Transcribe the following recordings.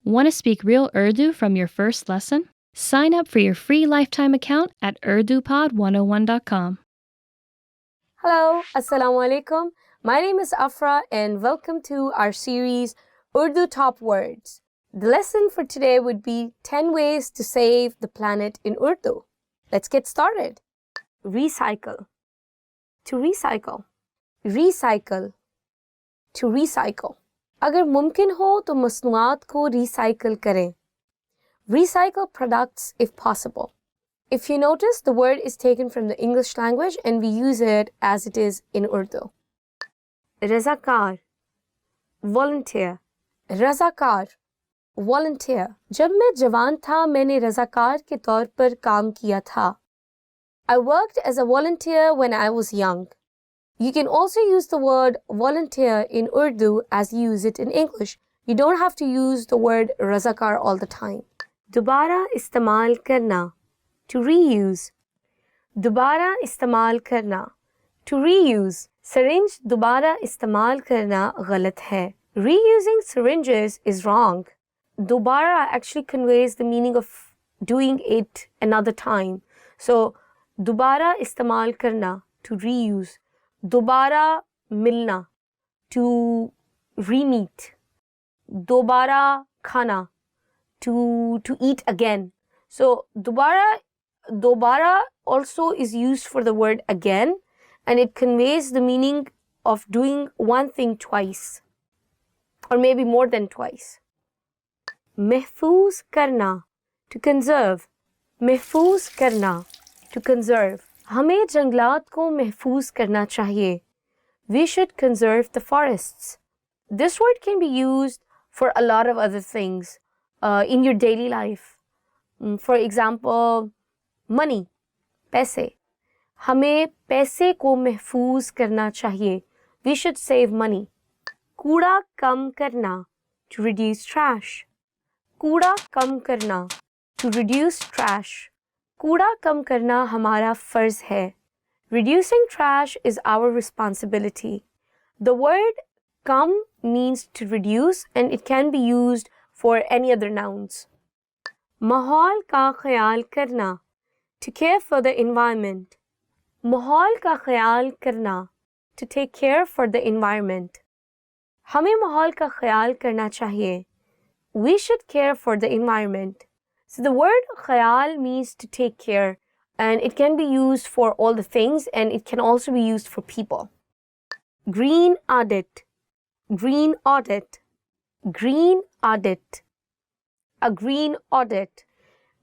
Want to speak real Urdu from your first lesson? Sign up for your free lifetime account at urdupod101.com. Hello, Assalamu alaikum. My name is Afra and welcome to our series Urdu Top Words. The lesson for today would be 10 ways to save the planet in Urdu. Let's get started. Recycle. To recycle. Recycle. To recycle. अगर मुमकिन हो तो मसनूआत को recycle करें. Recycle products if possible. If you notice, the word is taken from the English language and we use it as it is in Urdu. Razakar. Volunteer. Razakar. Volunteer. जब मैं जवान था मैंने रज़ाकार के तौर पर काम किया था. I worked as a volunteer when I was young. You can also use the word volunteer in Urdu as you use it in English. You don't have to use the word razakar all the time. Dobara istemal karna. To reuse. Dobara istemal karna. To reuse. Syringe dobara istemal karna galat hai. Reusing syringes is wrong. Dobara actually conveys the meaning of doing it another time. So, dobara istemal karna. To reuse. Dobara milna, to re-meet. Dobara khana, to eat again. So dobara also is used for the word again, and it conveys the meaning of doing one thing twice, or maybe more than twice. Mehfooz karna, to conserve. Mehfooz karna, to conserve. हमें जंगलात को महफूज करना चाहिए. We should conserve the forests. This word can be used for a lot of other things in your daily life. For example, money, पैसे. हमें पैसे को महफूज करना चाहिए. We should save money. कूड़ा कम करना, to reduce trash. कूड़ा कम करना, to reduce trash. कूड़ा कम करना हमारा फर्ज है. Reducing trash is our responsibility. The word kam means to reduce and it can be used for any other nouns. माहौल का ख्याल करना, to care for the environment. माहौल का ख्याल करना, to take care for the environment. हमें माहौल का ख्याल करना चाहिए. We should care for the environment. So the word khayal means to take care, and it can be used for all the things and it can also be used for people. Green audit. Green audit. Green audit. A green audit.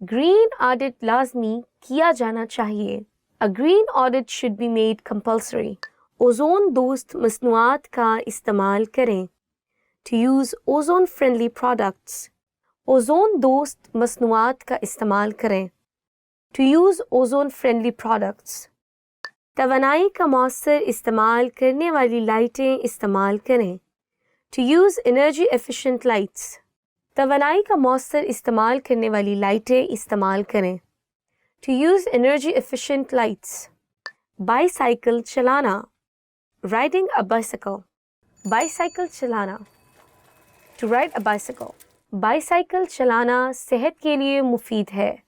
Green audit lazmi kiya jana chahiye. A green audit should be made compulsory. Ozone dost masnuat ka istemal kare. To use ozone friendly products. Ozone दोस्त मसनूआत का इस्तेमाल करें. To use ozone friendly products. तवानाई का मौसर इस्तेमाल करने वाली लाइटें इस्तेमाल करें. To use energy efficient lights. तवानाई का मौसर इस्तेमाल करने वाली लाइटें इस्तेमाल करें. To use energy efficient lights. Bicycle चलाना. Riding a bicycle. Bicycle चलाना. To ride a bicycle. Bicycle चलाना सेहत के लिए मुफीद है.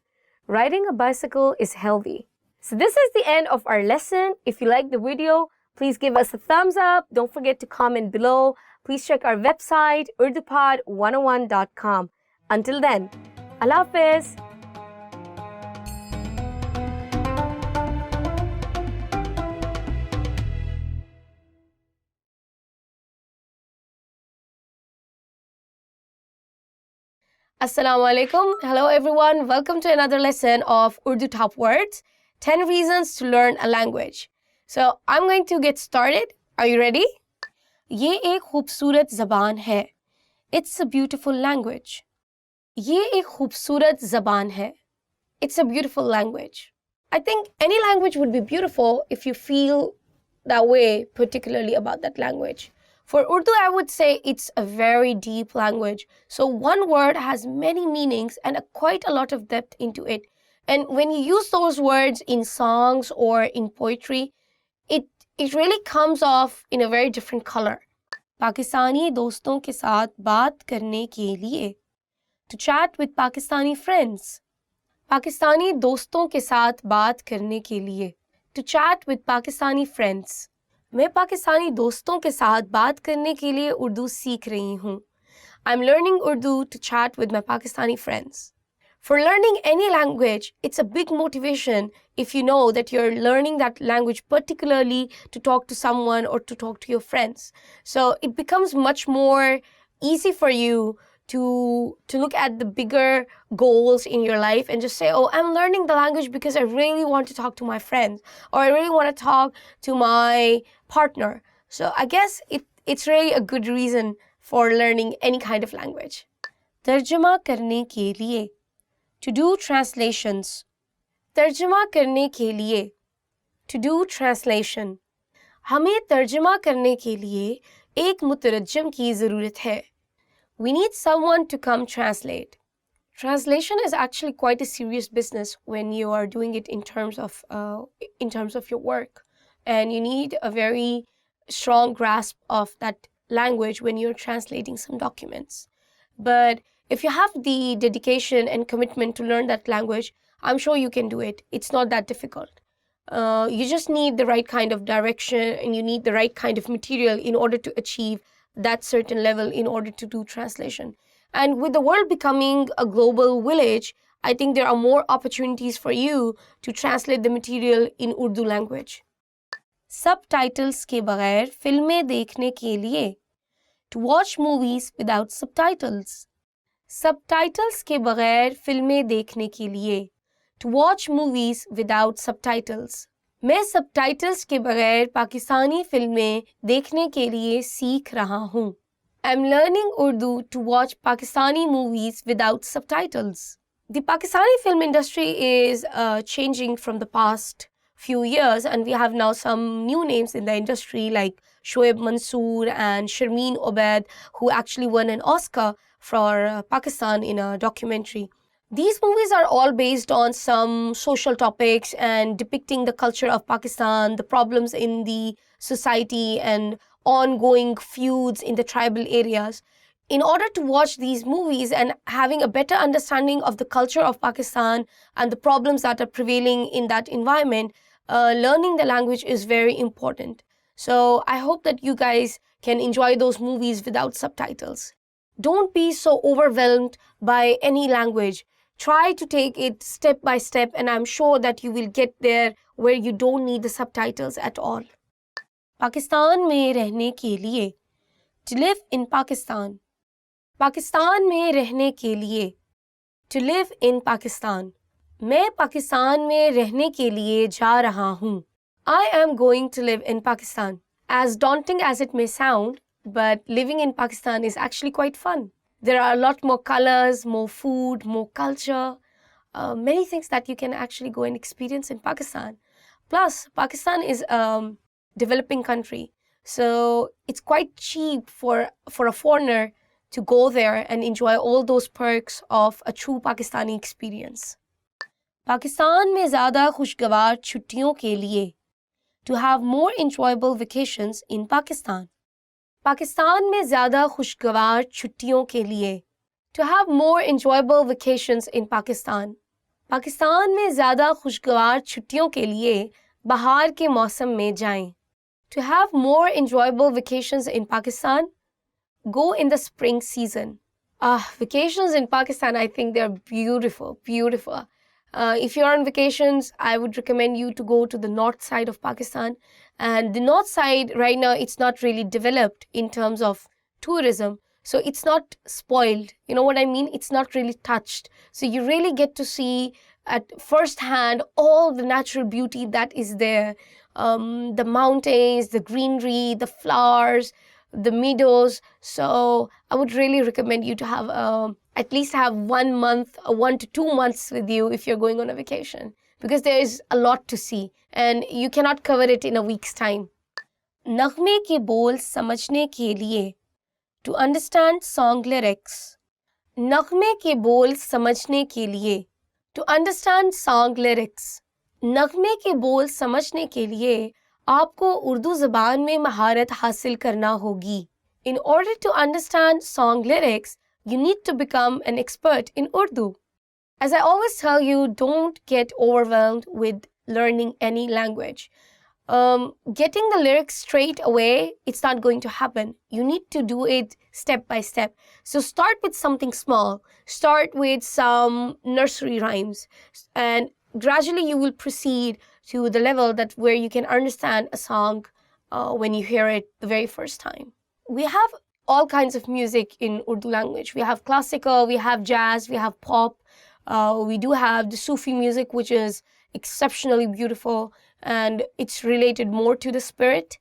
Riding a bicycle is healthy. So this is the end of our lesson. If you like the video, please give us a thumbs up. Don't forget to comment below. Please check our website, urdupod101.com. Until then, Allah Hafiz. Assalamu alaikum. Hello everyone. Welcome to another lesson of Urdu Top Words, 10 reasons to learn a language. So I'm going to get started. Are you ready? ये एक खूबसूरत ज़बान है. It's a beautiful language. ये एक खूबसूरत ज़बान है. It's a beautiful language. I think any language would be beautiful if you feel that way, particularly about that language. For Urdu, I would say it's a very deep language. So one word has many meanings and quite a lot of depth into it. And when you use those words in songs or in poetry, it really comes off in a very different color. Pakistani दोस्तों के साथ बात करने के लिए. To chat with Pakistani friends. Pakistani दोस्तों के साथ बात करने के लिए. To chat with Pakistani friends. मैं पाकिस्तानी दोस्तों के साथ बात करने के लिए उर्दू सीख रही हूँ. I'm learning Urdu to chat with my Pakistani friends. For learning any language, it's a big motivation if you know that you're learning that language particularly to talk to someone or to talk to your friends. So it becomes much more easy for you to look at the bigger goals in your life and just say, oh, I'm learning the language because I really want to talk to my friends, or I really want to talk to my partner. So I guess it's really a good reason for learning any kind of language. तर्जुमा करने के लिए. To do translations. तर्जुमा करने के लिए. To do translation. हमें तर्जुमा करने के लिए एक मुतरज्जिम की ज़रूरत है. We need someone to come translate. Translation is actually quite a serious business when you are doing it in terms of your work, and you need a very strong grasp of that language when you're translating some documents. But if you have the dedication and commitment to learn that language, I'm sure you can do it. It's not that difficult. You just need the right kind of direction, and you need the right kind of material in order to achieve that certain level in order to do translation. And with the world becoming a global village, I think there are more opportunities for you to translate the material in Urdu language. Subtitles के बगैर फिल्में देखने के लिए. To watch movies without subtitles. Subtitles के बगैर फिल्में देखने के लिए. To watch movies without subtitles. मैं subtitles के बगैर पाकिस्तानी फिल्में देखने के लिए सीख रहा हूँ. I'm learning Urdu to watch Pakistani movies without subtitles. The Pakistani film industry is changing from the past few years, and we have now some new names in the industry like Shoaib Mansoor and Sharmeen Obaid, who actually won an Oscar for Pakistan in a documentary. These movies are all based on some social topics and depicting the culture of Pakistan, the problems in the society, and ongoing feuds in the tribal areas. In order to watch these movies and having a better understanding of the culture of Pakistan and the problems that are prevailing in that environment, learning the language is very important. So I hope that you guys can enjoy those movies without subtitles. Don't be so overwhelmed by any language. Try to take it step by step, and I'm sure that you will get there where you don't need the subtitles at all. Pakistan में रहने के लिए. To live in Pakistan. Pakistan में रहने के लिए. To live in Pakistan. मैं पाकिस्तान में रहने के लिए जा रहा हूँ. I am going to live in Pakistan. As daunting as it may sound, but living in Pakistan is actually quite fun. There are a lot more colors, more food, more culture, many things that you can actually go and experience in Pakistan. Plus, Pakistan is developing country, so it's quite cheap for a foreigner to go there and enjoy all those perks of a true Pakistani experience. Pakistan में ज़्यादा खुशगवार छुट्टियों के लिए. To have more enjoyable vacations in Pakistan. Pakistan में ज़्यादा खुशगवार छुट्टियों के लिए. To have more enjoyable vacations in Pakistan. Pakistan में ज़्यादा खुशगवार छुट्टियों के लिए बहार के मौसम में जाएं. To have more enjoyable vacations in Pakistan, go in the spring season. Vacations in Pakistan, I think they're beautiful, beautiful. If you're on vacations, I would recommend you to go to the north side of Pakistan. And the north side right now, it's not really developed in terms of tourism. So it's not spoiled. You know what I mean? It's not really touched. So you really get to see at first hand all the natural beauty that is there. The mountains, the greenery, the flowers, the meadows. So I would really recommend you to have at least have 1 month, 1 to 2 months with you if you're going on a vacation, because there is a lot to see and you cannot cover it in a week's time. नग़मे के बोल समझने के लिए. To understand song lyrics. नग़मे के बोल समझने के लिए. To understand song lyrics. नग़मे के बोल समझने के लिए आपको उर्दू ज़बान में महारत हासिल करना होगी. In order to understand song lyrics, you need to become an expert in Urdu. As I always tell you, don't get overwhelmed with learning any language. Getting the lyrics straight away, it's not going to happen. You need to do it step by step. So start with something small. Start with some nursery rhymes, and gradually you will proceed to the level that where you can understand a song when you hear it the very first time. We have all kinds of music in Urdu language. We have classical, we have jazz, we have pop. We do have the Sufi music, which is exceptionally beautiful, and it's related more to the spirit.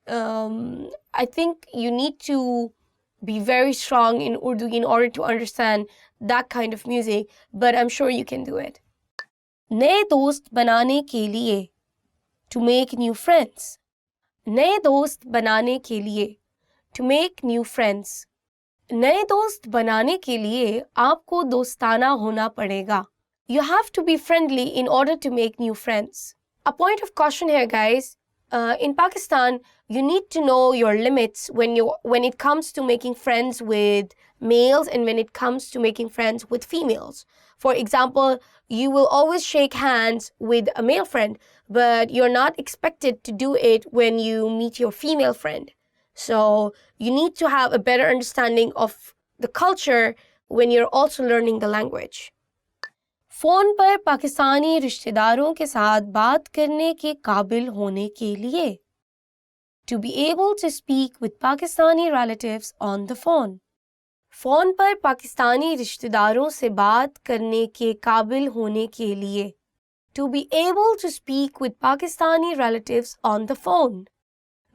I think you need to be very strong in Urdu in order to understand that kind of music, but I'm sure you can do it. नए दोस्त बनाने के लिए, to make new friends. नए दोस्त बनाने के लिए, to make new friends. नए दोस्त बनाने के लिए आपको दोस्ताना होना पड़ेगा. You have to be friendly in order to make new friends. A point of caution here, guys. In Pakistan, you need to know your limits when it comes to making friends with males and when it comes to making friends with females. For example, you will always shake hands with a male friend, but you're not expected to do it when you meet your female friend. So you need to have a better understanding of the culture when you're also learning the language. Phone पर पाकिस्तानी रिश्तेदारों के साथ बात करने के काबिल होने के लिए, to be able to speak with Pakistani relatives on the phone. Phone पर पाकिस्तानी रिश्तेदारों से बात करने के काबिल होने के लिए, to be able to speak with Pakistani relatives on the phone.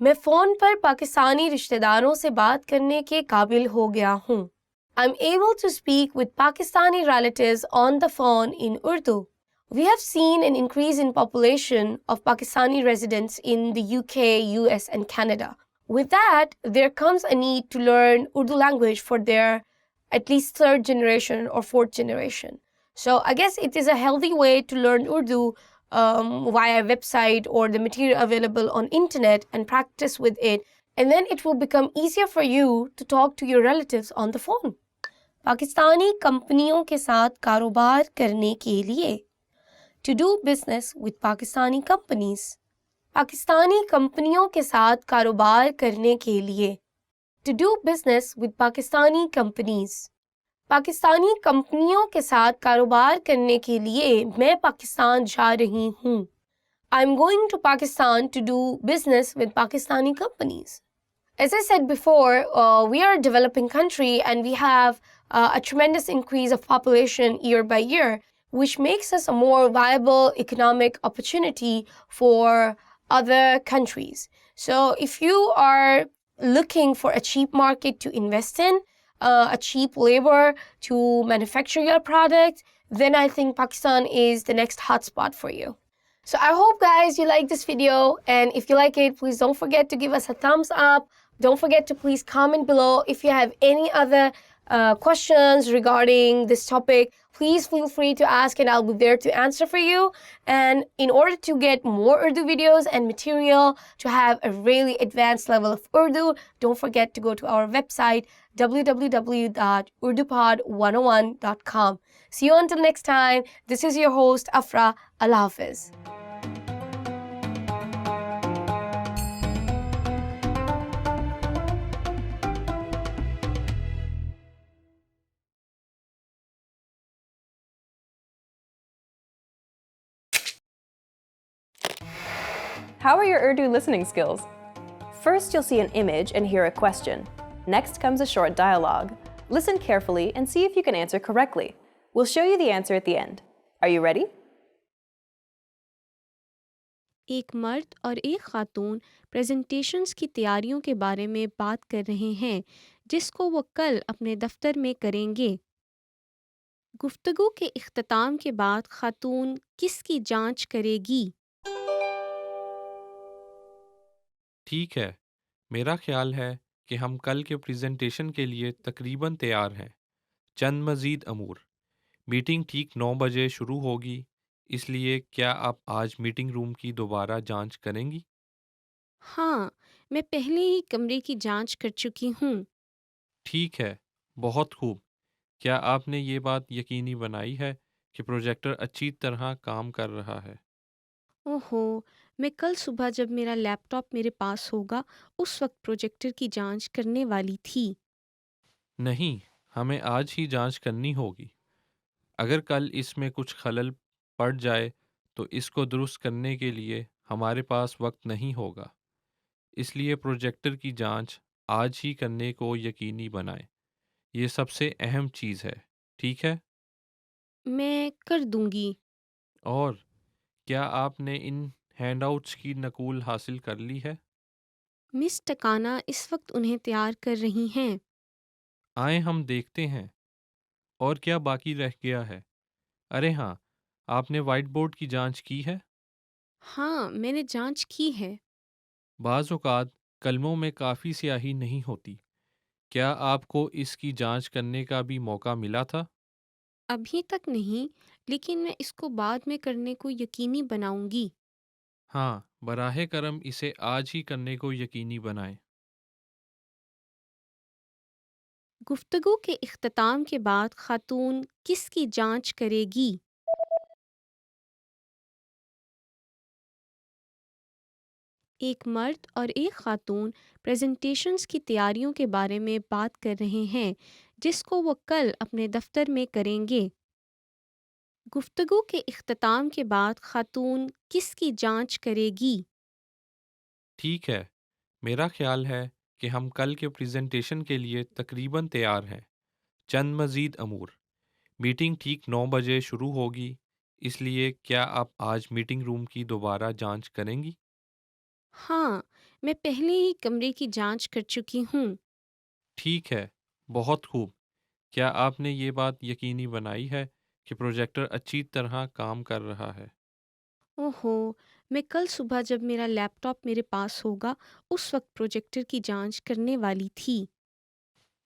मैं फ़ोन पर पाकिस्तानी रिश्तेदारों से बात करने के काबिल हो गया हूँ. I'm able to speak with Pakistani relatives on the phone in Urdu. We have seen an increase in population of Pakistani residents in the UK, US, and Canada. With that, there comes a need to learn Urdu language for their at least third generation or fourth generation. So I guess it is a healthy way to learn Urdu via website or the material available on internet and practice with it. And then it will become easier for you to talk to your relatives on the phone. Pakistani कंपनियों के साथ कारोबार करने के लिए, to do business with Pakistani companies. Pakistani कंपनियों के साथ कारोबार करने के लिए, to do business with Pakistani companies. Pakistani कंपनियों के साथ कारोबार करने के लिए मैं पाकिस्तान जा रही हूँ. I'm going to Pakistan to do business with Pakistani companies. As I said before, we are a developing country and we have a tremendous increase of population year by year, which makes us a more viable economic opportunity for other countries. So if you are looking for a cheap market to invest in, a cheap labor to manufacture your product, then I think Pakistan is the next hotspot for you. So I hope, guys, you like this video, and if you like it, please don't forget to give us a thumbs up. Don't forget to please comment below. If you have any other questions regarding this topic, please feel free to ask and I'll be there to answer for you. And in order to get more Urdu videos and material to have a really advanced level of Urdu, don't forget to go to our website www.urdupod101.com. See you until next time. This is your host Afra. Allah Hafiz. How are your Urdu listening skills? First, you'll see an image and hear a question. Next comes a short dialogue. Listen carefully and see if you can answer correctly. We'll show you the answer at the end. Are you ready? एक मर्द और एक खातून presentations की तैयारियों के बारे में बात कर रहे हैं जिसको वो कल अपने दफ्तर में करेंगे। गुफ्तगू के इख्तिताम के बाद खातून किसकी जांच करेगी? ठीक है, मेरा ख्याल है कि हम कल के प्रेजेंटेशन के लिए तकरीबन तैयार हैं। चंद मज़ीद अमूर। मीटिंग ठीक 9 बजे शुरू होगी, इसलिए क्या आप आज मीटिंग रूम की दोबारा जांच करेंगी? हाँ, मैं पहले ही कमरे की जांच कर चुकी हूँ। ठीक है, बहुत खूब। کیا آپ نے یہ بات یقینی بنائی ہے کہ پروجیکٹر اچھی طرح کام کر رہا ہے؟ اوہو، میں کل صبح جب میرا لیپ ٹاپ میرے پاس ہوگا اس وقت پروجیکٹر کی جانچ کرنے والی تھی۔ نہیں، ہمیں آج ہی جانچ کرنی ہوگی۔ اگر کل اس میں کچھ خلل پڑ جائے تو اس کو درست کرنے کے لیے ہمارے پاس وقت نہیں ہوگا۔ اس لیے پروجیکٹر کی جانچ آج ہی کرنے کو یقینی بنائیں۔ یہ سب سے اہم چیز ہے، ٹھیک ہے؟ میں کر دوں گی۔ اور کیا آپ نے ان ہینڈ آؤٹس کی نقول حاصل کر لی ہے؟ مس ٹکانا اس وقت انہیں تیار کر رہی ہیں۔ آئیں ہم دیکھتے ہیں، اور کیا باقی رہ گیا ہے؟ ارے ہاں، آپ نے وائٹ بورڈ کی جانچ کی ہے؟ ہاں، میں نے جانچ کی ہے۔ بعض اوقات کلموں میں کافی سیاہی نہیں ہوتی۔ کیا آپ کو اس کی جانچ کرنے کا بھی موقع ملا تھا؟ ابھی تک نہیں، لیکن میں اس کو بعد میں کرنے کو یقینی بناؤں گی۔ ہاں، براہ کرم اسے آج ہی کرنے کو یقینی بنائیں۔ گفتگو کے اختتام کے بعد خاتون کس کی جانچ کرے گی؟ ایک مرد اور ایک خاتون پریزنٹیشنز کی تیاریوں کے بارے میں بات کر رہے ہیں جس کو وہ کل اپنے دفتر میں کریں گے۔ گفتگو کے اختتام کے بعد خاتون کس کی جانچ کرے گی؟ ٹھیک ہے، میرا خیال ہے کہ ہم کل کے پریزنٹیشن کے لیے تقریباً تیار ہیں۔ چند مزید امور: میٹنگ ٹھیک 9 بجے شروع ہوگی، اس لیے کیا آپ آج میٹنگ روم کی دوبارہ جانچ کریں گی؟ ہاں، میں پہلے ہی کمرے کی جانچ کر چکی ہوں۔ ٹھیک ہے، بہت خوب۔ کیا آپ نے یہ بات یقینی بنائی ہے کہ پروجیکٹر اچھی طرح کام کر رہا ہے؟ اوہو، میں کل صبح جب میرا لیپ ٹاپ میرے پاس ہوگا اس وقت پروجیکٹر کی جانچ کرنے والی تھی۔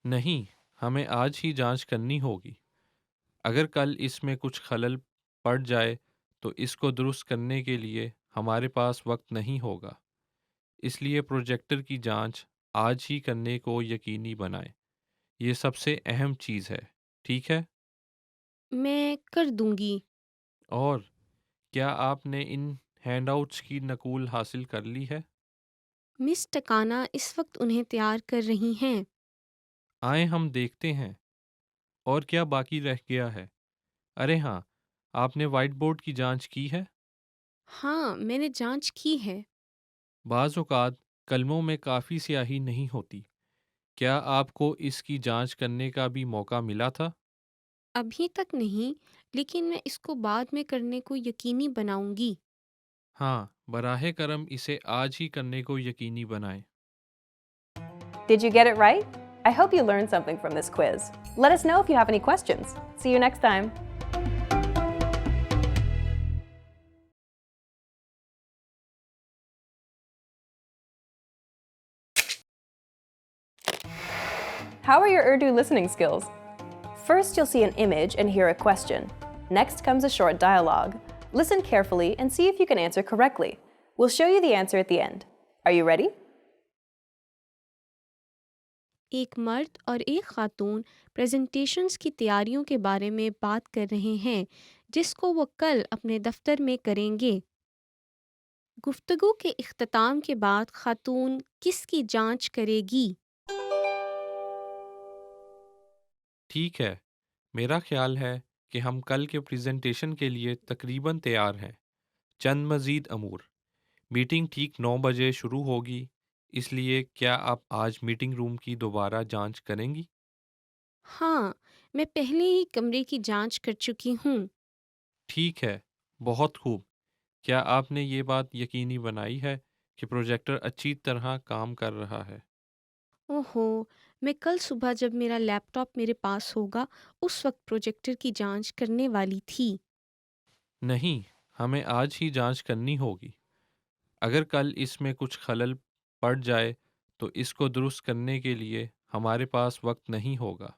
نہیں، ہمیں آج ہی جانچ کرنی ہوگی۔ اگر کل اس میں کچھ خلل پڑ جائے تو اس کو درست کرنے کے لیے ہمارے پاس وقت نہیں ہوگا۔ اس لیے پروجیکٹر کی جانچ آج ہی کرنے کو یقینی بنائیں۔ یہ سب سے اہم چیز ہے، ٹھیک ہے؟ میں کر دوں گی۔ اور کیا آپ نے ان ہینڈ آؤٹس کی نقول حاصل کر لی ہے؟ مس ٹکانا اس وقت انہیں تیار کر رہی ہیں۔ آئیں ہم دیکھتے ہیں، اور کیا باقی رہ گیا ہے؟ ارے ہاں، آپ نے وائٹ بورڈ کی جانچ کی ہے؟ ہاں، میں نے جانچ کی ہے۔ بعض اوقات کلموں میں کافی سیاہی نہیں ہوتی۔ کیا آپ کو اس کی جانچ کرنے کا بھی موقع ملا تھا؟ ابھی تک نہیں، لیکن میں اس کو بعد میں کرنے کو یقینی بناؤں گی۔ ہاں، براہ کرم اسے آج ہی کرنے کو یقینی بنائیں۔ Did you get it right? I hope you learned something from this quiz. Let us know if you have any questions. See you next time. How are your Urdu listening skills? First, you'll see an image and hear a question. Next comes a short dialogue. Listen carefully and see if you can answer correctly. We'll show you the answer at the end. Are you ready? ایک مرد اور ایک خاتون presentations کی تیاریوں کے بارے میں بات کر رہے ہیں جس کو وہ کل اپنے دفتر میں کریں گے۔ گفتگو کے اختتام کے بعد خاتون کس کی جانچ کرے گی؟ ٹھیک ہے، میرا خیال ہے کہ ہم کل کے پریزنٹیشن کے لیے تقریباً تیار ہیں۔ چند مزید امور: میٹنگ ٹھیک 9 بجے شروع ہوگی، اس لیے کیا آپ آج میٹنگ روم کی دوبارہ جانچ کریں گی؟ ہاں، میں پہلے ہی کمرے کی جانچ کر چکی ہوں۔ ٹھیک ہے، بہت خوب۔ کیا آپ نے یہ بات یقینی بنائی ہے کہ پروجیکٹر اچھی طرح کام کر رہا ہے؟ اوہو، میں کل صبح جب میرا لیپ ٹاپ میرے پاس ہوگا اس وقت پروجیکٹر کی جانچ کرنے والی تھی۔ نہیں، ہمیں آج ہی جانچ کرنی ہوگی۔ اگر کل اس میں کچھ خلل پڑ جائے تو اس کو درست کرنے کے لیے ہمارے پاس وقت نہیں ہوگا۔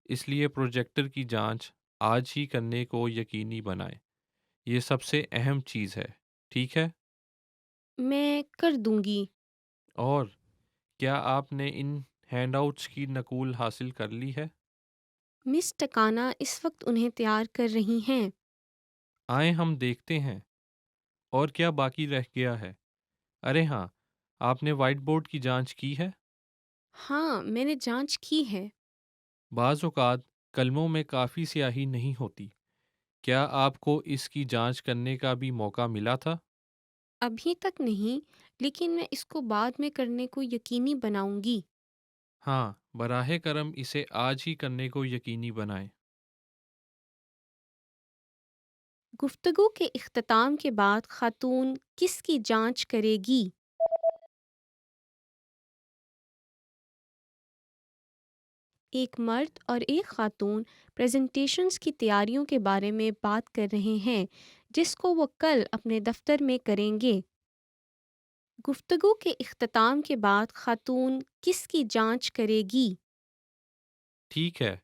اس لیے پروجیکٹر کی جانچ آج ہی کرنے کو یقینی بنائیں۔ یہ سب سے اہم چیز ہے، ٹھیک ہے؟ میں کر دوں گی۔ اور کیا آپ نے ان ہینڈ آؤٹس کی نقول حاصل کر لی ہے؟ मिस टकाना इस वक्त उन्हें तैयार कर रही हैं। आए हम देखते हैं। और क्या बाकी रह गया है? अरे हाँ, आपने व्हाइट बोर्ड की जांच की है? हाँ, मैंने जांच की है। बाज़ औक़ात कलमों में काफ़ी स्याही नहीं होती। क्या आपको इसकी जांच करने का भी मौका मिला था? अभी तक नहीं, लेकिन मैं इसको बाद में करने को यकीनी बनाऊंगी। हाँ, बराहे करम इसे आज ही करने को यकीनी बनाएं। गुफ्तगू के इख्तिताम के बाद खातून किसकी जांच करेगी? एक मर्द और एक खातून प्रेजेंटेशंस की तैयारियों के बारे में बात कर रहे हैं जिसको वो कल अपने दफ्तर में करेंगे। गुफ्तगू के इख्तिताम के बाद खातून किसकी जांच करेगी? ठीक है,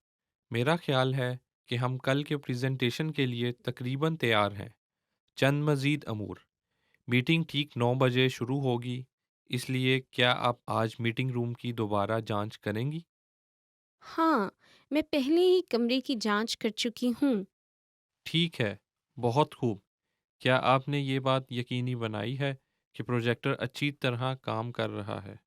मेरा ख्याल है कि हम कल के प्रेजेंटेशन के लिए तकरीबन तैयार हैं। चंद मज़ीद अमूर। मीटिंग ठीक 9 बजे शुरू होगी, इसलिए क्या आप आज मीटिंग रूम की दोबारा जांच करेंगी? हाँ, मैं पहले ही कमरे की जांच कर चुकी हूँ। ठीक है, बहुत खूब। क्या आपने ये बात यकीनी बनाई है कि प्रोजेक्टर अच्छी तरह काम कर रहा है?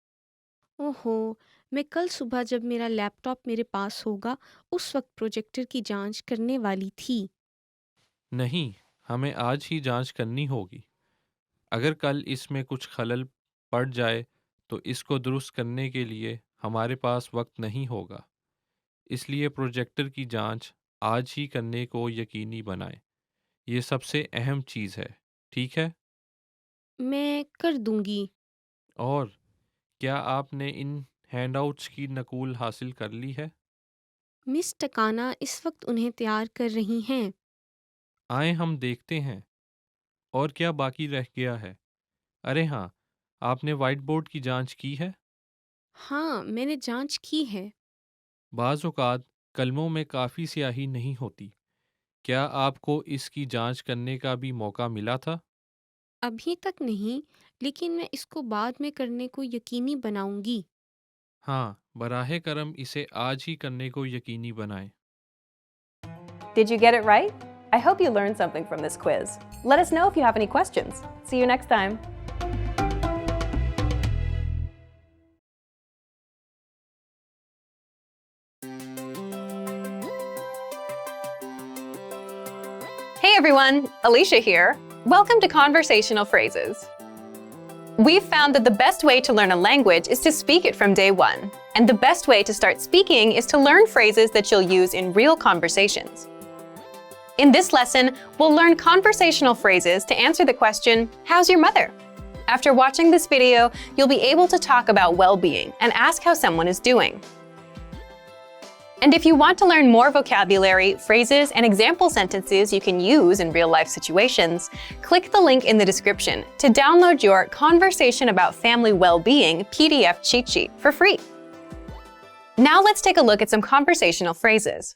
ओहो, मैं कल सुबह जब मेरा लैपटॉप मेरे पास होगा उस वक्त प्रोजेक्टर की जांच करने वाली थी। नहीं, हमें आज ही जांच करनी होगी। अगर कल इसमें कुछ खलल पड़ जाए तो इसको दुरुस्त करने के लिए हमारे पास वक्त नहीं होगा। इसलिए प्रोजेक्टर की जांच आज ही करने को यकीनी बनाएं। ये सबसे अहम चीज़ है, ठीक है? मैं कर दूंगी। और क्या आपने इन हैंडआउट्स की नकूल हासिल कर ली है? मिस टकाना इस वक्त उन्हें तैयार कर रही हैं। आए हम देखते हैं। और क्या बाकी रह गया है? अरे हाँ, आपने व्हाइट बोर्ड की जांच की है? हाँ, मैंने जांच की है। बाज़ औक़ात कलमों में काफ़ी स्याही नहीं होती। क्या आपको इसकी जांच करने का भी मौका मिला था? अभी तक नहीं, लेकिन मैं इसको बाद में करने को यकीनी बनाऊंगी। हाँ, बराहे करम इसे आज ही करने को यकीनी बनाएं। Did you get it right? I hope you learned something from this quiz. Let us know if you have any questions. See you next time. Hey everyone, Alicia here. Welcome to Conversational Phrases. We've found that the best way to learn a language is to speak it from day one. And the best way to start speaking is to learn phrases that you'll use in real conversations. In this lesson, we'll learn conversational phrases to answer the question, how's your mother? After watching this video, you'll be able to talk about well-being and ask how someone is doing. And if you want to learn more vocabulary, phrases, and example sentences you can use in real-life situations, click the link in the description to download your Conversation About Family Well-Being PDF cheat sheet for free. Now let's take a look at some conversational phrases.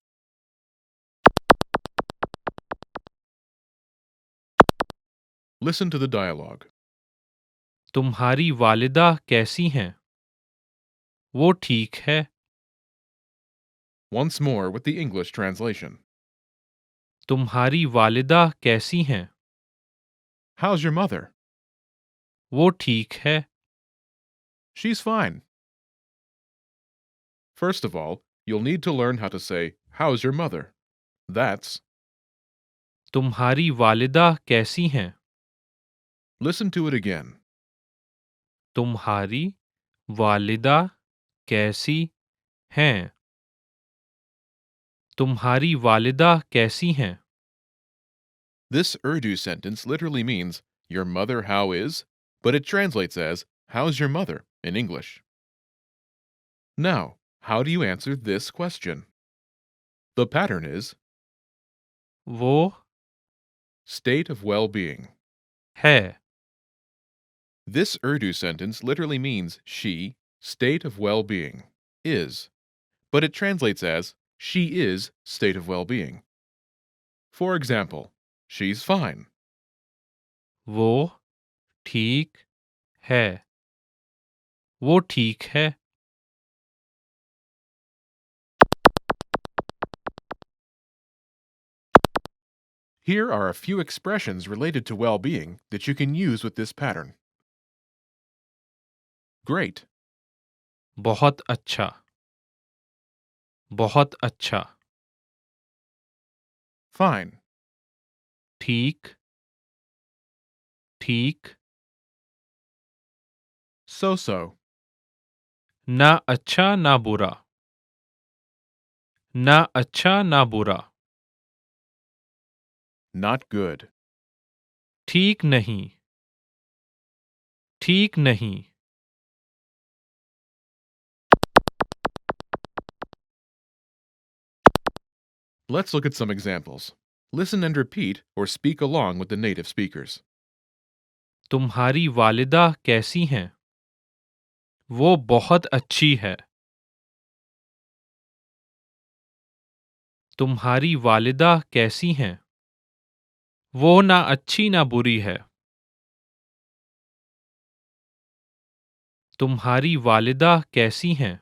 Listen to the dialogue. तुम्हारी वालिदा कैसी हैं? वो ठीक है। Once more with the English translation. तुम्हारी वालिदा कैसी हैं? How's your mother? वो ठीक है। She's fine. First of all, you'll need to learn how to say, how's your mother? That's, तुम्हारी वालिदा कैसी हैं? listen to it again. तुम्हारी वालिदा कैसी हैं? तुम्हारी वालिदा कैसी हैं? This Urdu sentence literally means, your mother how is, but it translates as, how's your mother in English. Now, how do you answer this question? The pattern is वो state of well-being. है। This Urdu sentence literally means she, state of well-being, is, but it translates as she is state of well-being. For example, she's fine. वो ठीक है। वो ठीक है। Here are a few expressions related to well-being that you can use with this pattern. Great, बहुत अच्छा, बहुत अच्छा, fine, ठीक, ठीक, so-so, ना अच्छा ना बुरा, ना अच्छा ना बुरा, not good, ठीक नहीं, ठीक नहीं, Let's look at some examples. Listen and repeat or speak along with the native speakers. तुम्हारी वालिदा कैसी हैं? वो बहुत अच्छी है। तुम्हारी वालिदा कैसी हैं? वो ना अच्छी ना बुरी है। तुम्हारी वालिदा कैसी हैं?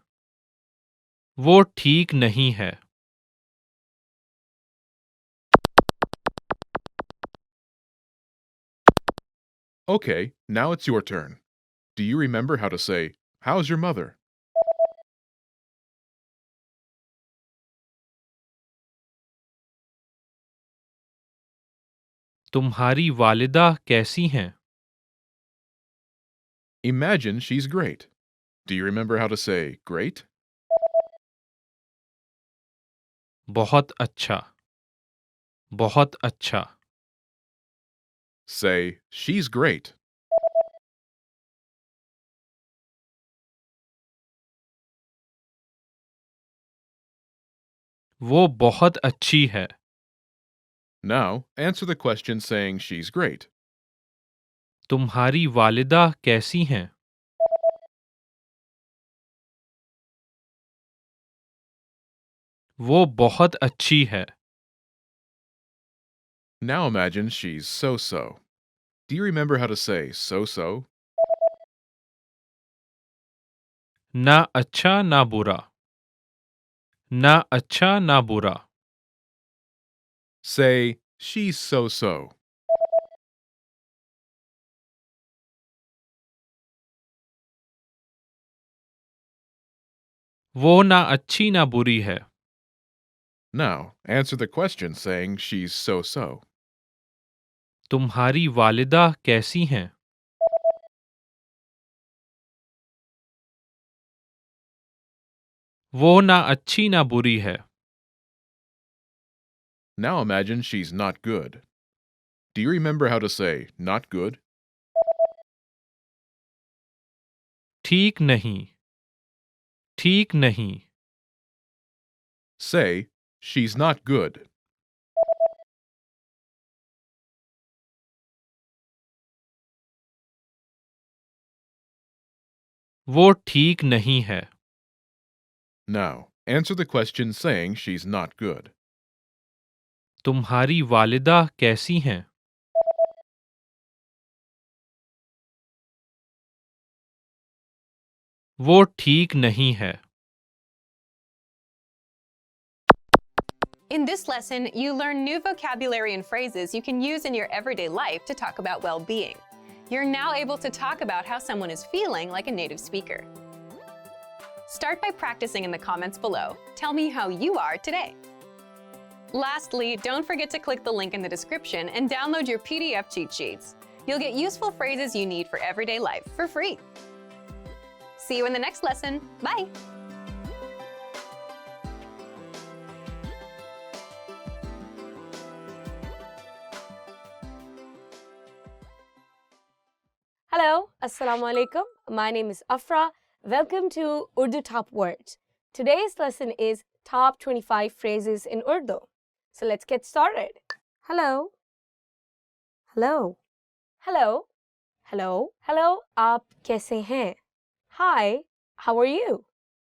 वो ठीक नहीं है। Okay, now it's your turn. Do you remember how to say, "How's your mother?" तुम्हारी वालिदा कैसी हैं? Imagine she's great. Do you remember how to say, "Great"? बहुत अच्छा, बहुत अच्छा, Say, "She's great." वो बहुत अच्छी है। Now, answer the question saying she's great. तुम्हारी वालिदा कैसी हैं? वो बहुत अच्छी है। Now imagine she's so-so. Do you remember how to say so-so? ना अच्छा ना बुरा, ना अच्छा ना बुरा, Say, "She's so-so." वो ना अच्छी ना बुरी है। Now, answer the question saying she's so-so. तुम्हारी वालिदा कैसी हैं? वो ना अच्छी ना बुरी है। Now imagine she's not good. Do you remember how to say not good? ठीक नहीं, ठीक नहीं, Say, "She's not good." वो ठीक नहीं है। Now, answer the question saying she's not good. तुम्हारी वालिदा कैसी हैं? वो ठीक नहीं है। In this lesson, you learn new vocabulary and phrases you can use in your everyday life to talk about well-being. You're now able to talk about how someone is feeling like a native speaker. Start by practicing in the comments below. Tell me how you are today. Lastly, don't forget to click the link in the description and download your PDF cheat sheets. You'll get useful phrases you need for everyday life for free. See you in the next lesson. Bye! Hello, Assalamu alaikum. My name is Afra. Welcome to Urdu Top Words. Today's lesson is Top 25 Phrases in Urdu. So let's get started. Hello. Hello. Hello. Hello. Hello. Aap kaise hain? Hi. How are you?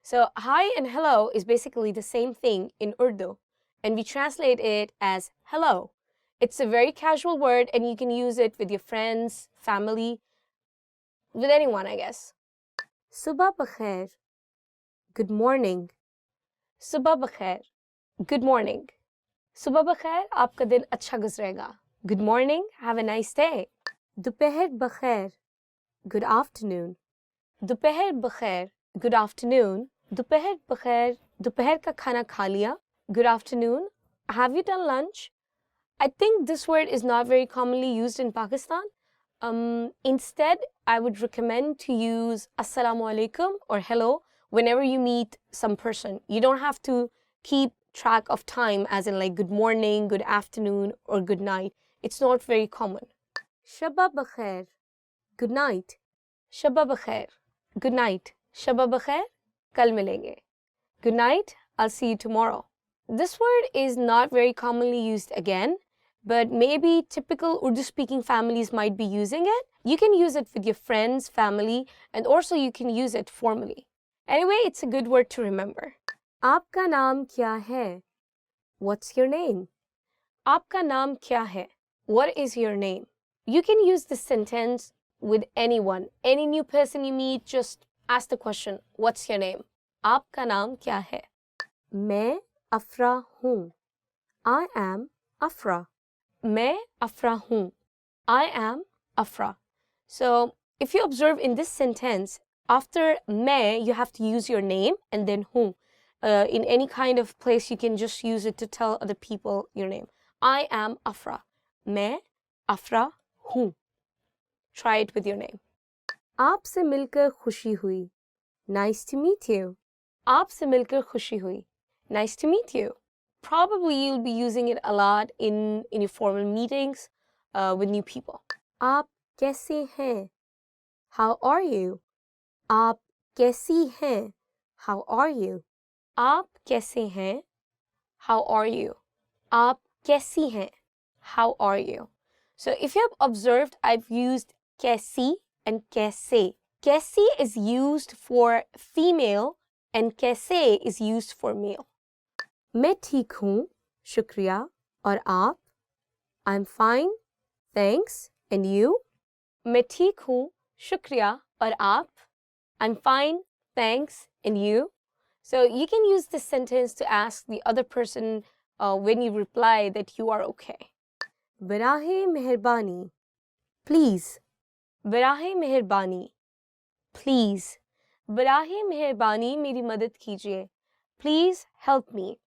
So hi and hello is basically the same thing in Urdu, and we translate it as hello. It's a very casual word, and you can use it with your friends, family, with anyone, I guess. Subah bakhair. Good morning. Subah bakhair. Good morning. सुबह बखैर, आपका दिन अच्छा गुजरेगा. Good morning, have a nice day. दोपहर बखैर, good afternoon. दोपहर बखैर, good afternoon. दोपहर बखैर, दोपहर का खाना खा लिया. Good afternoon. Have you done lunch? I think this word is not very commonly used in Pakistan. Instead, I would recommend to use Assalamu alaikum or hello whenever you meet some person. You don't have to keep track of time as in like good morning, good afternoon, or good night. It's not very common. Shabba bakhair, good night. Shabba bakhair, good night. Shabba bakhair, kal milenge. Good night, I'll see you tomorrow. This word is not very commonly used again, but maybe typical Urdu-speaking families might be using it. You can use it with your friends, family, and also you can use it formally. Anyway, it's a good word to remember. Aapka naam kya hai? What's your name? Aapka naam kya hai? What is your name? You can use this sentence with anyone. Any new person you meet, just ask the question, what's your name? Aapka naam kya hai? Main Afra hoon. I am Afra. मैं अफरा हूँ. I am Afra. So, if you observe in this sentence, after मैं, you have to use your name and then who. In any kind of place, you can just use it to tell other people your name. I am Afra. मैं Afra हूँ. Try it with your name. आपसे मिलकर खुशी हुई. Nice to meet you. आपसे मिलकर खुशी हुई. Nice to meet you. Probably you'll be using it a lot in your formal meetings with new people. आप कैसे हैं? How are you? आप कैसी हैं? How are you? आप कैसे हैं? How are you? आप कैसी हैं? How are you? So if you have observed, I've used कैसी and कैसे. कैसी is used for female and कैसे is used for male. मैं ठीक हूँ, शुक्रिया, और आप? I'm fine, thanks, and you? मैं ठीक हूँ, शुक्रिया, और आप? I'm fine, thanks, and you? So you can use this sentence to ask the other person when you reply that you are okay. बराहे मेहरबानी, please. बराहे मेहरबानी, please. बराहे मेहरबानी मेरी मदद कीजिए. Please help me.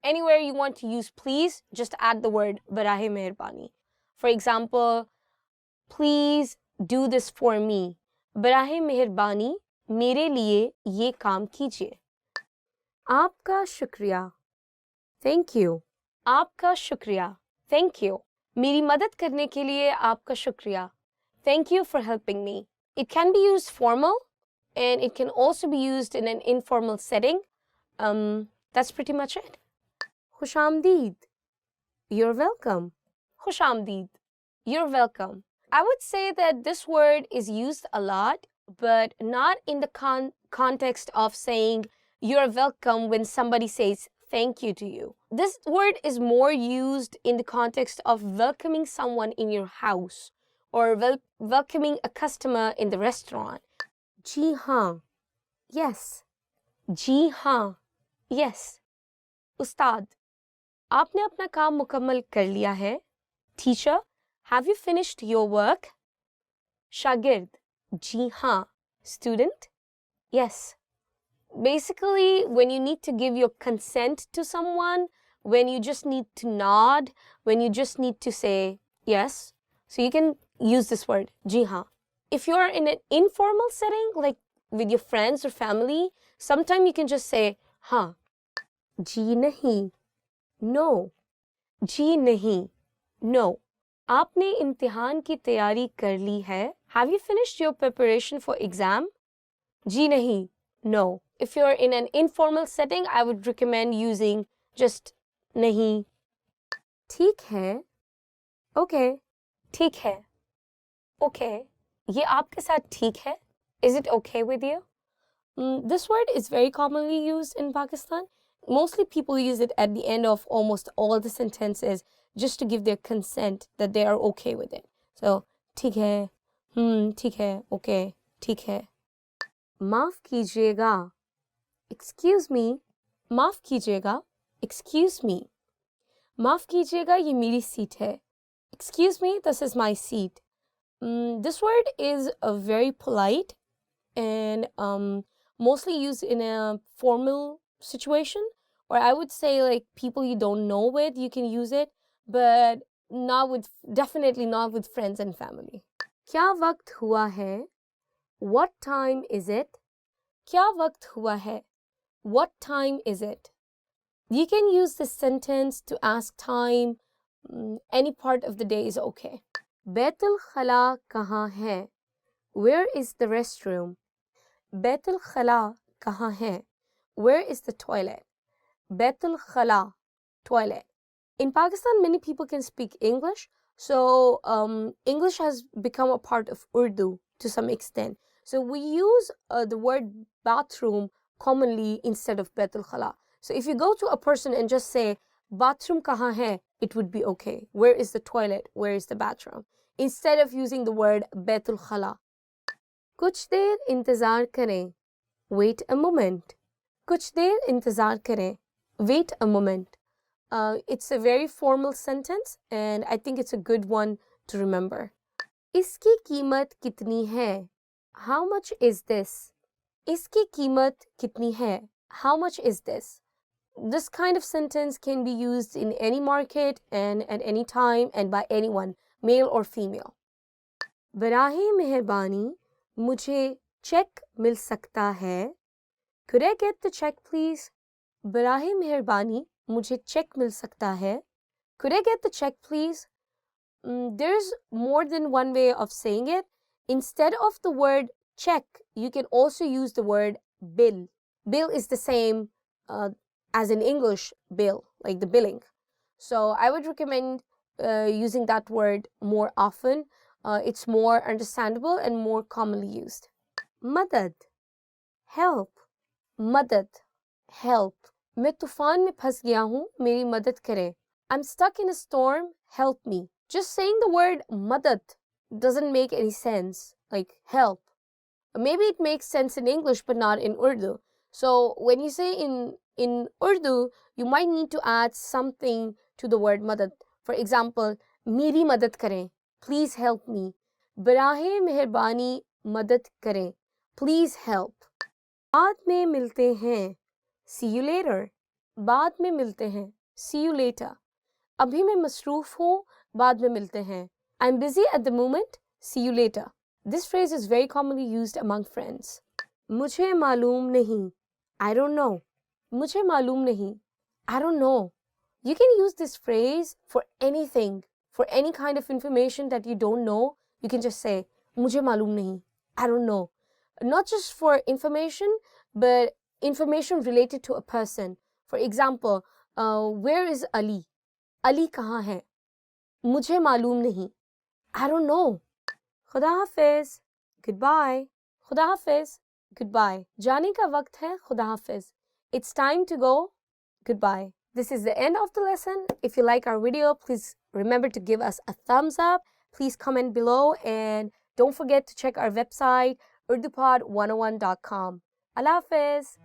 Anywhere you want to use please, just add the word barahe meherbani. For example, please do this for me. Barahe meherbani, mere liye ye kaam kijiye. Aapka shukriya. Thank you. Aapka shukriya. Thank you. Meri madad karne ke liye aapka shukriya. Thank you for helping me. It can be used formal and it can also be used in an informal setting. That's pretty much it. Khushamdeed. You're welcome. Khushamdeed. You're welcome. I would say that this word is used a lot, but not in the context of saying you're welcome when somebody says thank you to you. This word is more used in the context of welcoming someone in your house or welcoming a customer in the restaurant. Ji haan. Yes. Ji haan. Yes. Ustad. आपने अपना काम मुकम्मल कर लिया है. Teacher, have you finished your work? शागिर्द, जी हाँ. Student, yes. Basically, when you need to give your consent to someone, when you just need to nod, when you just need to say yes, so you can use this word, जी हाँ. If you're in an informal setting, like with your friends or family, sometimes you can just say हाँ. जी नहीं. No. जी नहीं. No. आपने इम्तिहान की तैयारी कर ली है? Have you finished your preparation for exam? जी नहीं. No. If you're in an informal setting, I would recommend using just नहीं. ठीक है. Okay. ठीक है. Okay. ये आपके साथ ठीक है? Is it okay with you? This word is very commonly used in Pakistan. Mostly people use it at the end of almost all the sentences just to give their consent that they are okay with it. So, ठीक है, ठीक है, okay, ठीक है. माफ कीजिएगा. Excuse me. माफ कीजिएगा. Excuse me. माफ़ कीजिएगा ये मेरी सीट है. Excuse me, this is my seat. This word is very polite and mostly used in a formal situation, or I would say like people you don't know with, you can use it, but definitely not with friends and family. क्या वक्त हुआ है? What time is it? क्या वक्त हुआ है? What time is it? You can use this sentence to ask time. Any part of the day is okay. Betul खला कहाँ है? Where is the restroom? Betul खला कहाँ है? Where is the toilet? Betul खला, toilet. In Pakistan, many people can speak English, so English has become a part of Urdu to some extent. So we use the word bathroom commonly instead of Baitul Khala. So if you go to a person and just say, bathroom kahan hai, it would be okay. Where is the toilet? Where is the bathroom? Instead of using the word Baitul Khala. कुछ देर इंतज़ार करें. Wait a moment. कुछ देर इंतज़ार करें. Wait a moment. It's a very formal sentence and I think it's a good one to remember. इसकी कीमत कितनी है? How much is this? इसकी कीमत कितनी है? How much is this? This kind of sentence can be used in any market and at any time and by anyone, male or female. बराहे मेहरबानी मुझे चेक मिल सकता है? Could I get the check please? बराहे मेहरबानी मुझे check मिल सकता है? Could I get the check please? There's more than one way of saying it. Instead of the word check, you can also use the word bill. Bill is the same as in English bill, like the billing. So I would recommend using that word more often. It's more understandable and more commonly used. Madad, help. Madad, help. मैं तूफान में फंस गया हूँ, मेरी मदद करें. I'm stuck in a storm, help me. Just saying the word madad doesn't make any sense, like help. Maybe it makes sense in English, but not in Urdu. So when you say in Urdu, you might need to add something to the word madad. For example, मेरी मदद करें, please help me. बराहे मेहरबानी मदद करें, please help. बाद में मिलते हैं, see you later. बाद में मिलते हैं, see you later. अभी मैं मसरूफ हूँ, बाद में मिलते हैं. I'm busy at the moment, see you later. This phrase is very commonly used among friends. मुझे मालूम नहीं, I don't know. मुझे मालूम नहीं, I don't know. You can use this phrase for anything, for any kind of information that you don't know. You can just say, मुझे मालूम नहीं, I don't know. Not just for information, but information related to a person. For example, where is Ali? Ali कहाँ है? मुझे मालूम नहीं, I don't know. खुदा हाफिज, goodbye. खुदा हाफिज, goodbye. जाने का वक्त है, खुदा हाफिज. It's time to go, goodbye. This is the end of the lesson. If you like our video, please remember to give us a thumbs up. Please comment below and don't forget to check our website, urdupod101.com. Allah Hafiz.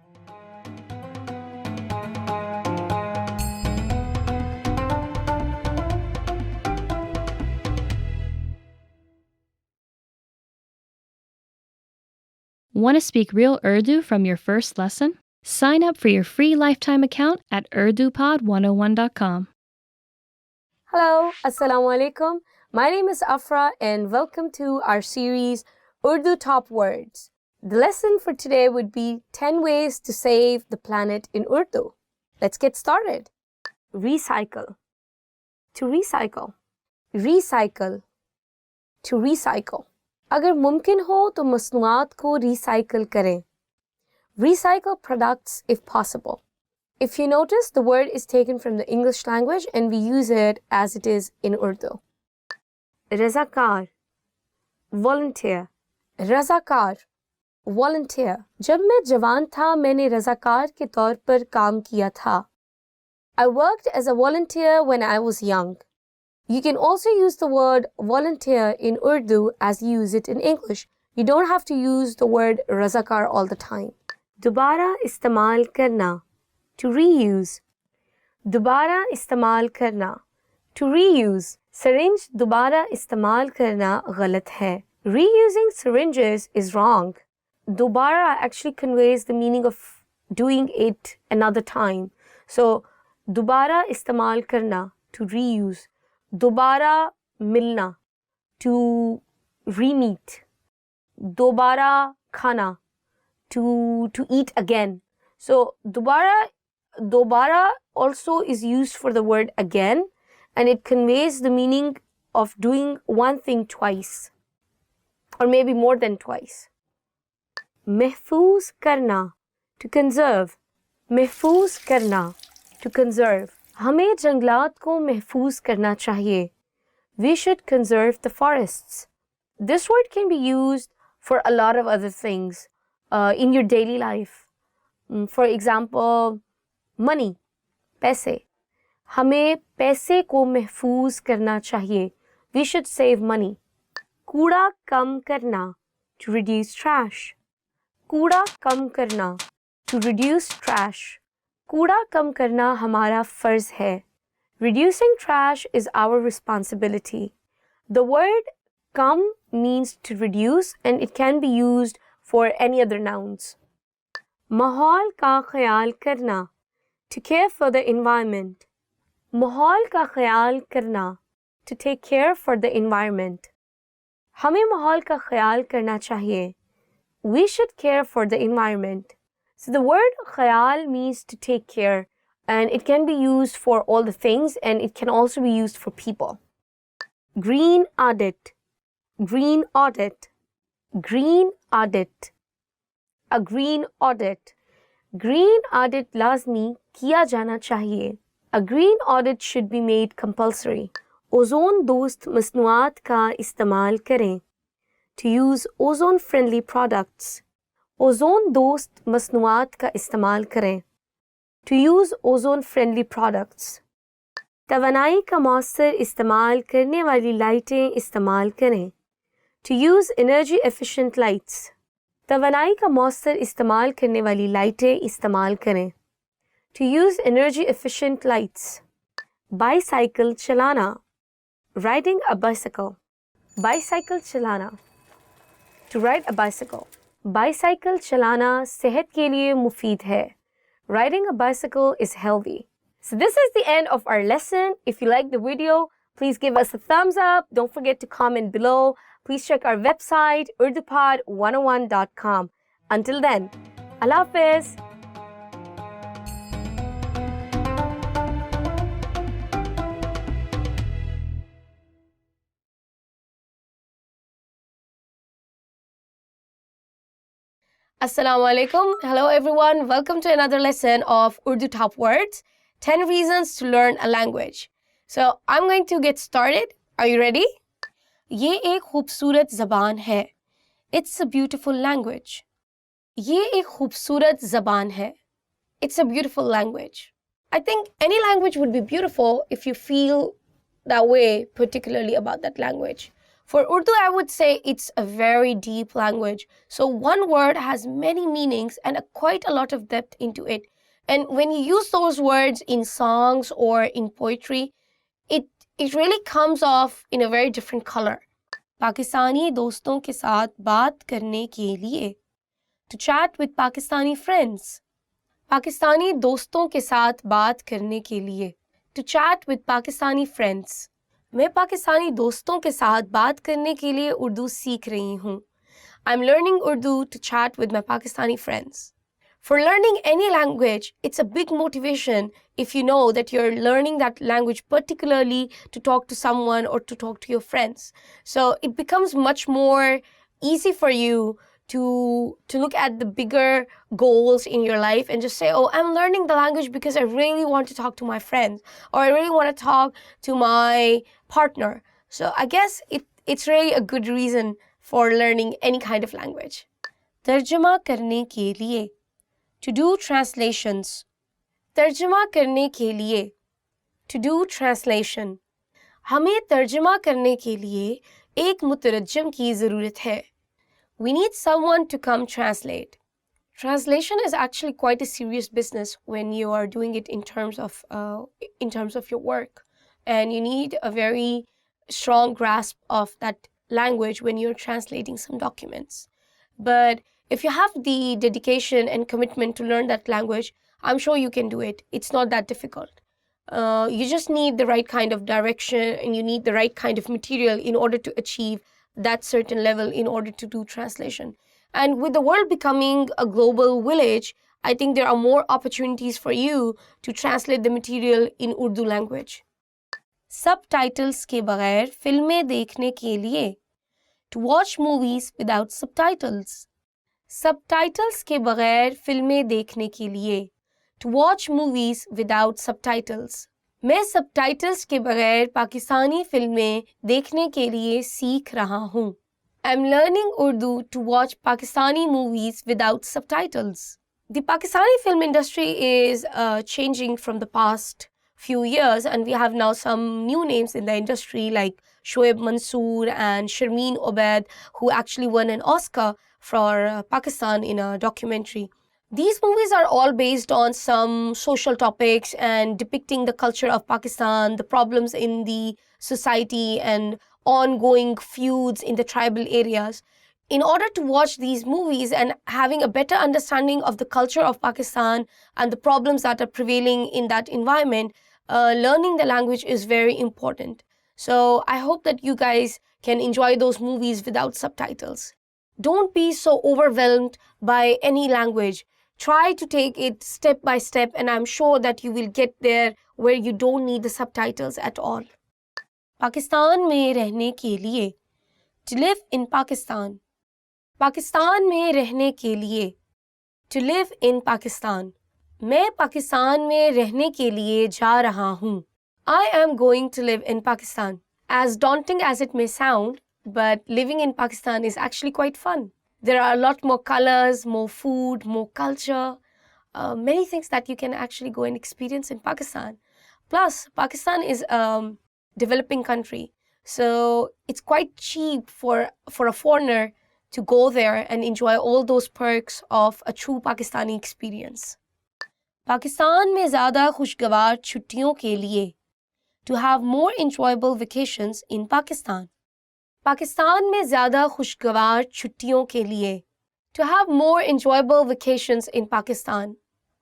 Want to speak real Urdu from your first lesson? Sign up for your free lifetime account at urdupod101.com. Hello, Assalamu alaikum. My name is Afra and welcome to our series Urdu Top Words. The lesson for today would be 10 ways to save the planet in Urdu. Let's get started. Recycle. To recycle. Recycle. To recycle. अगर मुमकिन हो तो मसनूआत को recycle करें. Recycle products if possible. If you notice, the word is taken from the English language and we use it as it is in Urdu. Razakar. Volunteer. Razakar. Volunteer. जब मैं जवान था मैंने रज़ाकार के तौर पर काम किया था. I worked as a volunteer when I was young. You can also use the word volunteer in Urdu as you use it in English. You don't have to use the word razakar all the time. दोबारा इस्तेमाल करना. To reuse. दोबारा इस्तेमाल करना, to reuse. Syringe दोबारा इस्तेमाल करना गलत है. Reusing syringes is wrong. दोबारा actually conveys the meaning of doing it another time. So दोबारा इस्तेमाल करना, to reuse. दोबारा मिलना, to re-meet. दोबारा खाना, to eat again. So dobara also is used for the word again, and it conveys the meaning of doing one thing twice or maybe more than twice. महफूज करना, to conserve. महफूज करना, to conserve. हमें जंगलात को महफूज करना चाहिए. We should conserve the forests. This word can be used for a lot of other things in your daily life. For example, money, पैसे. हमें पैसे को महफूज करना चाहिए. We should save money. कूड़ा कम करना, to reduce trash. कूड़ा कम करना, to reduce trash. कूड़ा कम करना हमारा फर्ज है. Reducing trash is our responsibility. The word kam means to reduce, and it can be used for any other nouns. माहौल का ख्याल करना, to care for the environment. माहौल का ख्याल करना, to take care for the environment. हमें माहौल का ख्याल करना चाहिए. We should care for the environment. So the word khayal means to take care, and it can be used for all the things, and it can also be used for people. Green audit, green audit, green audit. A green audit. Green audit lazmi kiya jana chahiye. A green audit should be made compulsory. Ozone dost masnuat ka istemal करें. To use ozone-friendly products. Ozone dost masnuat का इस्तेमाल करें. To use ozone-friendly products. तवानाई का मौसर इस्तेमाल करने वाली लाइटें इस्तेमाल करें. To use energy-efficient lights. तवानाई का मौसर इस्तेमाल करने वाली लाइटें इस्तेमाल करें. To use energy-efficient lights. Bicycle चलाना. Riding a bicycle. Bicycle चलाना. To ride a bicycle. Bicycle चलाना सेहत के लिए मुफीद है. Riding a bicycle is healthy. So this is the end of our lesson. If you like the video, please give us a thumbs up. Don't forget to comment below. Please check our website, urdupod101.com. Until then, Allah Hafiz. Assalamu alaikum. Hello everyone. Welcome to another lesson of Urdu Top Words, 10 reasons to learn a language. So I'm going to get started. Are you ready? ये एक खूबसूरत ज़बान है. It's a beautiful language. ये एक खूबसूरत ज़बान है. It's a beautiful language. I think any language would be beautiful if you feel that way, particularly about that language. For Urdu, I would say it's a very deep language. So one word has many meanings and quite a lot of depth into it. And when you use those words in songs or in poetry, it really comes off in a very different color. Pakistani दोस्तों के साथ बात करने के लिए. To chat with Pakistani friends. Pakistani दोस्तों के साथ बात करने के लिए. To chat with Pakistani friends. मैं पाकिस्तानी दोस्तों के साथ बात करने के लिए उर्दू सीख रही हूँ. I'm learning Urdu to chat with my Pakistani friends. For learning any language, it's a big motivation if you know that you're learning that language particularly to talk to someone or to talk to your friends. So it becomes much more easy for you to look at the bigger goals in your life and just say, oh, I'm learning the language because I really want to talk to my friends, or I really want to talk to my partner. So I guess it's really a good reason for learning any kind of language. तर्जुमा करने के लिए. To do translations. तर्जुमा करने के लिए. To do translation. हमें तर्जुमा करने के लिए एक मुतरज्जिम की ज़रूरत है. We need someone to come translate. Translation is actually quite a serious business when you are doing it in terms of your work, and you need a very strong grasp of that language when you're translating some documents. But if you have the dedication and commitment to learn that language, I'm sure you can do it. It's not that difficult. You just need the right kind of direction, and you need the right kind of material in order to achieve that certain level in order to do translation. And with the world becoming a global village, I think there are more opportunities for you to translate the material in Urdu language. Subtitles के बगैर फिल्में देखने के लिए. To watch movies without subtitles. Subtitles के बगैर फिल्में देखने के लिए. To watch movies without subtitles. मैं subtitles के बगैर पाकिस्तानी फिल्में देखने के लिए सीख रहा हूँ. I'm learning Urdu to watch Pakistani movies without subtitles. The Pakistani film industry is changing from the past few years, and we have now some new names in the industry like Shoaib Mansoor and Sharmeen Obaid, who actually won an Oscar for Pakistan in a documentary. These movies are all based on some social topics and depicting the culture of Pakistan, the problems in the society, and ongoing feuds in the tribal areas. In order to watch these movies and having a better understanding of the culture of Pakistan and the problems that are prevailing in that environment, learning the language is very important. So I hope that you guys can enjoy those movies without subtitles. Don't be so overwhelmed by any language. Try to take it step by step, and I'm sure that you will get there where you don't need the subtitles at all. Pakistan में रहने के लिए. To live in Pakistan. Pakistan में रहने के लिए. To live in Pakistan. मैं पाकिस्तान में रहने के लिए जा रहा हूँ. I am going to live in Pakistan. As daunting as it may sound, but living in Pakistan is actually quite fun. There are a lot more colors, more food, more culture, many things that you can actually go and experience in Pakistan. Plus, Pakistan is a developing country, so it's quite cheap for a foreigner to go there and enjoy all those perks of a true Pakistani experience. Pakistan में ज़्यादा खुशगवार छुट्टियों के लिए. To have more enjoyable vacations in Pakistan. Pakistan में ज़्यादा खुशगवार छुट्टियों के लिए. To have more enjoyable vacations in Pakistan.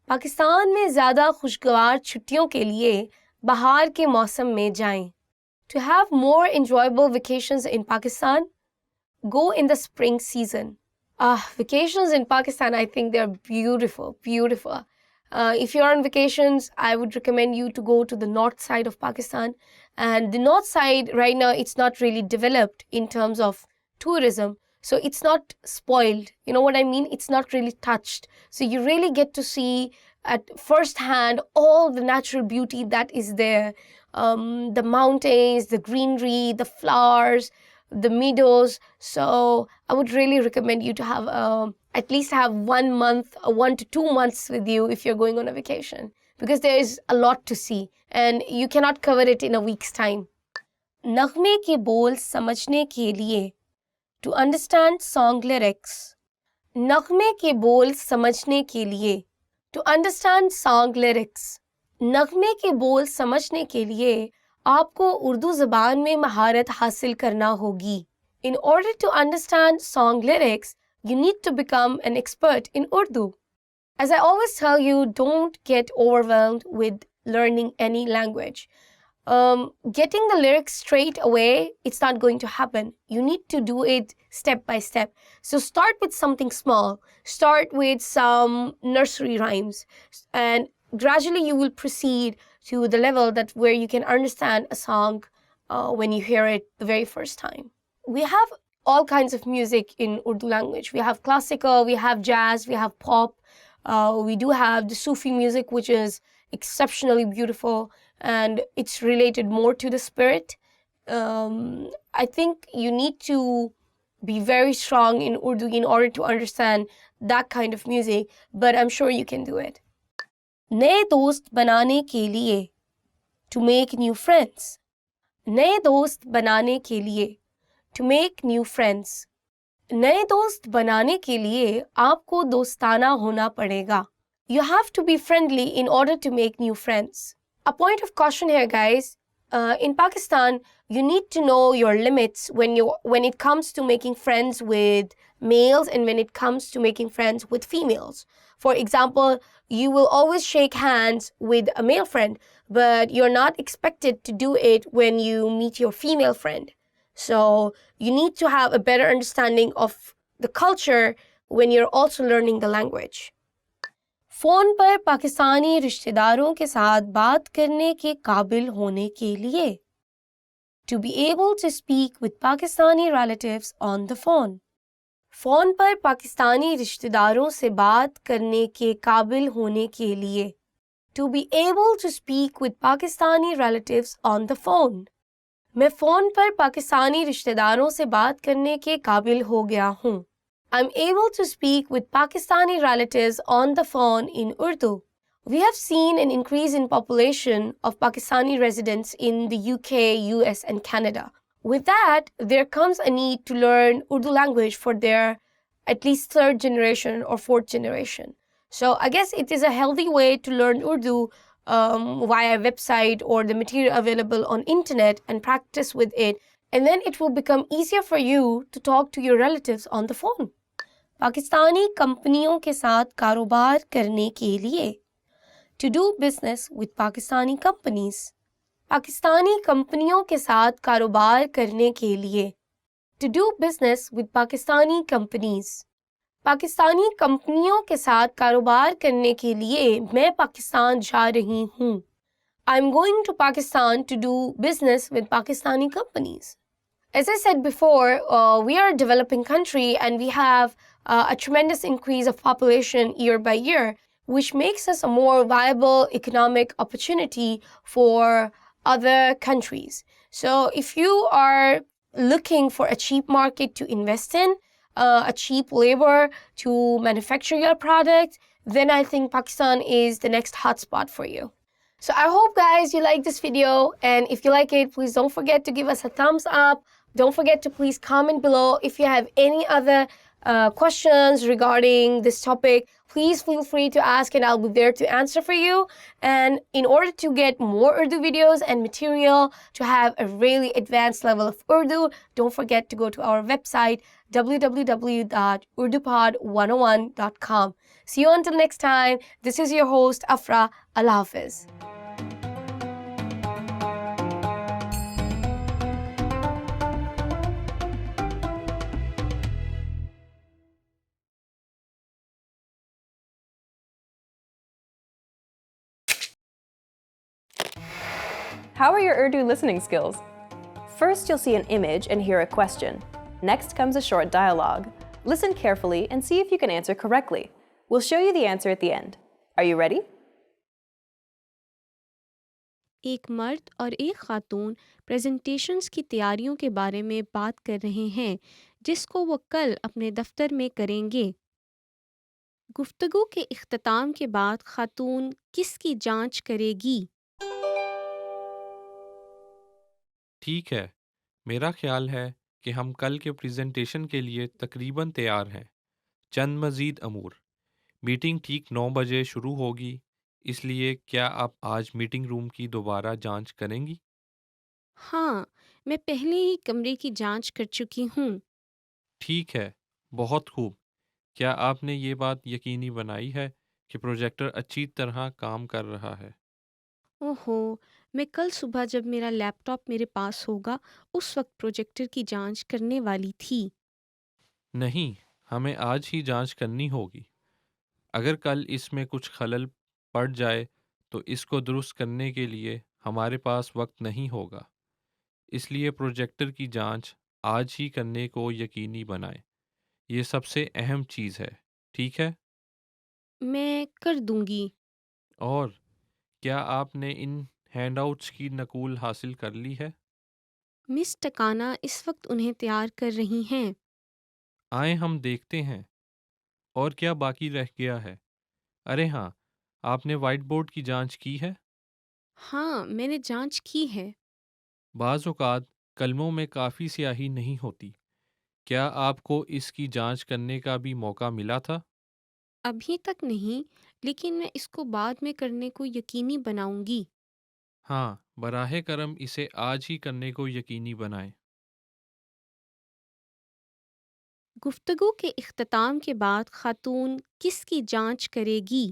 Pakistan में ज़्यादा खुशगवार छुट्टियों के लिए बाहर के मौसम में जाएं. To have more enjoyable vacations in Pakistan, go in the spring season. Vacations in Pakistan, I think they're beautiful, beautiful. If you're on vacations, I would recommend you to go to the north side of Pakistan. And the north side right now, it's not really developed in terms of tourism. So it's not spoiled. You know what I mean? It's not really touched. So you really get to see at first hand all the natural beauty that is there. The mountains, the greenery, the flowers, the meadows. So I would really recommend you to have at least have 1 month, 1 to 2 months with you if you're going on a vacation, because there is a lot to see and you cannot cover it in a week's time. नगमे के बोल समझने के लिए. To understand song lyrics. नगमे के बोल समझने के लिए. To understand song lyrics. नगमे के बोल समझने के लिए आपको उर्दू ज़बान में महारत हासिल करना होगी. In order to understand song lyrics, you need to become an expert in Urdu. As I always tell you, don't get overwhelmed with learning any language. Getting the lyrics straight away, it's not going to happen. You need to do it step by step. So start with something small. Start with some nursery rhymes, and gradually you will proceed to the level that where you can understand a song when you hear it the very first time. We have all kinds of music in Urdu language. We have classical, we have jazz, we have pop. We do have the Sufi music, which is exceptionally beautiful, and it's related more to the spirit. I think you need to be very strong in Urdu in order to understand that kind of music, but I'm sure you can do it. नए दोस्त बनाने के लिए. To make new friends. नए दोस्त बनाने के लिए. To make new friends. नए दोस्त बनाने के लिए आपको दोस्ताना होना पड़ेगा. You have to be friendly in order to make new friends. A point of caution here, guys. In Pakistan, you need to know your limits when it comes to making friends with males and when it comes to making friends with females. For example, you will always shake hands with a male friend, but you're not expected to do it when you meet your female friend. So you need to have a better understanding of the culture when you're also learning the language. Phone पर पाकिस्तानी रिश्तेदारों के साथ बात करने के काबिल होने के लिए. To be able to speak with Pakistani relatives on the phone. Phone पर पाकिस्तानी रिश्तेदारों से बात करने के काबिल होने के लिए. To be able to speak with Pakistani relatives on the phone. मैं फोन पर पाकिस्तानी रिश्तेदारों से बात करने के काबिल हो गया हूँ. I'm able to speak with Pakistani relatives on the phone in Urdu. We have seen an increase in population of Pakistani residents in the UK, US, and Canada. With that, there comes a need to learn Urdu language for their at least third generation or fourth generation. So I guess it is a healthy way to learn Urdu via a website or the material available on internet and practice with it. And then it will become easier for you to talk to your relatives on the phone. Pakistani कंपनियों के साथ कारोबार करने के लिए. To do business with Pakistani companies. Pakistani कंपनियों के साथ कारोबार करने के लिए. To do business with Pakistani companies. Pakistani कंपनियों के साथ कारोबार करने के लिए मैं पाकिस्तान जा रही हूँ. I'm going to Pakistan to do business with Pakistani companies. As I said before, we are a developing country and we have a tremendous increase of population year by year, which makes us a more viable economic opportunity for other countries. So if you are looking for a cheap market to invest in, a cheap labor to manufacture your product, then I think Pakistan is the next hotspot for you. So I hope, guys, you like this video, and if you like it, please don't forget to give us a thumbs up. Don't forget to please comment below if you have any other questions regarding this topic. Please feel free to ask and I'll be there to answer for you. And in order to get more Urdu videos and material to have a really advanced level of Urdu, don't forget to go to our website www.urdupod101.com. See you until next time. This is your host Afra. Allah Hafiz. How are your Urdu listening skills? First, you'll see an image and hear a question. Next comes a short dialogue. Listen carefully and see if you can answer correctly. We'll show you the answer at the end. Are you ready? एक मर्द और एक खातून presentations की तैयारियों के बारे में बात कर रहे हैं जिसको वो कल अपने दफ्तर में करेंगे. गुफ्तगू के इख्तिताम के बाद खातून किसकी जांच करेगी? ठीक है, मेरा ख्याल है कि हम कल के प्रेजेंटेशन के लिए तकरीबन तैयार हैं. चंद मज़ीद अमूर. मीटिंग ठीक 9 बजे शुरू होगी, इसलिए क्या आप आज मीटिंग रूम की दोबारा जांच करेंगी? हाँ, मैं पहले ही कमरे की जांच कर चुकी हूँ. ठीक है, बहुत खूब. क्या आपने ये बात यकीनी बनाई है कि प्रोजेक्टर अच्छी तरह काम कर रहा है? ओहो, मैं कल सुबह जब मेरा लैपटॉप मेरे पास होगा उस वक्त प्रोजेक्टर की जांच करने वाली थी. नहीं, हमें आज ही जांच करनी होगी. अगर कल इसमें कुछ खलल पड़ जाए तो इसको दुरुस्त करने के लिए हमारे पास वक्त नहीं होगा. इसलिए प्रोजेक्टर की जांच आज ही करने को यकीनी बनाएं. ये सबसे अहम चीज़ है, ठीक है? मैं कर दूंगी. और क्या आपने इन हैंडआउट्स की नकूल हासिल कर ली है? मिस टकाना इस वक्त उन्हें तैयार कर रही हैं. आए हम देखते हैं. और क्या बाकी रह गया है? अरे हाँ, आपने वाइट बोर्ड की जांच की है? हाँ, मैंने जांच की है. बाज़ औक़ात कलमों में काफ़ी स्याही नहीं होती. کیا آپ کو اس کی جانچ کرنے کا بھی موقع ملا تھا؟ ابھی تک نہیں، لیکن میں اس کو بعد میں کرنے کو یقینی بناؤں گی۔ ہاں، براہ کرم اسے آج ہی کرنے کو یقینی بنائیں۔ گفتگو کے اختتام کے بعد خاتون کس کی جانچ کرے گی؟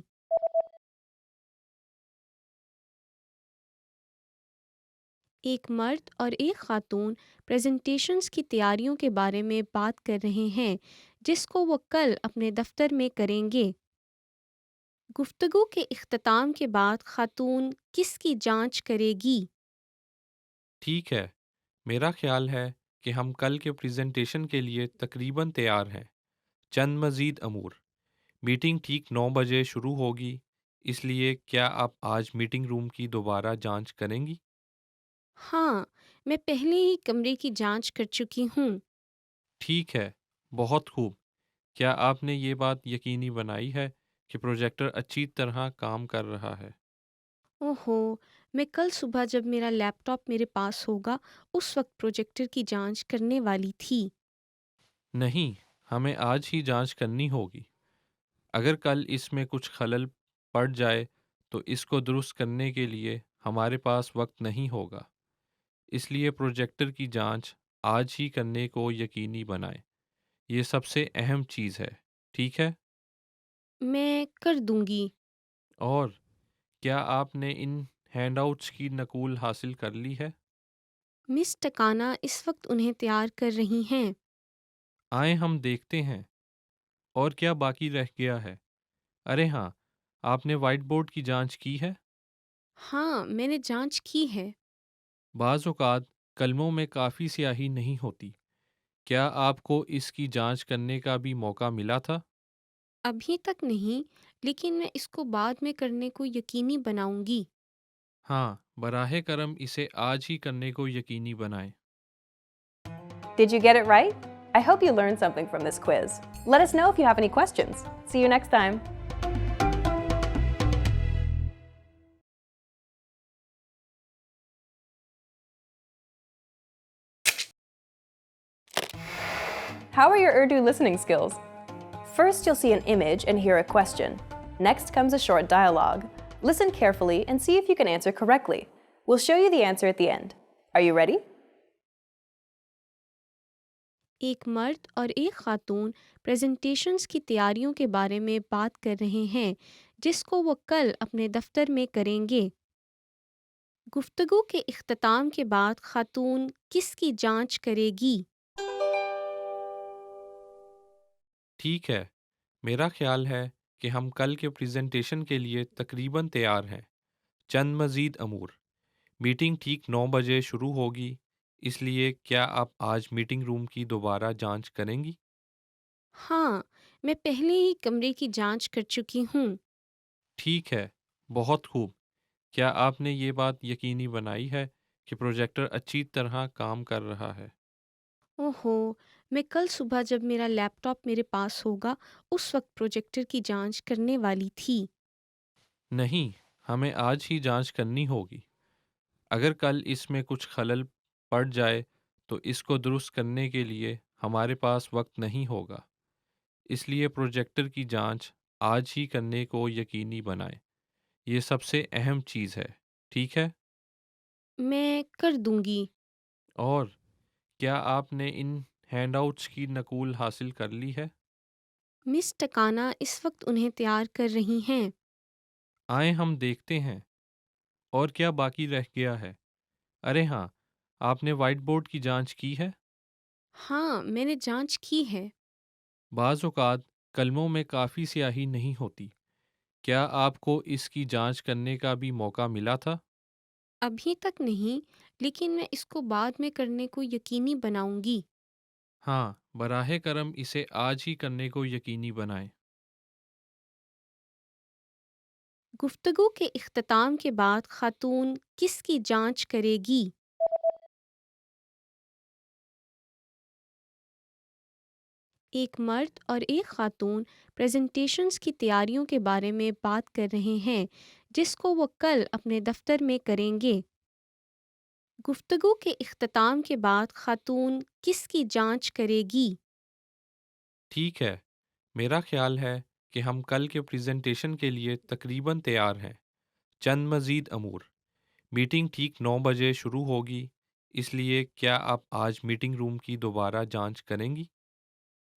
ایک مرد اور ایک خاتون پریزنٹیشنز کی تیاریوں کے بارے میں بات کر رہے ہیں جس کو وہ کل اپنے دفتر میں کریں گے۔ گفتگو کے اختتام کے بعد خاتون کس کی جانچ کرے گی؟ ٹھیک ہے، میرا خیال ہے کہ ہم کل کے پریزنٹیشن کے لیے تقریباً تیار ہیں۔ چند مزید امور۔ میٹنگ ٹھیک 9 بجے شروع ہوگی، اس لیے کیا آپ آج میٹنگ روم کی دوبارہ جانچ کریں گی؟ ہاں، میں پہلے ہی کمرے کی جانچ کر چکی ہوں۔ ٹھیک ہے، بہت خوب۔ کیا آپ نے یہ بات یقینی بنائی ہے کہ پروجیکٹر اچھی طرح کام کر رہا ہے؟ اوہو، میں کل صبح جب میرا لیپ ٹاپ میرے پاس ہوگا اس وقت پروجیکٹر کی جانچ کرنے والی تھی۔ نہیں، ہمیں آج ہی جانچ کرنی ہوگی۔ اگر کل اس میں کچھ خلل پڑ جائے تو اس کو درست کرنے کے لیے ہمارے پاس وقت نہیں ہوگا۔ اس لیے پروجیکٹر کی جانچ آج ہی کرنے کو یقینی بنائیں۔ یہ سب سے اہم چیز ہے، ٹھیک ہے؟ میں کر دوں گی۔ اور کیا آپ نے ان ہینڈ آؤٹس کی نقول حاصل کر لی ہے؟ مس ٹکانا اس وقت انہیں تیار کر رہی ہیں۔ آئیں ہم دیکھتے ہیں، اور کیا باقی رہ گیا ہے؟ ارے ہاں، آپ نے وائٹ بورڈ کی جانچ کی ہے؟ ہاں، میں نے جانچ کی ہے۔ بعض اوقات کلموں میں کافی سیاہی نہیں ہوتی۔ کیا آپ کو اس کی جانچ کرنے کا بھی موقع ملا تھا؟ ابھی تک نہیں، لیکن میں اس کو بعد میں کرنے کو یقینی بناؤں گی۔ ہاں، براہ کرم اسے آج ہی کرنے کو یقینی بنائیں۔ Did you get it right? I hope you learned something from this quiz. Let us know if you have any questions. See you next time. How are your Urdu listening skills? First, you'll see an image and hear a question. Next comes a short dialogue. Listen carefully and see if you can answer correctly. We'll show you the answer at the end. Are you ready? ایک مرد اور ایک خاتون presentations کی تیاریوں کے بارے میں بات کر رہے ہیں جس کو وہ کل اپنے دفتر میں کریں گے۔ گفتگو کے اختتام کے بعد خاتون کس کی جانچ کرے گی؟ ٹھیک ہے، میرا خیال ہے کہ ہم کل کے پریزنٹیشن کے لیے تقریباً تیار ہیں۔ چند مزید امور۔ میٹنگ ٹھیک 9 بجے شروع ہوگی، اس لیے کیا آپ آج میٹنگ روم کی دوبارہ جانچ کریں گی؟ ہاں، میں پہلے ہی کمرے کی جانچ کر چکی ہوں۔ ٹھیک ہے، بہت خوب۔ کیا آپ نے یہ بات یقینی بنائی ہے کہ پروجیکٹر اچھی طرح کام کر رہا ہے؟ اوہو، میں کل صبح جب میرا لیپ ٹاپ میرے پاس ہوگا اس وقت پروجیکٹر کی جانچ کرنے والی تھی۔ نہیں، ہمیں آج ہی جانچ کرنی ہوگی۔ اگر کل اس میں کچھ خلل پڑ جائے تو اس کو درست کرنے کے لیے ہمارے پاس وقت نہیں ہوگا۔ اس لیے پروجیکٹر کی جانچ آج ہی کرنے کو یقینی بنائیں۔ یہ سب سے اہم چیز ہے، ٹھیک ہے؟ میں کر دوں گی۔ اور کیا آپ نے ان ہینڈ آؤٹس کی نقول حاصل کر لی ہے؟ مس ٹکانا اس وقت انہیں تیار کر رہی ہیں۔ آئیں ہم دیکھتے ہیں، اور کیا باقی رہ گیا ہے؟ ارے ہاں، آپ نے وائٹ بورڈ کی جانچ کی ہے؟ ہاں، میں نے جانچ کی ہے۔ بعض اوقات کلموں میں کافی سیاہی نہیں ہوتی۔ کیا آپ کو اس کی جانچ کرنے کا بھی موقع ملا تھا؟ ابھی تک نہیں، لیکن میں اس کو بعد میں کرنے کو یقینی بناؤں گی۔ ہاں، براہ کرم اسے آج ہی کرنے کو یقینی بنائیں۔ گفتگو کے اختتام کے بعد خاتون کس کی جانچ کرے گی؟ ایک مرد اور ایک خاتون پریزنٹیشنز کی تیاریوں کے بارے میں بات کر رہے ہیں جس کو وہ کل اپنے دفتر میں کریں گے۔ گفتگو کے اختتام کے بعد خاتون کس کی جانچ کرے گی؟ ठीक है, मेरा ख्याल है कि हम कल के प्रेजेंटेशन के लिए तकरीबन तैयार हैं। चंद मज़ीद अमूर। मीटिंग ठीक 9 बजे शुरू होगी, इसलिए क्या आप आज मीटिंग रूम की दोबारा जांच करेंगी?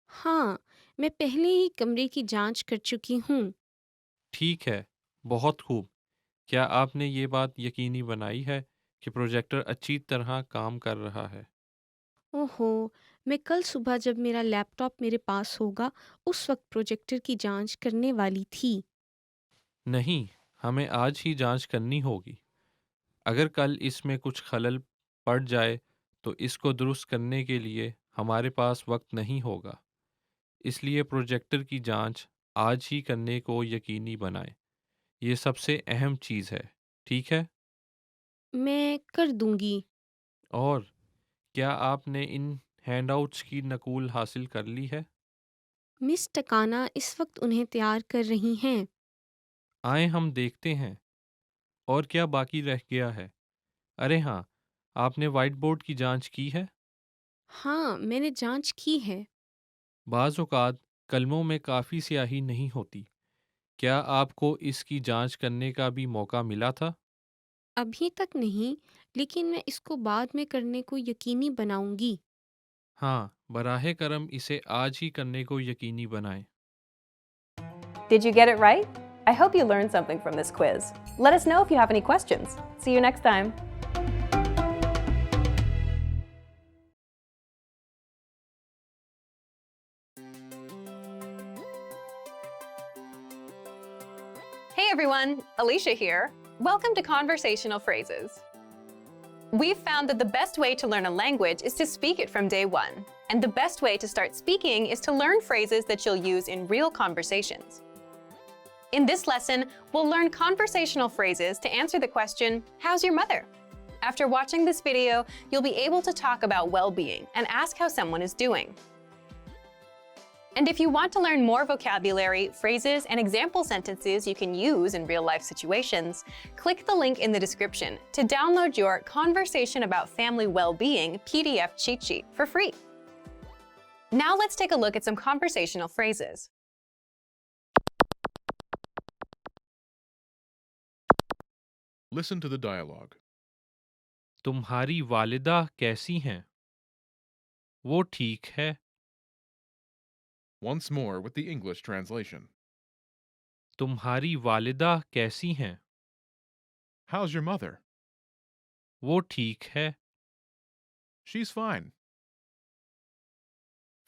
हाँ, मैं पहले ही कमरे की जांच कर चुकी हूँ। ठीक है, बहुत खूब। क्या आपने ये बात यकीनी बनाई है कि प्रोजेक्टर अच्छी तरह काम कर रहा है? ओहो, मैं कल सुबह जब मेरा लैपटॉप मेरे पास होगा, उस वक्त प्रोजेक्टर की जांच करने वाली थी। नहीं, हमें आज ही जांच करनी होगी। अगर कल इसमें कुछ खलल पड़ जाए, तो इसको दुरुस्त करने के लिए हमारे पास वक्त नहीं होगा। इसलिए प्रोजेक्टर की जांच आज ही करने को यकीनी बनाएं। ये सबसे अहम चीज़ है, ठीक है? मैं कर दूंगी। और क्या आपने इन हैंडआउट्स की नकूल हासिल कर ली है? मिस टकाना इस वक्त उन्हें तैयार कर रही हैं। आए हम देखते हैं और क्या बाकी रह गया है। अरे हाँ, आपने व्हाइट बोर्ड की जांच की है? हाँ, मैंने जांच की है। बाज़ औक़ात कलमों में काफ़ी स्याही नहीं होती। क्या आपको इसकी जांच करने का भी मौका मिला था? अभी तक नहीं, लेकिन मैं इसको बाद में करने को यकीनी बनाऊंगी। हाँ, बराहे करम इसे आज ही करने को यकीनी बनाएं। Did you get it right? I hope you learned something from this quiz. Let us know if you have any questions. See you next time. Hey everyone, Alicia here. Welcome to Conversational Phrases. We've found that the best way to learn a language is to speak it from day one. And the best way to start speaking is to learn phrases that you'll use in real conversations. In this lesson, we'll learn conversational phrases to answer the question, how's your mother? After watching this video, you'll be able to talk about well-being and ask how someone is doing. And if you want to learn more vocabulary, phrases, and example sentences you can use in real-life situations, click the link in the description to download your Conversation About Family Well-Being PDF cheat sheet for free. Now let's take a look at some conversational phrases. Listen to the dialogue. तुम्हारी वालिदा कैसी हैं? वो ठीक है। Once more with the English translation. तुम्हारी वालिदा कैसी हैं? How's your mother? वो ठीक है। She's fine.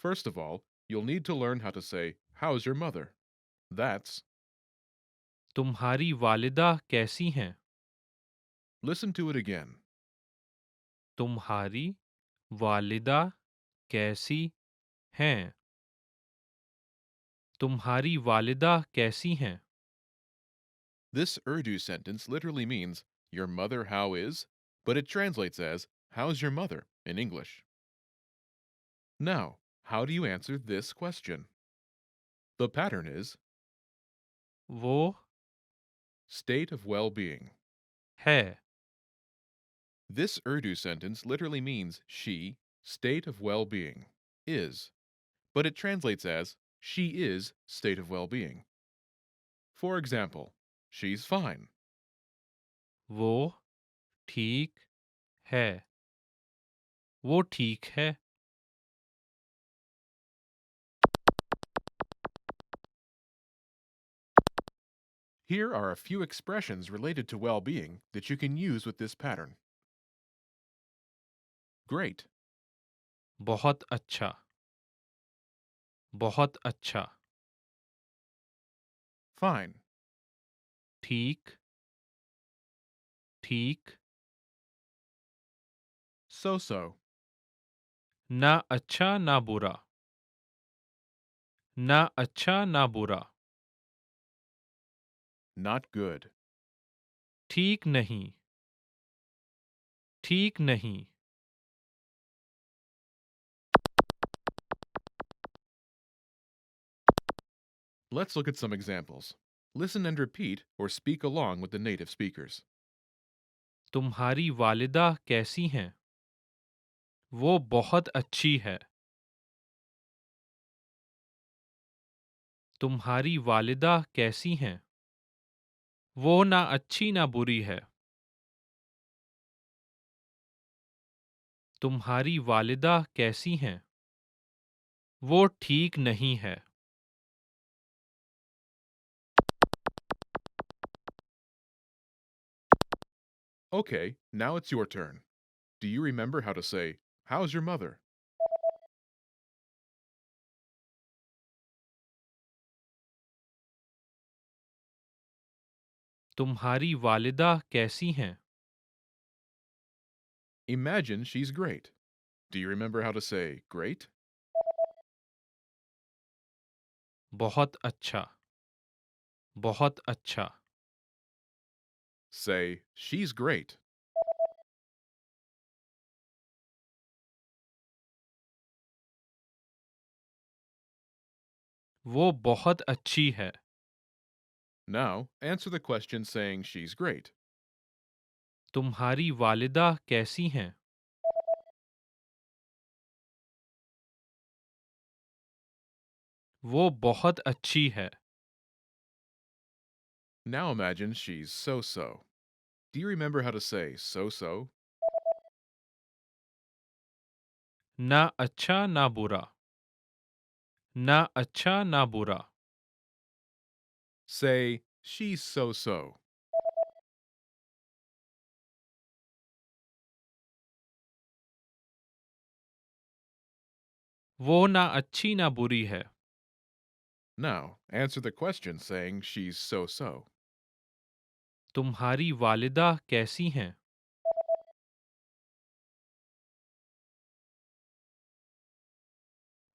First of all, you'll need to learn how to say, how's your mother? That's, तुम्हारी वालिदा कैसी हैं? listen to it again. तुम्हारी वालिदा कैसी हैं? तुम्हारी वालिदा कैसी हैं? This Urdu sentence literally means, your mother how is, but it translates as, how's your mother in English. Now, how do you answer this question? The pattern is वो state of well-being. है। This Urdu sentence literally means she, state of well-being, is, but it translates as she is state of well-being. For example, she's fine. वो ठीक है। वो ठीक है। Here are a few expressions related to well-being that you can use with this pattern. Great, बहुत अच्छा। बहुत अच्छा। fine, ठीक। ठीक। so-so, ना अच्छा ना बुरा। ना अच्छा ना बुरा। not good. ठीक नहीं। ठीक नहीं। Let's look at some examples. Listen and repeat or speak along with the native speakers. तुम्हारी वालिदा कैसी हैं? वो बहुत अच्छी है। तुम्हारी वालिदा कैसी हैं? वो ना अच्छी ना बुरी है। तुम्हारी वालिदा कैसी हैं? वो ठीक नहीं है। Okay, now it's your turn. Do you remember how to say, how's your mother? तुम्हारी वालिदा कैसी हैं? Imagine she's great. Do you remember how to say, great? बहुत अच्छा, बहुत अच्छा। Say, she's great. वो बहुत अच्छी है। Now, answer the question saying she's great. तुम्हारी वालिदा कैसी हैं? वो बहुत अच्छी है। Now imagine she's so-so. Do you remember how to say so-so? ना अच्छा ना बुरा, ना अच्छा ना बुरा। Say, she's so-so. वो ना अच्छी ना बुरी है। Now, answer the question saying she's so-so. तुम्हारी वालिदा कैसी हैं?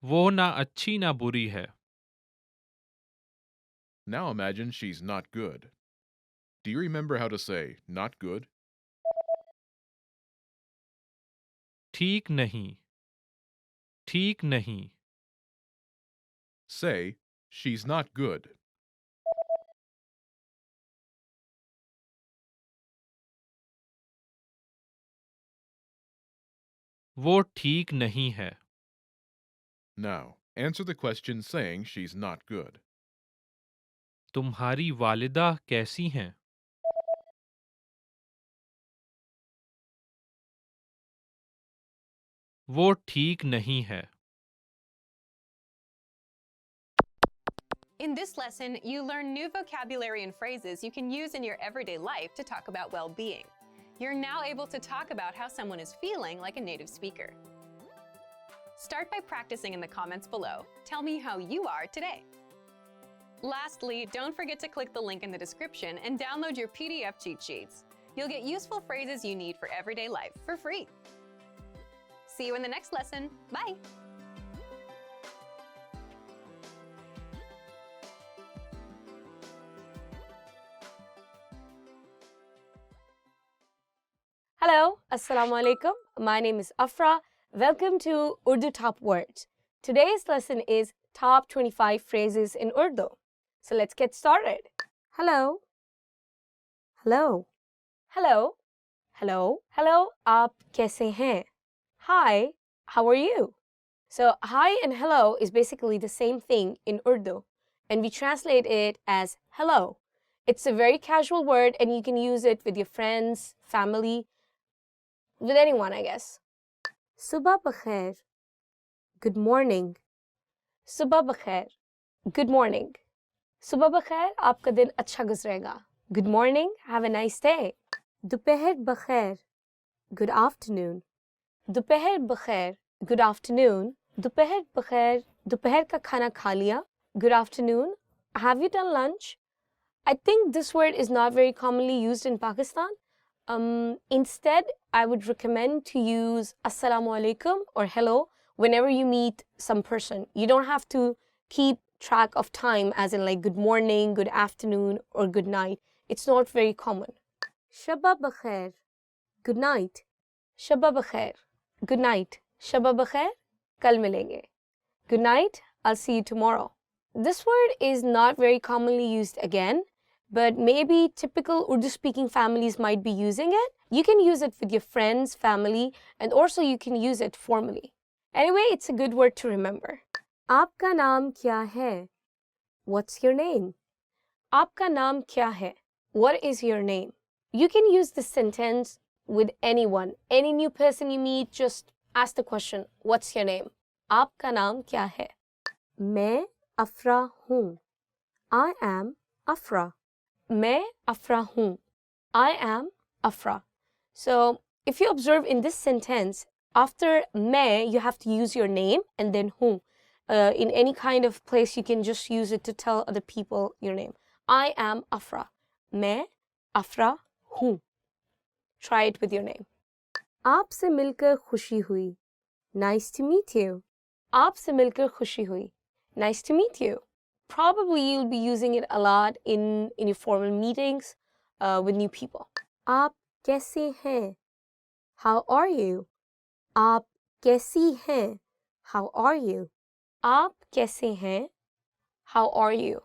वो ना अच्छी ना बुरी है। Now imagine she's not good. Do you remember how to say not good? ठीक नहीं, ठीक नहीं। Say, she's not good. वो ठीक नहीं है। Now, answer the question saying she's not good. तुम्हारी वालिदा कैसी हैं? वो ठीक नहीं है। In this lesson, you learn new vocabulary and phrases you can use in your everyday life to talk about well-being. You're now able to talk about how someone is feeling like a native speaker. Start by practicing in the comments below. Tell me how you are today. Lastly, don't forget to click the link in the description and download your PDF cheat sheets. You'll get useful phrases you need for everyday life for free. See you in the next lesson. Bye! Hello, Assalamu alaikum. My name is Afra. Welcome to Urdu Top Words. Today's lesson is Top 25 Phrases in Urdu. So let's get started. Hello. Hello. Hello. Hello. Hello. Aap kaise hain? Hi. How are you? So hi and hello is basically the same thing in Urdu, and we translate it as hello. It's a very casual word, and you can use it with your friends, family, with anyone, I guess. Subah bakhair. Good morning. Subah bakhair. Good morning. Subah bakhair, aapka din acha guzrega. Good morning. Have a nice day. Dopahar bakhair. Good afternoon. Dopahar bakhair. Good afternoon. Dopahar bakhair. Dopahar ka khana kha liya. Good afternoon. Have you done lunch? I think this word is not very commonly used in Pakistan. Instead, I would recommend to use Assalamu alaikum or hello whenever you meet some person. You don't have to keep track of time as in like good morning, good afternoon, or good night. It's not very common. Shabba bakhair. Good night. Shabba bakhair. Good night. Shabba bakhair. Kal milenge. Good night. I'll see you tomorrow. This word is not very commonly used again, but maybe typical Urdu-speaking families might be using it. You can use it with your friends, family, and also you can use it formally. Anyway, it's a good word to remember. Aapka naam kya hai? What's your name? आपका नाम क्या है? What is your name? You can use this sentence with anyone. Any new person you meet, just ask the question, what's your name? आपका नाम क्या है? मैं अफरा हूँ. I am Afra. मैं अफरा हूँ. I am Afra. So, if you observe in this sentence, after मैं, you have to use your name and then who. In any kind of place, you can just use it to tell other people your name. I am Afra. मैं अफरा हूँ. Try it with your name. आपसे मिलकर खुशी हुई. Nice to meet you. आपसे मिलकर खुशी हुई. Nice to meet you. Probably you'll be using it a lot in your formal meetings with new people. आप कैसे हैं? How are you? आप कैसी हैं? How are you? आप कैसे हैं? How are you?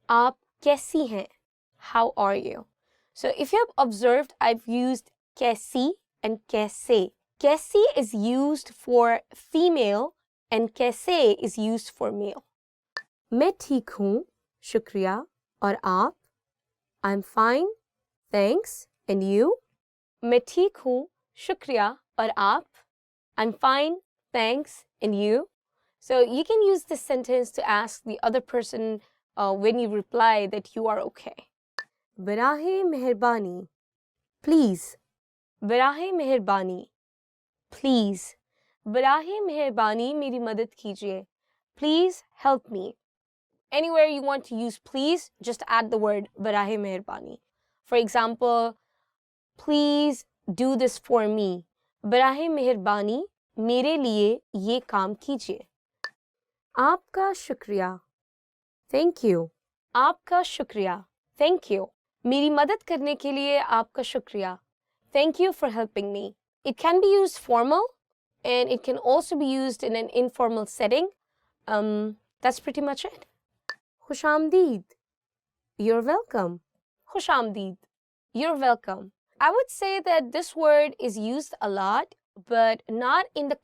आप कैसी हैं? How are you? So if you have observed, I've used कैसी and कैसे. कैसी is used for female and कैसे is used for male. मैं ठीक हूँ, शुक्रिया, और आप? I'm fine, thanks, and you? मैं ठीक हूँ, शुक्रिया, और आप? I'm fine, thanks, and you? So you can use this sentence to ask the other person when you reply that you are okay. बराहे मेहरबानी, please. बराहे मेहरबानी, please. बराहे मेहरबानी मेरी मदद कीजिए. Please help me. Anywhere you want to use please, just add the word barahe meherbani. For example, please do this for me. Barahe meherbani, mere liye ye kaam kijiye. Aapka shukriya. Thank you. Aapka shukriya. Thank you. Meri madad karne ke liye aapka shukriya. Thank you for helping me. It can be used formal and it can also be used in an informal setting. That's pretty much it. Khushamdeed. You're welcome. Khushamdeed. You're welcome. I would say that this word is used a lot, but not in the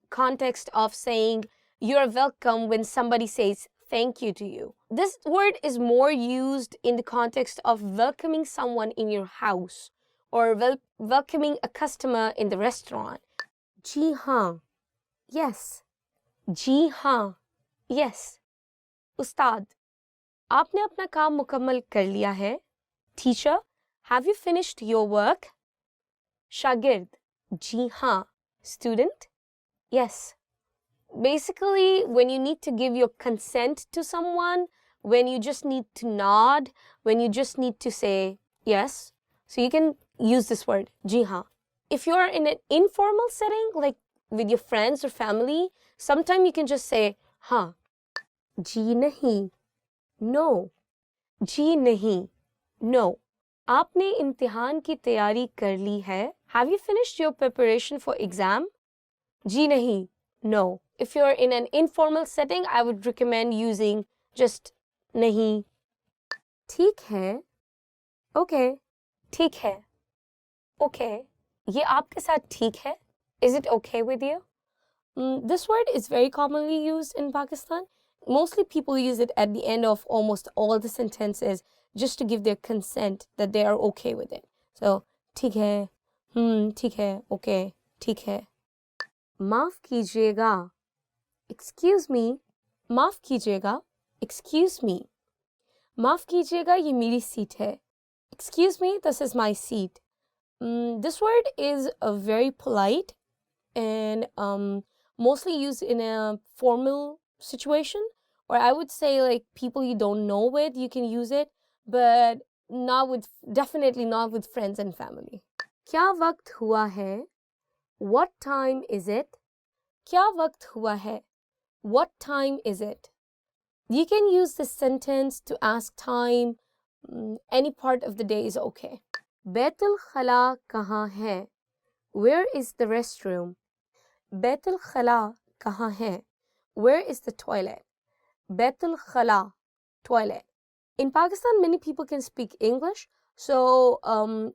context of saying you're welcome when somebody says thank you to you. This word is more used in the context of welcoming someone in your house or welcoming a customer in the restaurant. Ji haan. Yes. Ji haan. Yes. Ustad. आपने अपना काम मुकम्मल कर लिया है? Teacher, have you finished your work? शागिर्द, जी हाँ. Student, yes. Basically, when you need to give your consent to someone, when you just need to nod, when you just need to say yes, so you can use this word, जी हाँ. If you're in an informal setting, like with your friends or family, sometimes you can just say हाँ. जी नहीं. No. जी नहीं. No. आपने इम्तिहान की तैयारी कर ली है? Have you finished your preparation for exam? जी नहीं. No. If you're in an informal setting, I would recommend using just नहीं. ठीक है. Okay. ठीक है. Okay. ये आपके साथ ठीक है? Is it okay with you? This word is very commonly used in Pakistan. Mostly people use it at the end of almost all the sentences just to give their consent that they are okay with it. So, ठीक है, ठीक है, okay, ठीक है. माफ कीजिएगा. Excuse me. माफ कीजिएगा. Excuse me. माफ कीजिएगा, ये मेरी सीट है. Excuse me, this is my seat. This word is very polite and mostly used in a formal situation, or I would say like people you don't know with, you can use it, but definitely not with friends and family. क्या वक्त हुआ है? What time is it? क्या वक्त हुआ है? What time is it? You can use this sentence to ask time. Any part of the day is okay. Betul खला कहाँ है? Where is the restroom? Betul खला कहाँ है? Where is the toilet? Baitul Khala, toilet. In Pakistan, many people can speak English, so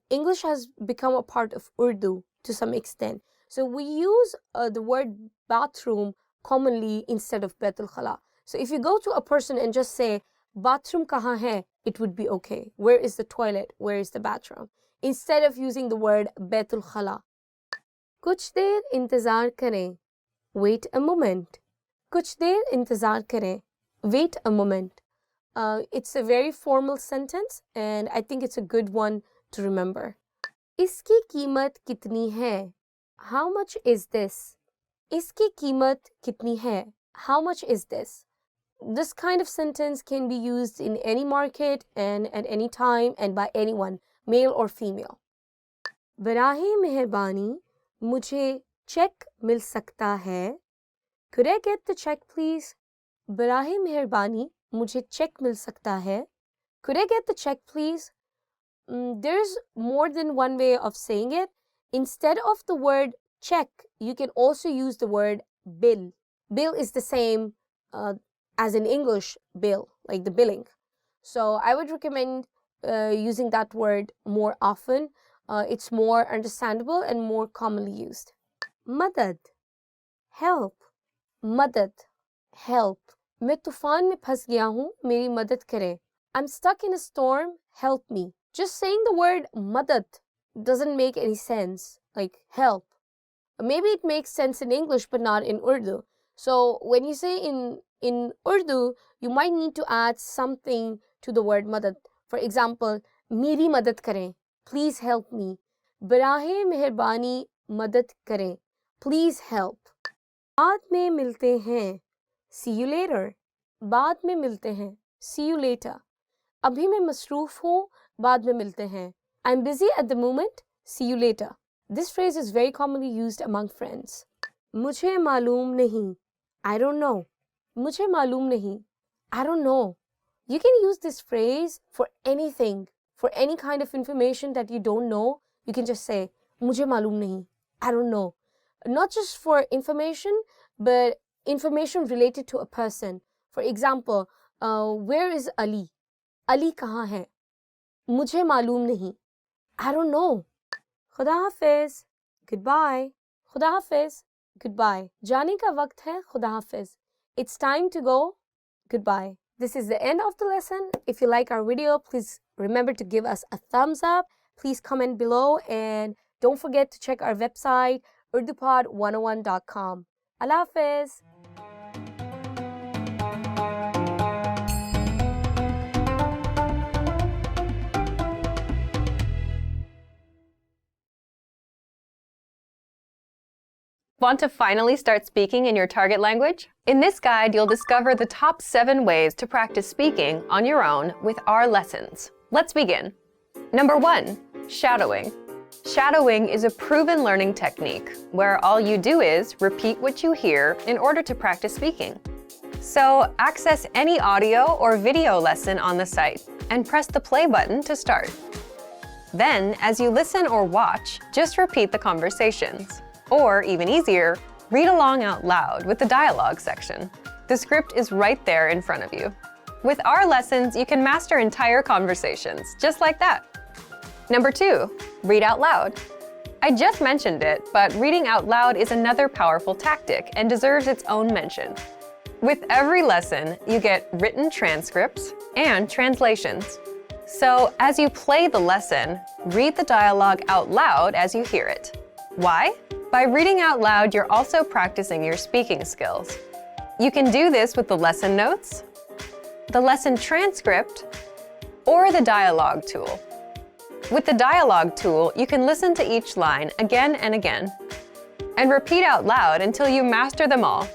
English has become a part of Urdu to some extent. So we use the word bathroom commonly instead of Baitul Khala. So if you go to a person and just say bathroom kahan hai, it would be okay. Where is the toilet? Where is the bathroom? Instead of using the word Baitul Khala. Kuch der intezar kare. Wait a moment. Kuch der intezar kare. Wait a moment. It's a very formal sentence and I think it's a good one to remember. Iski कीमत कितनी है? How much is this? Iski कीमत कितनी है? How much is this? This kind of sentence can be used in any market and at any time and by anyone, male or female. बराहे मेहरबानी मुझे check मिल सकता है? Could I get the check please? बराहे मेहरबानी मुझे check मिल सकता है? Could I get the check please? There's more than one way of saying it. Instead of the word check, you can also use the word bill. Bill is the same as in English bill, like the billing. So I would recommend using that word more often. It's more understandable and more commonly used. Madad, help. Madad, help. मैं तूफान में फंस गया हूँ, मेरी मदद करें. I'm stuck in a storm, help me. Just saying the word madad doesn't make any sense, like help. Maybe it makes sense in English but not in Urdu. So when you say in Urdu, you might need to add something to the word madad. For example, मेरी मदद करें, please help me. बराहे मेहरबानी मदद करें, please help. बाद में मिलते हैं, see you later. बाद में मिलते हैं, see you later. अभी मैं मसरूफ हूँ, बाद में मिलते हैं. I'm busy at the moment, see you later. This phrase is very commonly used among friends. मुझे मालूम नहीं, I don't know. मुझे मालूम नहीं, I don't know. You can use this phrase for anything, for any kind of information that you don't know. You can just say, मुझे मालूम नहीं, I don't know. Not just for information, but information related to a person. For example, where is Ali? Ali कहाँ है? मुझे मालूम नहीं. I don't know. खुदा हाफिज. Goodbye. खुदा हाफिज. Goodbye. जाने का वक्त है. खुदा हाफिज. It's time to go. Goodbye. This is the end of the lesson. If you like our video, please remember to give us a thumbs up. Please comment below and don't forget to check our website urdupod101.com. Allah Hafiz. Want to finally start speaking in your target language? In this guide, you'll discover the top 7 ways to practice speaking on your own with our lessons. Let's begin. Number 1, shadowing. Shadowing is a proven learning technique where all you do is repeat what you hear in order to practice speaking. So access any audio or video lesson on the site and press the play button to start. Then, as you listen or watch, just repeat the conversations. Or, even easier, read along out loud with the dialogue section. The script is right there in front of you. With our lessons, you can master entire conversations, just like that. Number 2, read out loud. I just mentioned it, but reading out loud is another powerful tactic and deserves its own mention. With every lesson, you get written transcripts and translations. So, as you play the lesson, read the dialogue out loud as you hear it. Why? By reading out loud, you're also practicing your speaking skills. You can do this with the lesson notes, the lesson transcript, or the dialogue tool. With the dialogue tool, you can listen to each line again and again, and repeat out loud until you master them all.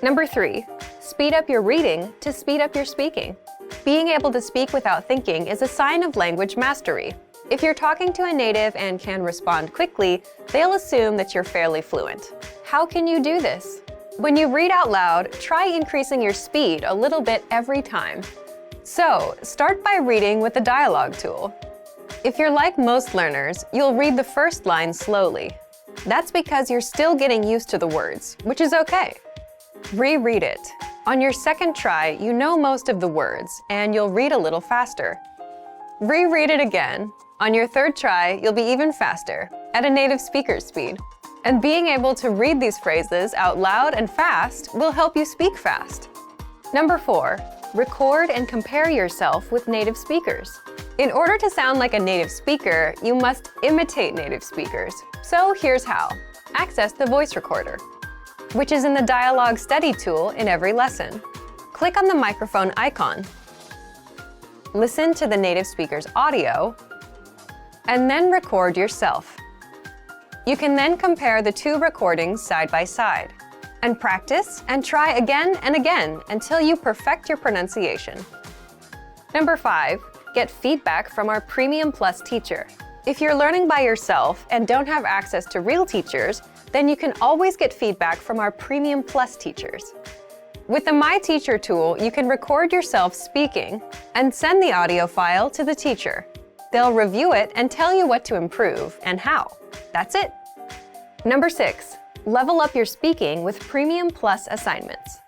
Number 3, speed up your reading to speed up your speaking. Being able to speak without thinking is a sign of language mastery. If you're talking to a native and can respond quickly, they'll assume that you're fairly fluent. How can you do this? When you read out loud, try increasing your speed a little bit every time. So, start by reading with the dialogue tool. If you're like most learners, you'll read the first line slowly. That's because you're still getting used to the words, which is okay. Reread it. On your second try, you know most of the words, and you'll read a little faster. Reread it again. On your third try, you'll be even faster, at a native speaker's speed. And being able to read these phrases out loud and fast will help you speak fast. Number 4, Record and compare yourself with native speakers. In order to sound like a native speaker, you must imitate native speakers. So here's how. Access the voice recorder, which is in the Dialogue Study tool in every lesson. Click on the microphone icon. Listen to the native speaker's audio, and then record yourself. You can then compare the two recordings side by side, and practice and try again and again until you perfect your pronunciation. Number 5, get feedback from our Premium Plus teacher. If you're learning by yourself and don't have access to real teachers, then you can always get feedback from our Premium Plus teachers. With the My Teacher tool, you can record yourself speaking and send the audio file to the teacher. They'll review it and tell you what to improve and how. That's it. Number 6, level up your speaking with Premium Plus assignments.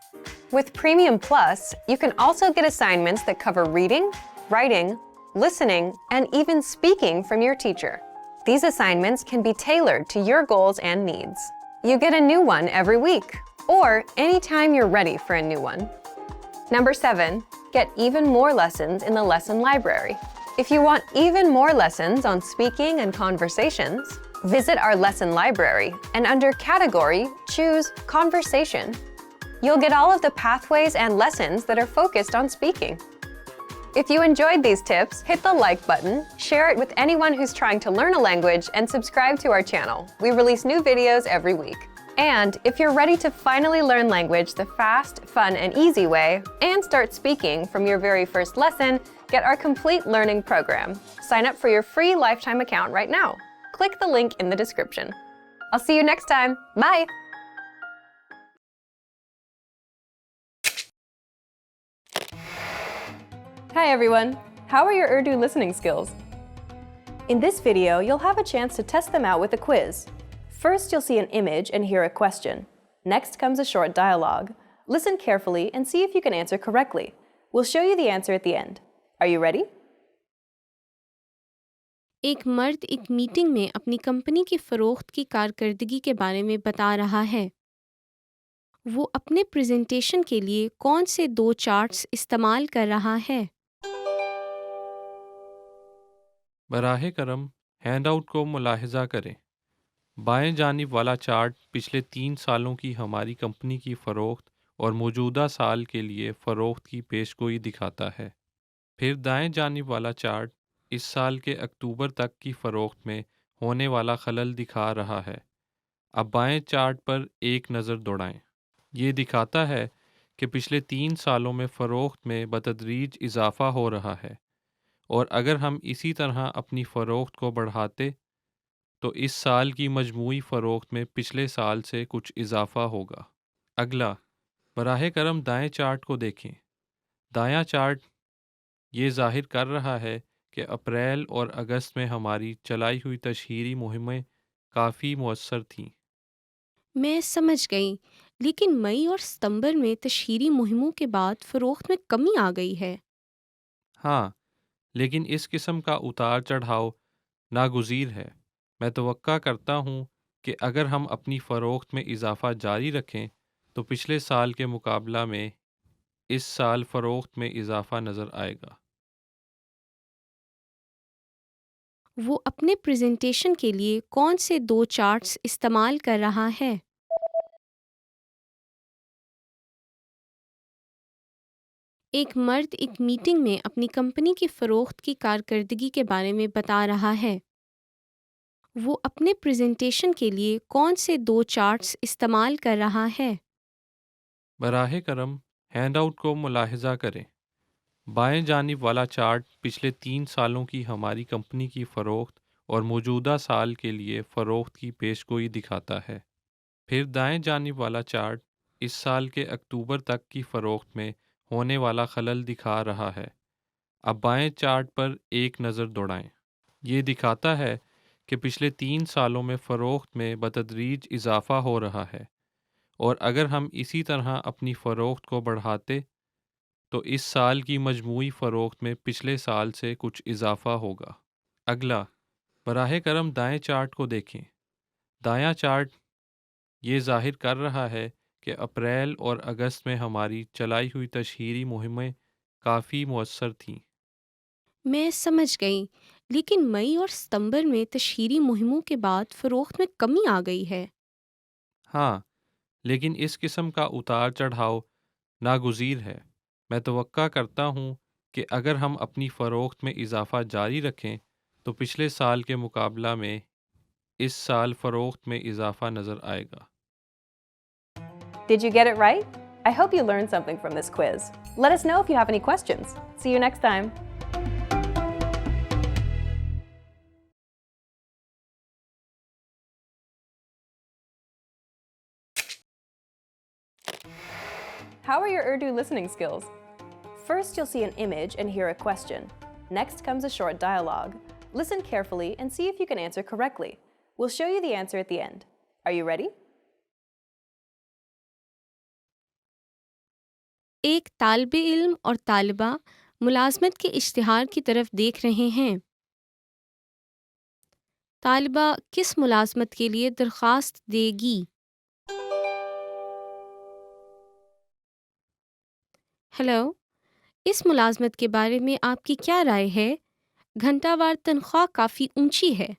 With Premium Plus, you can also get assignments that cover reading, writing, listening, and even speaking from your teacher. These assignments can be tailored to your goals and needs. You get a new one every week, or anytime you're ready for a new one. Number 7, get even more lessons in the lesson library. If you want even more lessons on speaking and conversations, visit our lesson library and under Category, choose Conversation. You'll get all of the pathways and lessons that are focused on speaking. If you enjoyed these tips, hit the like button, share it with anyone who's trying to learn a language, and subscribe to our channel. We release new videos every week. And if you're ready to finally learn language the fast, fun, and easy way, and start speaking from your very first lesson, get our complete learning program. Sign up for your free lifetime account right now. Click the link in the description. I'll see you next time. Bye! Hi everyone! How are your Urdu listening skills? In this video, you'll have a chance to test them out with a quiz. First, you'll see an image and hear a question. Next comes a short dialogue. Listen carefully and see if you can answer correctly. We'll show you the answer at the end. Are you ready? एक मर्द एक meeting में अपनी company की फ़रोख्त की कारकर्दगी के बारे में बता रहा है। वो अपने प्रेजेंटेशन के लिए कौन से 2 चार्ट्स इस्तेमाल कर रहा है? बराह करम हैंडआउट को मुलाहिजा करें। बाएं जानिब वाला चार्ट पिछले 3 सालों की हमारी कंपनी की फ़रोख्त और मौजूदा साल के लिए फ़रोख्त की पेशगोई दिखाता है। फिर दाएं जानिब वाला चार्ट इस साल के अक्टूबर तक की फ़रोख्त में होने वाला खलल दिखा रहा है। अब बाएं चार्ट पर एक नज़र दौड़ाएं। ये दिखाता है कि पिछले 3 सालों में फ़रोख्त में बतदरीज इजाफ़ा हो रहा है, और अगर हम इसी तरह अपनी फ़रोख्त को बढ़ाते तो इस साल की मजमूई फ़रोख्त में पिछले साल से कुछ इजाफ़ा होगा। अगला, बराह करम दाएं चार्ट को देखें। दायां चार्ट ये ज़ाहिर कर रहा है कि अप्रैल और अगस्त में हमारी चलाई हुई तशहीरी मुहिमें काफ़ी मौसर थीं। मैं समझ गई, लेकिन मई और सितंबर में तशहीरी मुहिमों के बाद फ़रोख्त में कमी आ गई है। हाँ, लेकिन इस किस्म का उतार चढ़ाव नागुज़ीर है। मैं तवक्का करता हूँ कि अगर हम अपनी फ़रोख्त में इजाफ़ा जारी रखें तो पिछले साल के मुकाबला में इस साल फ़रोख्त में इजाफ़ा नज़र आएगा। वो अपने प्रेजेंटेशन के लिए कौन से 2 चार्ट्स इस्तेमाल कर रहा है? एक मर्द एक मीटिंग में अपनी कंपनी की फ़रोख्त की कारकर्दगी के बारे में बता रहा है। वो अपने प्रेजेंटेशन के लिए कौन से 2 चार्ट्स इस्तेमाल कर रहा है? बराह करम हैंडआउट को मुलाहिजा करें। बाएं जानिब वाला चार्ट पिछले 3 सालों की हमारी कंपनी की फ़रोख्त और मौजूदा साल के लिए फ़रोख्त की पेशगोई दिखाता है। फिर दाएं जानिब वाला चार्ट इस साल के अक्टूबर तक की फ़रोख्त में होने वाला खलल दिखा रहा है। अब बाएं चार्ट पर एक नज़र दौड़ाएं। ये दिखाता है कि पिछले 3 सालों में फ़रोख्त में बतदरीज इजाफ़ा हो रहा है, और अगर हम इसी तरह अपनी फ़रोख्त को बढ़ाते तो इस साल की मजमूई फ़रोख्त में पिछले साल से कुछ इजाफ़ा होगा। अगला, बराह करम दाएं चार्ट को देखें। दायां चार्ट ये ज़ाहिर कर रहा है कि अप्रैल और अगस्त में हमारी चलाई हुई तशहीरी मुहिमें काफ़ी मुअस्सर थीं। मैं समझ गई, लेकिन मई और सितंबर में तशहीरी मुहिमों के बाद फ़रोख्त में कमी आ गई है। हाँ, लेकिन इस किस्म का उतार चढ़ाव नागुज़ीर है। मैं तवक्का करता हूँ कि अगर हम अपनी फ़रोख्त में इजाफ़ा जारी रखें तो पिछले साल के मुकाबला में इस साल फ़रोख्त में इजाफ़ा नज़र आएगा। Did you get it right? I hope you learned something from this quiz. Let us know if you have any questions. See you next time. How are your Urdu listening skills? First, you'll see an image and hear a question. Next comes a short dialogue. Listen carefully and see if you can answer correctly. We'll show you the answer at the end. Are you ready? एक तालिब इल्म और तालिबा मुलाजमत के इश्तिहार की तरफ देख रहे हैं। तालिबा किस मुलाजमत के लिए दरख्वास्त देगी? हेलो, इस मुलाजमत के बारे में आपकी क्या राय है? घंटावार तनख्वाह काफ़ी ऊंची है।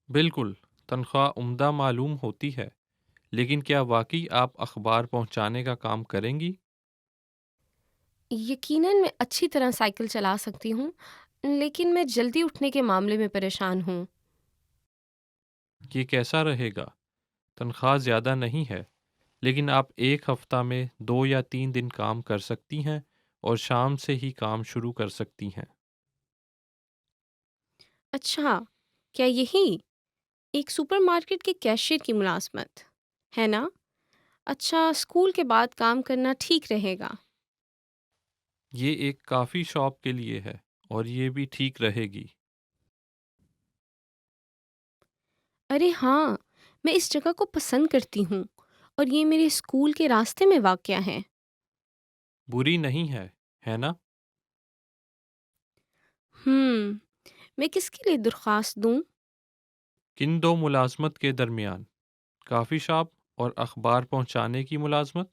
बिल्कुल, तनख्वाह उम्दा मालूम होती है, लेकिन क्या वाकई आप अखबार पहुंचाने का काम करेंगी? यकीनन मैं अच्छी तरह साइकिल चला सकती हूँ, लेकिन मैं जल्दी उठने के मामले में परेशान हूँ। ये कैसा रहेगा? तनख्वाह ज़्यादा नहीं है, लेकिन आप एक हफ्ता में 2 या 3 दिन काम कर सकती हैं और शाम से ही काम शुरू कर सकती हैं। अच्छा, क्या यही एक सुपरमार्केट के कैशियर की मुलाजमत है ना? अच्छा, स्कूल के बाद काम करना ठीक रहेगा। ये एक काफ़ी शॉप के लिए है और ये भी ठीक रहेगी। अरे हाँ, मैं इस जगह को पसंद करती हूँ और ये मेरे स्कूल के रास्ते में वाक़या है। बुरी नहीं है ना? मैं किसके लिए दरख्वास्त दूँ? किन दो मुलाजमत के दरमियान? काफ़ी शॉप और अखबार पहुंचाने की मुलाजमत?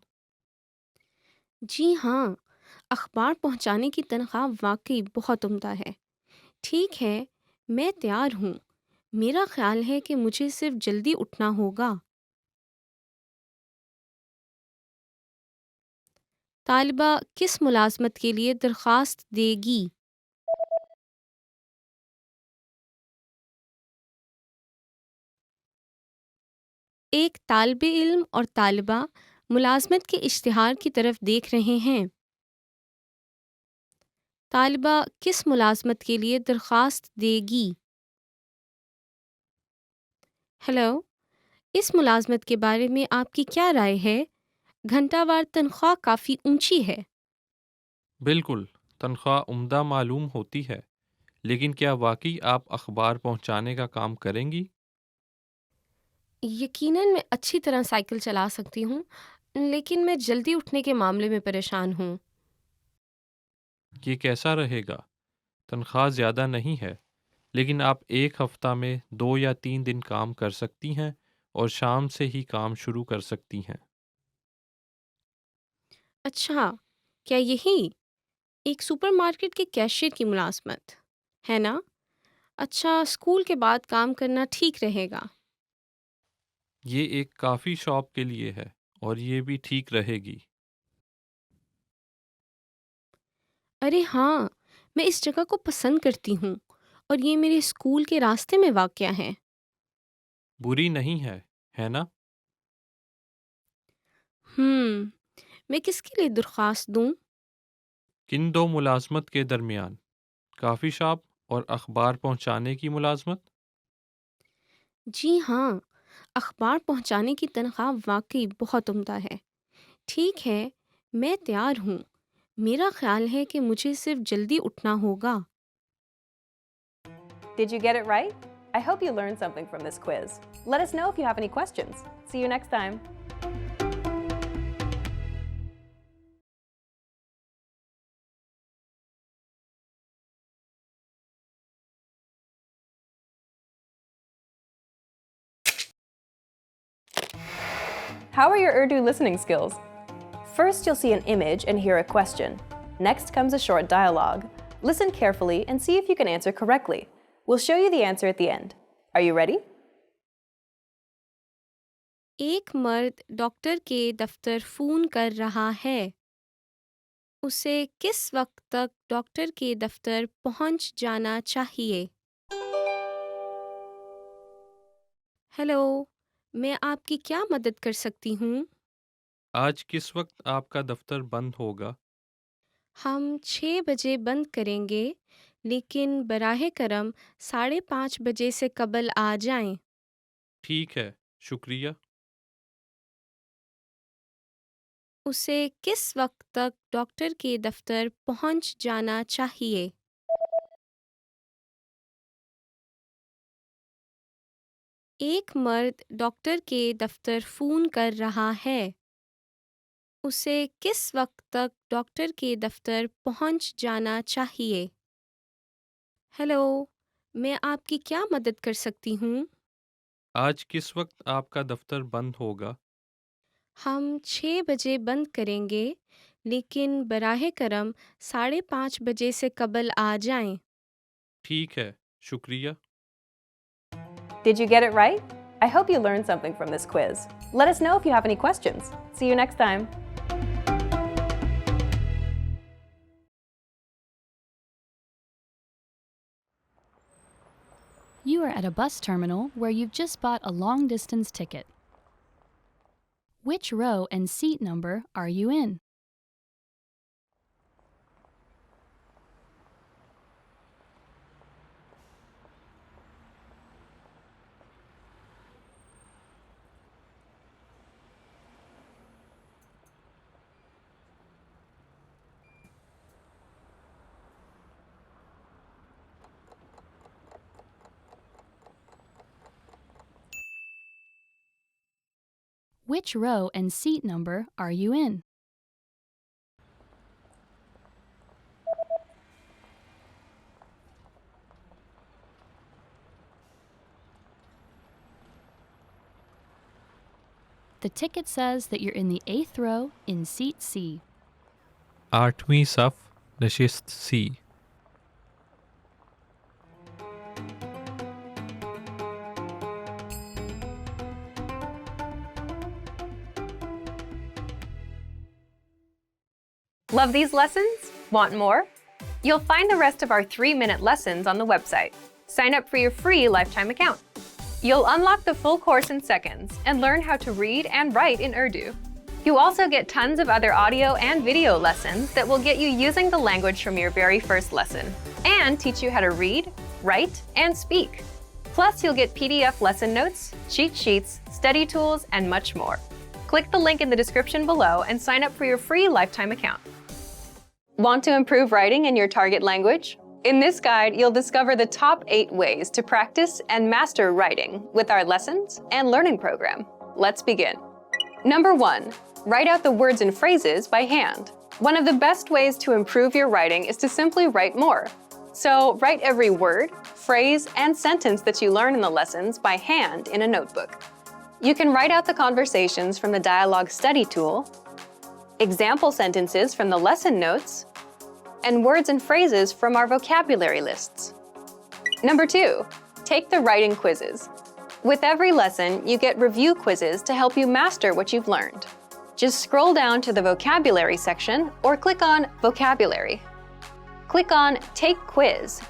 जी हाँ, अखबार पहुँचाने की तनख्वाह वाक़ई बहुत उम्दा है। ठीक है, मैं तैयार हूँ। मेरा ख़्याल है कि मुझे सिर्फ़ जल्दी उठना होगा। तालिबा किस मुलाज़मत के लिए दरख्वास्त देगी? एक तालिब इल्म और तालिबा मुलाज़मत के इश्तिहार की तरफ देख रहे हैं। तालिबा किस मुलाज़मत के लिए दरख्वास्त देगी? हेलो, इस मुलाज़मत के बारे में आपकी क्या राय है? घंटावार तनख्वाह काफ़ी ऊंची है। बिल्कुल, तनख्वाह उम्दा मालूम होती है, लेकिन क्या वाकई आप अखबार पहुंचाने का काम करेंगी? यकीनन मैं अच्छी तरह साइकिल चला सकती हूँ, लेकिन मैं जल्दी उठने के मामले में परेशान हूँ। ये कैसा रहेगा? तनख्वाह ज़्यादा नहीं है, लेकिन आप एक हफ्ता में 2 या 3 दिन काम कर सकती हैं और शाम से ही काम शुरू कर सकती हैं। अच्छा, क्या यही एक सुपरमार्केट के कैशियर की मुलाज़मत है ना? अच्छा, स्कूल के बाद काम करना ठीक रहेगा। ये एक काफ़ी शॉप के लिए है और ये भी ठीक रहेगी। अरे हाँ, मैं इस जगह को पसंद करती हूँ और ये मेरे स्कूल के रास्ते में वाक़या है। बुरी नहीं है ना? हम्म, मैं किसके लिए दरख्वास्त दूँ? किन दो मुलाजमत के दरमियान? काफ़ी शॉप और अखबार पहुंचाने की मुलाजमत? जी हाँ, अखबार पहुँचाने की तनख्वाह वाक़ई बहुत उम्दा है। ठीक है, मैं तैयार हूँ। मेरा ख़्याल है कि मुझे सिर्फ़ जल्दी उठना होगा। Did you get it right? I hope you learned something from this quiz. Let us know if you have any questions. See you next time. How are your Urdu listening skills? First, you'll see an image and hear a question. Next comes a short dialogue. Listen carefully and see if you can answer correctly. We'll show you the answer at the end. Are you ready? एक मर्द doctor के दफ्तर phone कर रहा है। उसे किस वक्त तक डॉक्टर के दफ्तर पहुंच जाना चाहिए? हेलो, मैं आपकी क्या मदद कर सकती हूँ? आज किस वक्त आपका दफ्तर बंद होगा? हम 6 बजे बंद करेंगे, लेकिन बराहे करम 5:30 बजे से कबल आ जाएं। ठीक है, शुक्रिया। उसे किस वक्त तक डॉक्टर के दफ्तर पहुंच जाना चाहिए? एक मर्द डॉक्टर के दफ्तर फ़ोन कर रहा है। उसे किस वक्त तक डॉक्टर के दफ्तर पहुंच जाना चाहिए? हेलो, मैं आपकी क्या मदद कर सकती हूँ? आज किस वक्त आपका दफ्तर बंद होगा? हम 6 बजे बंद करेंगे, लेकिन बराहे करम 5:30 बजे से कबल आ जाएं। ठीक है, शुक्रिया। Did you get it right? I hope you learned something from this quiz. Let us know if you have any questions. See you next time. You are at a bus terminal where you've just bought a long distance ticket. Which row and seat number are you in? Which row and seat number are you in? The ticket says that you're in the 8th row in seat C. 8वीं सफ नशिस्त सी। Love these lessons? Want more? You'll find the rest of our 3-minute lessons on the website. Sign up for your free lifetime account. You'll unlock the full course in seconds and learn how to read and write in Urdu. You also get tons of other audio and video lessons that will get you using the language from your very first lesson and teach you how to read, write, and speak. Plus, you'll get PDF lesson notes, cheat sheets, study tools, and much more. Click the link in the description below and sign up for your free lifetime account. Want to improve writing in your target language? In this guide, you'll discover the top 8 ways to practice and master writing with our lessons and learning program. Let's begin. Number 1, write out the words and phrases by hand. One of the best ways to improve your writing is to simply write more. So write every word, phrase, and sentence that you learn in the lessons by hand in a notebook. You can write out the conversations from the dialogue study tool, example sentences from the lesson notes, and words and phrases from our vocabulary lists. Number 2, take the writing quizzes. With every lesson, you get review quizzes to help you master what you've learned. Just scroll down to the vocabulary section or click on Vocabulary. Click on Take Quiz,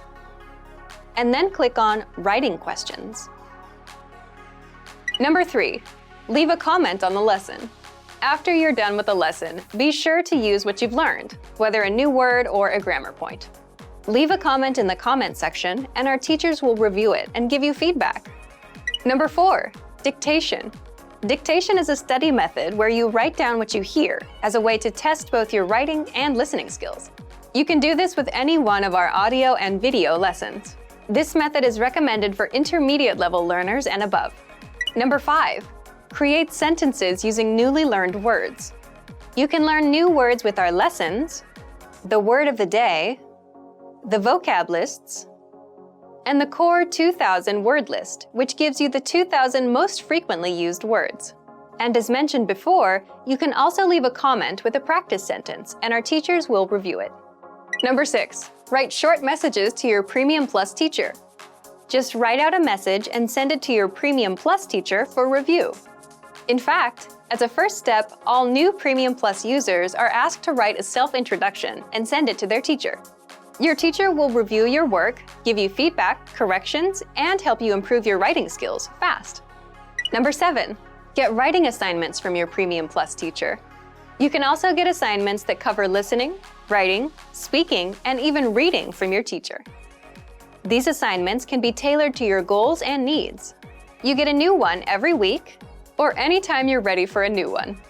and then click on Writing Questions. Number 3, leave a comment on the lesson. After you're done with the lesson, be sure to use what you've learned, whether a new word or a grammar point. Leave a comment in the comment section, and our teachers will review it and give you feedback. Number 4, dictation. Dictation is a study method where you write down what you hear as a way to test both your writing and listening skills. You can do this with any one of our audio and video lessons. This method is recommended for intermediate level learners and above. Number 5, create sentences using newly learned words. You can learn new words with our lessons, the word of the day, the vocab lists, and the core 2000 word list, which gives you the 2000 most frequently used words. And as mentioned before, you can also leave a comment with a practice sentence, and our teachers will review it. Number 6. Write short messages to your Premium Plus teacher. Just write out a message and send it to your Premium Plus teacher for review. In fact, as a first step, all new Premium Plus users are asked to write a self-introduction and send it to their teacher. Your teacher will review your work, give you feedback, corrections, and help you improve your writing skills fast. Number 7. Get writing assignments from your Premium Plus teacher. You can also get assignments that cover listening, writing, speaking, and even reading from your teacher. These assignments can be tailored to your goals and needs. You get a new one every week, or anytime you're ready for a new one.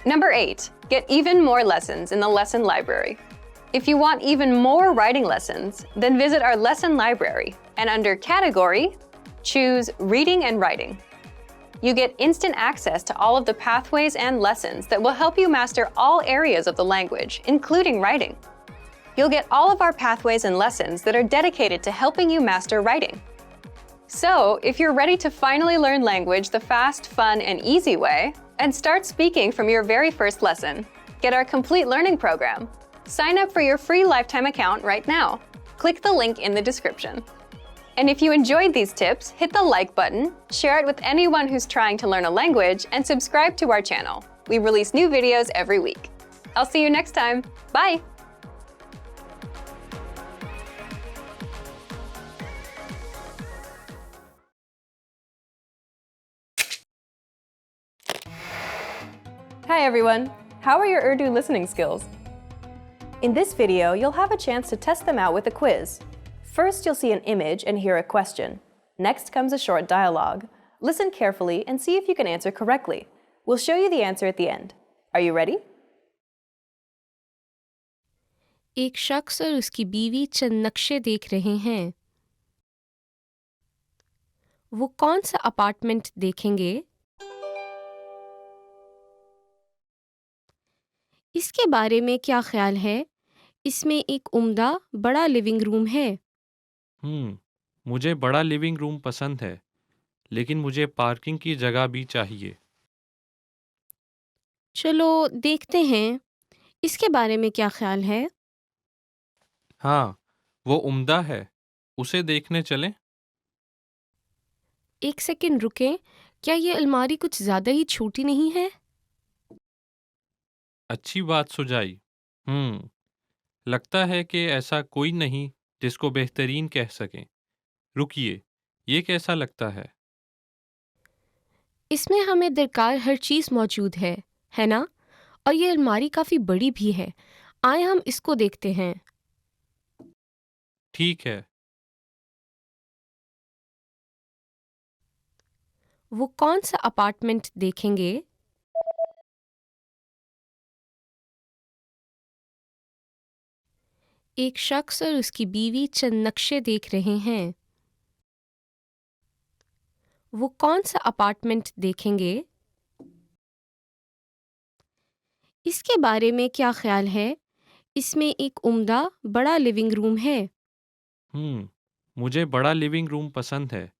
Number 8. Get even more lessons in the lesson library. If you want even more writing lessons, then visit our lesson library, and under Category, choose Reading and Writing. You get instant access to all of the pathways and lessons that will help you master all areas of the language, including writing. You'll get all of our pathways and lessons that are dedicated to helping you master writing. So, if you're ready to finally learn language the fast, fun, and easy way, and start speaking from your very first lesson, get our complete learning program. Sign up for your free lifetime account right now. Click the link in the description. And if you enjoyed these tips, hit the like button, share it with anyone who's trying to learn a language, and subscribe to our channel. We release new videos every week. I'll see you next time. Bye! Hi everyone! How are your Urdu listening skills? In this video, you'll have a chance to test them out with a quiz. First, you'll see an image and hear a question. Next comes a short dialogue. Listen carefully and see if you can answer correctly. We'll show you the answer at the end. Are you ready? एक शख्स और उसकी बीवी चंद नक्शे देख रहे हैं। वो कौन सा अपार्टमेंट देखेंगे? इसके बारे में क्या ख्याल है? इसमें एक उम्दा बड़ा लिविंग रूम है। मुझे बड़ा लिविंग रूम पसंद है, लेकिन मुझे पार्किंग की जगह भी चाहिए। चलो देखते हैं, इसके बारे में क्या ख्याल है? हाँ, वो उम्दा है। उसे देखने चलें? एक सेकंड रुकें, क्या ये अलमारी कुछ ज़्यादा ही छोटी नहीं है? अच्छी बात सुझाई। लगता है कि ऐसा कोई नहीं जिसको बेहतरीन कह सकें। रुकिए, ये कैसा लगता है? इसमें हमें दरकार हर चीज़ मौजूद है ना? और ये अलमारी काफ़ी बड़ी भी है। आए हम इसको देखते हैं। ठीक है। वो कौन सा अपार्टमेंट देखेंगे? एक शख्स और उसकी बीवी चंद नक्शे देख रहे हैं। वो कौन सा अपार्टमेंट देखेंगे? इसके बारे में क्या ख्याल है? इसमें एक उम्दा बड़ा लिविंग रूम है। मुझे बड़ा लिविंग रूम पसंद है,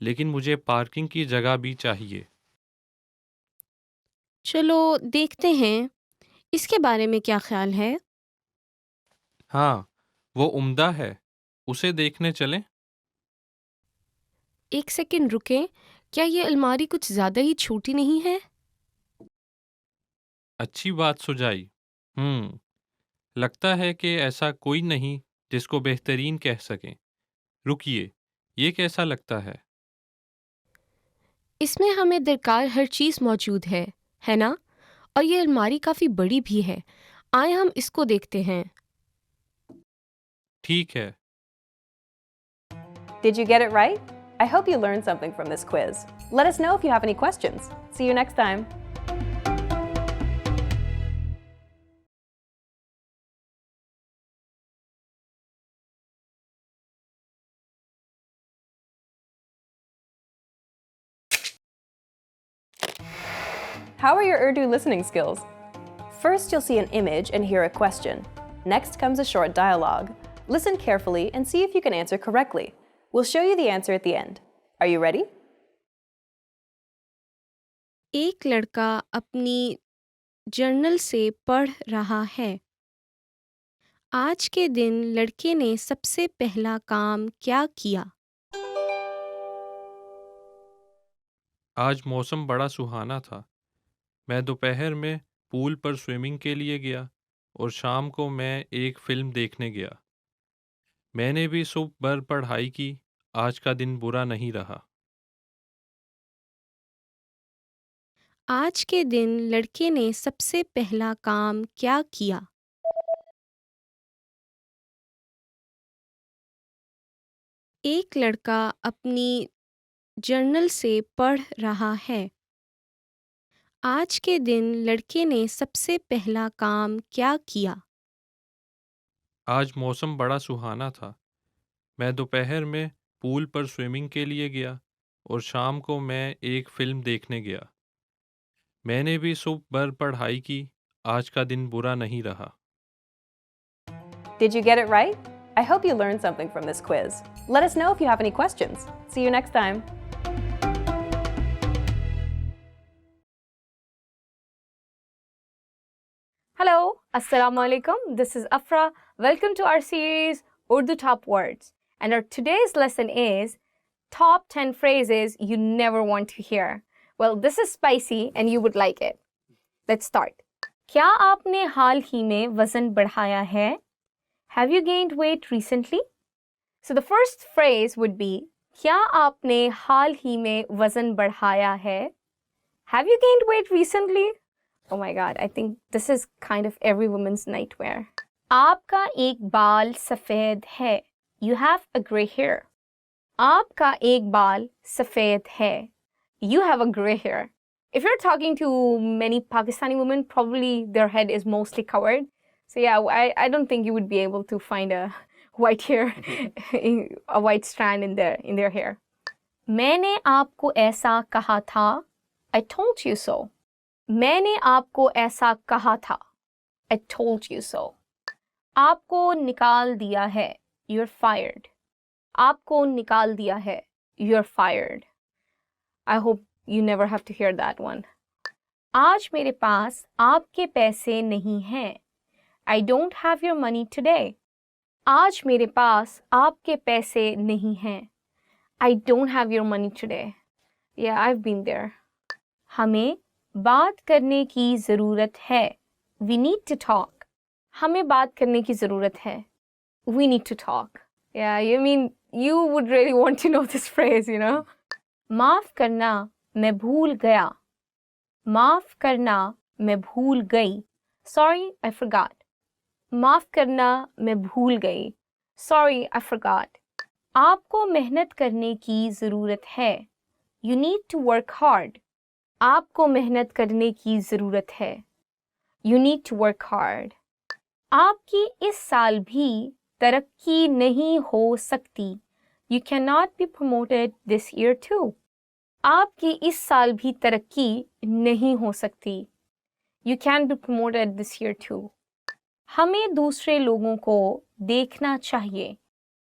लेकिन मुझे पार्किंग की जगह भी चाहिए। चलो देखते हैं, इसके बारे में क्या ख्याल है? हाँ, वो उम्दा है। उसे देखने चलें? एक सेकंड रुकें, क्या ये अलमारी कुछ ज़्यादा ही छोटी नहीं है? अच्छी बात सुझाई। लगता है कि ऐसा कोई नहीं जिसको बेहतरीन कह सकें। रुकिए, ये कैसा लगता है? इसमें हमें दरकार हर चीज़ मौजूद है ना? और ये अलमारी काफ़ी बड़ी भी है। आए हम इसको देखते हैं। ठीक है। Did you get it right? I hope you learned something from this quiz. Let us know if you have any questions. See you next time. How are your Urdu listening skills? First, you'll see an image and hear a question. Next comes a short dialogue. Listen carefully and see if you can answer correctly. We'll show you the answer at the end. Are you ready? एक लड़का अपनी journal से पढ़ रहा है। आज के दिन लड़के ने सबसे पहला काम क्या किया? आज मौसम बड़ा सुहाना था। मैं दोपहर में पूल पर स्विमिंग के लिए गया और शाम को मैं एक फिल्म देखने गया। मैंने भी सुबह भर पढ़ाई की। आज का दिन बुरा नहीं रहा। आज के दिन लड़के ने सबसे पहला काम क्या किया? एक लड़का अपनी जर्नल से पढ़ रहा है। आज के दिन लड़के ने सबसे पहला काम क्या किया? आज मौसम बड़ा सुहाना था। मैं दोपहर में पूल पर स्विमिंग के लिए गया और शाम को मैं एक फिल्म देखने गया। मैंने भी सुबह भर पढ़ाई की। आज का दिन बुरा नहीं रहा। Did you get it right? I hope you learned something from this quiz. Let us know if you have any questions. See you next time. Hello, Assalamu alaikum. This is Afra. Welcome to our series Urdu Top Words. And our today's lesson is Top 10 Phrases You Never Want to Hear. Well, this is spicy and you would like it. Let's start. क्या आपने हाल ही में वजन बढ़ाया है? Have you gained weight recently? So the first phrase would be क्या आपने हाल ही में वजन बढ़ाया है? Have you gained weight recently? Oh my god, I think this is kind of every woman's nightmare. आपका एक बाल सफेद है. You have a gray hair. आपका एक बाल सफेद है. You have a gray hair. If you're talking to many Pakistani women, probably their head is mostly covered. So yeah, I don't think you would be able to find a white hair, a white strand in their hair. मैंने आपको ऐसा कहा था. I told you so. मैंने आपको ऐसा कहा था. I told you so. आपको निकाल दिया है. You're fired. आपको निकाल दिया है. You're fired. I hope you never have to hear that one. आज मेरे पास आपके पैसे नहीं हैं. I don't have your money today. आज मेरे पास आपके पैसे नहीं हैं. I don't have your money today. Yeah, I've been there. हमें बात करने की ज़रूरत है. We need to talk. हमें बात करने की ज़रूरत है. We need to talk. Yeah, you would really want to know this phrase, you know. माफ़ करना, मैं भूल गया. माफ़ करना, मैं भूल गई. Sorry, I forgot. माफ़ करना, मैं भूल गई. Sorry, I forgot. आपको मेहनत करने की ज़रूरत है. You need to work hard. आपको मेहनत करने की ज़रूरत है. You need to work hard. आपकी इस साल भी तरक्की नहीं हो सकती. You cannot be promoted this year too. आपकी इस साल भी तरक्की नहीं हो सकती. You can't be promoted this year too. हमें दूसरे लोगों को देखना चाहिए.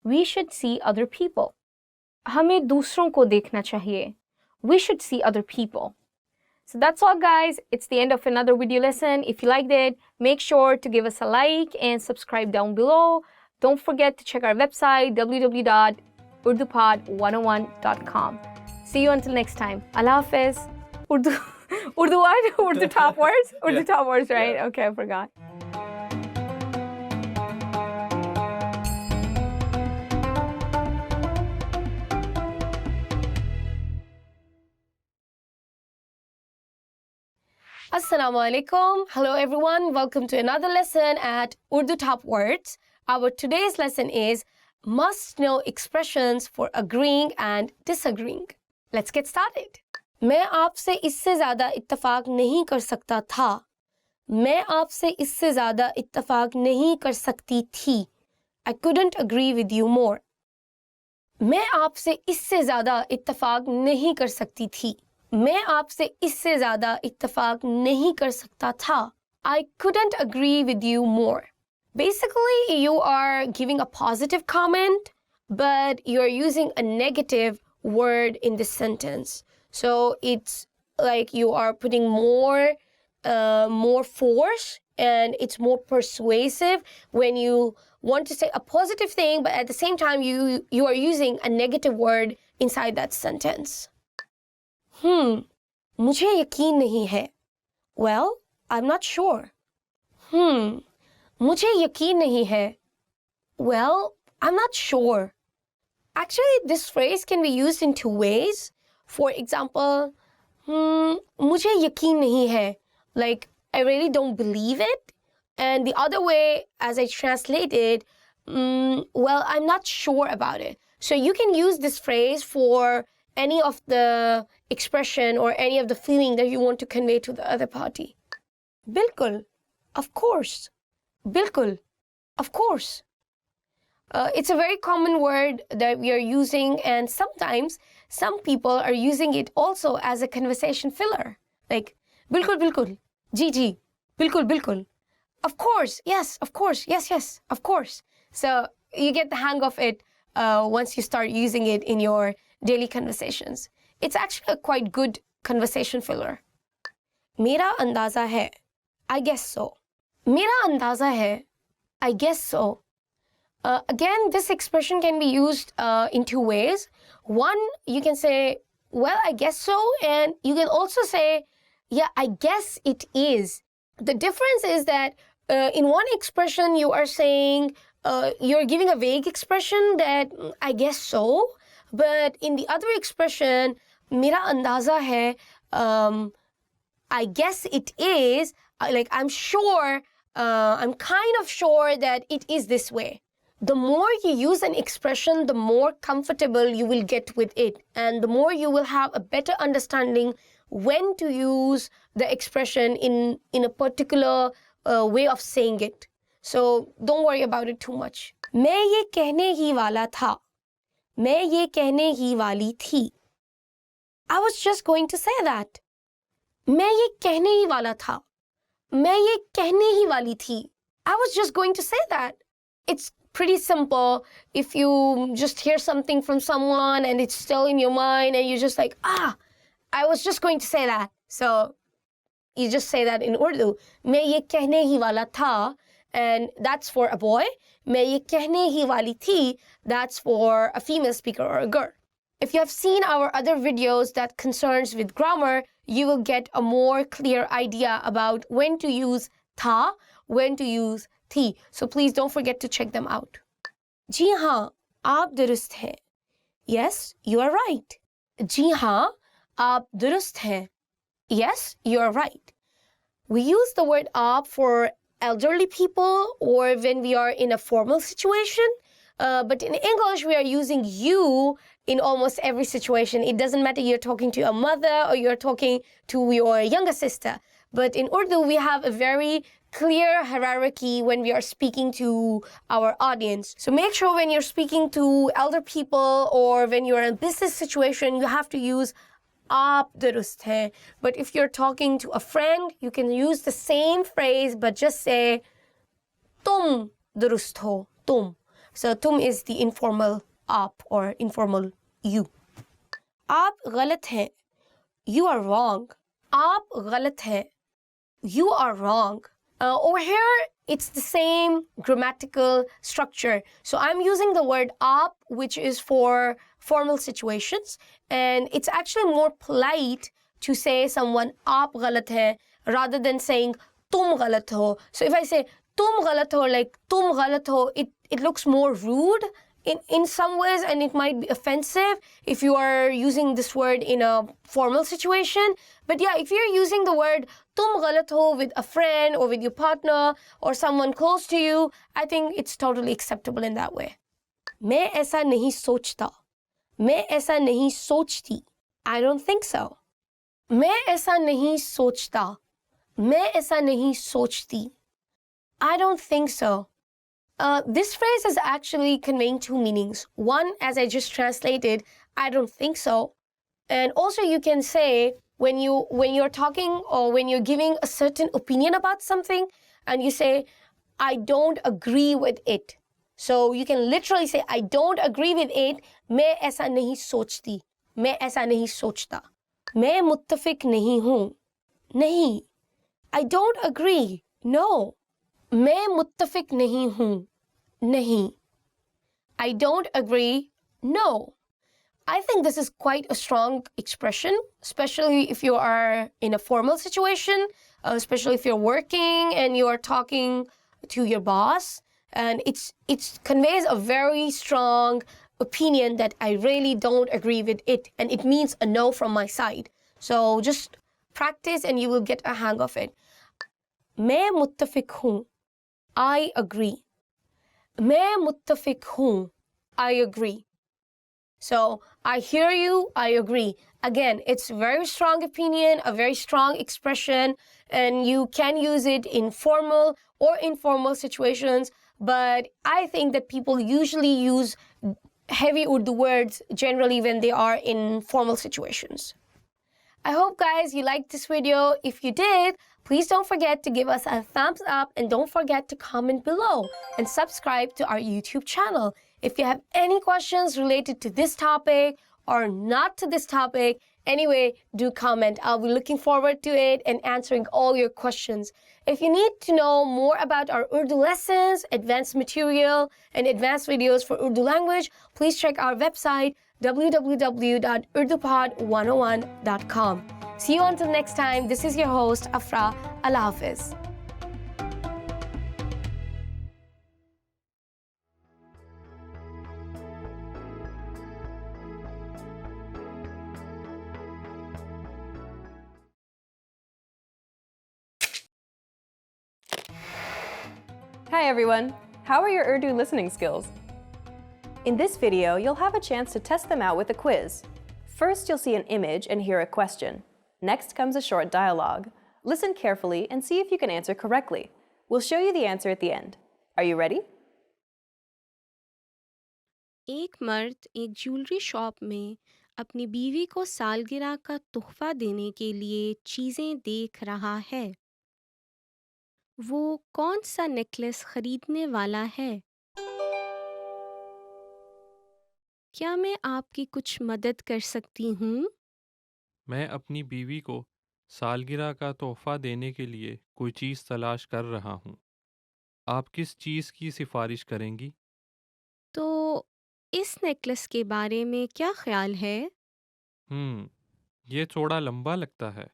We should see other people. हमें दूसरों को देखना चाहिए. We should see other people. So that's all, guys. It's the end of another video lesson. If you liked it, make sure to give us a like and subscribe down below. Don't forget to check our website, www.urdupod101.com. See you until next time. Allah Hafiz. Urdu what? Urdu top words? Urdu top words, right? Yeah. Okay, I forgot. Assalamu alaikum. Hello everyone. Welcome to another lesson at Urdu Top Words. Our today's lesson is must know expressions for agreeing and disagreeing. Let's get started. मैं आपसे इससे ज़्यादा इत्तफाक नहीं कर सकता था. मैं आपसे इससे ज़्यादा इत्तफाक नहीं कर सकती थी. I couldn't agree with you more. मैं आपसे इससे ज़्यादा इत्तफाक नहीं कर सकती थी. मैं आपसे इससे ज़्यादा इत्तफाक नहीं कर सकता था. I couldn't agree with you more. Basically, you are giving a positive comment, but you're using a negative word in this sentence. So it's like you are putting more force, and it's more persuasive when you want to say a positive thing, but at the same time you are using a negative word inside that sentence. मुझे यकीन नहीं है. Well, I'm not sure. मुझे यकीन नहीं है. Well, I'm not sure. Actually, this phrase can be used in two ways. For example, मुझे यकीन नहीं है. Like, I really don't believe it. And the other way, as I translated, well, I'm not sure about it. So you can use this phrase for any of the expression or any of the feeling that you want to convey to the other party. Bilkul, of course. Bilkul, of course. It's a very common word that we are using, and sometimes some people are using it also as a conversation filler. Like, bilkul, bilkul, ji, bilkul, bilkul. Of course, yes, of course, yes, of course. So you get the hang of it once you start using it in your daily conversations. It's actually a quite good conversation filler. Mera andaza hai. I guess so. Mera andaza hai. I guess so. Again, this expression can be used in two ways. One, you can say, well, I guess so. And you can also say, yeah, I guess it is. The difference is that in one expression, you are saying, you're giving a vague expression that I guess so. But in the other expression, mera andaza hai, I guess it is, like I'm sure, I'm kind of sure that it is this way. The more you use an expression, the more comfortable you will get with it. And the more you will have a better understanding when to use the expression in a particular way of saying it. So don't worry about it too much. मैं ये कहने ही वाला था. मैं ये कहने ही वाली थी. I was just going to say that. मैं ये कहने ही वाला था. मैं ये कहने ही वाली थी. I was just going to say that. It's pretty simple. If you just hear something from someone and it's still in your mind and you're just like, I was just going to say that. So you just say that in Urdu. मैं ये कहने ही वाला था, and that's for a boy. मैं ये कहने ही वाली थी, that's for a female speaker or a girl. If you have seen our other videos that concerns with grammar, you will get a more clear idea about when to use tha, when to use thi. So please don't forget to check them out. जी हाँ, आप दुरुस्त हैं. Yes, you are right. जी हाँ, आप दुरुस्त हैं. Yes, you are right. We use the word aap for elderly people or when we are in a formal situation. But in English, we are using you in almost every situation. It doesn't matter you're talking to a mother or you're talking to your younger sister. But in Urdu, we have a very clear hierarchy when we are speaking to our audience. So make sure when you're speaking to elder people or when you're in a business situation, you have to use aap durust hai. But if you're talking to a friend, you can use the same phrase but just say tum durust ho, tum. So tum is the informal aap or informal you. Aap galat hai. You are wrong. Aap galat hai. You are wrong. Over here, it's the same grammatical structure. So I'm using the word aap, which is for formal situations. And it's actually more polite to say someone aap galat hai rather than saying tum galat ho. So if I say tum galat ho, like tum galat ho, it looks more rude in some ways, and it might be offensive if you are using this word in a formal situation. But yeah, if you're using the word tum galat ho with a friend or with your partner or someone close to you, I think it's totally acceptable in that way. मैं ऐसा नहीं सोचता. मैं ऐसा नहीं सोचती. I don't think so. मैं ऐसा नहीं सोचता. मैं ऐसा नहीं सोचती. I don't think so. This phrase is actually conveying two meanings. One, as I just translated, I don't think so. And also you can say when you're talking or when you're giving a certain opinion about something and you say, I don't agree with it. So you can literally say, I don't agree with it. मैं ऐसा नहीं सोचती. मैं ऐसा नहीं सोचता. मैं मुत्तफिक नहीं हूँ. नहीं. I don't agree. No. मैं मुत्तफिक नहीं हूँ. नहीं. I don't agree. No. I think this is quite a strong expression, especially if you are in a formal situation, especially if you're working and you are talking to your boss, and it conveys a very strong opinion that I really don't agree with it, and it means a no from my side. So just practice and you will get a hang of it. मैं मुत्तफिक हूँ. I agree. मैं मुत्तफिक हूँ. I agree. So, I hear you, I agree. Again, it's a very strong opinion, a very strong expression, and you can use it in formal or informal situations, but I think that people usually use heavy Urdu words generally when they are in formal situations. I hope, guys, you liked this video. If you did, please don't forget to give us a thumbs up and don't forget to comment below and subscribe to our YouTube channel. If you have any questions related to this topic or not to this topic, anyway, do comment. I'll be looking forward to it and answering all your questions. If you need to know more about our Urdu lessons, advanced material, and advanced videos for Urdu language, please check our website www.urdupod101.com. See you until next time. This is your host, Afra. Allah Hafiz. Hi everyone! How are your Urdu listening skills? In this video, you'll have a chance to test them out with a quiz. First, you'll see an image and hear a question. Next comes a short dialogue. Listen carefully and see if you can answer correctly. We'll show you the answer at the end. Are you ready? एक मर्द एक jewellery shop में अपनी बीवी को सालगिरह का तोहफा देने के लिए चीज़ें देख रहा है। वो कौन सा नेकलेस खरीदने वाला है? क्या मैं आपकी कुछ मदद कर सकती हूँ? मैं अपनी बीवी को सालगिरह का तोहफा देने के लिए कोई चीज़ तलाश कर रहा हूँ। आप किस चीज़ की सिफारिश करेंगी? तो इस नेकलेस के बारे में क्या ख्याल है? ये थोड़ा लंबा लगता है।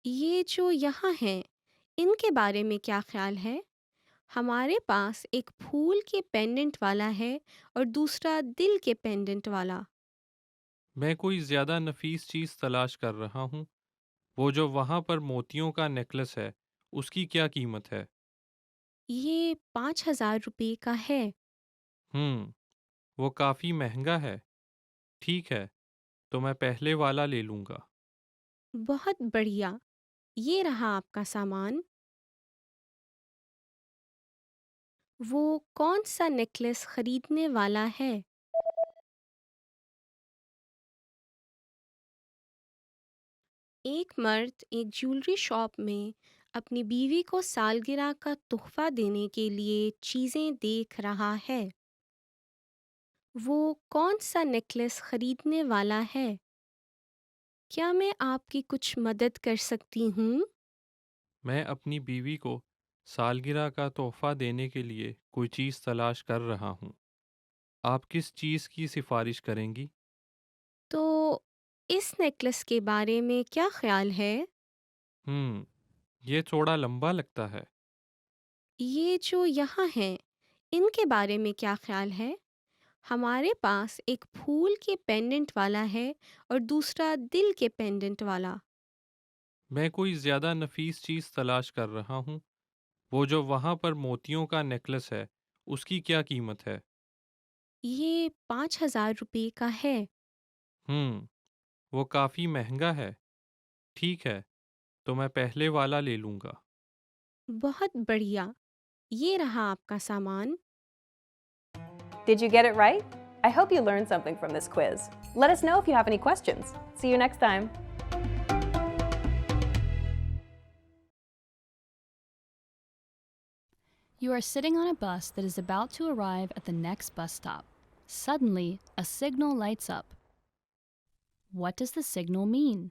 ये जो यहाँ हैं, इनके बारे में क्या ख्याल है? हमारे पास एक फूल के पेंडेंट वाला है और दूसरा दिल के पेंडेंट वाला। मैं कोई ज़्यादा नफीस चीज़ तलाश कर रहा हूँ। वो जो वहाँ पर मोतियों का नेकलेस है, उसकी क्या कीमत है? ये 5,000 रुपये का है। वो काफ़ी महंगा है। ठीक है, तो मैं पहले वाला ले लूँगा। बहुत बढ़िया, ये रहा आपका सामान। वो कौन सा नेकलेस खरीदने वाला है? एक मर्द एक ज्वेलरी शॉप में अपनी बीवी को सालगिरह का तोहफा देने के लिए चीज़ें देख रहा है। वो कौन सा नेकलेस खरीदने वाला है? क्या मैं आपकी कुछ मदद कर सकती हूँ? मैं अपनी बीवी को सालगिरह का तोहफा देने के लिए कोई चीज़ तलाश कर रहा हूँ। आप किस चीज़ की सिफारिश करेंगी? तो इस नेकलेस के बारे में क्या ख्याल है? ये थोड़ा लंबा लगता है। ये जो यहाँ हैं, इनके बारे में क्या ख्याल है? हमारे पास एक फूल के पेंडेंट वाला है और दूसरा दिल के पेंडेंट वाला। मैं कोई ज़्यादा नफीस चीज़ तलाश कर रहा हूँ। वो जो वहाँ पर मोतियों का नेकलेस है, उसकी क्या कीमत है? ये 5,000 रुपये का है। वो काफ़ी महंगा है। ठीक है, तो मैं पहले वाला ले लूँगा। बहुत बढ़िया, ये रहा आपका सामान। Did you get it right? I hope you learned something from this quiz. Let us know if you have any questions. See you next time. You are sitting on a bus that is about to arrive at the next bus stop. Suddenly, a signal lights up. What does the signal mean?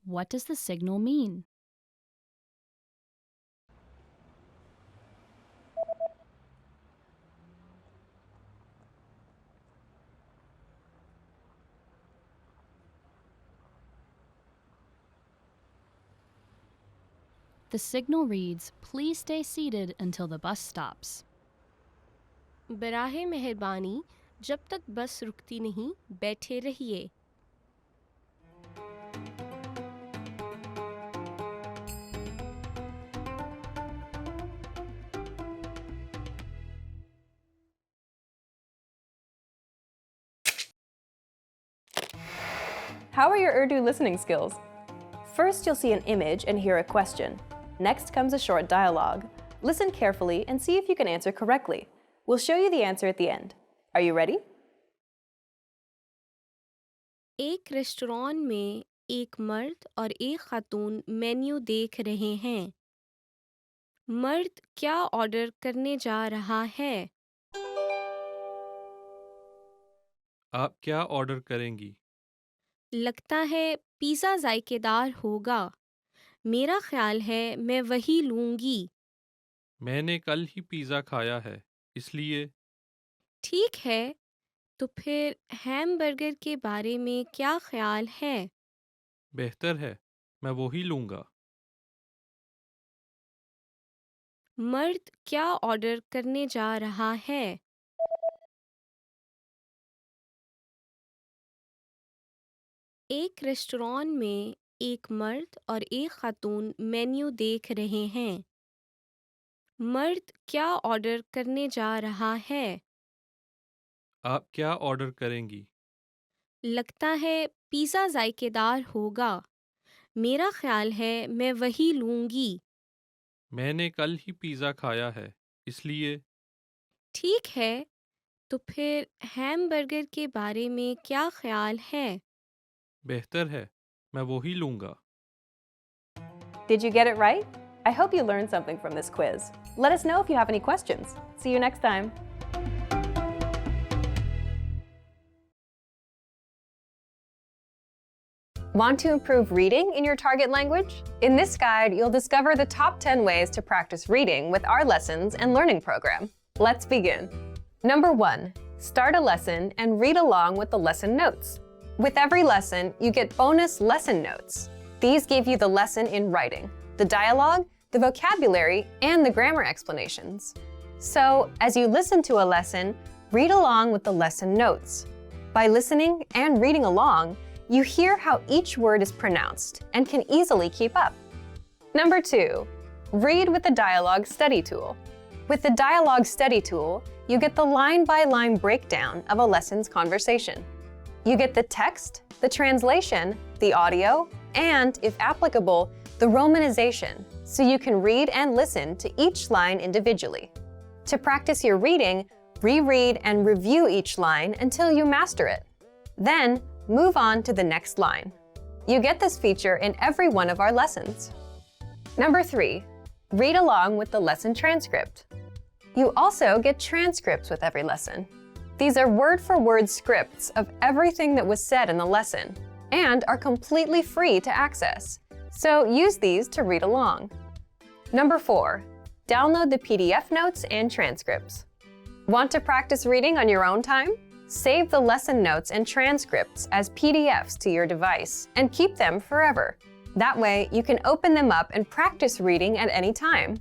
What does the signal mean? The signal reads, "Please stay seated until the bus stops." बराहे मेहरबानी जब तक बस रुकती नहीं बैठे रहिए. How are your Urdu listening skills? First, you'll see an image and hear a question. Next comes a short dialogue. Listen carefully and see if you can answer correctly. We'll show you the answer at the end. Are you ready? एक restaurant में एक मर्द और एक खातून menu देख रहे हैं. मर्द क्या ऑर्डर करने जा रहा है? आप क्या ऑर्डर करेंगी? लगता है पिज़्ज़ा जायकेदार होगा. मेरा ख्याल है मैं वही लूँगी. मैंने कल ही पिज़्ज़ा खाया है, इसलिए ठीक है, तो फिर हैमबर्गर के बारे में क्या ख्याल है? बेहतर है, मैं वो ही लूँगा। मर्द क्या ऑर्डर करने जा रहा है? एक रेस्टोरेंट में एक मर्द और एक खातून मेन्यू देख रहे हैं. मर्द क्या ऑर्डर करने जा रहा है? आप क्या ऑर्डर करेंगी? लगता है पिज़्ज़ा जायकेदार होगा. मेरा ख्याल है मैं वही लूँगी. मैंने कल ही पिज़्ज़ा खाया है, इसलिए ठीक है, तो फिर हैमबर्गर के बारे में क्या ख्याल है? बेहतर है, मैं वो ही लूँगा। Did you get it right? I hope you learned something from this quiz. Let us know if you have any questions. See you next time. Want to improve reading in your target language? In this guide, you'll discover the top 10 ways to practice reading with our lessons and learning program. Let's begin. Number 1, start a lesson and read along with the lesson notes. With every lesson, you get bonus lesson notes. These give you the lesson in writing, the dialogue, the vocabulary, and the grammar explanations. So, as you listen to a lesson, read along with the lesson notes. By listening and reading along, you hear how each word is pronounced and can easily keep up. Number 2, read with the Dialogue Study Tool. With the Dialogue Study Tool, you get the line-by-line breakdown of a lesson's conversation. You get the text, the translation, the audio, and, if applicable, the romanization, so you can read and listen to each line individually. To practice your reading, reread and review each line until you master it. Then, move on to the next line. You get this feature in every one of our lessons. Number 3, read along with the lesson transcript. You also get transcripts with every lesson. These are word-for-word scripts of everything that was said in the lesson and are completely free to access. So use these to read along. Number 4, download the PDF notes and transcripts. Want to practice reading on your own time? Save the lesson notes and transcripts as PDFs to your device and keep them forever. That way, you can open them up and practice reading at any time.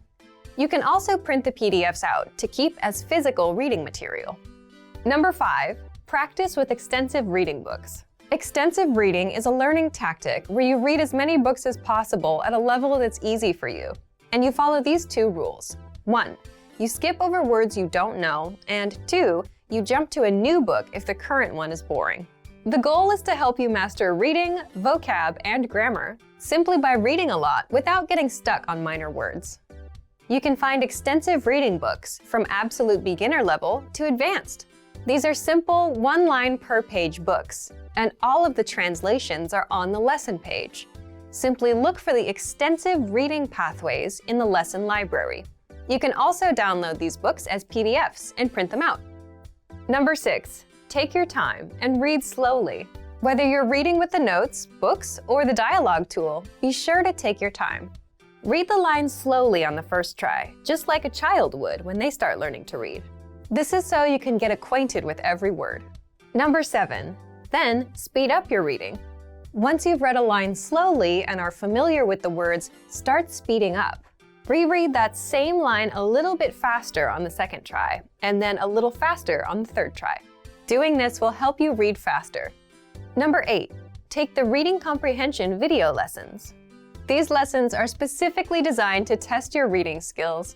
You can also print the PDFs out to keep as physical reading material. Number 5, practice with extensive reading books. Extensive reading is a learning tactic where you read as many books as possible at a level that's easy for you. And you follow these 2 rules. 1, you skip over words you don't know, and 2, you jump to a new book if the current one is boring. The goal is to help you master reading, vocab, and grammar simply by reading a lot without getting stuck on minor words. You can find extensive reading books from absolute beginner level to advanced. These are simple, one-line per page books, and all of the translations are on the lesson page. Simply look for the extensive reading pathways in the lesson library. You can also download these books as PDFs and print them out. Number 6, take your time and read slowly. Whether you're reading with the notes, books, or the dialogue tool, be sure to take your time. Read the lines slowly on the first try, just like a child would when they start learning to read. This is so you can get acquainted with every word. Number 7, then speed up your reading. Once you've read a line slowly and are familiar with the words, start speeding up. Reread that same line a little bit faster on the second try, and then a little faster on the third try. Doing this will help you read faster. Number 8, take the reading comprehension video lessons. These lessons are specifically designed to test your reading skills.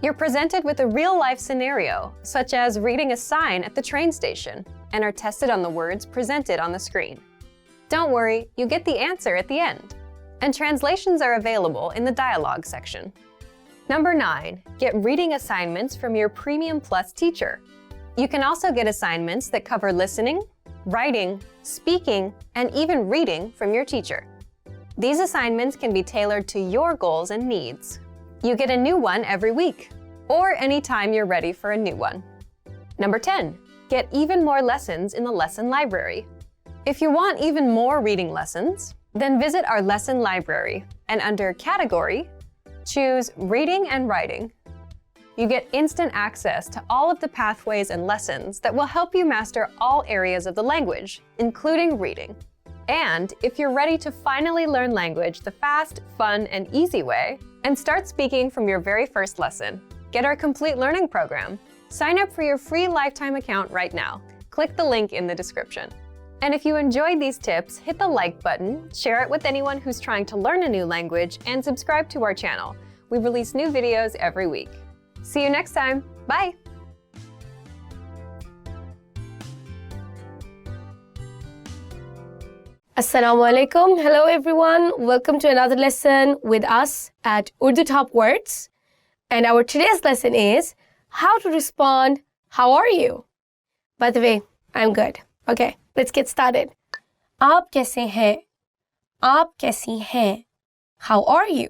You're presented with a real-life scenario, such as reading a sign at the train station, and are tested on the words presented on the screen. Don't worry, you get the answer at the end. And translations are available in the dialogue section. Number 9, get reading assignments from your Premium Plus teacher. You can also get assignments that cover listening, writing, speaking, and even reading from your teacher. These assignments can be tailored to your goals and needs. You get a new one every week, or anytime you're ready for a new one. Number 10, get even more lessons in the lesson library. If you want even more reading lessons, then visit our lesson library and under Category, choose Reading and Writing. You get instant access to all of the pathways and lessons that will help you master all areas of the language, including reading. And if you're ready to finally learn language the fast, fun, and easy way, and start speaking from your very first lesson, get our complete learning program. Sign up for your free lifetime account right now. Click the link in the description. And if you enjoyed these tips, hit the like button, share it with anyone who's trying to learn a new language, and subscribe to our channel. We release new videos every week. See you next time. Bye! Assalamu alaikum. Hello everyone. Welcome to another lesson with us at Urdu Top Words. And our today's lesson is how to respond, how are you? By the way, I'm good. Okay, let's get started. आप कैसे हैं? आप कैसी हैं? How are you?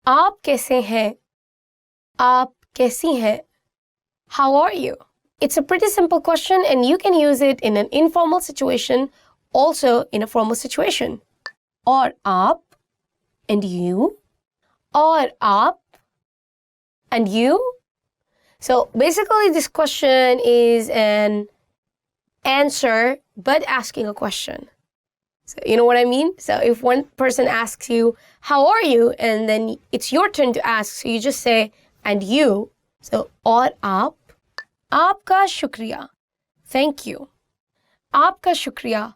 आप कैसे हैं? आप कैसी हैं? How are you? It's a pretty simple question and you can use it in an informal situation, also in a formal situation. और आप and you. और आप and you. So basically this question is an answer but asking a question. So you know what I mean? So if one person asks you, how are you? And then it's your turn to ask. So you just say, and you. So, और आप. आपका शुक्रिया. Thank you. आपका शुक्रिया.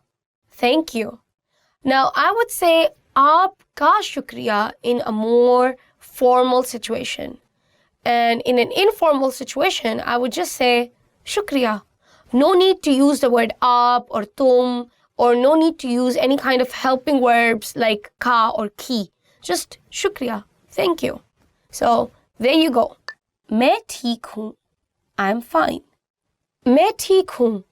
Thank you. Now, I would say आपका शुक्रिया in a more formal situation. And in an informal situation, I would just say shukriya. No need to use the word aap or tum, or no need to use any kind of helping verbs like ka or ki. Just shukriya. Thank you. So, there you go. मैं ठीक हूँ. I'm fine. मैं ठीक हूँ.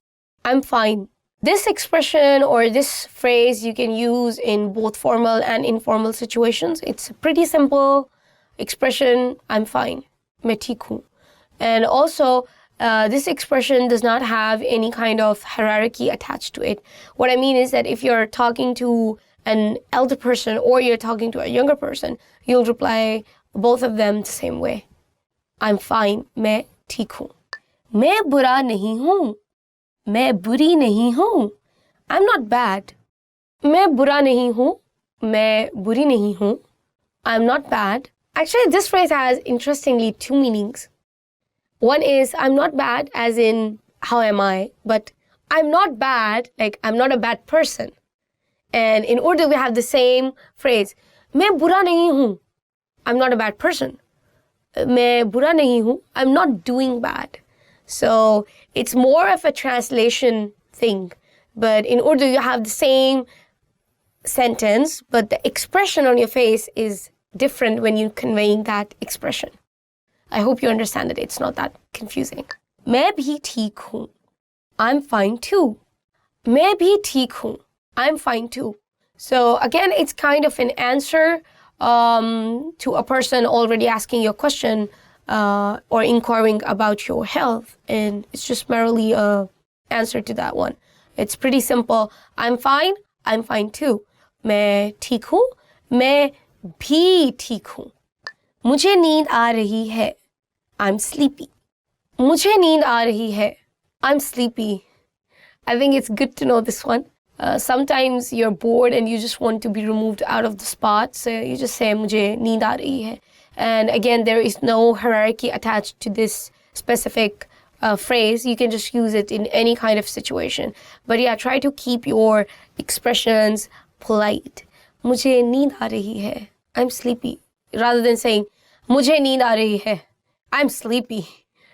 I'm fine. This expression or this phrase you can use in both formal and informal situations. It's a pretty simple expression. I'm fine. मैं ठीक हूँ. And also, this expression does not have any kind of hierarchy attached to it. What I mean is that if you're talking to an elder person or you're talking to a younger person, you'll reply both of them the same way. I'm fine. मैं ठीक हूँ. मैं बुरा नहीं हूँ. मैं बुरी नहीं हूँ. I'm not bad. मैं बुरा नहीं हूँ. मैं बुरी नहीं हूँ. I'm not bad. Actually, this phrase has, interestingly, two meanings. One is, I'm not bad, as in, how am I? But I'm not bad, like, I'm not a bad person. And in Urdu, we have the same phrase, मैं बुरा नहीं हूँ. I'm not a bad person. मैं बुरा नहीं हूँ. I'm not doing bad. So it's more of a translation thing But in Urdu, you have the same sentence, but the expression on your face is different when you're conveying that expression. I hope you understand it. It's not that confusing. मैं भी ठीक हूँ. I'm fine too. मैं भी ठीक हूँ. I'm fine too. So again, it's kind of an answer to a person already asking you a question or inquiring about your health. And it's just merely a answer to that one. It's pretty simple. I'm fine too. मैं ठीक हूँ, मैं भी ठीक हूँ. मुझे नींद आ रही है. I'm sleepy. मुझे नींद आ रही है. I'm sleepy. I think it's good to know this one. Sometimes you're bored and you just want to be removed out of the spot, so you just say मुझे नींद आ रही है. And again, there is no hierarchy attached to this specific phrase. You can just use it in any kind of situation. But yeah, try to keep your expressions polite. मुझे नींद आ रही है. I'm sleepy. Rather than saying मुझे नींद आ रही है. I'm sleepy.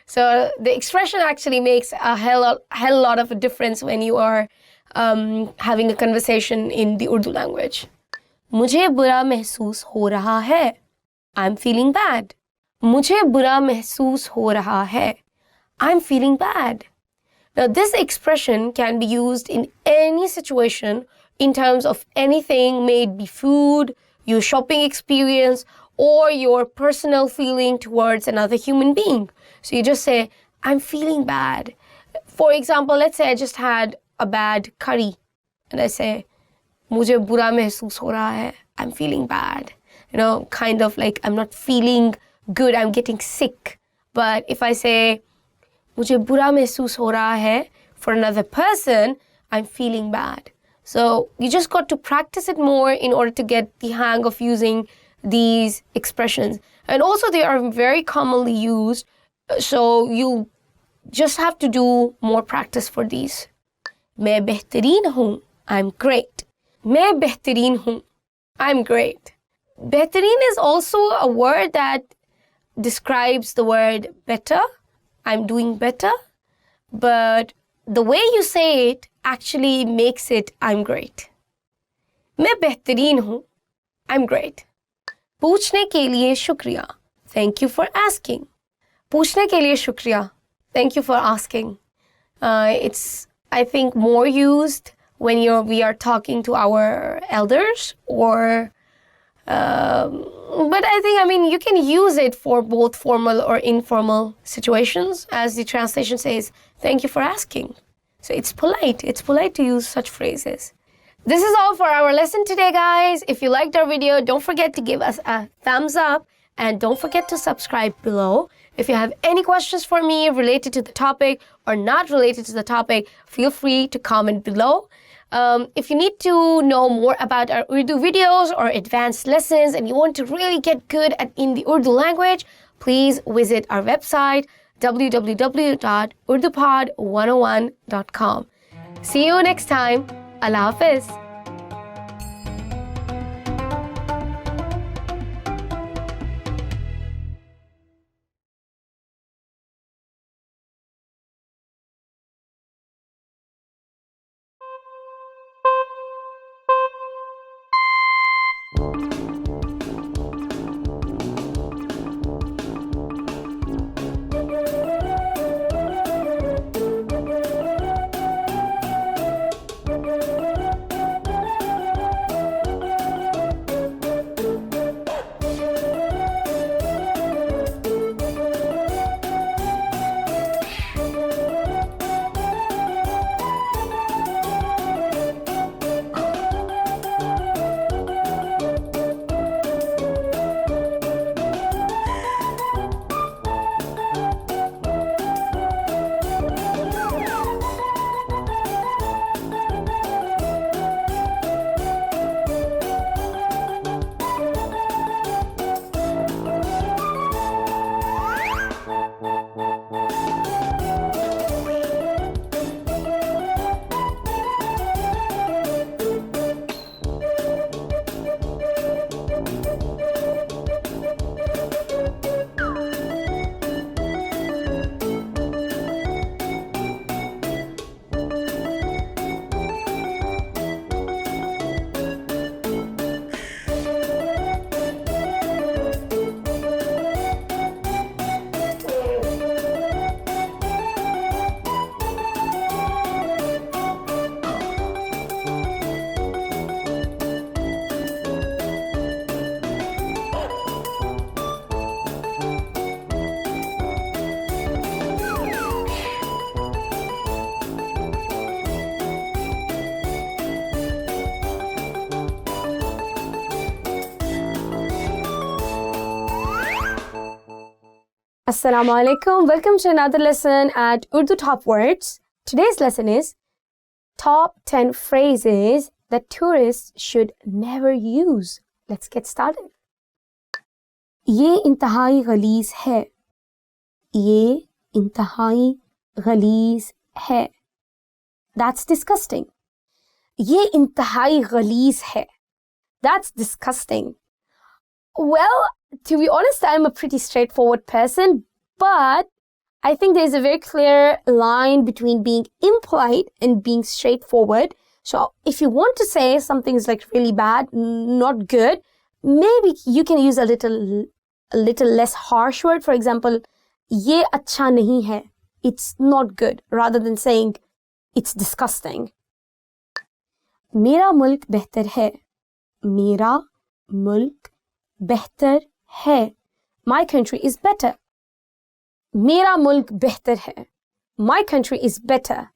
So the expression actually makes a hell lot of a difference when you are having a conversation in the Urdu language. मुझे बुरा महसूस हो रहा है. I'm feeling bad. मुझे बुरा महसूस हो रहा है. I'm feeling bad. Now this expression can be used in any situation in terms of anything, may it be food, your shopping experience, or your personal feeling towards another human being. So you just say, I'm feeling bad. For example, let's say I just had a bad curry and I say, मुझे बुरा महसूस हो रहा है. I'm feeling bad. You know, kind of like I'm not feeling good, I'm getting sick. But if I say, मुझे बुरा महसूस हो रहा है, for another person, I'm feeling bad. So you just got to practice it more in order to get the hang of using these expressions. And also they are very commonly used, so you just have to do more practice for these. मैं बेहतरीन हूँ. I'm great. मैं बेहतरीन हूँ. I'm great. बेहतरीन is also a word that describes the word better. I'm doing better. But the way you say it actually makes it I'm great. मैं बेहतरीन हूँ. I'm great. पूछने के लिए शुक्रिया. Thank you for asking. पूछने के लिए शुक्रिया. Thank you for asking. It's, I think, more used when we are talking to our elders or but I mean, you can use it for both formal or informal situations. As the translation says, thank you for asking. So it's polite. It's polite to use such phrases. This is all for our lesson today, guys. If you liked our video, don't forget to give us a thumbs up and don't forget to subscribe below. If you have any questions for me related to the topic or not related to the topic, feel free to comment below. If you need to know more about our Urdu videos or advanced lessons and you want to really get good in the Urdu language, please visit our website www.urdupod101.com. See you next time. Allah Hafiz. Assalamu alaikum. Welcome to another lesson at Urdu Top Words. Today's lesson is Top 10 Phrases that Tourists Should Never Use. Let's get started. ये इंतहाई गलीज है. ये इंतहाई गलीज है. That's disgusting. ये इंतहाई गलीज है. That's disgusting. Well, to be honest, I'm a pretty straightforward person, but I think there's a very clear line between being impolite and being straightforward. So if you want to say something is like really bad, not good, maybe you can use a little less harsh word. For example, ये अच्छा नहीं है. It's not good, rather than saying it's disgusting. मेरा मुल्क बेहतर है. मेरा मुल्क बेहतर है. My country is better. मेरा मुल्क बेहतर है. My country is better.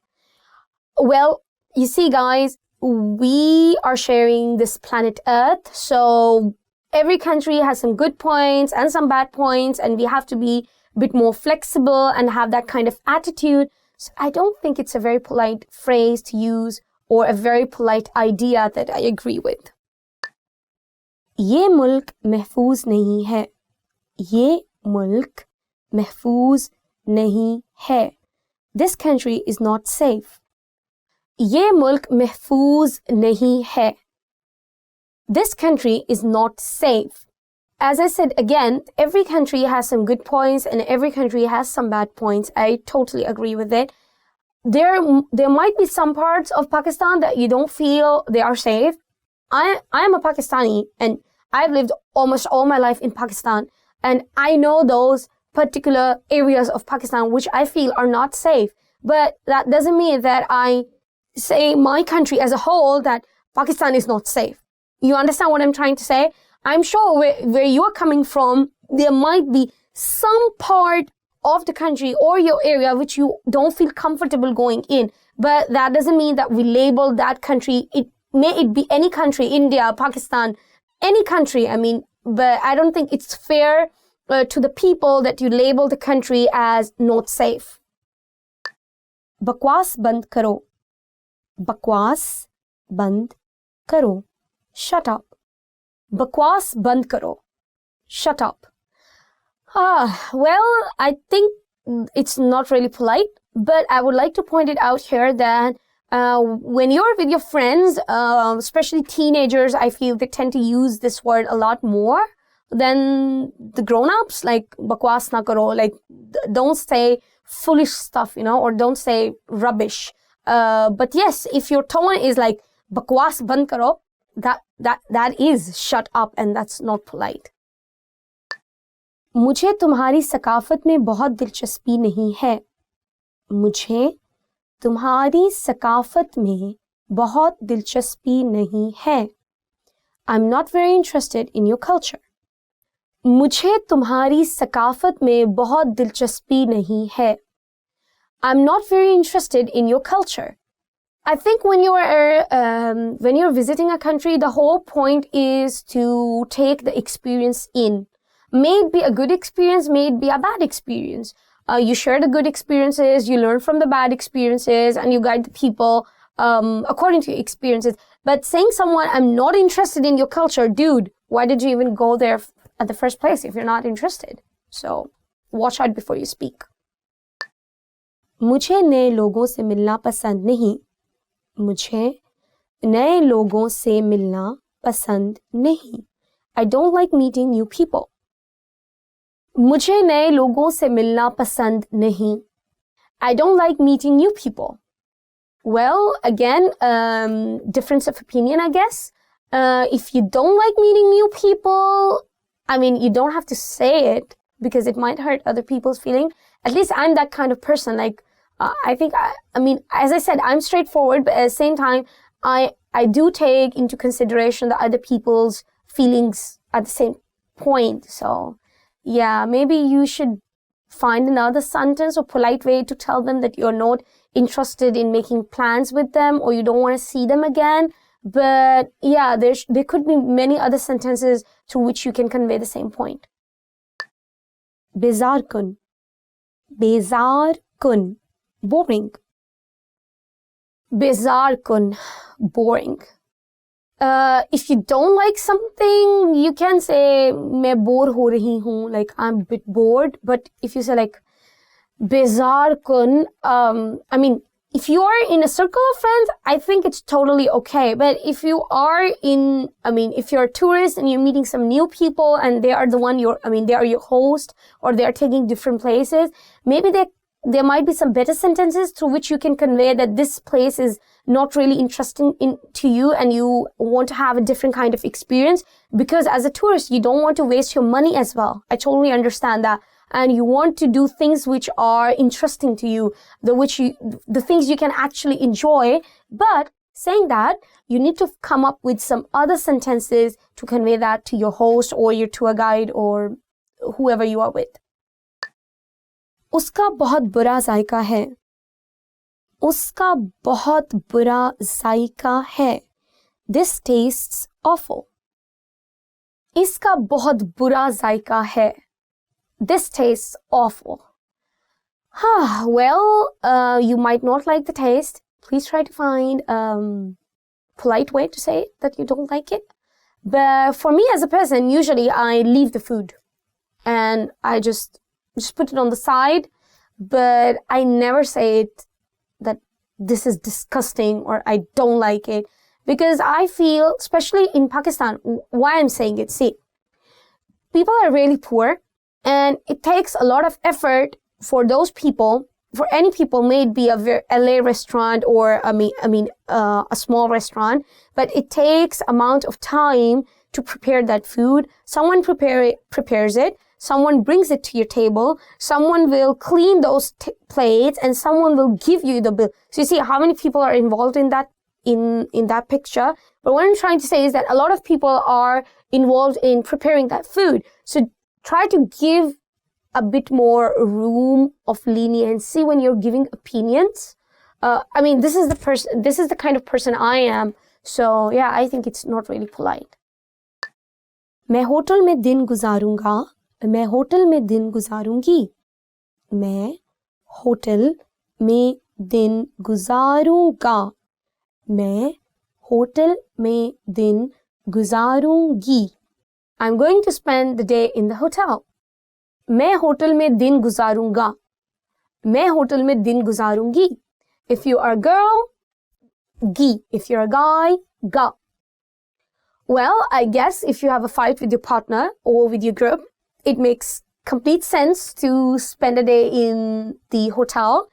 Well, you see, guys, we are sharing this planet Earth, so every country has some good points and some bad points, and we have to be a bit more flexible and have that kind of attitude. So I don't think it's a very polite phrase to use or a very polite idea that I agree with. ये मुल्क महफूज नहीं है. ये मुल्क महफूज नहीं है. This country is not safe. ये मुल्क महफूज नहीं है. This country is not safe. As I said again, every country has some good points and every country has some bad points. I totally agree with it. There might be some parts of Pakistan that you don't feel they are safe. I am a Pakistani and I've lived almost all my life in Pakistan, and I know those particular areas of Pakistan which I feel are not safe. But that doesn't mean that I say my country as a whole that Pakistan is not safe. You understand what I'm trying to say? I'm sure where you're coming from, there might be some part of the country or your area which you don't feel comfortable going in. But that doesn't mean that we label that country. May it be any country, India, Pakistan, any country. I mean, but I don't think it's fair to the people that you label the country as not safe. बकवास बंद करो. बकवास बंद करो. Shut up. बकवास बंद करो. Shut up. Well, I think it's not really polite, but I would like to point it out here that when you're with your friends, especially teenagers, I feel they tend to use this word a lot more than the grown-ups, like bakwas na karo, like don't say foolish stuff, or don't say rubbish. But yes, if your tone is like bakwas band karo, that is shut up, and that's not polite. मुझे तुम्हारी सकाफत में बहुत दिलचस्पी नहीं है. मुझे तुम्हारी सकाफत में बहुत दिलचस्पी नहीं है. I'm not very interested in your culture. मुझे तुम्हारी सकाफत में बहुत दिलचस्पी नहीं है. I'm not very interested in your culture. I think when you're visiting a country, the whole point is to take the experience in. May it be a good experience, may it be a bad experience. You share the good experiences, you learn from the bad experiences, and you guide the people according to your experiences. But saying someone, I'm not interested in your culture, dude, why did you even go there at the first place if you're not interested? So watch out before you speak. मुझे नए लोगों से मिलना पसंद नहीं. मुझे नए लोगों से मिलना पसंद नहीं. I don't like meeting new people. मुझे नए लोगों से मिलना पसंद नहीं. I don't like meeting new people. Well, again, difference of opinion, I guess. If you don't like meeting new people, I mean, you don't have to say it because it might hurt other people's feelings. At least I'm that kind of person. Like, I think, I mean, as I said, I'm straightforward, but at the same time, I do take into consideration the other people's feelings at the same point. So, yeah, maybe you should find another sentence or polite way to tell them that you're not interested in making plans with them or you don't want to see them again. But yeah, there could be many other sentences through which you can convey the same point. Bezar kun. Bezar kun. Boring. Bezar kun. Boring. If you don't like something, you can say मैं bore हो रही हूँ, like I'm a bit bored. But if you say like bezar kun, I mean, if you are in a circle of friends, I think it's totally okay. But if you are if you're a tourist and you're meeting some new people and they are they are your host or they are taking different places, maybe there might be some better sentences through which you can convey that this place is not really interesting to you and you want to have a different kind of experience, because as a tourist, you don't want to waste your money as well. I totally understand that. And you want to do things which are interesting to you, the things you can actually enjoy. But saying that, you need to come up with some other sentences to convey that to your host or your tour guide or whoever you are with. उसका बहुत बुरा जायका है. उसका बहुत बुरा जायका है. This tastes awful. इसका बहुत बुरा जायका है. This tastes awful. Well, you might not like the taste. Please try to find a polite way to say that you don't like it. But for me as a person, usually I leave the food and I just put it on the side. But I never say it that this is disgusting or I don't like it. Because I feel, especially in Pakistan, why I'm saying it, see, people are really poor. And it takes a lot of effort for those people, for any people, may it be a LA restaurant or a small restaurant, but it takes amount of time to prepare that food. Someone prepares it, someone brings it to your table, someone will clean those plates, and someone will give you the bill. So you see how many people are involved in that picture. But what I'm trying to say is that a lot of people are involved in preparing that food. So try to give a bit more room of leniency when you're giving opinions. This is the kind of person I am. So yeah, I think it's not really polite. मैं hotel में दिन गुजारूंगा. मैं hotel में दिन गुजारूंगी. मैं hotel में दिन गुजारूंगा. मैं होटल में दिन गुजारूंगी. I'm going to spend the day in the hotel. मैं होटल में दिन गुजारूंगा. मैं होटल में दिन गुजारूंगी. If you are a girl, gi. If you're a guy, ga. Well, I guess if you have a fight with your partner or with your group, it makes complete sense to spend a day in the hotel.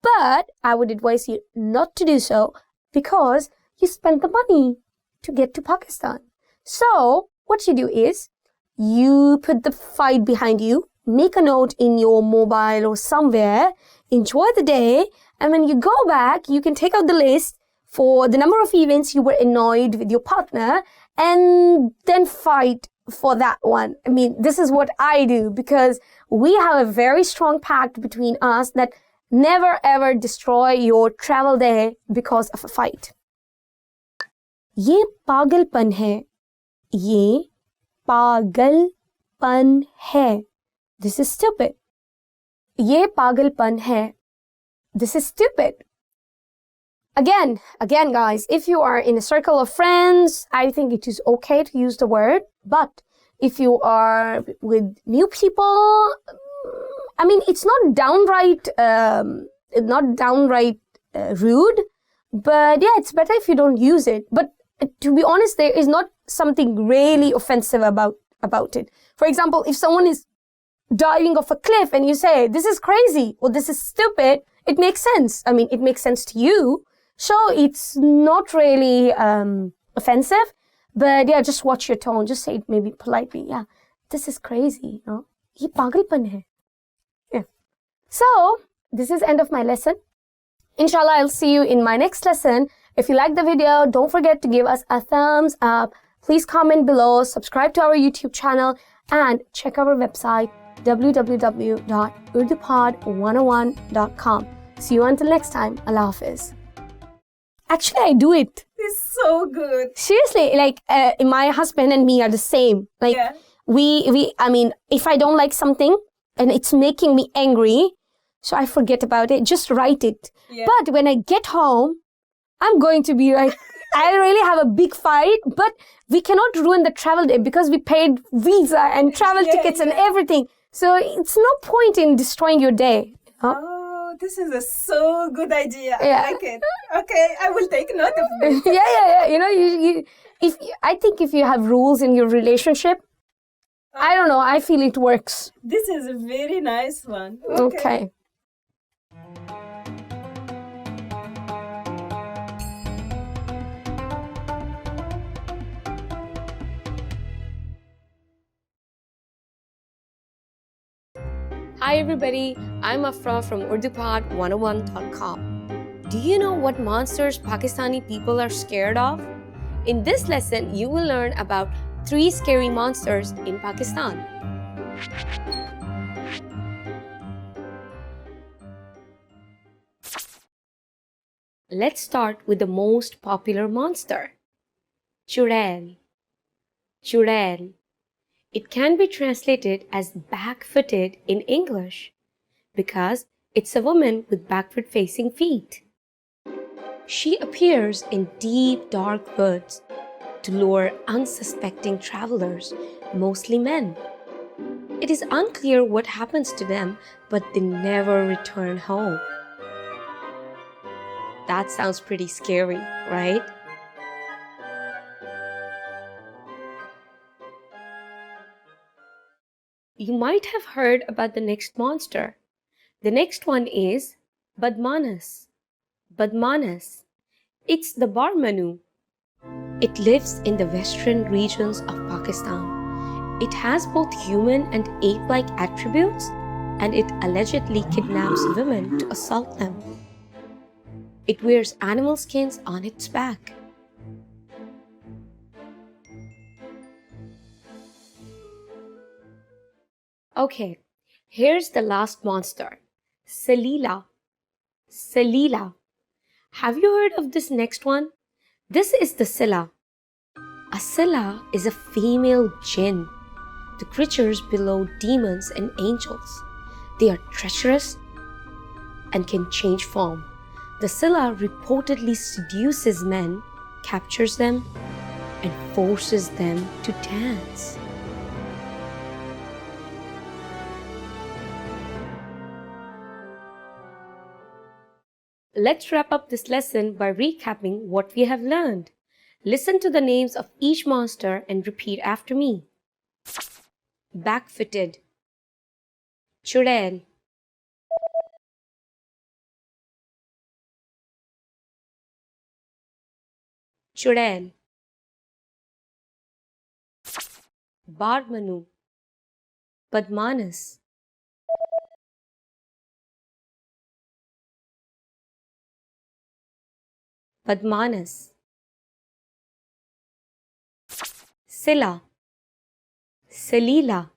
But I would advise you not to do so because you spent the money to get to Pakistan. So what you do is you put the fight behind you, make a note in your mobile or somewhere, enjoy the day, and when you go back, you can take out the list for the number of events you were annoyed with your partner and then fight for that one. This is what I do because we have a very strong pact between us that never ever destroy your travel day because of a fight. ये पागलपन है. ये पागलपन है. This is stupid. ये पागलपन है. This is stupid. Again, guys, if you are in a circle of friends, I think it is okay to use the word. But if you are with new people, it's not downright rude. But yeah, it's better if you don't use it. But to be honest, there is not something really offensive about it. For example, if someone is diving off a cliff and you say, this is crazy or this is stupid, it makes sense. It makes sense to you. So it's not really offensive. But yeah, just watch your tone. Just say it maybe politely. Yeah, this is crazy. ये पागलपन है. Yeah. So this is end of my lesson. Inshallah, I'll see you in my next lesson. If you like the video, don't forget to give us a thumbs up. Please comment below, subscribe to our YouTube channel, and check our website, www.urdupod101.com. See you until next time. Allah Hafiz. Actually, I do it. It's so good. Seriously, my husband and me are the same. If I don't like something, and it's making me angry, so I forget about it. Just write it. Yeah. But when I get home, I'm going to be like, I really have a big fight, but we cannot ruin the travel day because we paid visa and travel tickets and everything. So it's no point in destroying your day. Oh, this is a so good idea. Yeah. I like it. Okay, I will take note of this. Yeah. You know, I think if you have rules in your relationship, I don't know, I feel it works. This is a very nice one. Okay. Hi everybody, I'm Afra from UrduPod101.com. Do you know what monsters Pakistani people are scared of? In this lesson, you will learn about 3 scary monsters in Pakistan. Let's start with the most popular monster, Chudail. Chudail. It can be translated as back-footed in English because it's a woman with backward-facing feet. She appears in deep, dark woods to lure unsuspecting travelers, mostly men. It is unclear what happens to them, but they never return home. That sounds pretty scary, right? You might have heard about the next monster. The next one is Badmanas. Badmanas. It's the Barmanu. It lives in the western regions of Pakistan. It has both human and ape-like attributes, and it allegedly kidnaps women to assault them. It wears animal skins on its back. Okay, here's the last monster, Salila. Salila. Have you heard of this next one? This is the Silla. A Silla is a female jinn. The creatures below demons and angels. They are treacherous and can change form. The Silla reportedly seduces men, captures them, and forces them to dance. Let's wrap up this lesson by recapping what we have learned. Listen to the names of each monster and repeat after me. Back-footed, Chudail, Chudail, Barmanu, Badmanas, Badmanas, Silla, Salila,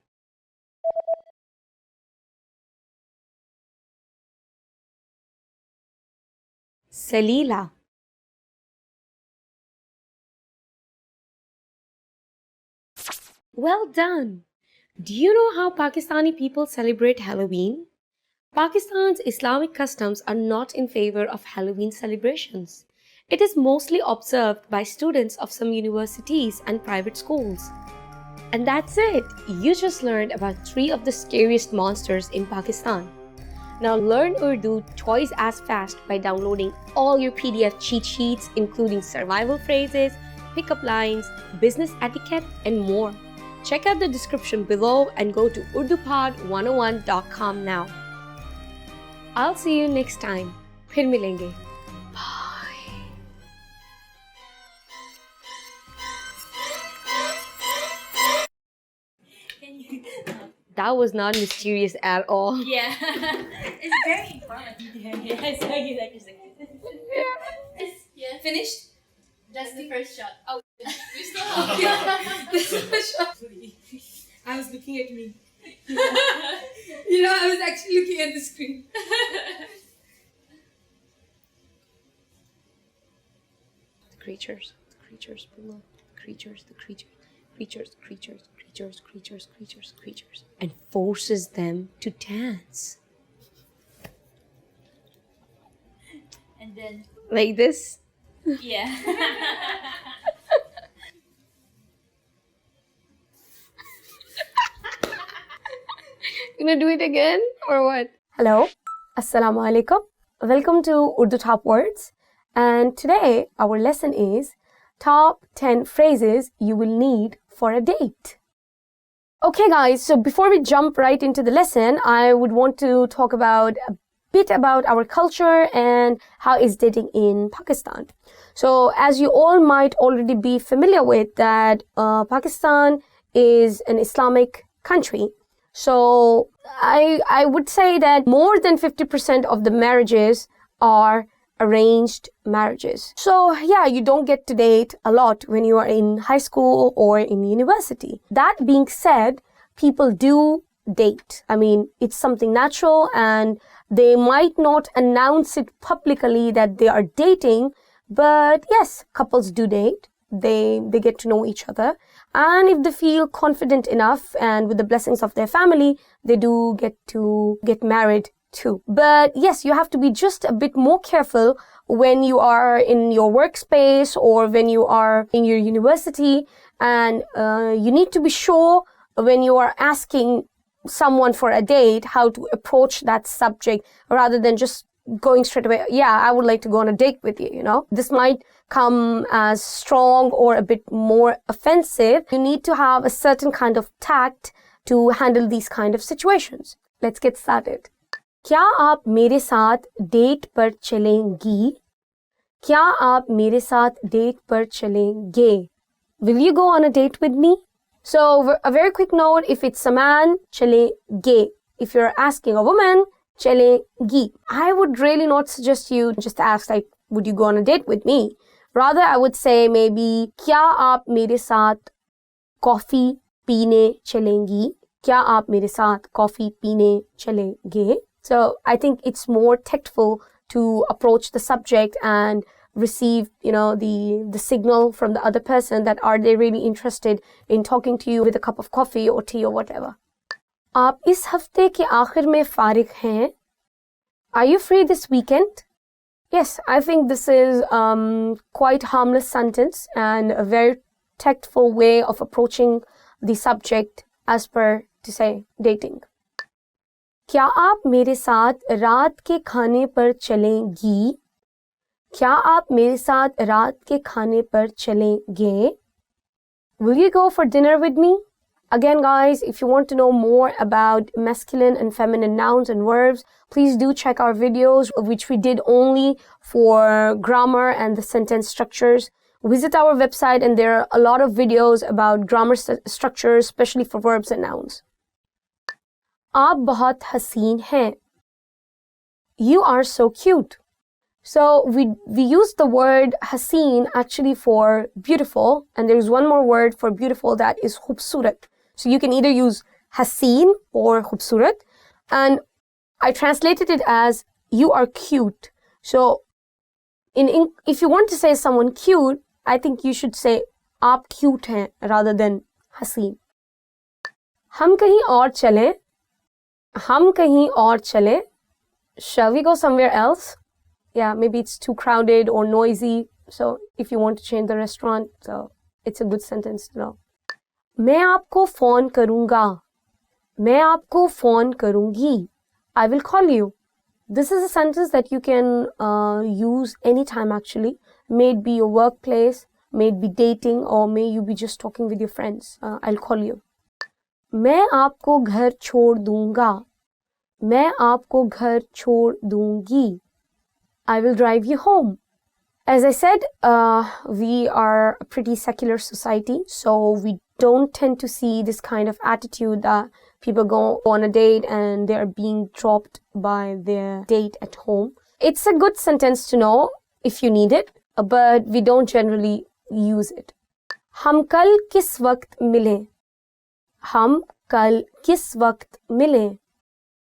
Salila. Well done! Do you know how Pakistani people celebrate Halloween? Pakistan's Islamic customs are not in favor of Halloween celebrations. It is mostly observed by students of some universities and private schools. And that's it! You just learned about 3 of the scariest monsters in Pakistan. Now learn Urdu twice as fast by downloading all your PDF cheat sheets, including survival phrases, pickup lines, business etiquette, and more. Check out the description below and go to urdupod101.com now. I'll see you next time. फिर मिलेंगे. Bye. That was not mysterious at all. Yeah. It's very informative. Yeah, I saw you like just like yeah. Finished? That's the first shot. Oh, we still have this is the shot. I was looking at me. You know, I was actually looking at the screen. The creatures below, the creatures. and forces them to dance. And then, Like this. yeah. You gonna do it again or what? Hello, Assalamu alaikum. Welcome to Urdu Top Words. And today our lesson is top 10 phrases you will need for a date. Okay guys, so before we jump right into the lesson, I would want to talk about a bit about our culture and how is dating in Pakistan. So as you all might already be familiar with that Pakistan is an Islamic country. So I would say that more than 50% of the marriages are arranged marriages. So yeah, you don't get to date a lot when you are in high school or in university. That being said, people do date. I mean, it's something natural and they might not announce it publicly that they are dating, but yes, couples do date. They get to know each other. And if they feel confident enough and with the blessings of their family, they do get to get married too. But yes, you have to be just a bit more careful when you are in your workspace or when you are in your university. And you need to be sure when you are asking someone for a date how to approach that subject rather than just going straight away, yeah, I would like to go on a date with you, you know. This might come as strong or a bit more offensive. You need to have a certain kind of tact to handle these kind of situations. Let's get started. क्या आप मेरे साथ date पर चलेंगी? क्या आप मेरे साथ डेट पर चलेंगे? Will you go on a date with me? So a very quick note, if it's a man, चलेंगे. If you're asking a woman, चलेंगी. I would really not suggest you just ask like, would you go on a date with me? Rather, I would say maybe, क्या आप मेरे साथ coffee पीने चलेंगी? क्या आप मेरे साथ कॉफी पीने चलेंगे? So I think it's more tactful to approach the subject and receive, you know, the signal from the other person that are they really interested in talking to you with a cup of coffee or tea or whatever. आप इस हफ्ते के आखिर में फारिग हैं? Are you free this weekend? Yes, I think this is quite harmless sentence and a very tactful way of approaching the subject as per to say dating. क्या आप मेरे साथ रात के खाने पर चलेंगी? क्या आप मेरे साथ रात के खाने पर चलेंगे? Will you go for dinner with me? Again, guys, if you want to know more about masculine and feminine nouns and verbs, please do check our videos, which we did only for grammar and the sentence structures. Visit our website and there are a lot of videos about grammar structures, especially for verbs and nouns. आप बहुत हसीन हैं. You are so cute. So we use the word haseen actually for beautiful, and there's one more word for beautiful that is khubsurat. So you can either use haseen or khubsurat, and I translated it as you are cute. So if you want to say someone cute, I think you should say आप cute हैं rather than haseen. हम कहीं और चलें. हम कहीं और चलें. Shall we go somewhere else? Yeah, maybe it's too crowded or noisy. So if you want to change the restaurant, so it's a good sentence to know. मैं आपको फोन करूँगा. मैं आपको फोन करूँगी. I will call you. This is a sentence that you can use anytime actually. May it be your workplace, may it be dating, or may you be just talking with your friends. I'll call you. मैं आपको घर छोड़ दूँगा. मैं आपको घर छोड़ दूँगी. I will drive you home. As I said, we are a pretty secular society, so we don't tend to see this kind of attitude that people go on a date and they are being dropped by their date at home. It's a good sentence to know if you need it, but we don't generally use it. हम कल किस वक्त मिलें? हम कल किस वक्त मिलें?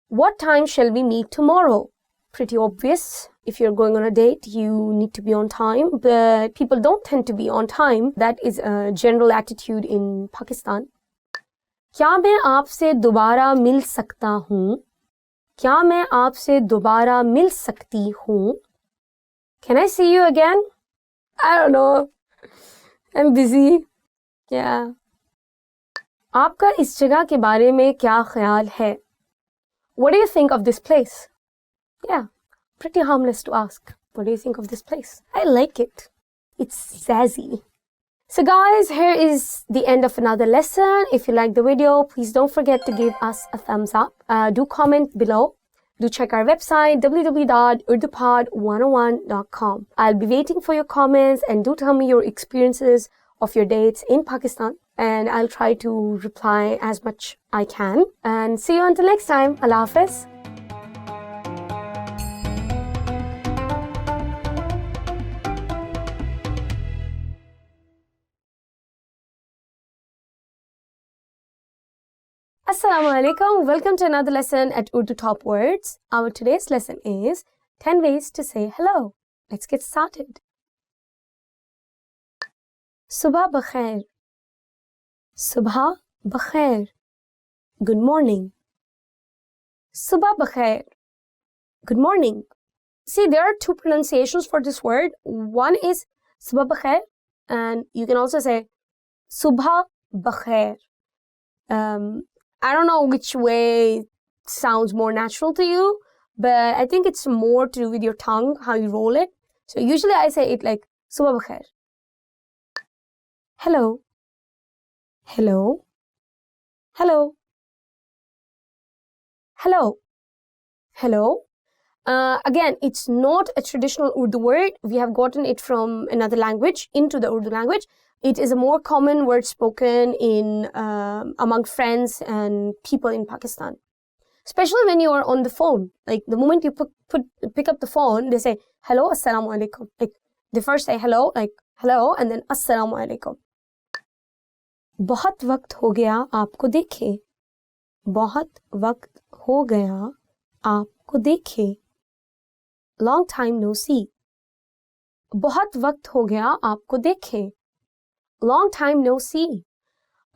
What time shall we meet tomorrow? pretty obvious. If you're going on a date, you need to be on time, but people don't tend to be on time. That is a general attitude in Pakistan. क्या मैं आपसे दोबारा मिल सकता हूँ? क्या मैं आपसे दोबारा मिल सकती हूँ? Can I see you again? I don't know. I'm busy. Yeah. आपका इस जगह के बारे में क्या ख्याल है? What do you think of this place? Yeah, pretty harmless to ask. What do you think of this place? I like it. It's zazzy. So guys, here is the end of another lesson. If you like the video, please don't forget to give us a thumbs up. Do comment below. Do check our website www.urdupod101.com. I'll be waiting for your comments, and do tell me your experiences of your dates in Pakistan, and I'll try to reply as much I can. And see you until next time. Allah Hafiz. Assalamu alaikum. Welcome to another lesson at Urdu Top Words. Our today's lesson is 10 ways to say hello. Let's get started. Subha bakhair. Subha bakhair. Good morning. Subha bakhair. Good morning. See, there are two pronunciations for this word. One is subha bakhair, and you can also say subha bakhair. I don't know which way sounds more natural to you, but I think it's more to do with your tongue, how you roll it. So usually I say it like subha bakhair. Hello. Hello. Hello. Hello. Hello. Again, it's not a traditional Urdu word. We have gotten it from another language into the Urdu language. It is a more common word spoken in among friends and people in Pakistan. Especially when you are on the phone. Like the moment you pick up the phone, they say, hello, assalamu alaikum. Like they first say hello, like hello, and then assalamu alaikum. बहुत वक्त हो गया आपको देखे. बहुत वक्त हो गया आपको देखे. Long time no see. बहुत वक्त हो गया आपको देखे. Long time no see.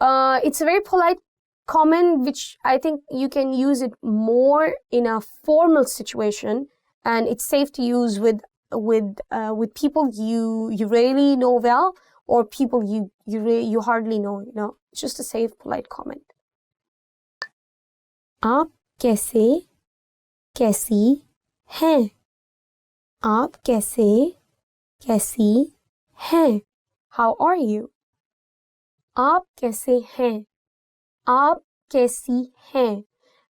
It's a very polite comment, which I think you can use it more in a formal situation, and it's safe to use with people you really know well, or people you hardly know. You know, it's just a safe, polite comment. आप कैसे कैसी हैं? आप कैसे कैसी हैं? How are you? आप कैसे हैं? आप कैसी हैं?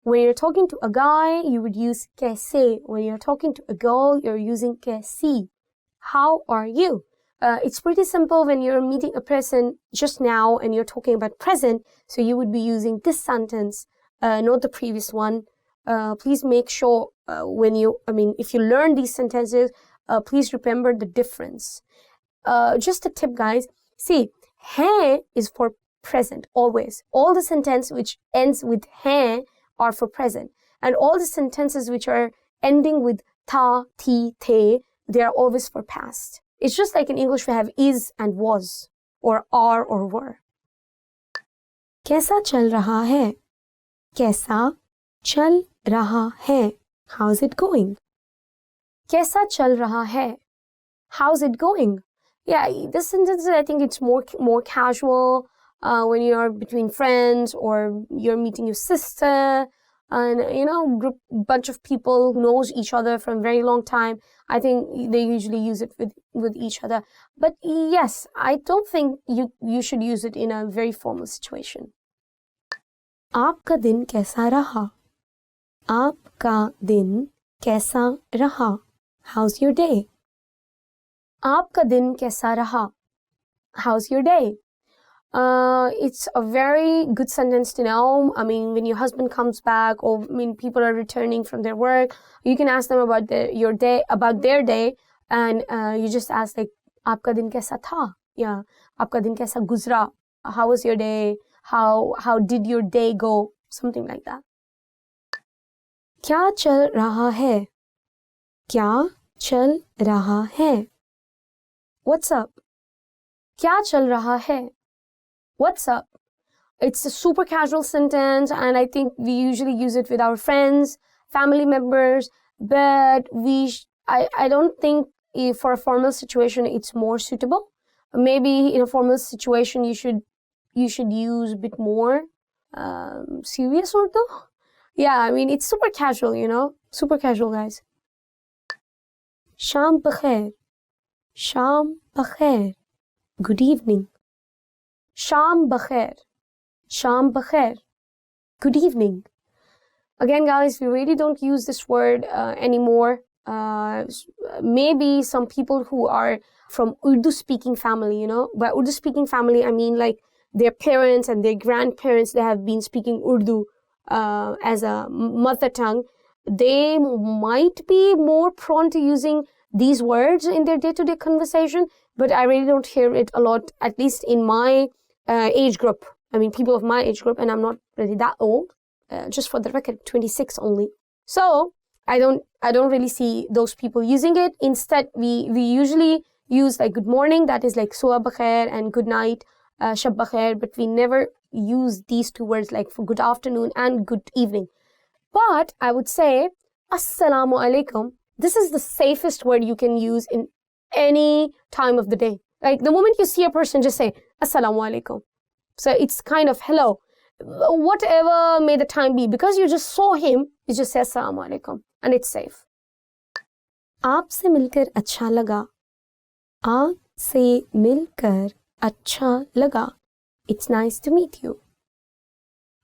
When you're talking to a guy, you would use कैसे. When you're talking to a girl, you're using कैसी. How are you? It's pretty simple when you're meeting a person just now and you're talking about present, so you would be using this sentence, not the previous one. Please make sure if you learn these sentences, please remember the difference. Just a tip, guys. See, hai is for present, always. All the sentences which ends with hai are for present. And all the sentences which are ending with ta, ti, te, they are always for past. It's just like in English we have is and was, or are or were. कैसा चल रहा है? कैसा चल रहा है? How's it going? कैसा चल रहा है? How's it going? Yeah, this sentence, I think it's more casual when you're between friends, or you're meeting your sister, and bunch of people who knows each other from a very long time. I think they usually use it with each other. But yes, I don't think you should use it in a very formal situation. आपका दिन कैसा रहा? आपका दिन कैसा रहा? How's your day? आपका दिन कैसा रहा? How's your day? It's a very good sentence to know. I mean, when your husband comes back, or people are returning from their work, you can ask them about their day, and you just ask like, आपका दिन कैसा था? Yeah, आपका दिन कैसा गुजरा? How was your day? How did your day go? Something like that. क्या चल रहा है? क्या चल रहा है? What's up? क्या चल रहा है? What's up? It's a super casual sentence, and I think we usually use it with our friends, family members, but I don't think for a formal situation it's more suitable. Maybe in a formal situation you should use a bit more serious Urdu. Yeah, I mean it's super casual, super casual, guys. Sham bakhair. Sham bakhair. Good evening. Sham bakhair. Sham bakhair. Good evening. Again, guys, we really don't use this word anymore. Maybe some people who are from Urdu-speaking family, By Urdu-speaking family, I mean like their parents and their grandparents, they have been speaking Urdu as a mother tongue. They might be more prone to using these words in their day-to-day conversation, but I really don't hear it a lot, at least in my age group. I mean, people of my age group, and I'm not really that old. Just for the record, 26 only. So I don't really see those people using it. Instead, we usually use like good morning, that is like suba bakhair, and good night, shab bakhair, but we never use these two words like for good afternoon and good evening. But I would say assalamu alaikum. This is the safest word you can use in any time of the day. Like the moment you see a person, just say assalamu alaikum. So it's kind of hello. Whatever may the time be, because you just saw him, you just say assalamu alaikum, and it's safe. आपसे मिलकर अच्छा लगा. आपसे मिलकर अच्छा लगा. It's nice to meet you.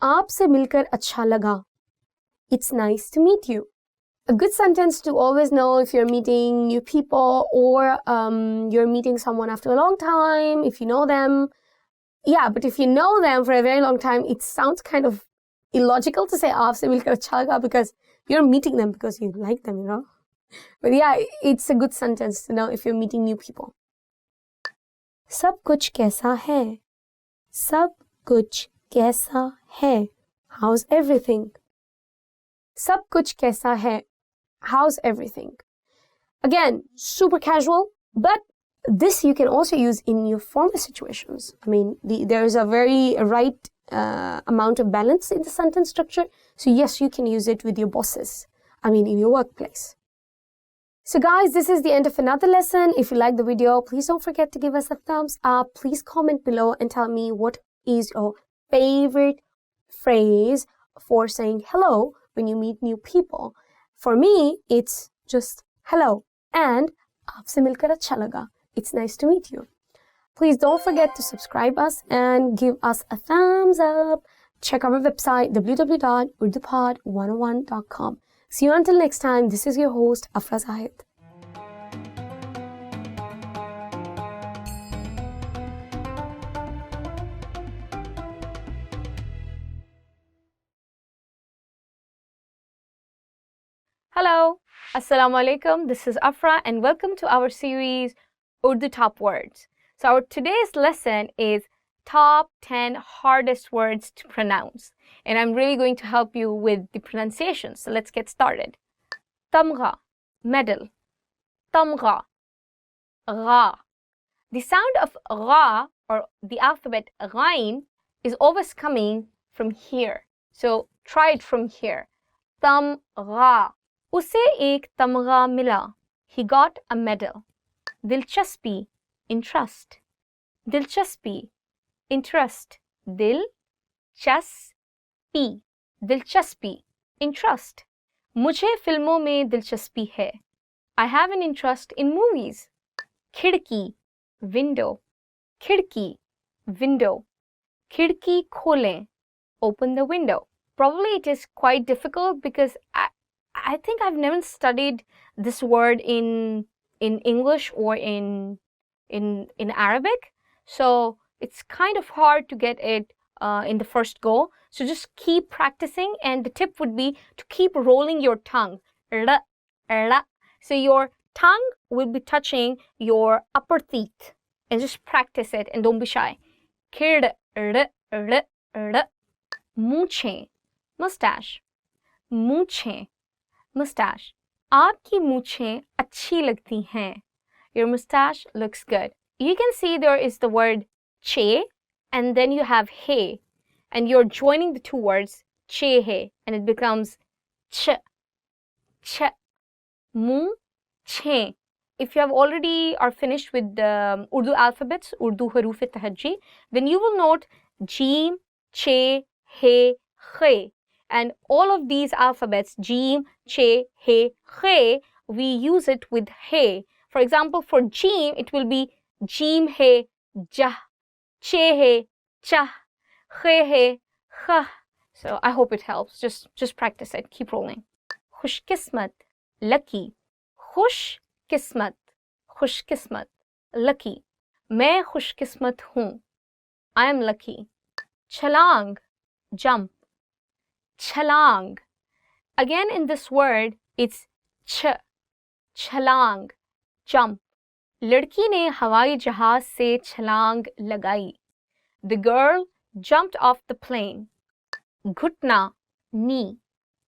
आपसे मिलकर अच्छा लगा. It's nice to meet you. A good sentence to always know if you're meeting new people or you're meeting someone after a long time, if you know them. Yeah, but if you know them for a very long time, it sounds kind of illogical to say aapse milkar acha laga, because you're meeting them because you like them, But yeah, it's a good sentence to know if you're meeting new people. Sab kuch kaisa hai? Sab kuch kaisa hai? How's everything? Sab kuch kaisa hai? How's everything? Again, super casual, but this you can also use in your formal situations. I mean, there is a very right amount of balance in the sentence structure. So yes, you can use it with your bosses. I mean, in your workplace. So guys, this is the end of another lesson. If you like the video, please don't forget to give us a thumbs up. Please comment below and tell me what is your favorite phrase for saying hello when you meet new people. For me, it's just hello and aapse milkar acha laga. It's nice to meet you. Please don't forget to subscribe us and give us a thumbs up. Check our website www.urdupod101.com. See you until next time. This is your host, Afra Zahid. Hello, Assalamu alaikum. This is Afra and welcome to our series Urdu Top Words. So our today's lesson is top 10 hardest words to pronounce. And I'm really going to help you with the pronunciation. So let's get started. Tamgha, medal. Tamgha, gha. The sound of gha, or the alphabet ghain, is always coming from here. So try it from here. Tamgha. उसे एक तमगा मिला. He got a medal. दिलचस्पी, interest. दिलचस्पी, interest. दिलचस्पी, दिलचस्पी, interest. मुझे फिल्मों में दिलचस्पी है. I have an interest in movies. खिड़की, window. खिड़की, window. खिड़की खोलें. Open the window. Probably it is quite difficult because I think I've never studied this word in English or in Arabic, so it's kind of hard to get it in the first go. So just keep practicing, and the tip would be to keep rolling your tongue. So your tongue will be touching your upper teeth, and just practice it and don't be shy. Muche, mustache. Muche, mustache. आपकी मूछें अच्छी लगती हैं. Your mustache looks good. You can see there is the word che and then you have he, and you're joining the two words che he and it becomes ch, ch, mu, che. If you have already are finished with the Urdu alphabets, Urdu haruf tahajji, then you will note jeem, che, he, khe. And all of these alphabets, jeem, che, he, khe, we use it with he. For example, for jeem, it will be jeem he, jah, che he, chah, khe he, khah. So I hope it helps. Just practice it. Keep rolling. Khush kismat, lucky. Khush kismat, khush kismat, lucky. मैं खुश किस्मत हूँ. I am lucky. Chalang, jump. Chalang. Again in this word, it's ch. Chalang, jump. लड़की ने हवाई जहाज से छलांग लगाई. The girl jumped off the plane. घुटना, knee.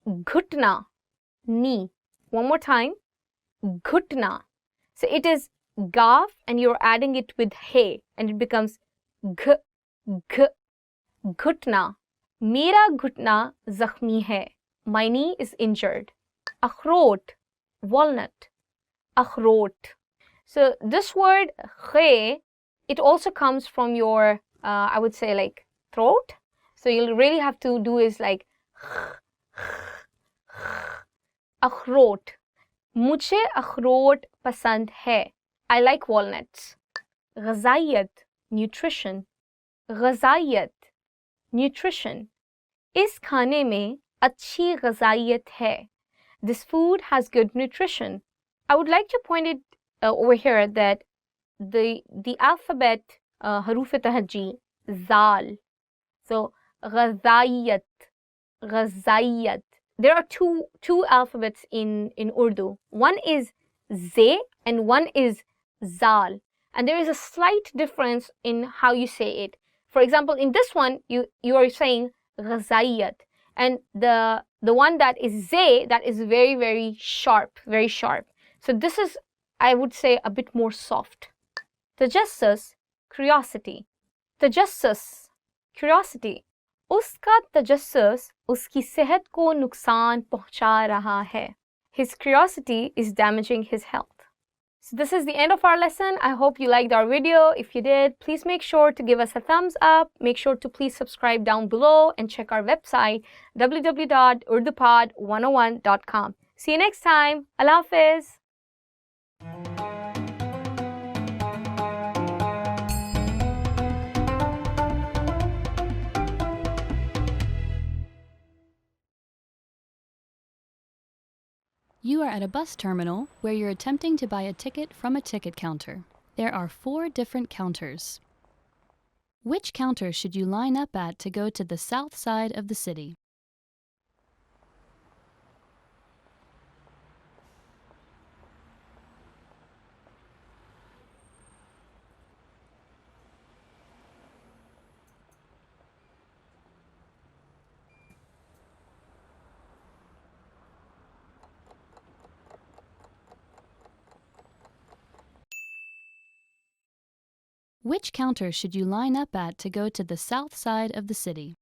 घुटना, knee. One more time. Ghutna. So it is gaf and you're adding it with he and it becomes g, g, ghutna. Mera ghutna zakhmi hai. My knee is injured. Akhrot, walnut. Akhrot. So this word khe, it also comes from your, I would say like throat. So you'll really have to do is like akhrot. मुझे अखरोट पसंद है. I like walnuts. ग़ज़ाइयत, nutrition. ग़ज़ाइयत, nutrition. इस खाने में अच्छी ग़ज़ाइयत है. This food has good nutrition. I would like to point it over here that the alphabet haruf tahajji, zal. So ग़ज़ाइयत, ग़ज़ाइयत. There are two alphabets in Urdu. One is ze and one is zal. And there is a slight difference in how you say it. For example, in this one, you are saying ghazayat. And the one that is ze, that is very, very sharp, very sharp. So this is, I would say, a bit more soft. Tajassus, curiosity. Tajassus, curiosity. उसका तजस्सुस उसकी सेहत को नुकसान पहुंचा रहा है. His curiosity is damaging his health. So this is the end of our lesson. I hope you liked our video. If you did, please make sure to give us a thumbs up. Make sure to please subscribe down below and check our website www.urdupod101.com. See you next time. Allah Hafiz. You are at a bus terminal where you're attempting to buy a ticket from a ticket counter. There are 4 different counters. Which counter should you line up at to go to the south side of the city? Which counter should you line up at to go to the south side of the city?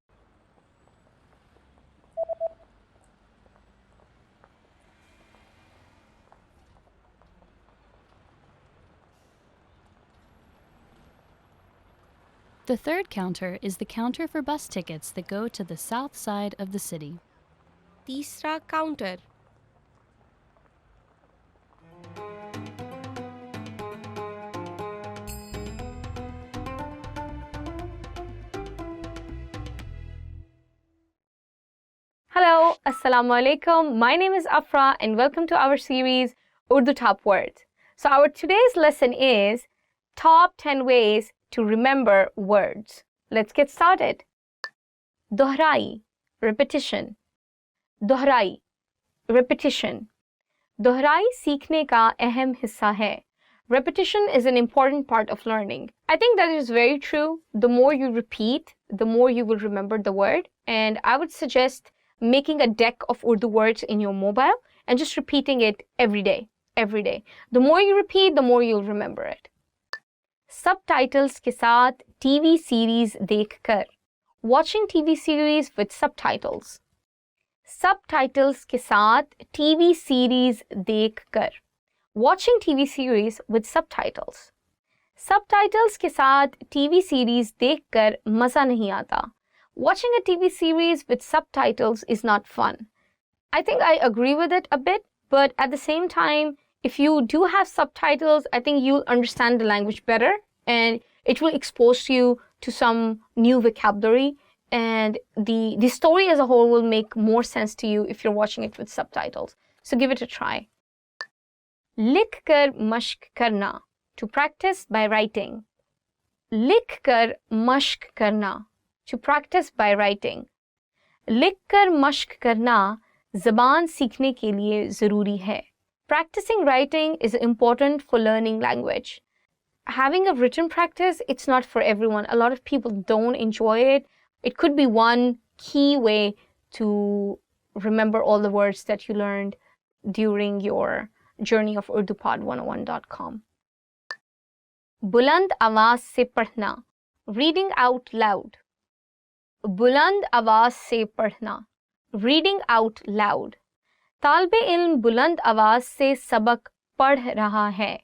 The third counter is the counter for bus tickets that go to the south side of the city. तीसरा counter. Hello, Assalamu alaikum. My name is Afra and welcome to our series Urdu Top Words. So our today's lesson is Top 10 Ways to Remember Words. Let's get started. Dohrai, repetition. Dohrai, repetition. Dohrai सीखने का अहम हिस्सा है. Repetition is an important part of learning. I think that is very true. The more you repeat, the more you will remember the word. And I would suggest making a deck of Urdu words in your mobile and just repeating it every day, every day. The more you repeat, the more you'll remember it. Subtitles के साथ TV series देखकर. Watching TV series with subtitles. Subtitles के साथ TV series देखकर. Watching TV series with subtitles. Subtitles के साथ TV series देखकर मज़ा नहीं आता. Watching a TV series with subtitles is not fun. I think I agree with it a bit, but at the same time, if you do have subtitles, I think you'll understand the language better and it will expose you to some new vocabulary, and the story as a whole will make more sense to you if you're watching it with subtitles. So give it a try. लिख कर मश्क करना. To practice by writing. लिख कर मश्क करना. To practice by writing. लिख कर मश्क करना ज़बान सीखने के लिए ज़रूरी है. Practicing writing is important for learning language. Having a written practice, it's not for everyone. A lot of people don't enjoy it. It could be one key way to remember all the words that you learned during your journey of UrduPod101.com. बुलंद आवाज से पढ़ना. Reading out loud. बुलंद आवाज से पढ़ना. Reading out loud. तालिबे इल्म बुलंद आवाज से सबक पढ़ रहा है.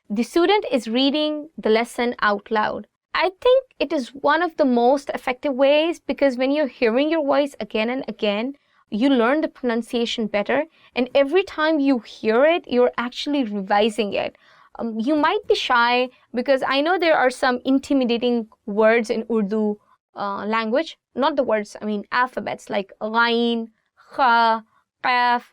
The student is reading the lesson out loud. I think it is one of the most effective ways because when you're hearing your voice again and again, you learn the pronunciation better, and every time you hear it, you're actually revising it. You might be shy because I know there are some intimidating words in Urdu language. Not the words, I mean alphabets like ghain, kha, qaf,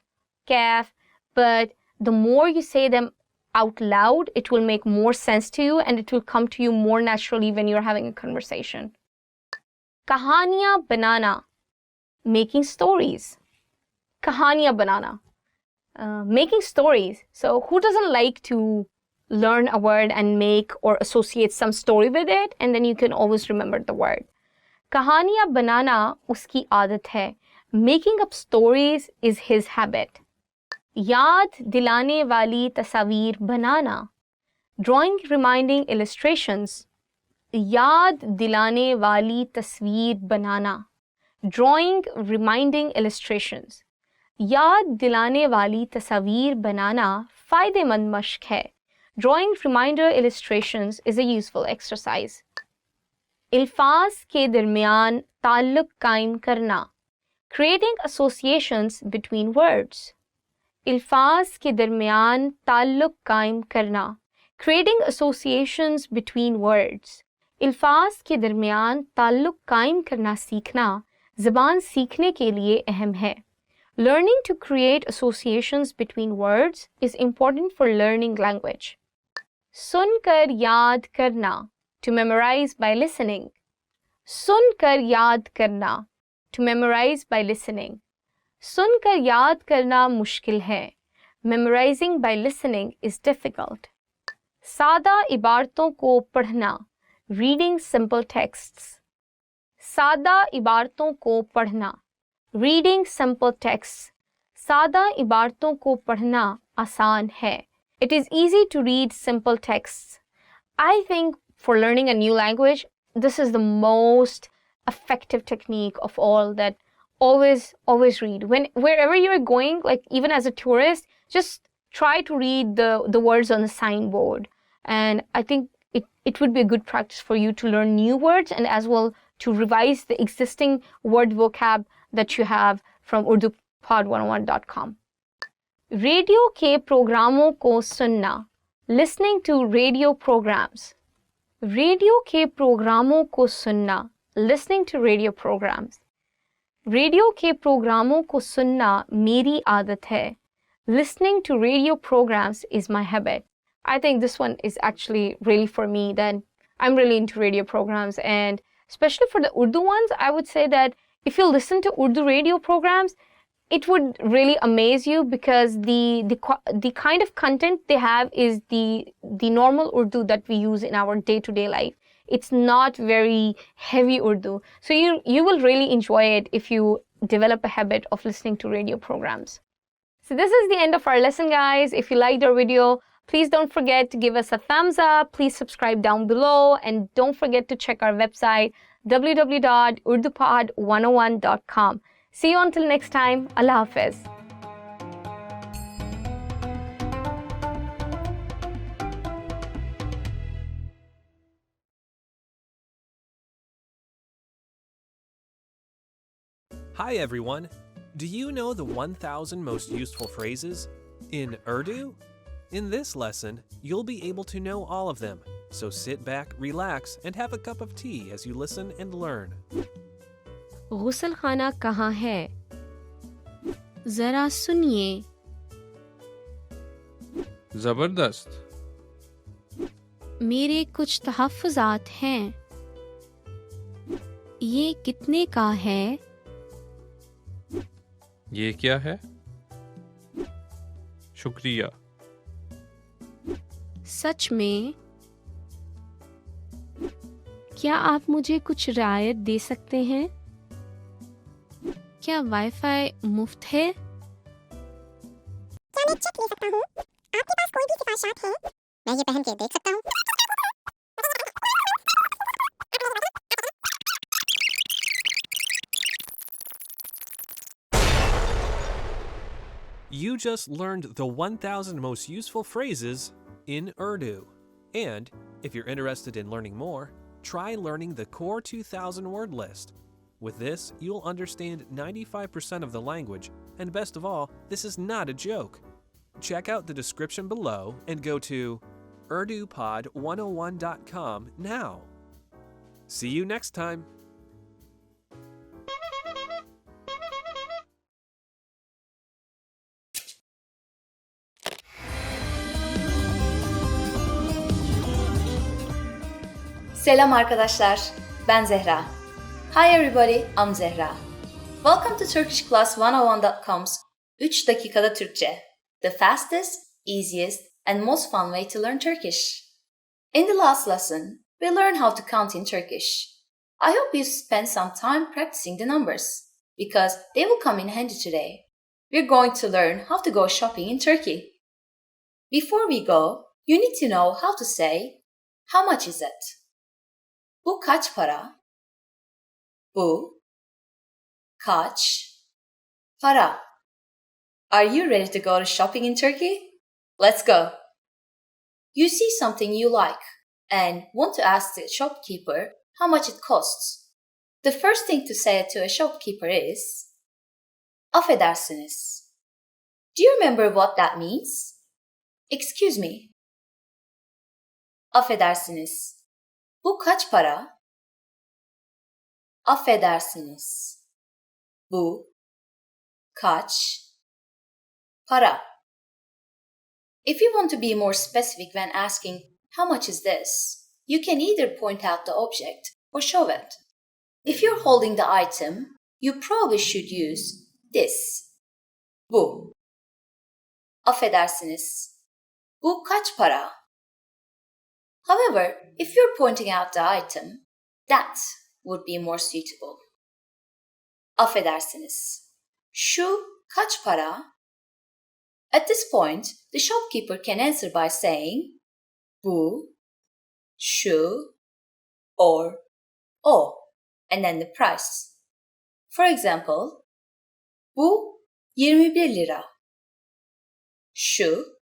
kaf. But the more you say them out loud, it will make more sense to you and it will come to you more naturally when you're having a conversation. Kahaniyan banana. Making stories. Kahaniyan banana. Making stories. So who doesn't like to learn a word and make or associate some story with it, and then you can always remember the word. Kahaniyan banana uski aadat hai. Making up stories is his habit. याद दिलाने वाली तस्वीर बनाना. Drawing reminding illustrations. याद दिलाने वाली तस्वीर बनाना. Drawing reminding illustrations. याद दिलाने वाली तस्वीर बनाना फ़ायदेमंद मश्क है. Drawing reminder illustrations is a useful exercise. अल्फाज के दरमियान ताल्लुक कायम करना. Creating associations between words. अल्फाज के दरमियान ताल्लुक कायम करना. Creating associations between words. अल्फाज के दरमियान ताल्लुक कायम करना सीखना ज़बान सीखने के लिए अहम है. Learning to create associations between words is important for learning language. सुनकर याद करना. To memorize by listening. सुनकर याद करना. To memorize by listening. सुनकर याद करना मुश्किल है. Memorizing by listening is difficult. सादा इबारतों को पढ़ना. Reading simple texts. सादा इबारतों को पढ़ना. Reading simple texts. सादा इबारतों को पढ़ना आसान है. It is easy to read simple texts. I think for learning a new language, this is the most effective technique of all, that always read. Wherever you're going, like even as a tourist, just try to read the words on the signboard. And I think it would be a good practice for you to learn new words and as well to revise the existing word vocab that you have from UrduPod101.com. Radio के प्रोग्रामों को सुनना. Listening to radio programs. Radio के प्रोग्रामों को सुनना. Listening to radio programs. Radio के प्रोग्रामों को सुनना मेरी आदत है. Listening to radio programs is my habit. I think this one is actually really for me. Then I'm really into radio programs, and especially for the Urdu ones, I would say that if you listen to Urdu radio programs, it would really amaze you because the kind of content they have is the normal Urdu that we use in our day-to-day life. It's not very heavy Urdu. So you will really enjoy it if you develop a habit of listening to radio programs. So this is the end of our lesson, guys. If you liked our video, please don't forget to give us a thumbs up. Please subscribe down below. And don't forget to check our website, www.urdupod101.com. See you until next time. Allah Hafiz. Hi everyone! Do you know the 1,000 most useful phrases in Urdu? In this lesson, you'll be able to know all of them, so sit back, relax, and have a cup of tea as you listen and learn. गुसल खाना कहाँ है? ज़रा सुनिए. ज़बरदस्त. मेरे कुछ तहफ़्फ़ुज़ात हैं. ये कितने का है? ये क्या है? शुक्रिया. सच में? क्या आप मुझे कुछ रियायत दे सकते हैं? क्या वाईफाई मुफ्त है? क्या मैं चेक ले सकता हूँ? आपके पास कोई भी सिफारिशात है? मैं ये पहन के देख सकता हूँ? You just learned the 1,000 most useful phrases in Urdu. And if you're interested in learning more, try learning the core 2,000 word list. With this, you'll understand 95% of the language, and best of all, this is not a joke. Check out the description below and go to urdupod101.com now. See you next time. Selam arkadaşlar, ben Zehra. Hi everybody, I'm Zehra. Welcome to TurkishClass101.com's 3 dakikada Türkçe, the fastest, easiest, and most fun way to learn Turkish. In the last lesson, we learned how to count in Turkish. I hope you spent some time practicing the numbers, because they will come in handy today. We're going to learn how to go shopping in Turkey. Before we go, you need to know how to say, how much is it? Bu kaç para? Bu kaç para? Are you ready to go to shopping in Turkey? Let's go. You see something you like and want to ask the shopkeeper how much it costs. The first thing to say to a shopkeeper is affedersiniz. Do you remember what that means? Excuse me. Affedersiniz. Bu kaç para? Affedersiniz. Bu kaç para? If you want to be more specific when asking how much is this, you can either point out the object or show it. If you're holding the item, you probably should use this. Bu. Affedersiniz. Bu kaç para? However, if you're pointing out the item, that would be more suitable. Affedersiniz. Şu kaç para? At this point, the shopkeeper can answer by saying bu, şu, or o, and then the price. For example, bu 21 lira. Şu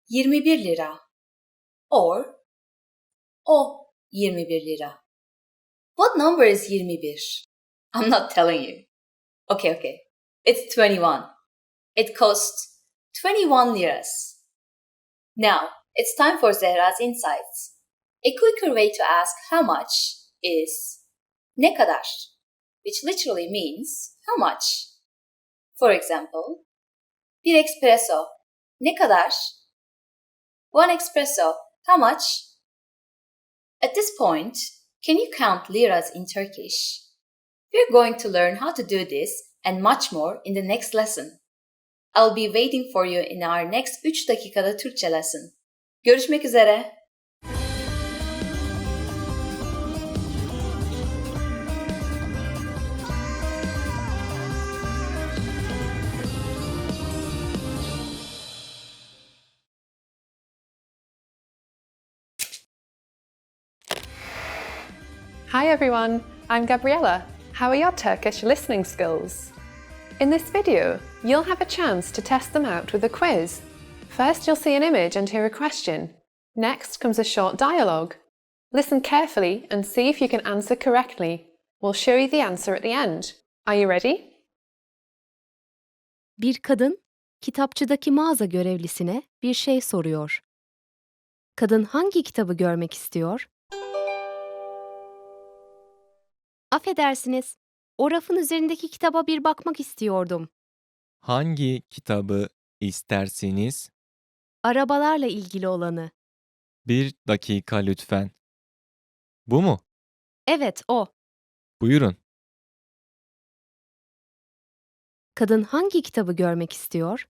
21 lira. Or o 21 lira. What number is 21? I'm not telling you. Okay. It's 21. It costs 21 liras. Now, it's time for Zehra's insights. A quicker way to ask how much is ne kadar, which literally means how much. For example, bir espresso ne kadar? One espresso, how much? At this point, can you count liras in Turkish? We're going to learn how to do this and much more in the next lesson. I'll be waiting for you in our next 3 dakikada Türkçe lesson. Görüşmek üzere. Hi everyone, I'm Gabriella. How are your Turkish listening skills? In this video, you'll have a chance to test them out with a quiz. First, you'll see an image and hear a question. Next comes a short dialogue. Listen carefully and see if you can answer correctly. We'll show you the answer at the end. Are you ready? Bir kadın kitapçıdaki mağaza görevlisine bir şey soruyor. Kadın hangi kitabı görmek istiyor? Affedersiniz, o rafın üzerindeki kitaba bir bakmak istiyordum. Hangi kitabı istersiniz? Arabalarla ilgili olanı. Bir dakika lütfen. Bu mu? Evet, o. Buyurun. Kadın hangi kitabı görmek istiyor?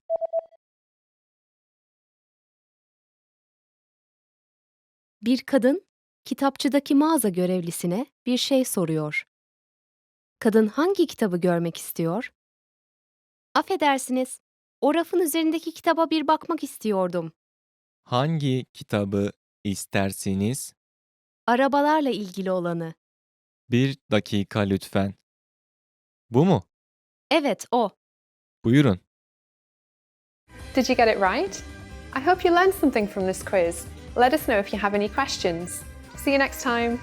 Bir kadın kitapçıdaki mağaza görevlisine bir şey soruyor. Kadın hangi kitabı görmek istiyor? Affedersiniz, o rafın üzerindeki kitaba bir bakmak istiyordum. Hangi kitabı istersiniz? Arabalarla ilgili olanı. Bir dakika lütfen. Bu mu? Evet, o. Buyurun. Did you get it right? I hope you learned something from this quiz. Let us know if you have any questions. See you next time.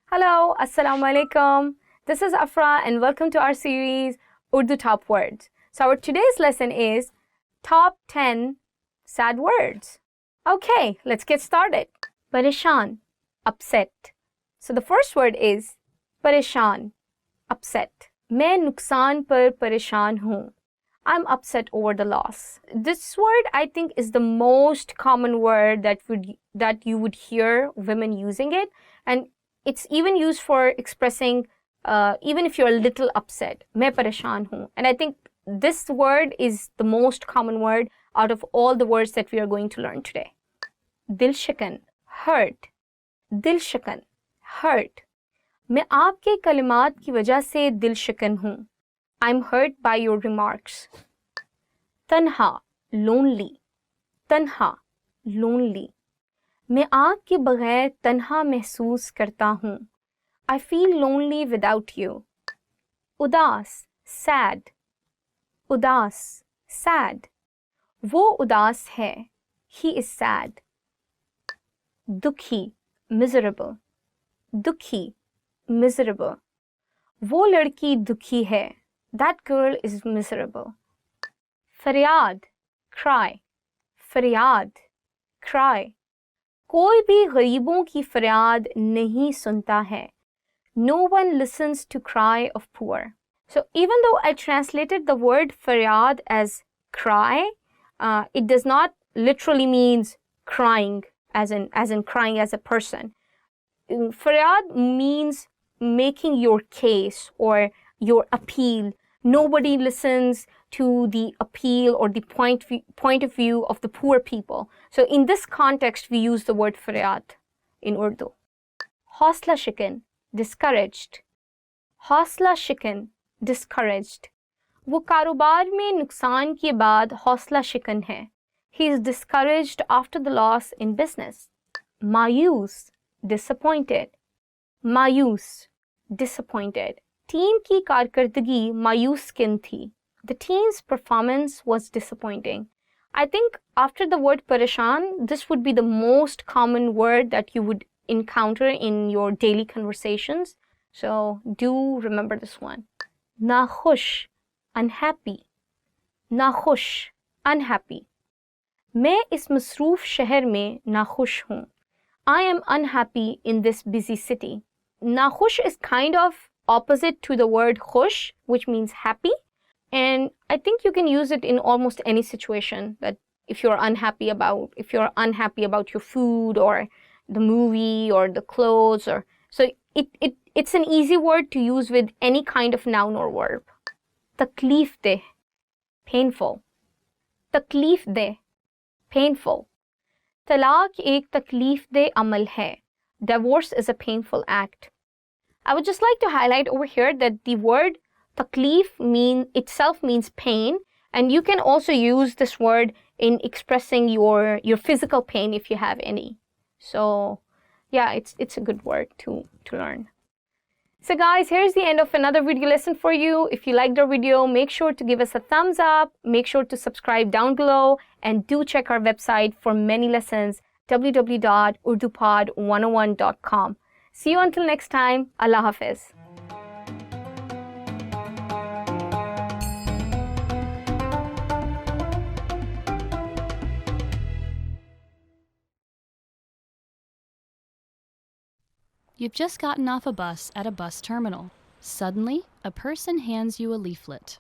Hello, Assalamu alaikum. This is Afra and welcome to our series Urdu Top Words. So our today's lesson is Top 10 Sad Words. Okay, let's get started. Pareshan, upset. So the first word is pareshan, upset. मैं नुकसान पर परेशान हूँ. I'm upset over the loss. This word I think is the most common word that you would hear women using it, and it's even used for expressing even if you're a little upset. मैं परेशान हूँ. And I think this word is the most common word out of all the words that we are going to learn today. दिल शिकन, hurt. दिल शिकन, hurt. मैं आपके कलिमात की वजह से दिल शिकन हूँ. I'm hurt by your remarks. तन्हा, lonely. तन्हा, lonely. मैं आपके बगैर तन्हा महसूस करता हूँ. I feel lonely without you. उदास, sad. उदास, sad. वो उदास है. He is sad. दुखी, miserable. दुखी, miserable. वो लड़की दुखी है. That girl is miserable. फरियाद, cry. फरियाद, cry. कोई भी गरीबों की फरियाद नहीं सुनता है. No one listens to cry of poor. So even though I translated the word faryad as cry, it does not literally means crying as in crying as a person. Faryad means making your case or your appeal. Nobody listens to the appeal or the point of view of the poor people. So in this context, we use the word faryad in Urdu. Hausla shikan, discouraged. Hausla shikan, discouraged. वो कारोबार में नुकसान के बाद हौसला शिकन है. He is discouraged after the loss in business. मायूस, disappointed. मायूस, disappointed. टीम की कारकर्दगी मायूस किन थी. The team's performance was disappointing. I think after the word pareshan, this would be the most common word that you would encounter in your daily conversations. So do remember this one. Nakhush, unhappy. Nakhush, unhappy. मैं इस मसरूफ शहर में नाखुश हूँ. I am unhappy in this busy city. Nakhush is kind of opposite to the word khush, which means happy. And I think you can use it in almost any situation, that if you're unhappy about your food or the movie or the clothes, or so it's an easy word to use with any kind of noun or verb. Taklif deh, painful. Taklif deh, painful. Talaq ek taklif deh amal hai. Divorce is a painful act. I would just like to highlight over here that the word taklif itself means pain, and you can also use this word in expressing your physical pain if you have any. So yeah, it's a good word to learn. So guys, here's the end of another video lesson for you. If you liked our video, make sure to give us a thumbs up, make sure to subscribe down below, and do check our website for many lessons, www.urdupod101.com. See you until next time. Allah Hafiz. You've just gotten off a bus at a bus terminal. Suddenly, a person hands you a leaflet.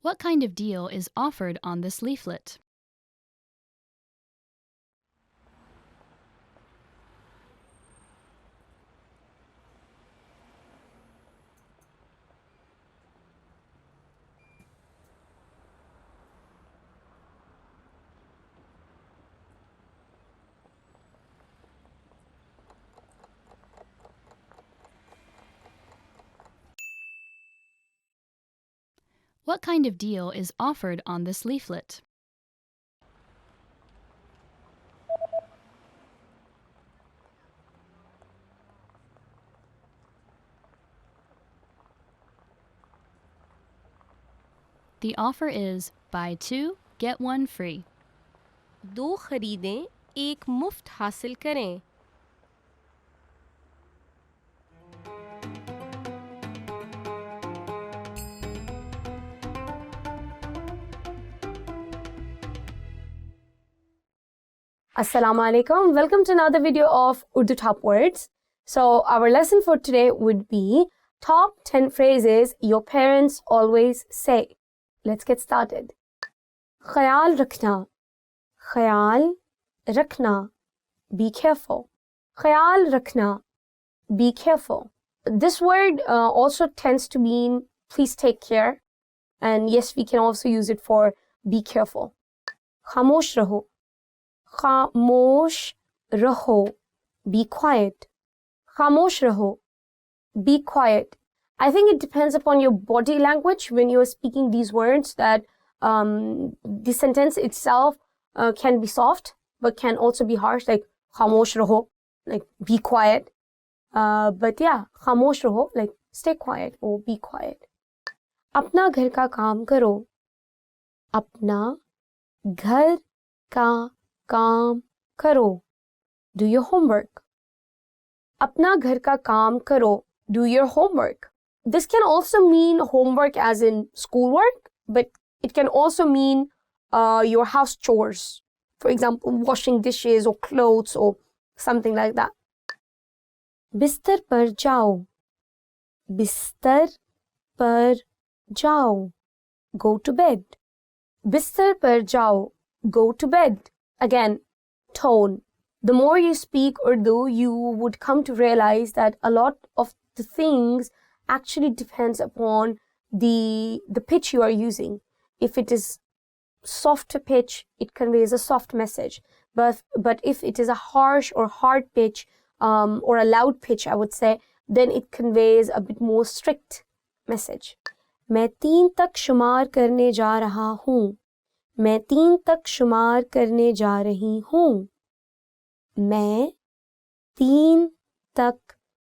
What kind of deal is offered on this leaflet? What kind of deal is offered on this leaflet? The offer is buy 2, get 1 free. 2 खरीदें, 1 मुफ्त हासिल करें. Assalamu alaikum. Welcome to another video of Urdu Top Words. So our lesson for today would be top 10 phrases your parents always say. Let's get started. Khayal rakhna. Khayal rakhna. Be careful. Khayal rakhna. Be careful. This word also tends to mean please take care. And yes, we can also use it for be careful. Khamosh raho. Khamosh raho. Be quiet. Khamosh raho. Be quiet. I think it depends upon your body language when you are speaking these words that the sentence itself can be soft but can also be harsh, like khamosh raho, like be quiet. But yeah, khamosh raho, like stay quiet or be quiet. Apna ghar ka kaam karo. Apna ghar ka kaam karo. Do your homework. Apna ghar ka kaam karo. Do your homework. This can also mean homework as in schoolwork, but it can also mean your house chores. For example, washing dishes or clothes or something like that. Bistar par jao. Bistar par jao. Go to bed. Bistar par jao. Go to bed. Again, tone. The more you speak Urdu, you would come to realize that a lot of the things actually depends upon the pitch you are using. If it is soft pitch, it conveys a soft message. But if it is a harsh or hard pitch or a loud pitch, I would say, then it conveys a bit more strict message. मैं 3 तक शुमार करने जा रहा हूँ. मैं 3 तक शुमार करने जा रही हूँ. मैं 3 तक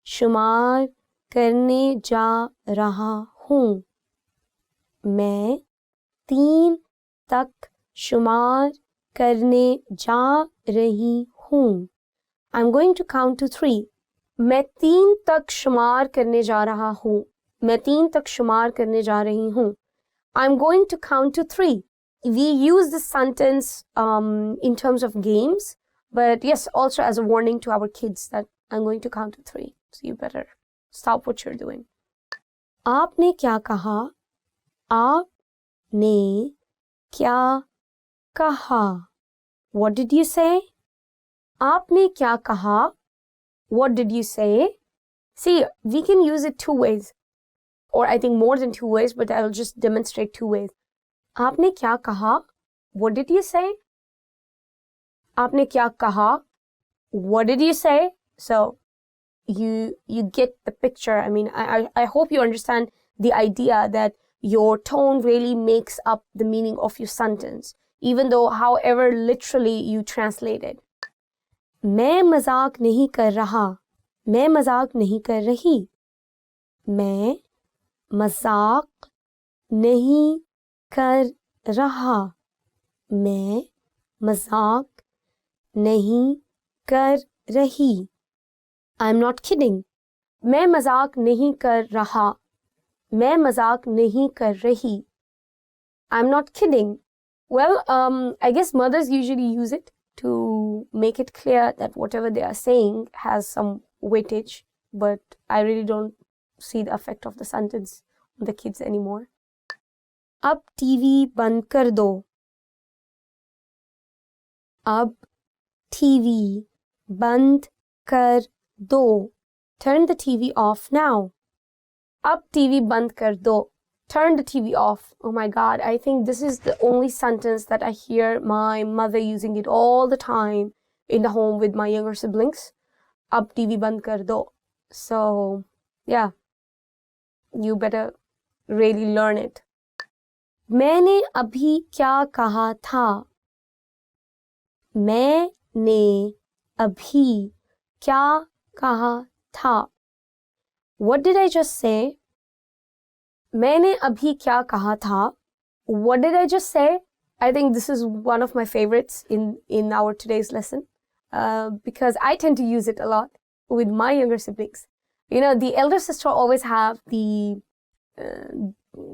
शुमार करने जा रहा हूँ. मैं 3 तक शुमार करने जा रही हूँ. I'm going to count to 3. मैं 3 तक शुमार करने जा रहा हूँ. मैं 3 तक शुमार करने जा रही हूँ. I'm going to count to 3. We use this sentence in terms of games, but yes, also as a warning to our kids that I'm going to count to 3. So you better stop what you're doing. आपने क्या कहा? आपने क्या कहा? What did you say? आपने क्या कहा? What did you say? See, we can use it 2 ways. Or I think more than 2 ways, but I'll just demonstrate 2 ways. आपने क्या कहा? What did you say? आपने क्या कहा? What did you say? So you get the picture. I mean, I hope you understand the idea that your tone really makes up the meaning of your sentence. even though however literally you translate it. मैं मजाक नहीं कर रहा, मैं मजाक नहीं कर रही. मैं मजाक नहीं कर रहा, मैं मजाक नहीं कर रही. I'm not kidding. मैं मजाक नहीं कर रहा, मैं मजाक नहीं कर रही. I'm not kidding. Well, I guess mothers usually use it to make it clear that whatever they are saying has some weightage, but I really don't see the effect of the sentence on the kids anymore. अब TV बंद कर दो. अब TV बंद कर दो. Turn the TV off now. अब TV बंद कर दो. Turn the TV off. Oh my God, I think this is the only sentence that I hear my mother using it all the time in the home with my younger siblings. अब TV बंद कर दो. So, yeah, you better really learn it. मैंने अभी क्या कहा था? मैंने अभी क्या कहा था? What did I just say? मैंने अभी क्या कहा था? What did I just say? I think this is one of my favorites in our today's lesson because I tend to use it a lot with my younger siblings. You know, the elder sister always have the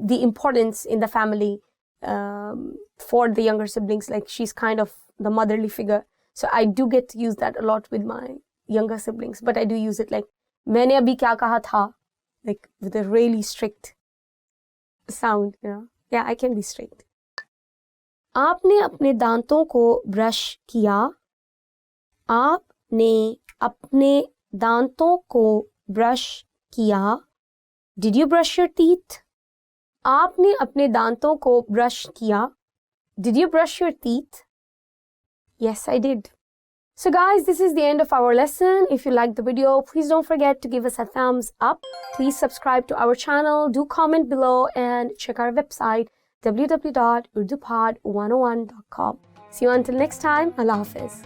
importance in the family for the younger siblings. Like she's kind of the motherly figure. So I do get to use that a lot with my younger siblings. But I do use it like मैंने अभी क्या कहा था? Like with a really strict sound, you know. Yeah, I can be strict. आपने अपने दांतों को brush किया. आपने अपने दांतों को ब्रश किया. Did you brush your teeth? आपने अपने दांतों को ब्रश किया. Did you brush your teeth? Yes, I did. So guys, this is the end of our lesson. If you liked the video, please don't forget to give us a thumbs up. Please subscribe to our channel, do comment below, and check our website www.urdupod101.com. See you until next time. Allah Hafiz.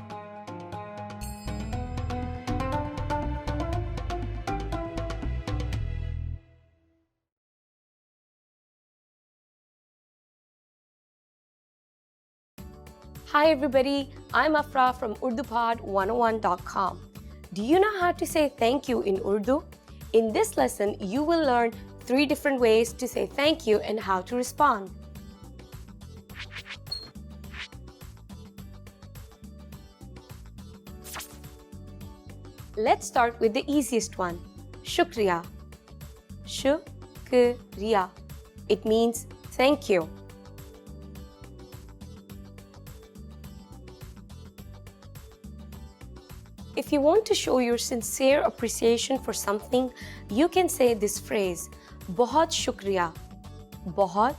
Hi everybody, I'm Afra from UrduPod101.com. Do you know how to say thank you in Urdu? In this lesson, you will learn 3 different ways to say thank you and how to respond. Let's start with the easiest one, Shukriya. Shukriya. It means thank you. If you want to show your sincere appreciation for something, you can say this phrase, बहुत शुक्रिया. बहुत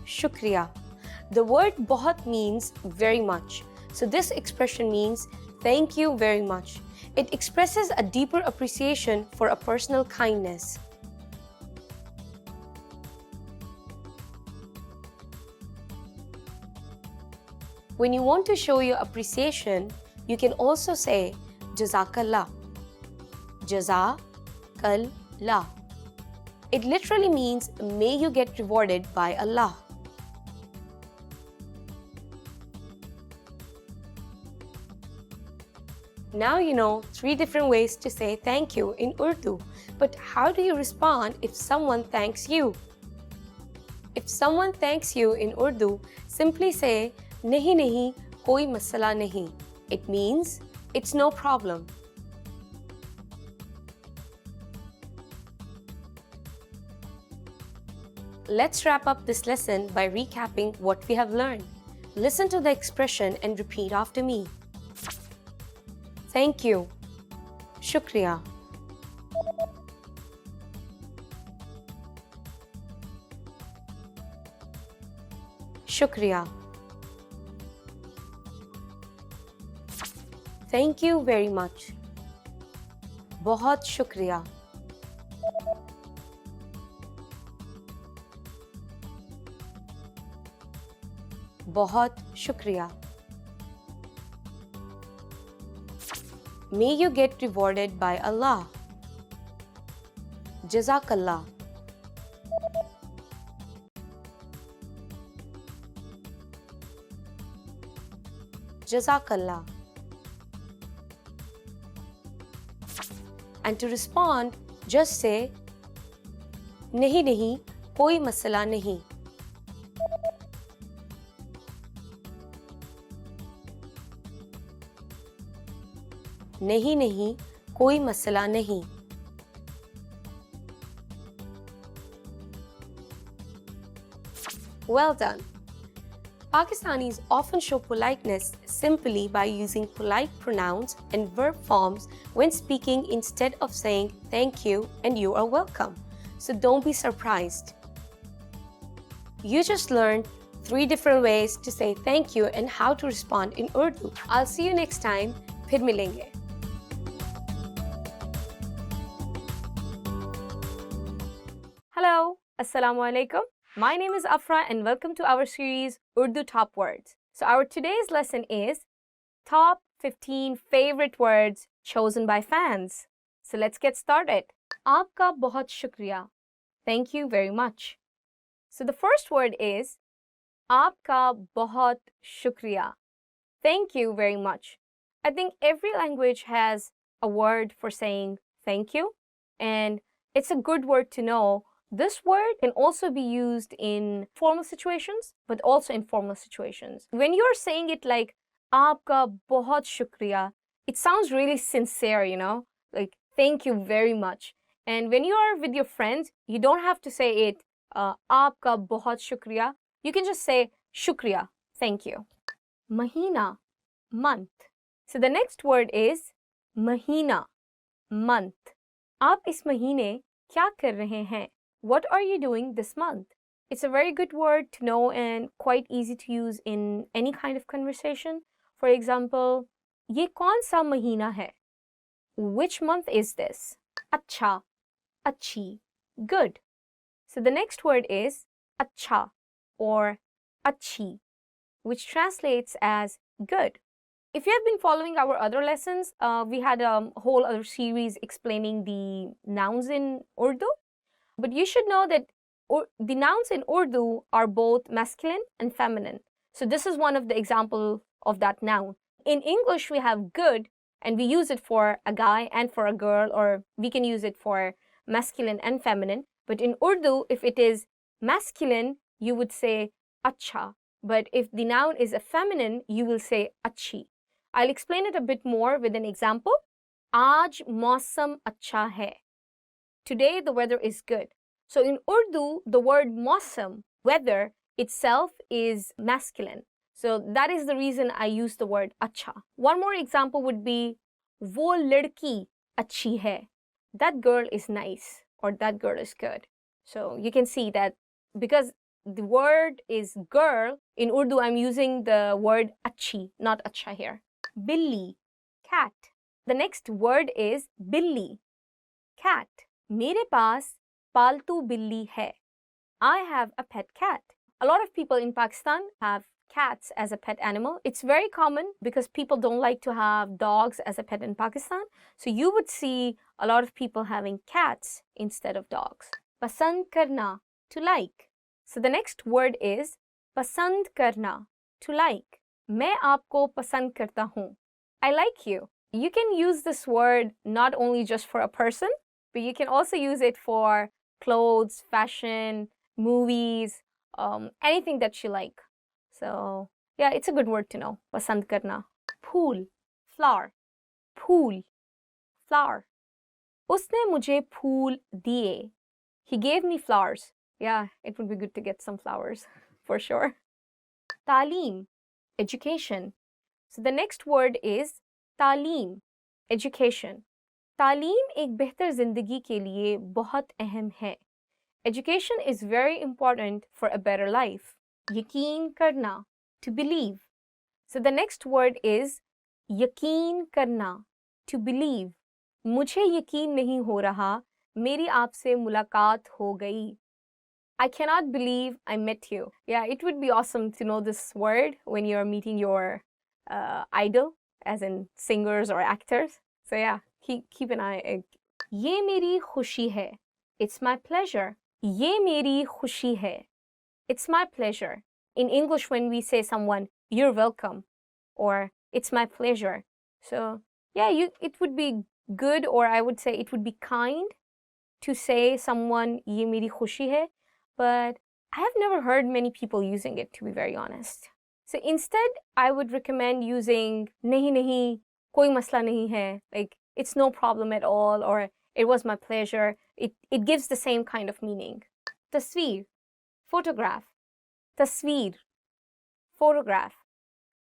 शुक्रिया. The word बहुत means very much. So this expression means thank you very much. It expresses a deeper appreciation for a personal kindness. When you want to show your appreciation, you can also say Jazakallah. Jazakallah. It literally means may you get rewarded by Allah. Now you know 3 different ways to say thank you in Urdu. But how do you respond if someone thanks you? If someone thanks you in Urdu, simply say nahi nahi, koi masala nahi. It means it's no problem. Let's wrap up this lesson by recapping what we have learned. Listen to the expression and repeat after me. Thank you. Shukriya. Shukriya. Thank you very much. बहुत शुक्रिया. बहुत शुक्रिया. May you get rewarded by Allah. Jazakallah. Jazakallah. And to respond, just say, नहीं नहीं, कोई मसला नहीं. नहीं नहीं, कोई मसला नहीं. Well done. Pakistanis often show politeness simply by using polite pronouns and verb forms when speaking instead of saying thank you and you are welcome. So don't be surprised. You just learned 3 different ways to say thank you and how to respond in Urdu. I'll see you next time. फिर मिलेंगे. Hello, Assalamu alaikum. My name is Afra and welcome to our series Urdu Top Words. So our today's lesson is Top 15 Favorite Words Chosen by Fans. So let's get started. Aapka bahut shukriya. Thank you very much. So the first word is Aapka bahut shukriya. Thank you very much. I think every language has a word for saying thank you, and it's a good word to know. This word can also be used in formal situations, but also informal situations. When you're saying it like, Aapka bahut shukriya, it sounds really sincere, you know, like, thank you very much. And when you are with your friends, you don't have to say it, Aapka bahut shukriya. You can just say, shukriya, thank you. Mahina, month. So the next word is mahina, month. Aap is mahine kya kar rahe hain? What are you doing this month? It's a very good word to know and quite easy to use in any kind of conversation. For example, ye kaun sa mahina hai? Which month is this? Acha, achi, good. So the next word is acha or achi, which translates as good. If you have been following our other lessons, we had a whole other series explaining the nouns in Urdu. But you should know that the nouns in Urdu are both masculine and feminine. So this is one of the examples of that noun. In English, we have good, and we use it for a guy and for a girl, or we can use it for masculine and feminine. But in Urdu, if it is masculine, you would say acha. But if the noun is a feminine, you will say achi. I'll explain it a bit more with an example. Aaj mausam acha hai. Today the weather is good. So in Urdu, the word mausam, weather, itself is masculine. So that is the reason I use the word acha. One more example would be wo ladki achhi hai. That girl is nice, or that girl is good. So you can see that because the word is girl, in Urdu I'm using the word achi, not acha here. Billi, cat. The next word is billi, cat. मेरे पास पालतू बिल्ली है. I have a pet cat. A lot of people in Pakistan have cats as a pet animal. It's very common because people don't like to have dogs as a pet in Pakistan. So you would see a lot of people having cats instead of dogs. Pasand karna, to like. So the next word is pasand karna, to like. मैं आपको पसंद करता हूँ. I like you. You can use this word not only just for a person, but you can also use it for clothes, fashion, movies, anything that you like. So yeah, it's a good word to know. Pasand karna. Phool, flower. Phool, flower. Usne mujhe phool diye. He gave me flowers. Yeah, it would be good to get some flowers for sure. Taaleem, education. So the next word is तालीम, education. तालीम एक बेहतर ज़िंदगी के लिए बहुत अहम है. Education is very important for a better life. यकीन करना, to believe. So the next word is यकीन करना, to believe. मुझे यकीन नहीं हो रहा, मेरी आपसे मुलाकात हो गई. I cannot believe I met you. Yeah, it would be awesome to know this word when you're meeting your idol, as in singers or actors. So yeah, keep an eye. ये मेरी खुशी है. It's my pleasure. ये मेरी खुशी है. It's my pleasure. In English, when we say someone, you're welcome, or it's my pleasure. So yeah, it would be good, or I would say it would be kind to say someone ye meri khushi hai, but I have never heard many people using it, to be very honest. So instead, I would recommend using nahi nahi, koi masla nahi hai, like it's no problem at all, or it was my pleasure. It gives the same kind of meaning. Tasveer, photograph. Tasveer, photograph.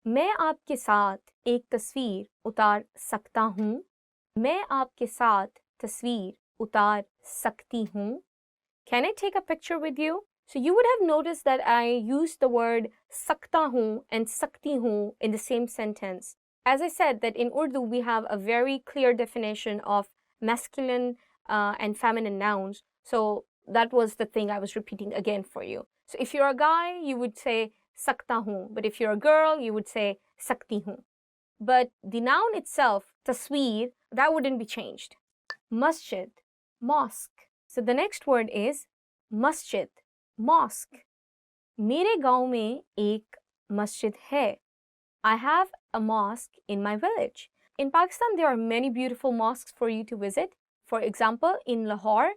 मैं आपके साथ एक तस्वीर उतार सकता हूँ. मैं आपके साथ तस्वीर उतार सकती हूँ. Can I take a picture with you? So you would have noticed that I used the word sakta hu and sakti hu in the same sentence. As I said, that in Urdu we have a very clear definition of masculine and feminine nouns. So that was the thing I was repeating again for you. So if you're a guy, you would say sakta hu, but if you're a girl, you would say sakti hu. But the noun itself, tasweer, that wouldn't be changed. Masjid, mosque. So the next word is masjid, mosque. मेरे गांव में एक मस्जिद है. I have a mosque in my village. In Pakistan, there are many beautiful mosques for you to visit. For example, in Lahore,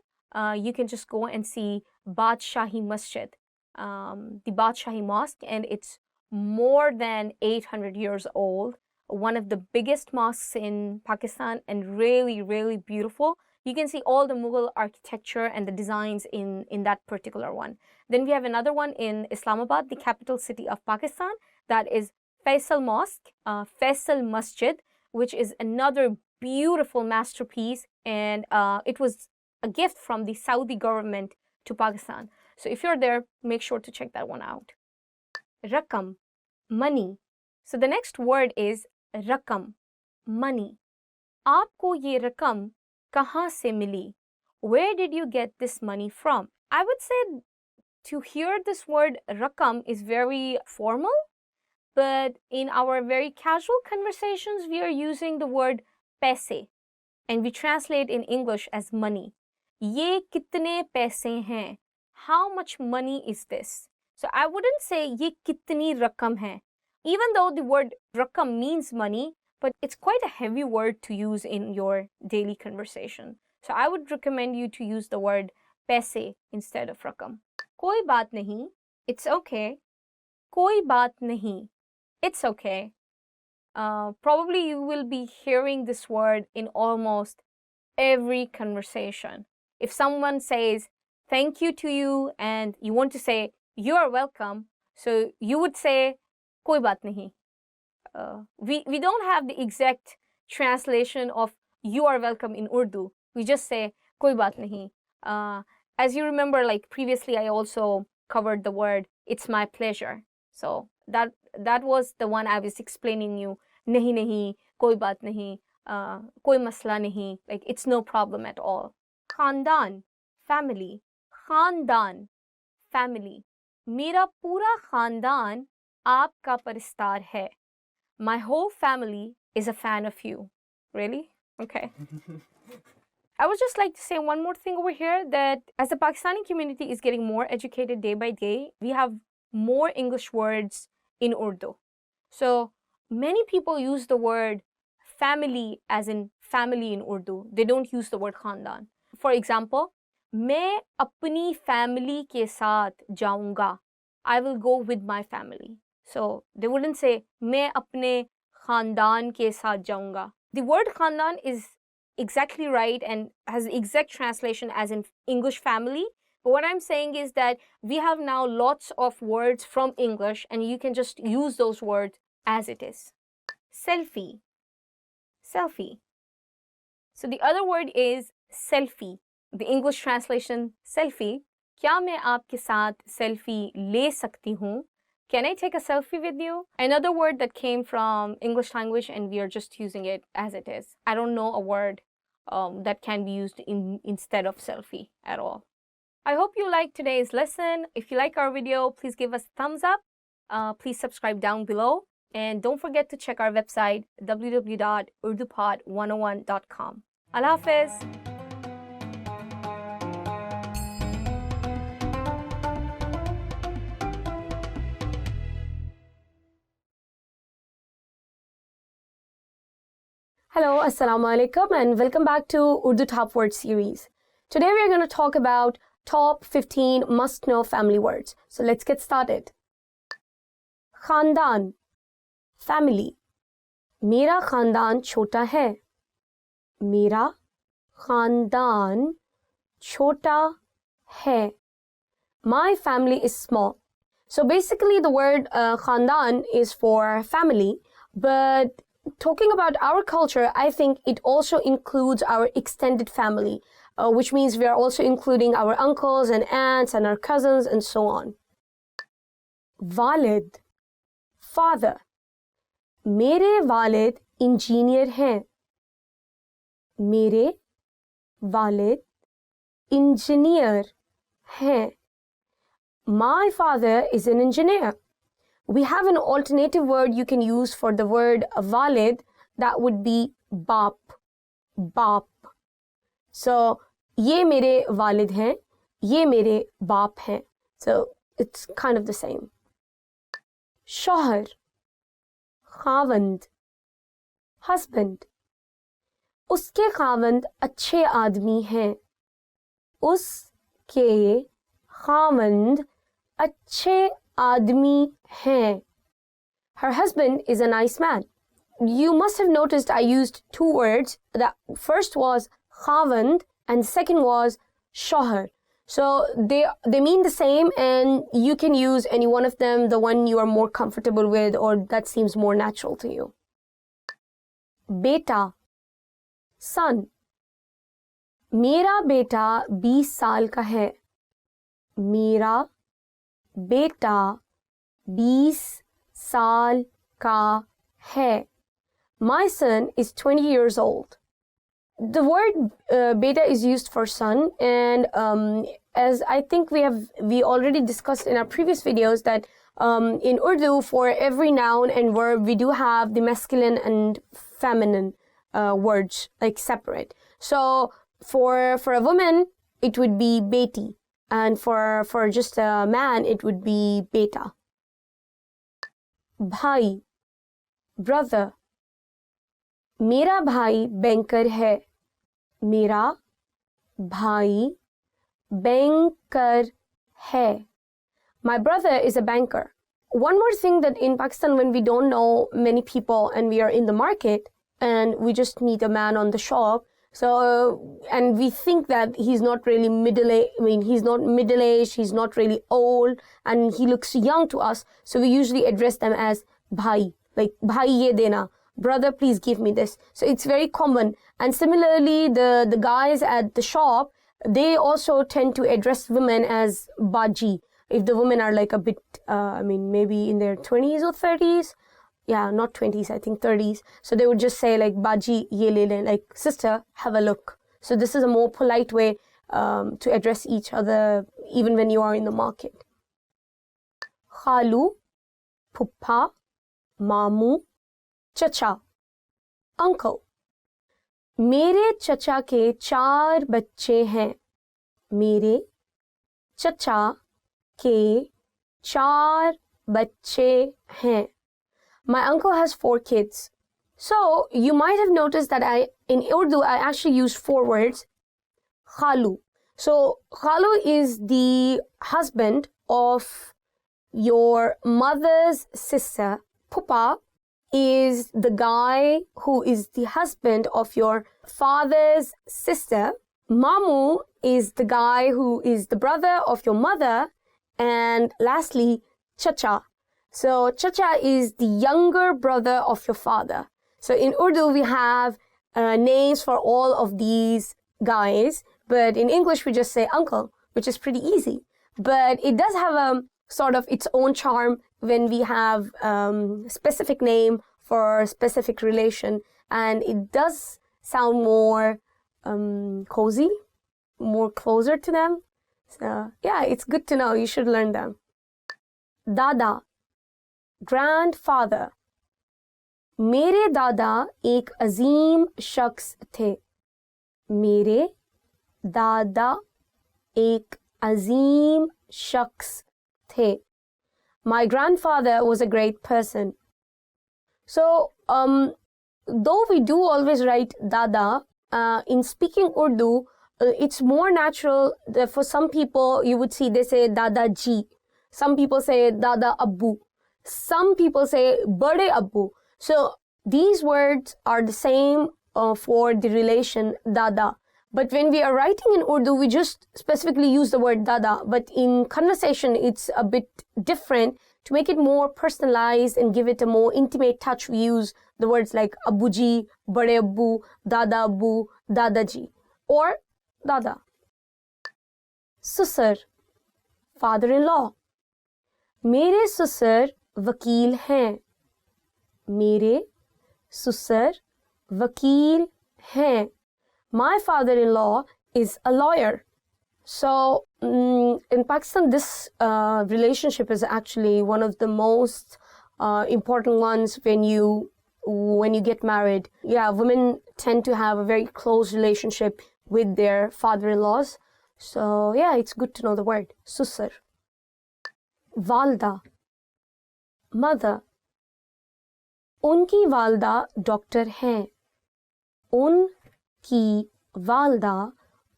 you can just go and see Badshahi Masjid, the Badshahi Mosque, and it's more than 800 years old. One of the biggest mosques in Pakistan and really, really beautiful. You can see all the Mughal architecture and the designs in that particular one. Then we have another one in Islamabad, the capital city of Pakistan, that is Faisal Mosque, Faisal Masjid, which is another beautiful masterpiece, and it was a gift from the Saudi government to Pakistan. So if you're there, make sure to check that one out. Rakam, money. So the next word is rakam, money. आपको ये रकम कहाँ से मिली? Where did you get this money from? I would say to hear this word rakam is very formal, but in our very casual conversations, we are using the word paise, and we translate in English as money. ये कितने पैसे हैं? How much money is this? So I wouldn't say ये कितनी रकम है. Even though the word rakam means money, but it's quite a heavy word to use in your daily conversation. So I would recommend you to use the word paise instead of rakam. कोई बात नहीं, it's okay. कोई बात नहीं, it's okay. Probably you will be hearing this word in almost every conversation. If someone says thank you to you and you want to say you are welcome, so you would say कोई बात नहीं. We don't have the exact translation of you are welcome in Urdu. We just say कोई बात नहीं. As you remember, like previously, I also covered the word it's my pleasure. So that was the one I was explaining you. नहीं नहीं, कोई बात नहीं, कोई मसला नहीं, like it's no problem at all. खानदान, family. खानदान, family. मेरा पूरा खानदान आपका परिस्तार है. My whole family is a fan of you. Really? Okay. I would just like to say one more thing over here, that as the Pakistani community is getting more educated day by day, we have more English words in Urdu. So many people use the word family as in family in Urdu. They don't use the word khandan. For example, मैं अपनी family के साथ जाऊंगा. I will go with my family. So they wouldn't say मैं अपने खानदान के साथ जाऊंगा. The word khandan is exactly right and has the exact translation as in English family. But what I'm saying is that we have now lots of words from English and you can just use those words as it is. Selfie. Selfie. So the other word is selfie. The English translation, selfie. क्या मैं आपके साथ selfie ले सकती हूँ? Can I take a selfie with you? Another word that came from English language and we are just using it as it is. I don't know a word that can be used instead of selfie at all. I hope you liked today's lesson. If you like our video, please give us a thumbs up. Please subscribe down below. And don't forget to check our website, www.urdupod101.com. Allah Hafiz. Hello, Assalamu alaikum, and welcome back to Urdu Top Word series. Today we are going to talk about top 15 must-know family words. So let's get started. Khandan, family. Mera khandan chota hai. Mera khandan chota hai. My family is small. So basically the word khandan is for family, but talking about our culture, I think it also includes our extended family, which means we are also including our uncles and aunts and our cousins and so on. Walid, father. Mere walid engineer hain. Mere walid engineer hain. My father is an engineer. We have an alternative word you can use for the word walid. That would be baap. Baap. So, ye mere walid hain, ye mere baap hain. So, it's kind of the same. Shohar, khawand, husband. Uske khawand अच्छे आदमी हैं. Uske khawand अच्छे आदमी हैं. Her husband is a nice man. You must have noticed I used two words. The first was khawand and the second was shohar. So they mean the same, and you can use any one of them, the one you are more comfortable with or that seems more natural to you. Beta, son. Mera beta 20 साल का है. Mera beta 20 साल का है. My son is 20 years old. The word beta is used for son, and as I think we already discussed in our previous videos that in Urdu, for every noun and verb, we do have the masculine and feminine words, like separate. So for a woman, it would be beti, and for just a man, it would be beta. Bhai, brother. Mera bhai banker hai. Mera bhai banker hai. My brother is a banker. One more thing, that in Pakistan, when we don't know many people and we are in the market and we just meet a man on the shop, and we think that he's not really he's not middle-aged, he's not really old, and he looks young to us, so we usually address them as bhai, like bhai ye dena, brother please give me this. So it's very common. And similarly, the guys at the shop, they also tend to address women as baji if the women are like a bit maybe in their 20s or 30s. Yeah, not 20s, I think 30s. So they would just say like baji ye le le, like sister, have a look. So this is a more polite way to address each other even when you are in the market. Khalu, phupha, mamu, chacha, uncle. मेरे चचा के 4 बच्चे हैं. मेरे चचा के 4 बच्चे हैं. My uncle has 4 kids. So you might have noticed that in Urdu I actually use 4 words. Khalu. So khalu is the husband of your mother's sister. Pupa is the guy who is the husband of your father's sister. Mamu is the guy who is the brother of your mother. And lastly, chacha. So chacha is the younger brother of your father. So in Urdu, we have names for all of these guys, but in English, we just say uncle, which is pretty easy. But it does have a sort of its own charm when we have specific name for a specific relation, and it does sound more cozy, more closer to them. So, yeah, it's good to know. You should learn them. Dada, grandfather. मेरे दादा एक अजीम शख्स थे. मेरे दादा एक अजीम शख्स थे. My grandfather was a great person. So, though we do always write dada, in speaking Urdu, it's more natural that for some people you would see they say dada ji. Some people say dada abbu. Some people say bade abbu. So these words are the same for the relation dada. But when we are writing in Urdu, we just specifically use the word dada. But in conversation, it's a bit different. To make it more personalized and give it a more intimate touch, we use the words like Abuji, Bade Abbu, Dada Abbu, Dadaji, or Dada. Susar, father-in-law. मेरे ससुर वकील हैं. मेरे ससुर वकील हैं. My father-in-law is a lawyer. So in Pakistan, this relationship is actually one of the most important ones when you get married. Yeah, women tend to have a very close relationship with their father-in-laws. So yeah, it's good to know the word susur. Valda, mother. उनकी वालदा doctor हैं. उनकी वालदा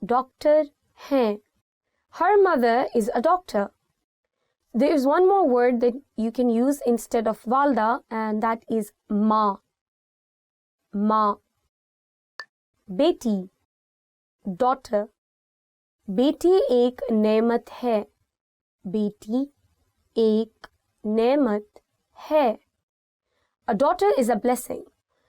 doctor हैं. Her mother is a doctor. There is one more word that you can use instead of walda, and that is ma. Ma. Beti, daughter. बेटी एक नेमत है. बेटी एक नेमत है. A daughter is a blessing.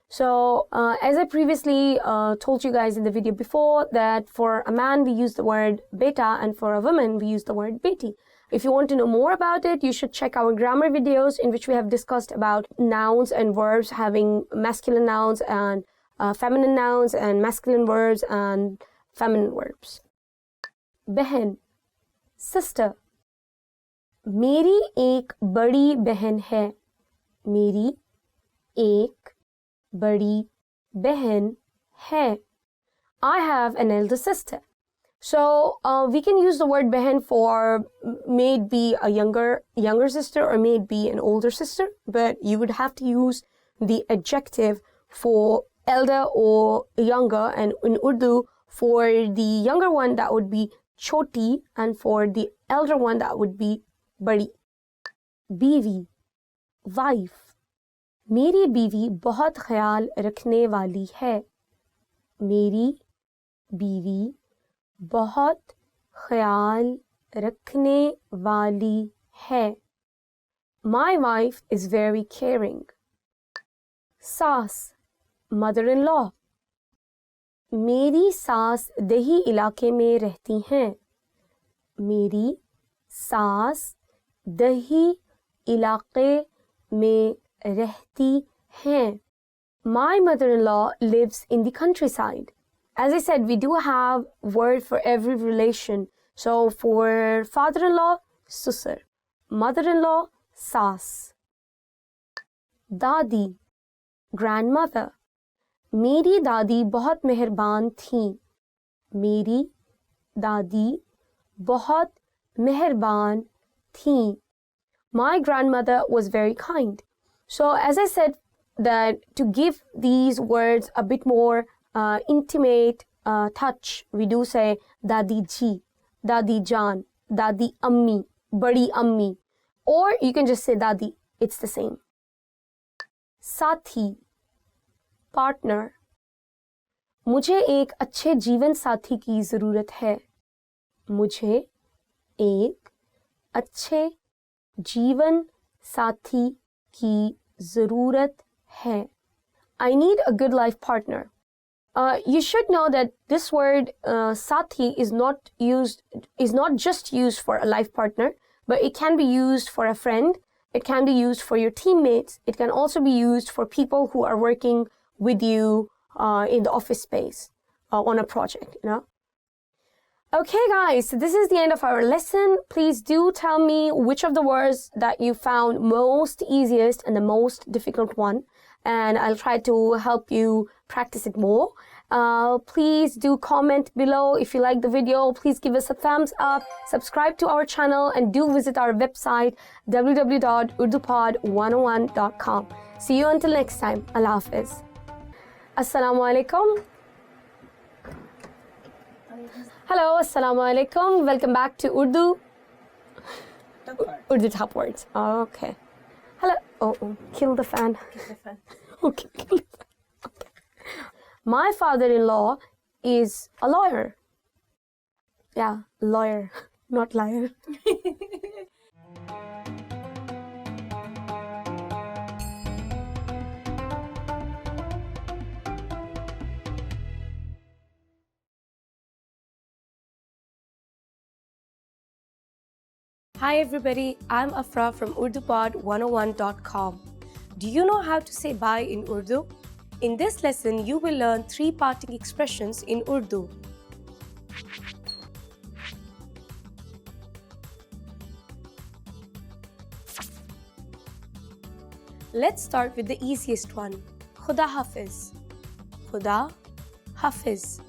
So, as I previously told you guys in the video before, that for a man we use the word beta and for a woman we use the word beti. If you want to know more about it, you should check our grammar videos in which we have discussed about nouns and verbs having masculine nouns and feminine nouns and masculine verbs and feminine verbs. बहन, sister. मेरी एक बड़ी बहन है. मेरी एक बड़ी बहन है. I have an elder sister. So we can use the word behen for may it be a younger sister or may it be an older sister, but you would have to use the adjective for elder or younger, and in Urdu for the younger one that would be choti and for the elder one that would be badi. Biwi, wife. मेरी बीवी बहुत ख्याल रखने वाली है. मेरी बीवी बहुत ख्याल रखने वाली है. My wife is very caring. सास, mother-in-law. मेरी सास दही इलाके में रहती हैं. मेरी सास दही इलाके में रहती हैं. My mother-in-law lives in the countryside. As I said, we do have word for every relation. So for father-in-law, susur. Mother-in-law, saas. Dadi, grandmother. मेरी दादी बहुत मेहरबान थीं. मेरी दादी बहुत मेहरबान थीं. My grandmother was very kind. So as I said, that to give these words a bit more intimate touch, we do say dadi ji, dadi jan, dadi ammi, badi ammi, or you can just say dadi. It's the same. Sathi, partner. मुझे एक अच्छे जीवन साथी की ज़रूरत है. मुझे एक अच्छे जीवन साथी की ज़रूरत है. I need a good life partner. You should know that this word sathi is not just used for a life partner, but it can be used for a friend. It can be used for your teammates. It can also be used for people who are working with you in the office space on a project. Okay, guys, so this is the end of our lesson. Please do tell me which of the words that you found most easiest and the most difficult one, and I'll try to help you practice it more. Please do comment below if you like the video. Please give us a thumbs up, subscribe to our channel, and do visit our website www.urdupod101.com. See you until next time. Allah Hafiz. Assalamu alaikum. Hello, assalamu alaikum. Welcome back to Urdu. Urdu top words. Okay. Hello. Oh, kill the fan. Okay, kill the fan. Okay. My father-in-law is a lawyer. Yeah, lawyer, not liar. Hi everybody, I'm Afra from UrduPod101.com. Do you know how to say bye in Urdu? In this lesson, you will learn 3 parting expressions in Urdu. Let's start with the easiest one. Khuda Hafiz. Khuda Hafiz.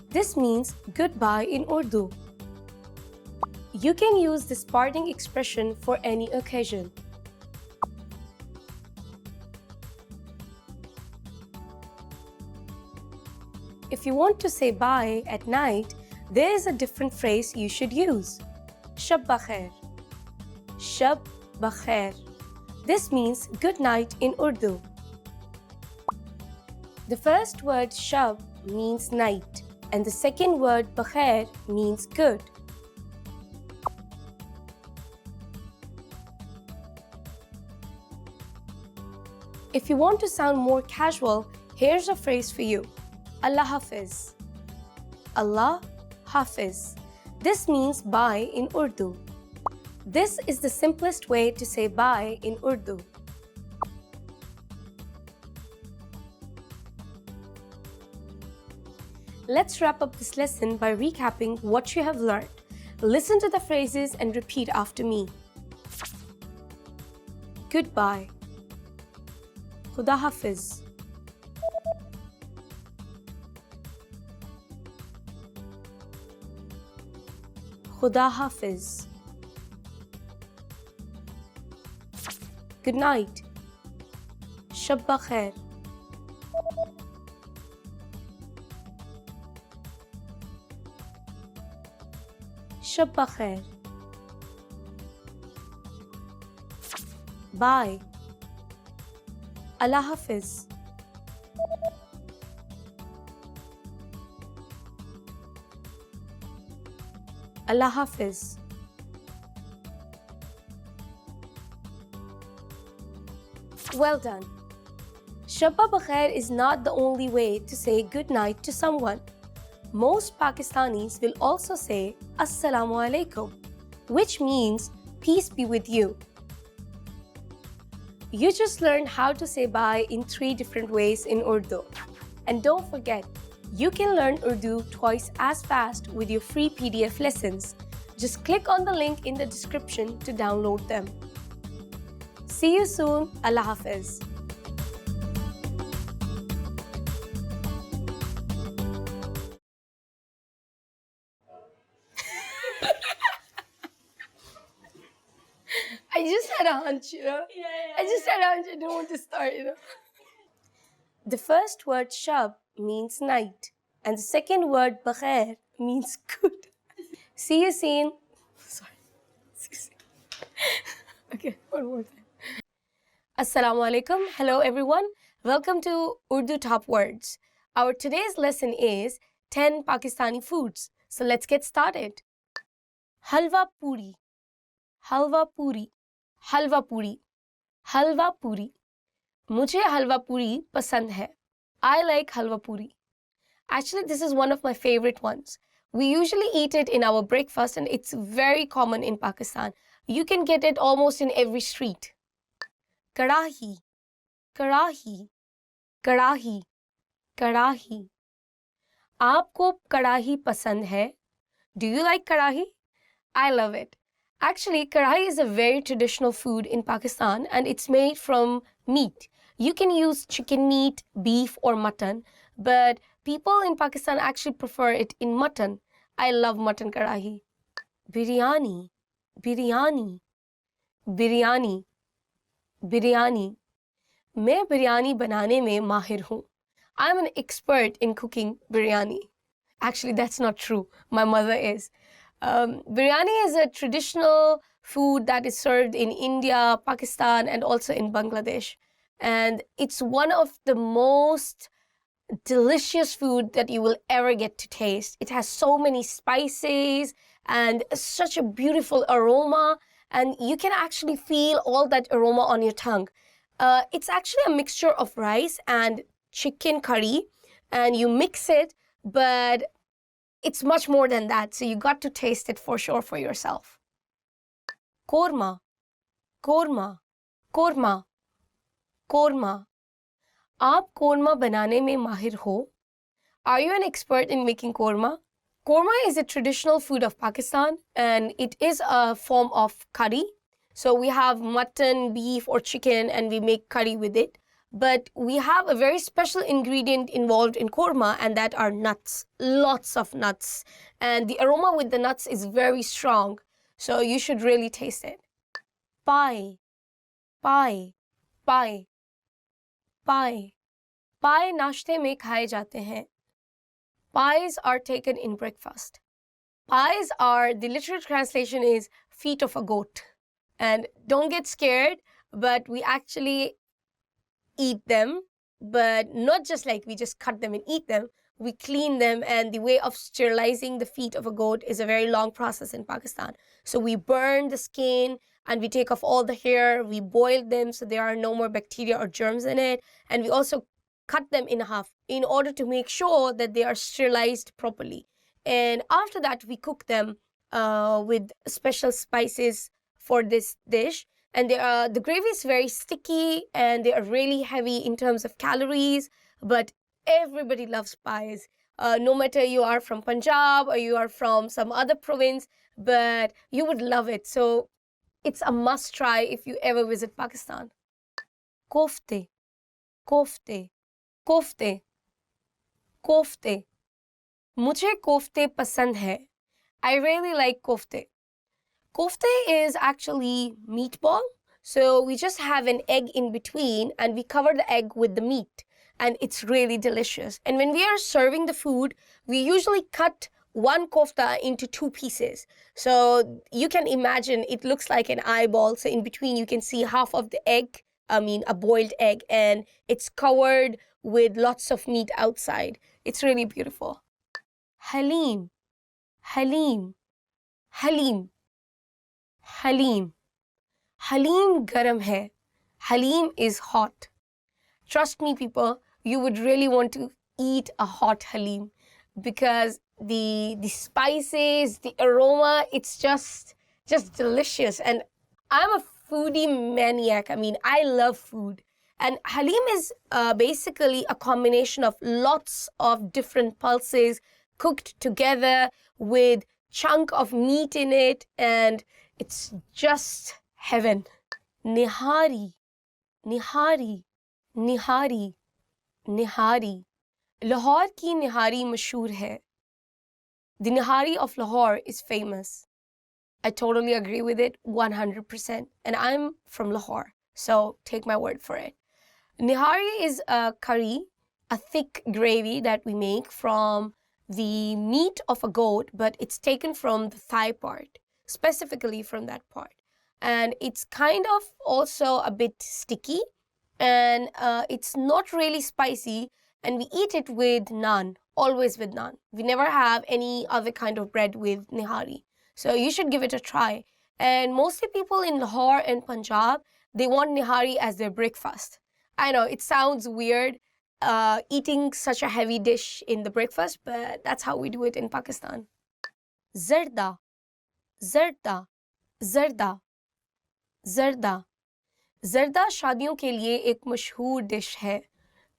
This means goodbye in Urdu. You can use this parting expression for any occasion. If you want to say bye at night, there is a different phrase you should use. Shab bakhair. Shab bakhair. This means good night in Urdu. The first word shab means night, and the second word bakhair means good. If you want to sound more casual, here's a phrase for you. Allah Hafiz. Allah Hafiz. This means bye in Urdu. This is the simplest way to say bye in Urdu. Let's wrap up this lesson by recapping what you have learned. Listen to the phrases and repeat after me. Goodbye. Khuda Hafiz. Khuda Hafiz. Good night. Shab bakhair. Shab bakhair. Bye. Allah Hafiz. Allah Hafiz. Well done. Shabba Bakhair is not the only way to say good night to someone. Most Pakistanis will also say Assalamu alaikum, which means peace be with you. You just learned how to say bye in 3 different ways in Urdu. And don't forget, you can learn Urdu twice as fast with your free PDF lessons. Just click on the link in the description to download them. See you soon. Allah Hafiz. I just had a hunch, I just had a hunch. I didn't want to start, The first word shab means night, and the second word bakhair means good. See you soon. Sorry. See you soon. Okay, one more time. Assalamu alaikum. Hello, everyone. Welcome to Urdu Top Words. Our today's lesson is 10 Pakistani foods. So let's get started. Halwa puri. Halwa puri. Halwa puri. Halwa puri. मुझे हलवा पूरी पसंद है. I like halwa puri. Actually, this is one of my favorite ones. We usually eat it in our breakfast and it's very common in Pakistan. You can get it almost in every street. Karahi. Karahi. Karahi. Karahi. आपको कड़ाही पसंद है? Do you like karahi? I love it. Actually, karahi is a very traditional food in Pakistan and it's made from meat. You can use chicken meat, beef, or mutton, but people in Pakistan actually prefer it in mutton. I love mutton karahi. Biryani, biryani, biryani, biryani. मैं बिरयानी बनाने में माहिर हूँ. I'm an expert in cooking biryani. Actually, that's not true. My mother is. Biryani is a traditional food that is served in India, Pakistan, and also in Bangladesh. And it's one of the most delicious food that you will ever get to taste. It has so many spices and such a beautiful aroma, and you can actually feel all that aroma on your tongue. It's actually a mixture of rice and chicken curry, and you mix it, but it's much more than that, so you got to taste it for sure for yourself. Korma, korma, korma, korma. आप korma बनाने में माहिर हो? Are you an expert in making korma? Korma is a traditional food of Pakistan and it is a form of curry. So we have mutton, beef, or chicken and we make curry with it. But we have a very special ingredient involved in korma and that are nuts. Lots of nuts. And the aroma with the nuts is very strong. So you should really taste it. Pie, pie, pie, pie. Pie नाश्ते में खाए जाते हैं. Pies are taken in breakfast. Pies are, the literal translation is feet of a goat. And don't get scared, but we actually eat them, but not just like we just cut them and eat them. We clean them, and the way of sterilizing the feet of a goat is a very long process in Pakistan. So we burn the skin and we take off all the hair, we boil them so there are no more bacteria or germs in it, and we also cut them in half in order to make sure that they are sterilized properly. And after that, we cook them with special spices for this dish. And the gravy is very sticky and they are really heavy in terms of calories, but everybody loves pies. No matter you are from Punjab or you are from some other province, but you would love it. So it's a must try if you ever visit Pakistan. Kofte, kofte, kofte, kofte. मुझे कोफ्ते पसंद है. I really like kofte. Kofte is actually meatball. So we just have an egg in between and we cover the egg with the meat. And it's really delicious. And when we are serving the food, we usually cut one kofta into two pieces. So you can imagine it looks like an eyeball. So in between you can see half of the egg, a boiled egg, and it's covered with lots of meat outside. It's really beautiful. Halim, Halim, Halim, Halim. Halim garam hai. Halim is hot. Trust me, people, you would really want to eat a hot halim because the spices, the aroma, it's just delicious. And I'm a foodie maniac. I love food. And halim is basically a combination of lots of different pulses cooked together with chunk of meat in it, and it's just heaven. Nihari, nihari, nihari, nihari. Lahore ki nihari mashhoor hai. The nihari of Lahore is famous. I totally agree with it 100%. And I'm from Lahore, so take my word for it. Nihari is a curry, a thick gravy that we make from the meat of a goat, but it's taken from the thigh part, specifically from that part. And it's kind of also a bit sticky, and it's not really spicy, and we eat it with naan, always with naan. We never have any other kind of bread with nihari. So you should give it a try. And mostly people in Lahore and Punjab, they want nihari as their breakfast. I know, it sounds weird, eating such a heavy dish in the breakfast, but that's how we do it in Pakistan. Zarda, zarda, zarda, zarda. Zarda शादियों के लिए एक मशहूर dish है.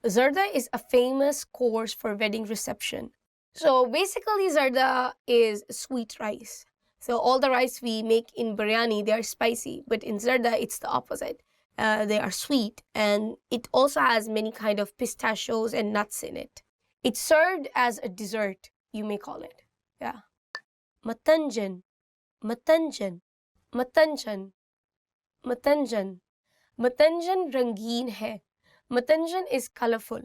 Zarda is a famous course for wedding reception. So basically, zarda is sweet rice. So all the rice we make in biryani, they are spicy, but in zarda, it's the opposite. They are sweet, and it also has many kind of pistachios and nuts in it. It's served as a dessert, you may call it. Yeah. Matanjan, matanjan, matanjan, matanjan. Matanjan rangeen hai. Matanjan is colorful.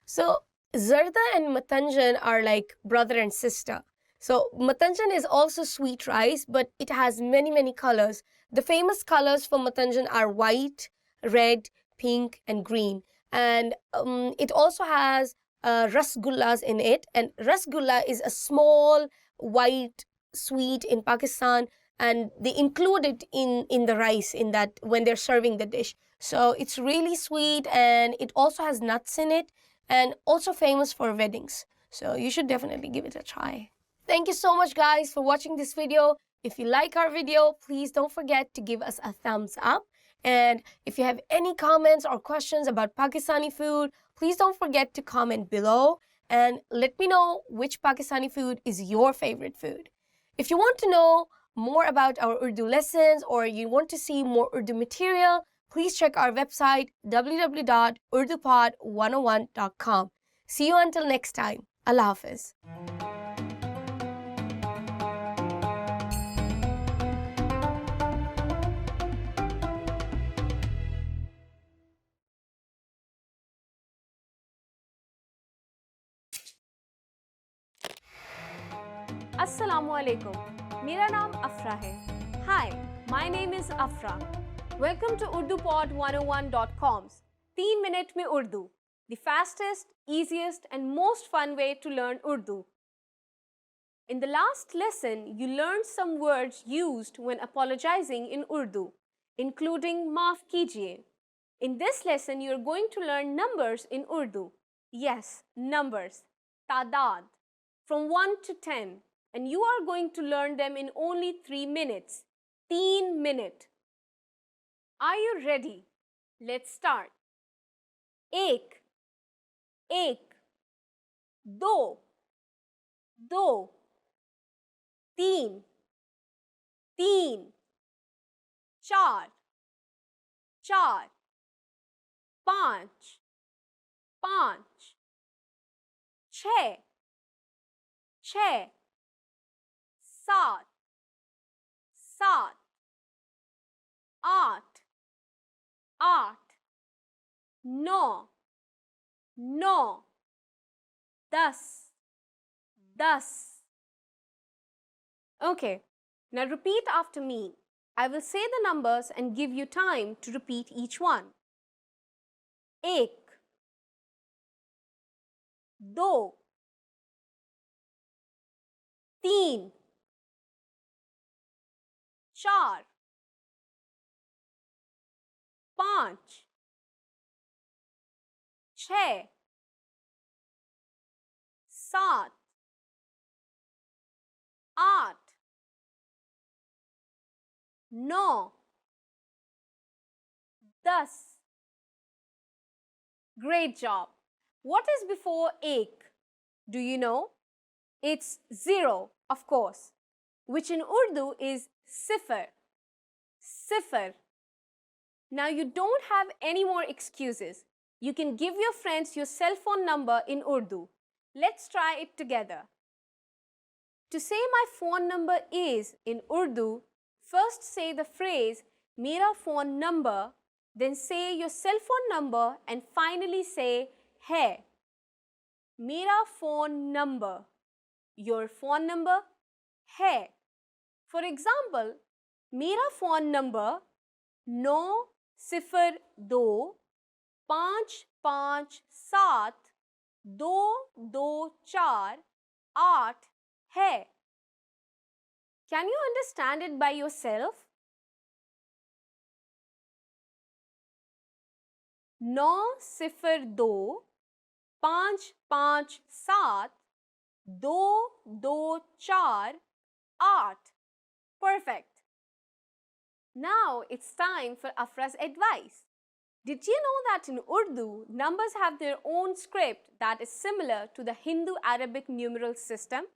So zarda and matanjan are like brother and sister. So matanjan is also sweet rice, but it has many colors. The famous colors for matanjan are white, red, pink, and green. And it also has rasgullas in it. And rasgulla is a small white sweet in Pakistan, and they include it in the rice in that when they're serving the dish. So it's really sweet, and it also has nuts in it, and also famous for weddings. So you should definitely give it a try. Thank you so much, guys, for watching this video. If you like our video, please don't forget to give us a thumbs up. And if you have any comments or questions about Pakistani food, please don't forget to comment below and let me know which Pakistani food is your favorite food. If you want to know more about our Urdu lessons or you want to see more Urdu material, please check our website www.urdupod101.com. See you until next time. Allah Hafiz. Assalamu alaikum. मेरा नाम अफरा है. Hi, my name is Afra. Welcome to UrduPod101.com's 3 Minute में Urdu, the fastest, easiest and most fun way to learn Urdu. In the last lesson, you learned some words used when apologizing in Urdu, including maaf kijiye. In this lesson, you are going to learn numbers in Urdu. Yes, numbers, tadad, from 1 to 10. And you are going to learn them in only 3 minutes. 3 minutes. Are you ready? Let's start. एक, एक, दो, दो, तीन, तीन, चार, चार, पाँच, पाँच, छः, छः, सात, सात, आठ, आठ, नौ, नौ, दस, दस. Okay, now repeat after me. I will say the numbers and give you time to repeat each one. एक, दो, तीन, चार, पाँच, छः, सात, आठ, नौ, दस. Great job. What is before ek? Do you know? It's 0, of course, which in Urdu is sifar. Sifar. Now you don't have any more excuses. You can give your friends your cell phone number in Urdu. Let's try it together. To say my phone number is in Urdu, first say the phrase Mera phone number, then say your cell phone number and finally say hai. Mera phone number. Your phone number hai. For example, Mera phone number 9055572248 hai. Can you understand it by yourself? 9025572248. Perfect. Now it's time for Afra's advice. Did you know that in Urdu, numbers have their own script that is similar to the Hindu-Arabic numeral system?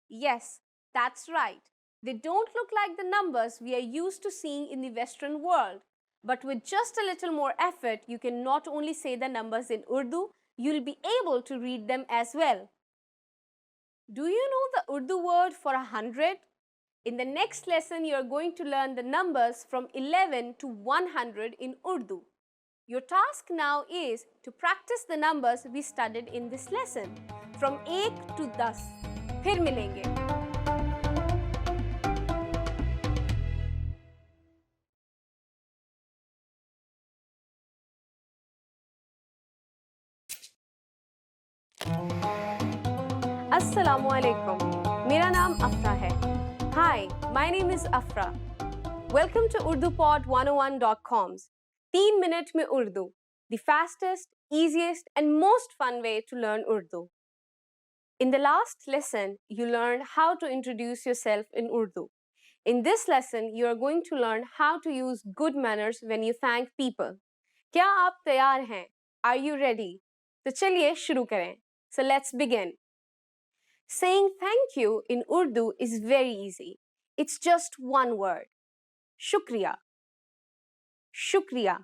Yes, that's right. They don't look like the numbers we are used to seeing in the Western world. But with just a little more effort, you can not only say the numbers in Urdu, you'll be able to read them as well. Do you know the Urdu word for 100? In the next lesson, you are going to learn the numbers from 11 to 100 in Urdu. Your task now is to practice the numbers we studied in this lesson from 1 to 10. फिर मिलेंगे. Assalamu alaikum. मेरा नाम अफरा है. Hi, my name is Afra. Welcome to UrduPod101.com's 3 minute में Urdu, the fastest, easiest and most fun way to learn Urdu. In the last lesson, you learned how to introduce yourself in Urdu. In this lesson, you are going to learn how to use good manners when you thank people. क्या आप तैयार हैं? Are you ready? तो चलिए शुरू करें. So let's begin. Saying thank you in Urdu is very easy. It's just one word. Shukriya. Shukriya.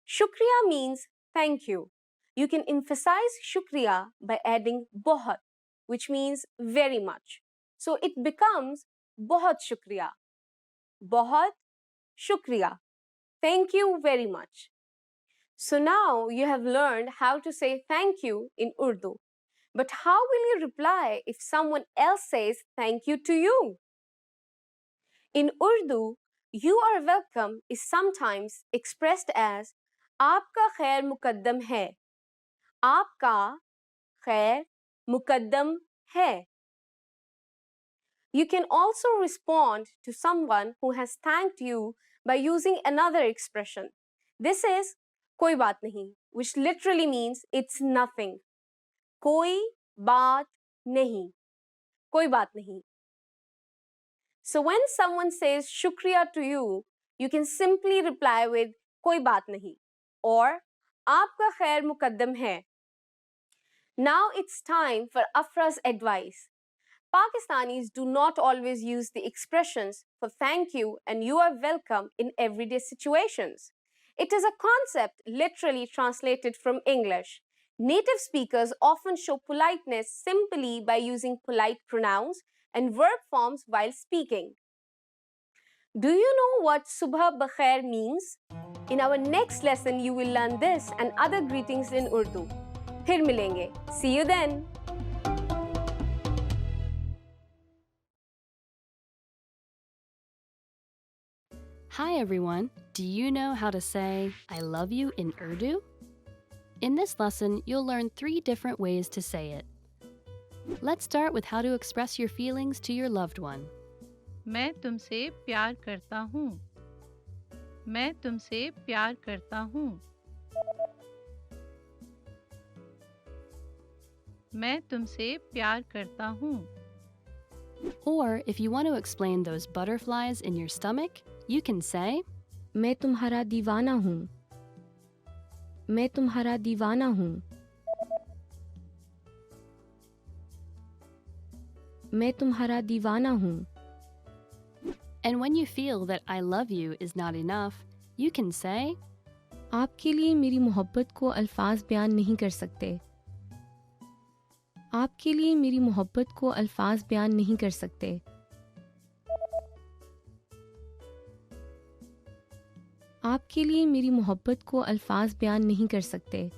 Shukriya means thank you. You can emphasize shukriya by adding बहुत, which means very much. So it becomes बहुत shukriya. बहुत shukriya. Thank you very much. So now you have learned how to say thank you in Urdu. But how will you reply if someone else says thank you to you? In Urdu, you are welcome is sometimes expressed as आपका खैर मुकद्दम है. आपका खैर मुकद्दम है. You can also respond to someone who has thanked you by using another expression. This is कोई बात नहीं, which literally means it's nothing. कोई बात नहीं. कोई बात नहीं. So when someone says shukriya to you, you can simply reply with कोई बात नहीं or आपका खैर मुकद्दम है. Now it's time for Afra's advice. Pakistanis do not always use the expressions for thank you and you are welcome in everyday situations. It is a concept literally translated from English. Native speakers often show politeness simply by using polite pronouns and verb forms while speaking. Do you know what Subha Bakhair means? In our next lesson, you will learn this and other greetings in Urdu. फिर मिलेंगे. See you then. Hi everyone! Do you know how to say I love you in Urdu? In this lesson, you'll learn 3 different ways to say it. Let's start with how to express your feelings to your loved one. मैं तुमसे प्यार करता हूँ. मैं तुमसे प्यार करता हूँ. मैं तुमसे प्यार करता हूँ. Or if you want to explain those butterflies in your stomach, you can say मैं तुम्हारा दीवाना हूँ. मैं तुम्हारा दीवाना हूँ. मैं तुम्हारा दीवाना हूँ. And when you feel that I love you is not enough, you can say आपके लिए मेरी मोहब्बत को अल्फाज बयान नहीं कर सकते. आपके लिए मेरी मोहब्बत को अल्फाज बयान नहीं कर सकते. आपके लिए मेरी मोहब्बत को अल्फाज बयान नहीं कर सकते.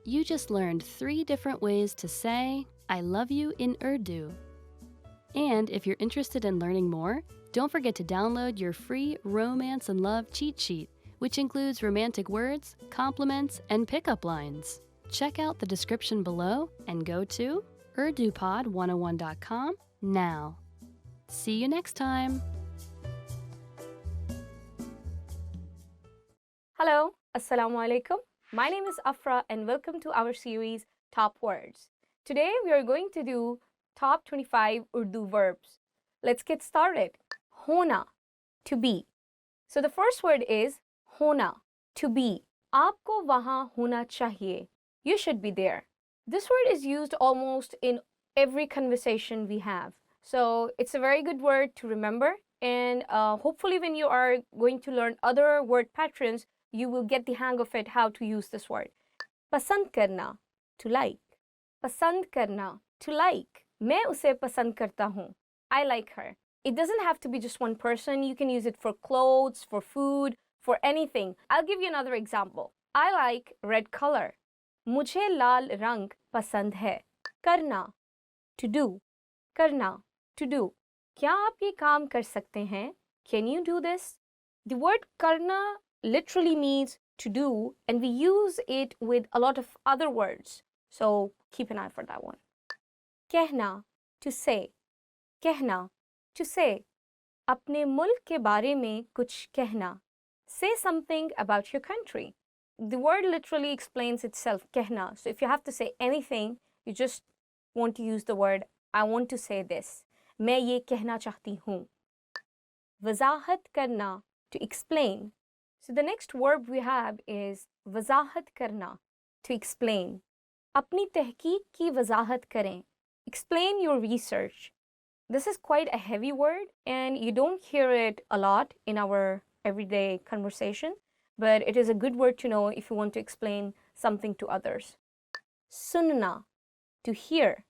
You just learned 3 different ways to say I love you in Urdu. And if you're interested in learning more, don't forget to download your free Romance and Love cheat sheet, which includes romantic words, compliments, and pickup lines. Check out the description below and go to UrduPod101.com now. See you next time! Hello, Assalamu alaikum. My name is Afra and welcome to our series Top Words. Today we are going to do top 25 Urdu verbs. Let's get started. Hona, to be. So the first word is hona, to be. आपको वहाँ होना चाहिए. You should be there. This word is used almost in every conversation we have. So it's a very good word to remember. And hopefully when you are going to learn other word patterns, you will get the hang of it, how to use this word. पसंद करना, to like. पसंद करना, to like. मैं उसे पसंद करता हूँ. I like her. It doesn't have to be just one person. You can use it for clothes, for food, for anything. I'll give you another example. I like red color. मुझे लाल रंग पसंद है. करना, to do. करना, to do. क्या आप ये काम कर सकते हैं? Can you do this? The word karna literally means to do, and we use it with a lot of other words. So keep an eye for that one. कहना, to say. कहना, to say. अपने मुल्क के बारे में कुछ कहना. Say something about your country. The word literally explains itself, कहना. So if you have to say anything, you just want to use the word, I want to say this. मैं ये कहना चाहती हूँ. वजाहत करना, to explain. So the next verb we have is वजाहत करना, to explain. अपनी तहकीक की वजाहत करें. Explain your research. This is quite a heavy word and you don't hear it a lot in our everyday conversation, but it is a good word to know if you want to explain something to others. Sunna, to hear.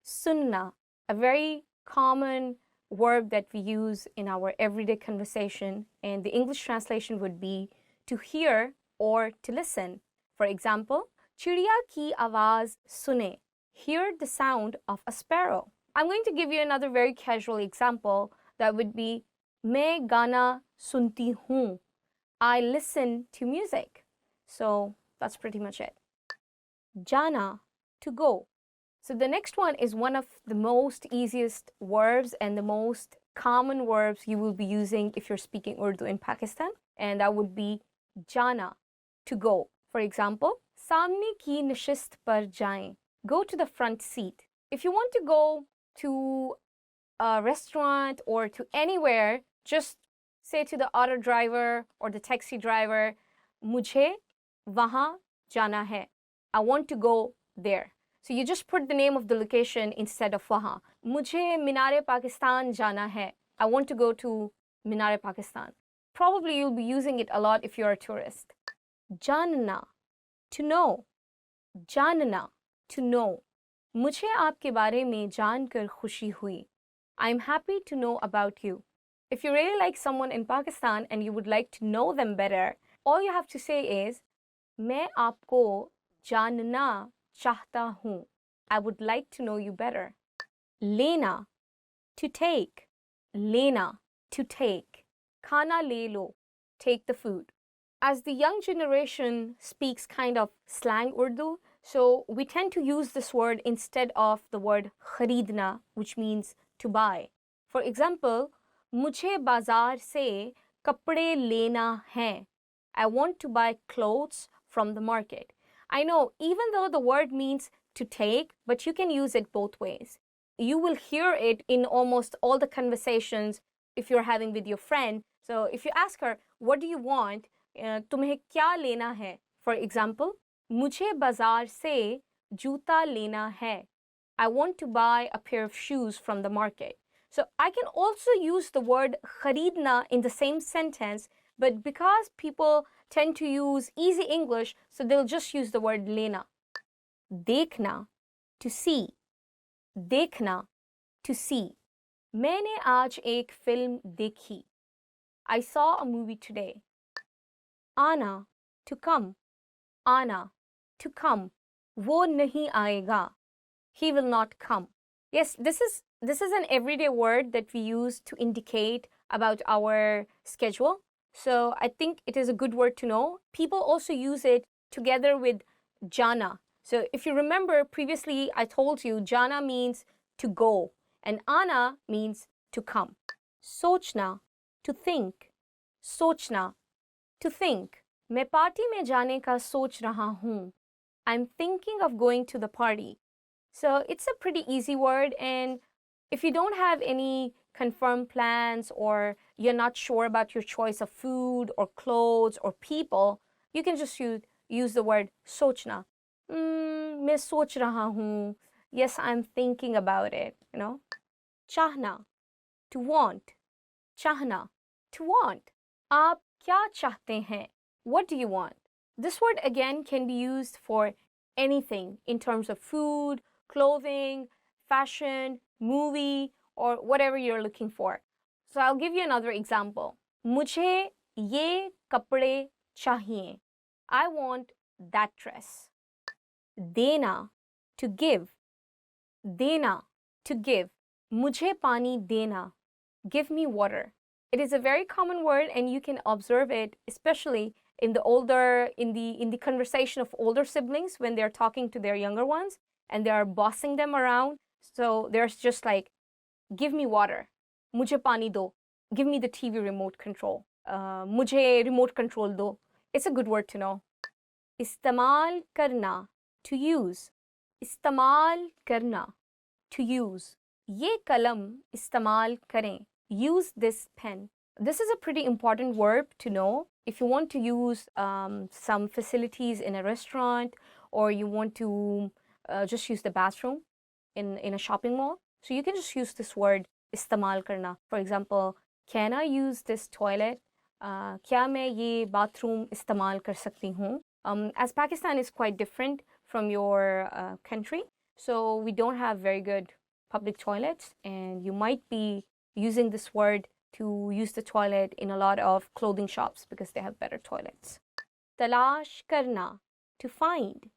Sunna, a very common verb that we use in our everyday conversation, and the English translation would be to hear or to listen. For example, चिड़िया की आवाज़ सुने. Hear the sound of a sparrow. I'm going to give you another very casual example that would be मैं गाना सुनती हूँ. I listen to music. So that's pretty much it. Jana, to go. So the next one is one of the most easiest verbs and the most common verbs you will be using if you're speaking Urdu in Pakistan, and that would be jana, to go. For example, सामने की नशिस्त पर जाएं. Go to the front seat. If you want to go to a restaurant or to anywhere, just say to the auto driver or the taxi driver, मुझे वहाँ जाना है. I want to go there. So you just put the name of the location instead of वहाँ. मुझे मीनार पाकिस्तान जाना है. I want to go to Minar Pakistan. Probably you'll be using it a lot if you're a tourist. जानना, to know. जानना, to know. मुझे आपके बारे में जानकर खुशी हुई. I'm happy to know about you. If you really like someone in Pakistan and you would like to know them better, all you have to say is मैं आपको जानना चाहता हूँ. I would like to know you better. लेना, to take. लेना, to take. खाना ले लो, take the food. As the young generation speaks kind of slang Urdu, so we tend to use this word instead of the word खरीदना, which means to buy. For example, मुझे बाजार से कपड़े लेना है. I want to buy clothes from the market. I know, even though the word means to take, but you can use it both ways. You will hear it in almost all the conversations if you're having with your friend. So if you ask her, what do you want? तुम्हें क्या लेना है? For example, मुझे बाजार से जूता लेना है. I want to buy a pair of shoes from the market. So I can also use the word kharidna in the same sentence, but because people tend to use easy English, so they'll just use the word lena. देखना, to see. देखना, to see. मैंने आज एक film देखी. I saw a movie today. आना, to come. आना, to come. वो नहीं आएगा. He will not come. Yes, this is an everyday word that we use to indicate about our schedule. So I think it is a good word to know. People also use it together with jana. So if you remember previously, I told you jana means to go and ana means to come. सोचना, to think. सोचना, to think. मैं party में जाने का सोच रहा हूँ. I'm thinking of going to the party. So it's a pretty easy word, and if you don't have any confirm plans or you're not sure about your choice of food or clothes or people, you can just use the word sochna. मैं सोच रहा हूँ. Yes, I'm thinking about it, you know. Chahna, to want. Chahna, to want. आप क्या चाहते हैं? What do you want? This word again can be used for anything in terms of food, clothing, fashion, movie, or whatever you're looking for. So I'll give you another example. मुझे ये कपड़े चाहिए. I want that dress. देना, to give. देना, to give. मुझे पानी देना. Give me water. It is a very common word and you can observe it especially in the conversation of older siblings when they're talking to their younger ones and they are bossing them around. So there's just like, give me water. मुझे पानी दो. Give me the TV remote control. मुझे remote control दो. It's a good word to know. इस्तेमाल करना, to use. इस्तेमाल करना, to use. ये कलम इस्तेमाल करें. Use this pen. This is a pretty important verb to know if you want to use some facilities in a restaurant or you want to just use the bathroom in a shopping mall. So you can just use this word इस्तेमाल करना. For example, can I use this toilet? क्या मैं ये bathroom इस्तेमाल कर सकती हूँ? As Pakistan is quite different from your country, so we don't have very good public toilets, and you might be using this word to use the toilet in a lot of clothing shops because they have better toilets. Talash karna, to find.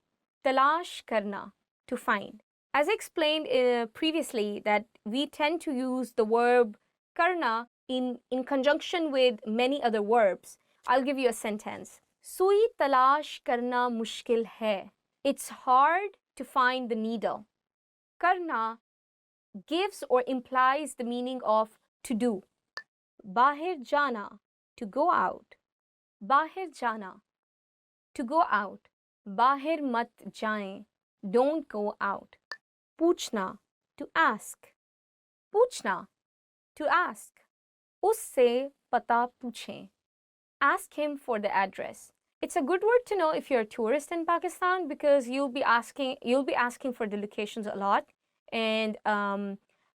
Talash karna, to find. As I explained previously, that we tend to use the verb karna in conjunction with many other verbs. I'll give you a sentence. Sui talash karna mushkil hai. It's hard to find the needle. Karna gives or implies the meaning of to do. Bahir jana, to go out. Bahir jana, to go out. Bahir mat jaएं, don't go out. Puchna, to ask. Puchna, to ask. Usse pata पूछें. Ask him for the address. It's a good word to know if you're a tourist in Pakistan because you'll be asking for the locations a lot, and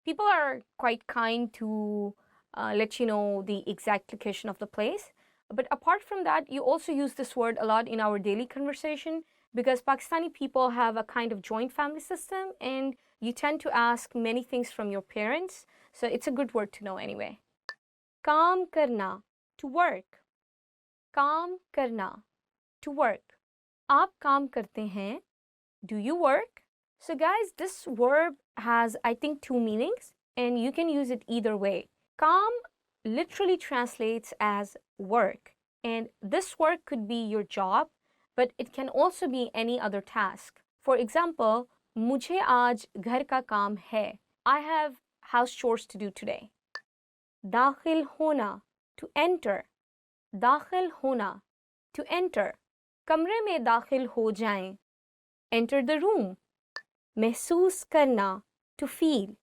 people are quite kind to let you know the exact location of the place. But apart from that, you also use this word a lot in our daily conversation because Pakistani people have a kind of joint family system and you tend to ask many things from your parents. So it's a good word to know anyway. Kaam karna, to work. काम करना, to work. आप काम करते हैं. Do you work? So guys, this verb has, I think, two meanings and you can use it either way. काम literally translates as work, and this work could be your job, but it can also be any other task. For example, मुझे आज घर का काम है. I have house chores to do today. दाखिल होना, to enter. दाखिल होना, to enter. कमरे में दाखिल हो जाएं. Enter the room. महसूस करना, to feel.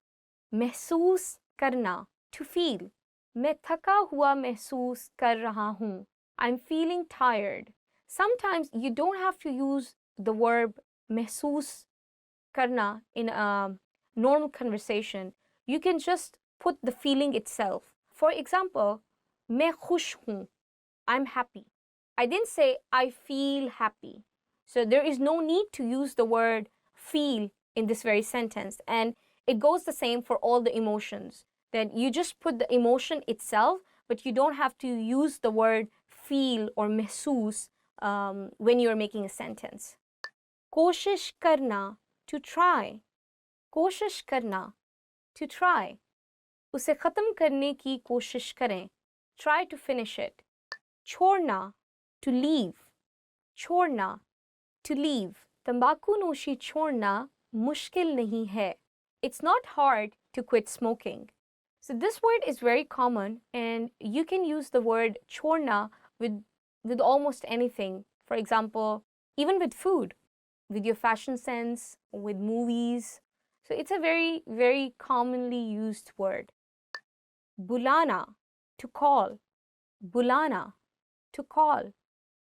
महसूस करना, to feel. मैं थका हुआ महसूस कर रहा हूँ. I'm feeling tired. Sometimes you don't have to use the verb महसूस करना in a normal conversation. You can just put the feeling itself. For example, मैं खुश हूँ. I'm happy. I didn't say I feel happy. So there is no need to use the word feel in this very sentence. And it goes the same for all the emotions. That you just put the emotion itself, but you don't have to use the word feel or महसूस when you're making a sentence. कोशिश करना, to try. कोशिश करना, to try. उसे ख़त्म करने की कोशिश करें. Try to finish it. छोड़ना, to leave. छोड़ना, to leave. तंबाकू नोशी छोड़ना मुश्किल नहीं है. It's not hard to quit smoking. So this word is very common and you can use the word छोड़ना with almost anything. For example, even with food, with your fashion sense, with movies. So it's a very, very commonly used word. Bulana, to call. Bulana, to call.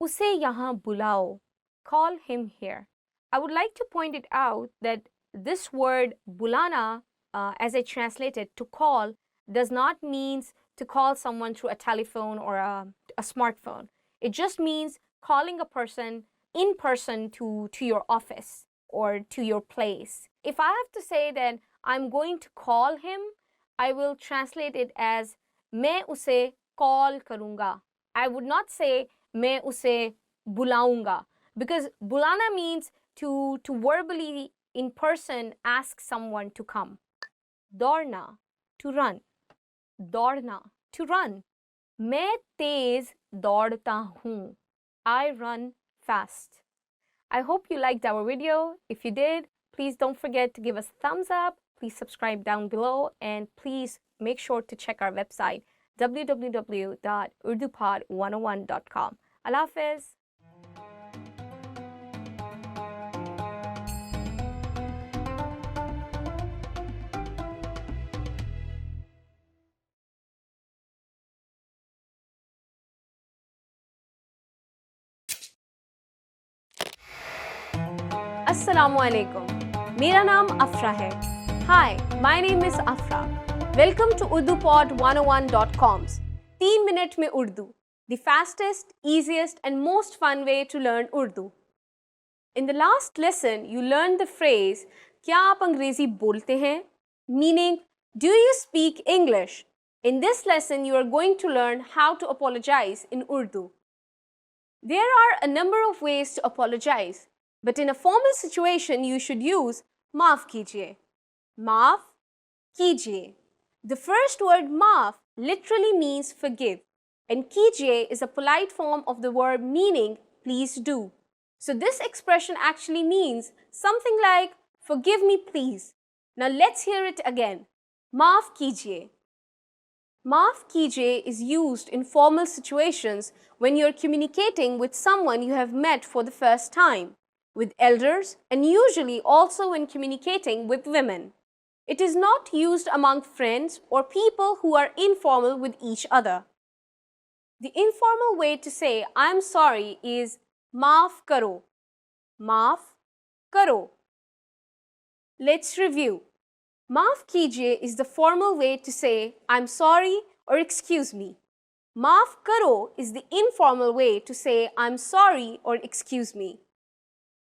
Use yahan bulao. Call him here. I would like to point it out that this word bulana, as I translated to call, does not mean to call someone through a telephone or a smartphone. It just means calling a person in person to your office or to your place. If I have to say that I'm going to call him, I will translate it as मैं उसे call करूँगा. I would not say मैं उसे बुलाऊंगा, because bulana means to verbally in person ask someone to come. दौड़ना, to run. दौड़ना, to run. मैं तेज दौड़ता हूँ. I run fast. I hope you liked our video. If you did, please don't forget to give us a thumbs up. Please subscribe down below, and please make sure to check our website www.urdupod101.com. Allah Hafiz. Assalamu alaikum. मेरा नाम अफरा है. Hi, my name is Afra. Welcome to UrduPod101.com's 3 minute में Urdu, the fastest, easiest and most fun way to learn Urdu. In the last lesson, you learned the phrase क्या आप अंग्रेजी बोलते हैं? Meaning, do you speak English? In this lesson, you are going to learn how to apologize in Urdu. There are a number of ways to apologize, but in a formal situation, you should use माफ कीजिए. माफ कीजिए. The first word maaf literally means forgive, and कीजिए is a polite form of the verb meaning please do. So this expression actually means something like forgive me please. Now let's hear it again. माफ कीजिए. Maaf kijiye is used in formal situations when you are communicating with someone you have met for the first time, with elders, and usually also when communicating with women. It is not used among friends or people who are informal with each other. The informal way to say I'm sorry is maaf karo. Maaf karo. Let's review. Maaf kijiye is the formal way to say I'm sorry or excuse me. Maaf karo is the informal way to say I'm sorry or excuse me.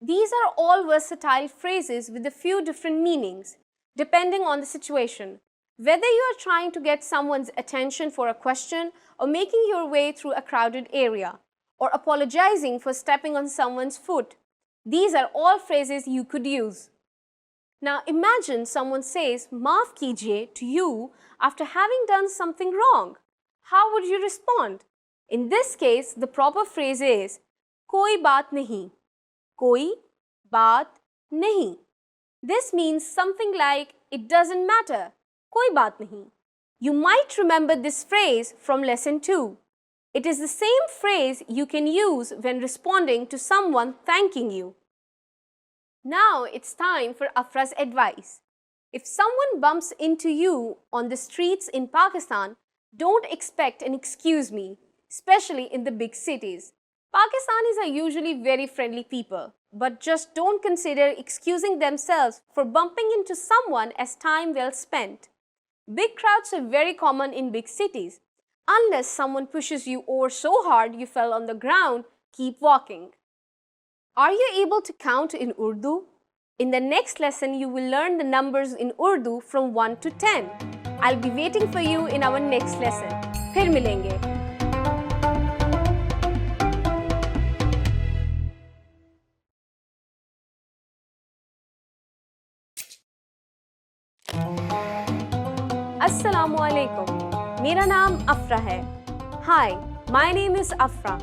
These are all versatile phrases with a few different meanings, depending on the situation. Whether you are trying to get someone's attention for a question or making your way through a crowded area, or apologizing for stepping on someone's foot, these are all phrases you could use. Now imagine someone says maaf kijiye to you after having done something wrong. How would you respond? In this case, the proper phrase is koi baat nahi. Koi baat nahi. This means something like it doesn't matter. Koi baat nahi. You might remember this phrase from lesson 2. It is the same phrase you can use when responding to someone thanking you. Now it's time for Afra's advice. If someone bumps into you on the streets in Pakistan, don't expect an excuse me, especially in the big cities. Pakistanis are usually very friendly people, but just don't consider excusing themselves for bumping into someone as time well spent. Big crowds are very common in big cities. Unless someone pushes you over so hard you fell on the ground, keep walking. Are you able to count in Urdu? In the next lesson, you will learn the numbers in Urdu from 1 to 10. I'll be waiting for you in our next lesson. फिर मिलेंगे. Assalamu alaikum. मेरा नाम अफरा है. Hi, my name is Afra.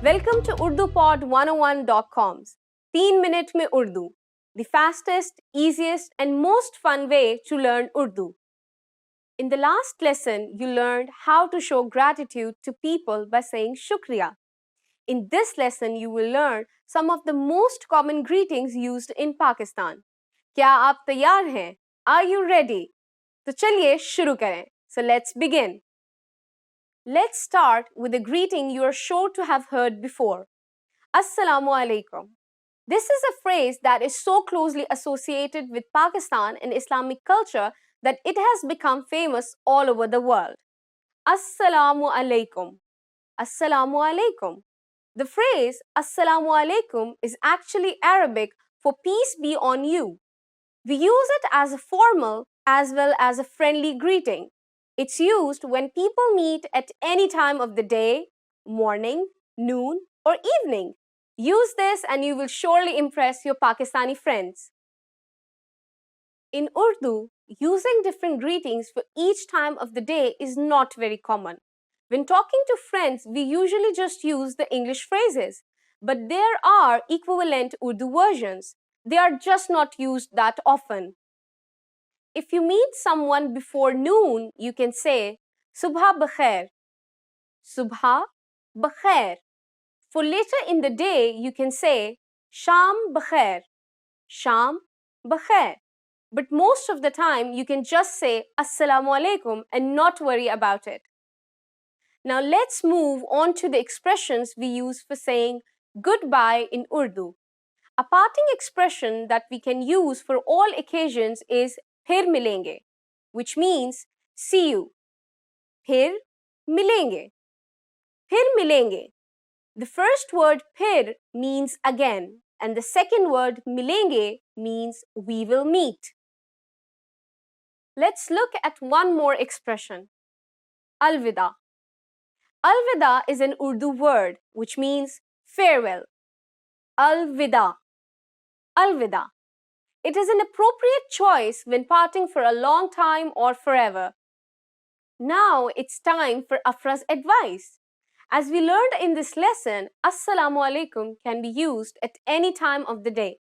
Welcome to UrduPod101.com's 3 minute में Urdu, the fastest, easiest and most fun way to learn Urdu. In the last lesson, you learned how to show gratitude to people by saying shukriya. In this lesson, you will learn some of the most common greetings used in Pakistan. क्या आप तैयार हैं? Are you ready? तो चलिए शुरू करें. So let's begin. Let's start with a greeting you are sure to have heard before. Assalamu alaikum. This is a phrase that is so closely associated with Pakistan and Islamic culture that it has become famous all over the world. Assalamu alaikum. Assalamu alaikum. The phrase Assalamu alaikum is actually Arabic for peace be on you. We use it as a formal as well as a friendly greeting. It's used when people meet at any time of the day, morning, noon, or evening. Use this and you will surely impress your Pakistani friends. In Urdu, using different greetings for each time of the day is not very common. When talking to friends, we usually just use the English phrases, but there are equivalent Urdu versions. They are just not used that often. If you meet someone before noon, you can say Subha bakhair. Subha bakhair. For later in the day, you can say Sham bakhair. Sham bakhair. But most of the time, you can just say Assalamu alaikum and not worry about it. Now let's move on to the expressions we use for saying goodbye in Urdu. A parting expression that we can use for all occasions is phir milenge, which means see you. Phir milenge. Phir milenge. The first word phir means again, and the second word milenge means we will meet. Let's look at one more expression. Alvida. Alvida is an Urdu word which means farewell. Alvida. Alvida. It is an appropriate choice when parting for a long time or forever. Now it's time for Afra's advice. As we learned in this lesson, Assalamu alaikum can be used at any time of the day.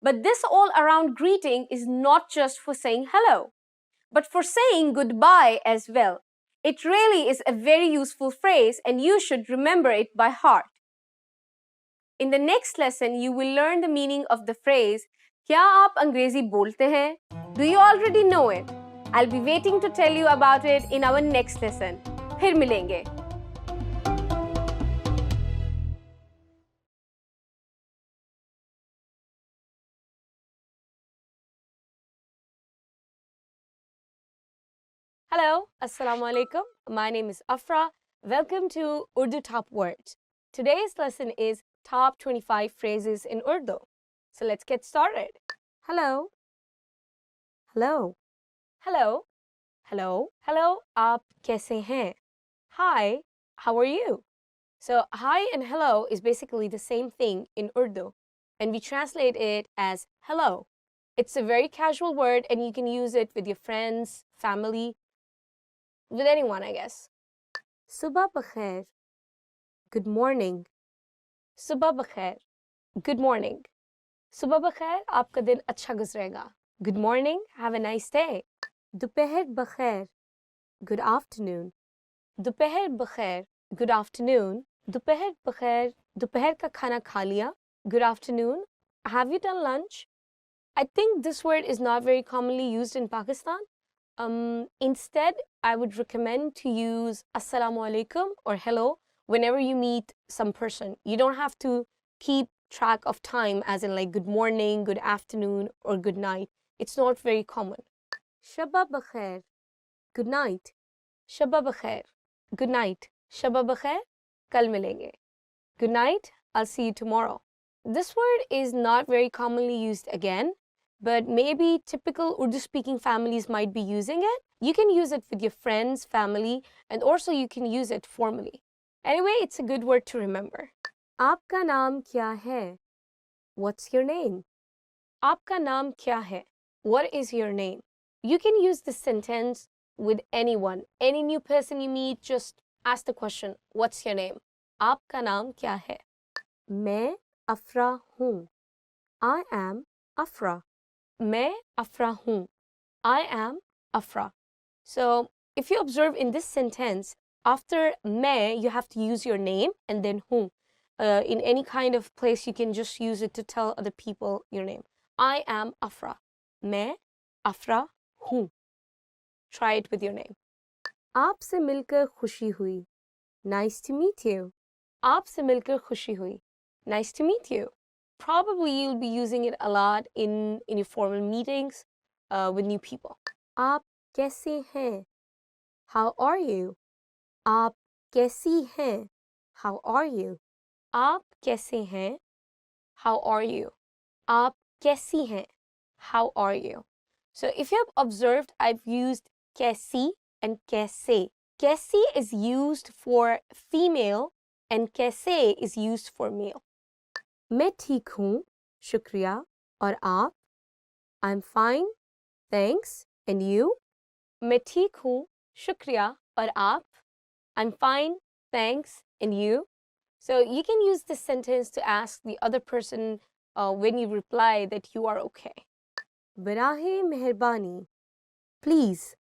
But this all-around greeting is not just for saying hello, but for saying goodbye as well. It really is a very useful phrase and you should remember it by heart. In the next lesson, you will learn the meaning of the phrase, क्या आप अंग्रेजी बोलते हैं? Do you already know it? I'll be waiting to tell you about it in our next lesson. फिर मिलेंगे. Hello, Assalamu alaikum. My name is Afra. Welcome to Urdu Top Words. Today's lesson is Top 25 Phrases in Urdu. So let's get started. Hello. Hello. Hello. Hello. Hello. आप कैसे हैं? Hi. How are you? So hi and hello is basically the same thing in Urdu, and we translate it as hello. It's a very casual word and you can use it with your friends, family, with anyone, I guess. Subha bakhair. Good morning. Subha bakhair. Good morning. Subha bakhair, आपका दिन अच्छा गुजरेगा. Good morning. Have a nice day. Dopeher bakhair. Good afternoon. Dopeher bakhair. Good afternoon. Dopeher bakhair. Dopeher ka khana kha liya. Good afternoon. Have you done lunch? I think this word is not very commonly used in Pakistan. Instead, I would recommend to use Assalamu alaikum or hello whenever you meet some person. You don't have to keep track of time as in like good morning, good afternoon, or good night. It's not very common. Shabba bakhair. Good night. Shabba bakhair. Good night. Shabba bakhair. Kal milenge. Good night. I'll see you tomorrow. This word is not very commonly used again, but maybe typical Urdu-speaking families might be using it. You can use it with your friends, family, and also you can use it formally. Anyway, it's a good word to remember. Aapka naam kya hai? What's your name? Aapka naam kya hai? What is your name? You can use this sentence with anyone. Any new person you meet, just ask the question, what's your name? Aapka naam kya hai? Main Afra hoon. I am Afra. Main Afra hoon. I am Afra. So, if you observe in this sentence, after main, you have to use your name and then hoon. In any kind of place, you can just use it to tell other people your name. I am Afra. Main Afra hoon. Try it with your name. आपसे मिलकर खुशी हुई. Nice to meet you. आपसे मिलकर खुशी हुई. Nice to meet you. Probably you'll be using it a lot in your formal meetings with new people. आप कैसे हैं? How are you? आप कैसी हैं? How are you? आप कैसे हैं? How are you? आप कैसी हैं? How are you? So if you have observed, I've used कैसी and कैसे. कैसी is used for female and कैसे is used for male. मैं ठीक हूँ, शुक्रिया, और आप? I'm fine, thanks, and you? मैं ठीक हूँ, शुक्रिया, और आप? I'm fine, thanks, and you? So you can use this sentence to ask the other person when you reply that you are okay. बराहे मेहरबानी, please.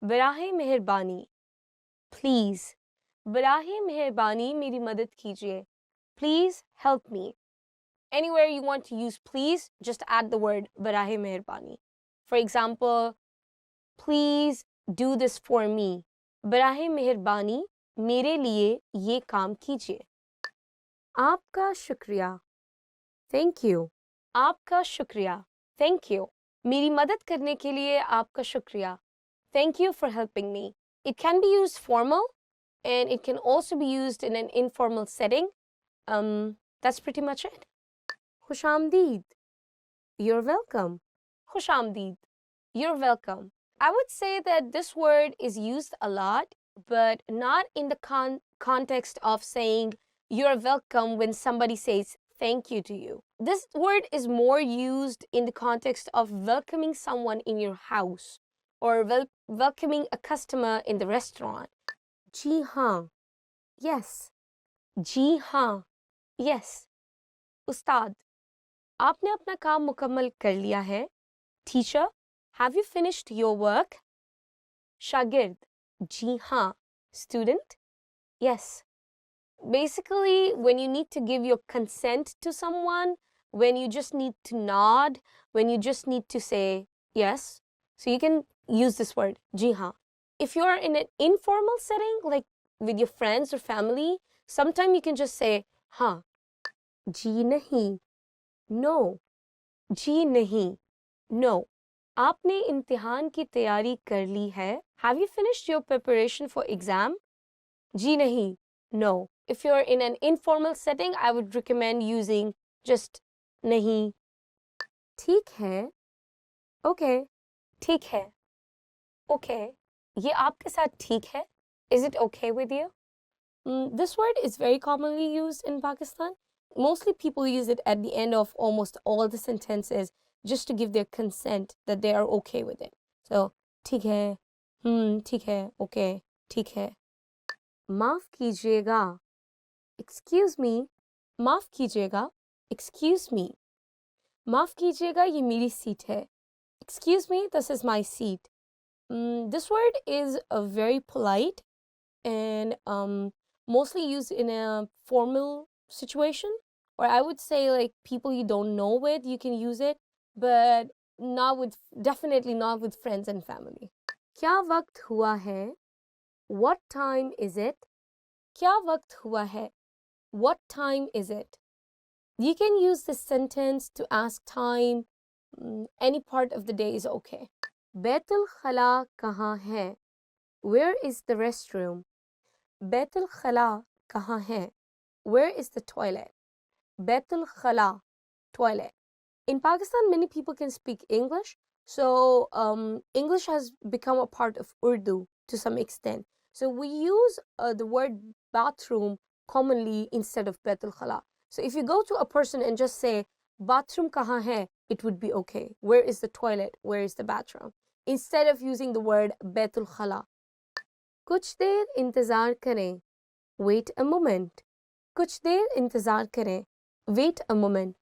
बराहे मेहरबानी, please. बराहे मेहरबानी मेरी मदद कीजिए. Please help me. Anywhere you want to use please, just add the word barahe meherbani. For example, please do this for me. Barahe meherbani, mere liye ye kaam kijiye. Aapka shukriya. Thank you. Aapka shukriya. Thank you. Meri madad karne ke liye aapka shukriya. Thank you for helping me. It can be used formal and it can also be used in an informal setting. That's pretty much it. Khushamdeed. You're welcome. Khushamdeed. You're welcome. I would say that this word is used a lot, but not in the context of saying you're welcome when somebody says thank you to you. This word is more used in the context of welcoming someone in your house or welcoming a customer in the restaurant. Ji haan. Yes. Ji haan. Yes. Ustad. आपने अपना काम मुकम्मल कर लिया है. Teacher, have you finished your work? शागिर्द, जी हाँ. Student, yes. Basically, when you need to give your consent to someone, when you just need to nod, when you just need to say yes, so you can use this word, ji haan. If you're in an informal setting, like with your friends or family, sometimes you can just say हाँ. जी नहीं. No. जी नहीं. No. आपने इम्तिहान की तैयारी कर ली है? Have you finished your preparation for exam? जी नहीं. No. If you're in an informal setting, I would recommend using just नहीं. ठीक है. Okay. ठीक है. Okay. ये आपके साथ ठीक है? Is it okay with you? This word is very commonly used in Pakistan. Mostly people use it at the end of almost all the sentences just to give their consent that they are okay with it. So, ठीक है, ठीक है, okay, ठीक है. माफ कीजिएगा. Excuse me. माफ कीजिएगा. Excuse me. माफ कीजिएगा, ये मेरी सीट है. Excuse me, this is my seat. This word is very polite and mostly used in a formal situation, or I would say like people you don't know with, you can use it, but definitely not with friends and family. क्या वक्त हुआ है? What time is it? क्या वक्त हुआ है? What time is it? You can use this sentence to ask time. Any part of the day is okay. Betul खला कहाँ है? Where is the restroom? Betul खला कहाँ है? Where is the toilet? Baitul Khala, toilet. In Pakistan, many people can speak English, so English has become a part of Urdu to some extent. So we use the word bathroom commonly instead of Baitul Khala. So if you go to a person and just say, bathroom kahan hai, it would be okay. Where is the toilet? Where is the bathroom? Instead of using the word Baitul Khala. कुछ देर इंतज़ार करें. Wait a moment. कुछ देर इंतज़ार करें. Wait a moment.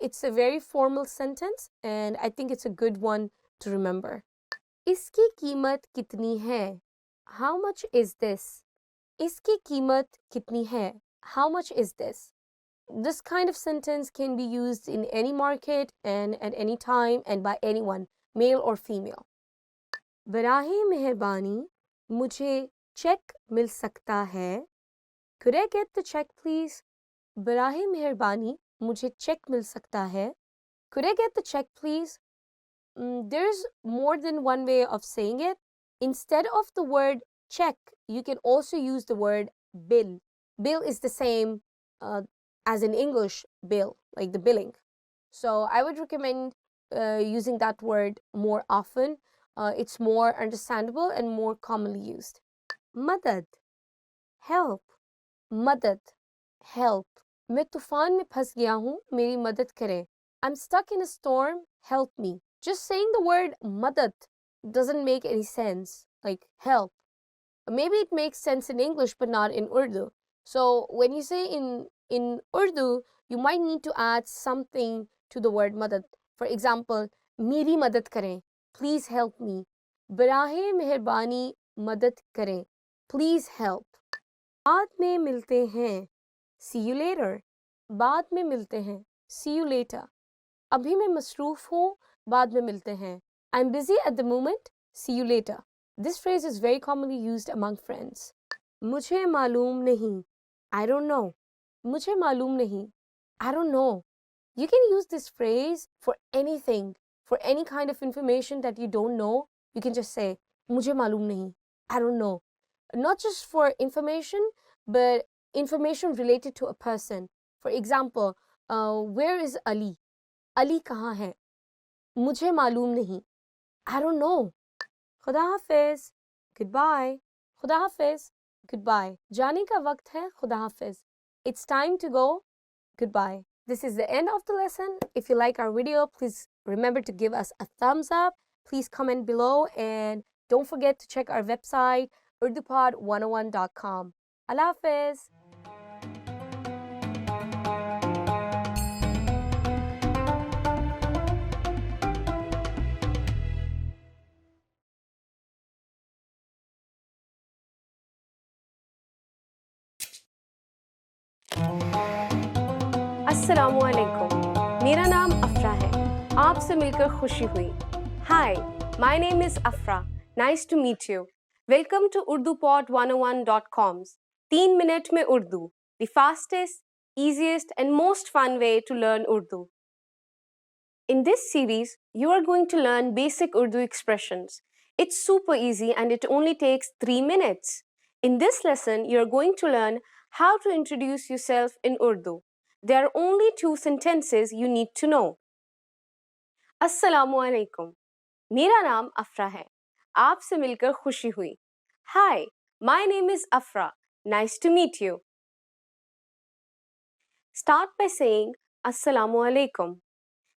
It's a very formal sentence and I think it's a good one to remember. इसकी कीमत कितनी है? How much is this? इसकी कीमत कितनी है? How much is this? This kind of sentence can be used in any market and at any time and by anyone, male or female. बराहे मेहरबानी, मुझे चेक मिल सकता है? Could I get the check please? बराहे मेहरबानी मुझे check मिल सकता है? Could I get the check please? There's more than one way of saying it. Instead of the word check, you can also use the word bill. Bill is the same as in English bill, like the billing. So I would recommend using that word more often. It's more understandable and more commonly used. Madad, help. Madad, help. मैं तूफान में फंस गया हूँ, मेरी मदद करें. I'm stuck in a storm, help me. Just saying the word madad doesn't make any sense, like help. Maybe it makes sense in English, but not in Urdu. So when you say in Urdu, you might need to add something to the word madad. For example, मेरी मदद करें, please help me. बराहे मेहरबानी मदद करें, please help. बाद में मिलते हैं, see you later. बाद में मिलते हैं, see you later. अभी मैं मसरूफ हूँ, बाद में मिलते हैं. I'm busy at the moment, see you later. This phrase is very commonly used among friends. मुझे मालूम नहीं, I don't know. मुझे मालूम नहीं, I don't know. You can use this phrase for anything, for any kind of information that you don't know. You can just say, मुझे मालूम नहीं, I don't know. Not just for information, but information related to a person. For example, where is Ali? Ali कहाँ है? मुझे मालूम नहीं. I don't know. खुदा हाफिज. Goodbye. खुदा हाफिज. Goodbye. जाने का वक्त है. खुदा हाफिज. It's time to go. Goodbye. This is the end of the lesson. If you like our video, please remember to give us a thumbs up. Please comment below and don't forget to check our website urdupod101.com. Allah Hafiz. अस्सलामु अलैकुम. मेरा नाम अफरा है. आपसे मिलकर खुशी हुई. Hi, my name is Afra. Nice to meet you. Welcome to urdupod101.com's 3 minute में Urdu, the fastest, easiest and most fun way to learn Urdu. In this series, you are going to learn basic Urdu expressions. It's super easy and it only takes 3 minutes. In this lesson, you are going to learn how to introduce yourself in Urdu. There are only 2 sentences you need to know. Assalamu alaikum. मेरा नाम अफरा है. आपसे मिलकर खुशी हुई. Hi, my name is Afra. Nice to meet you. Start by saying Assalamu alaikum.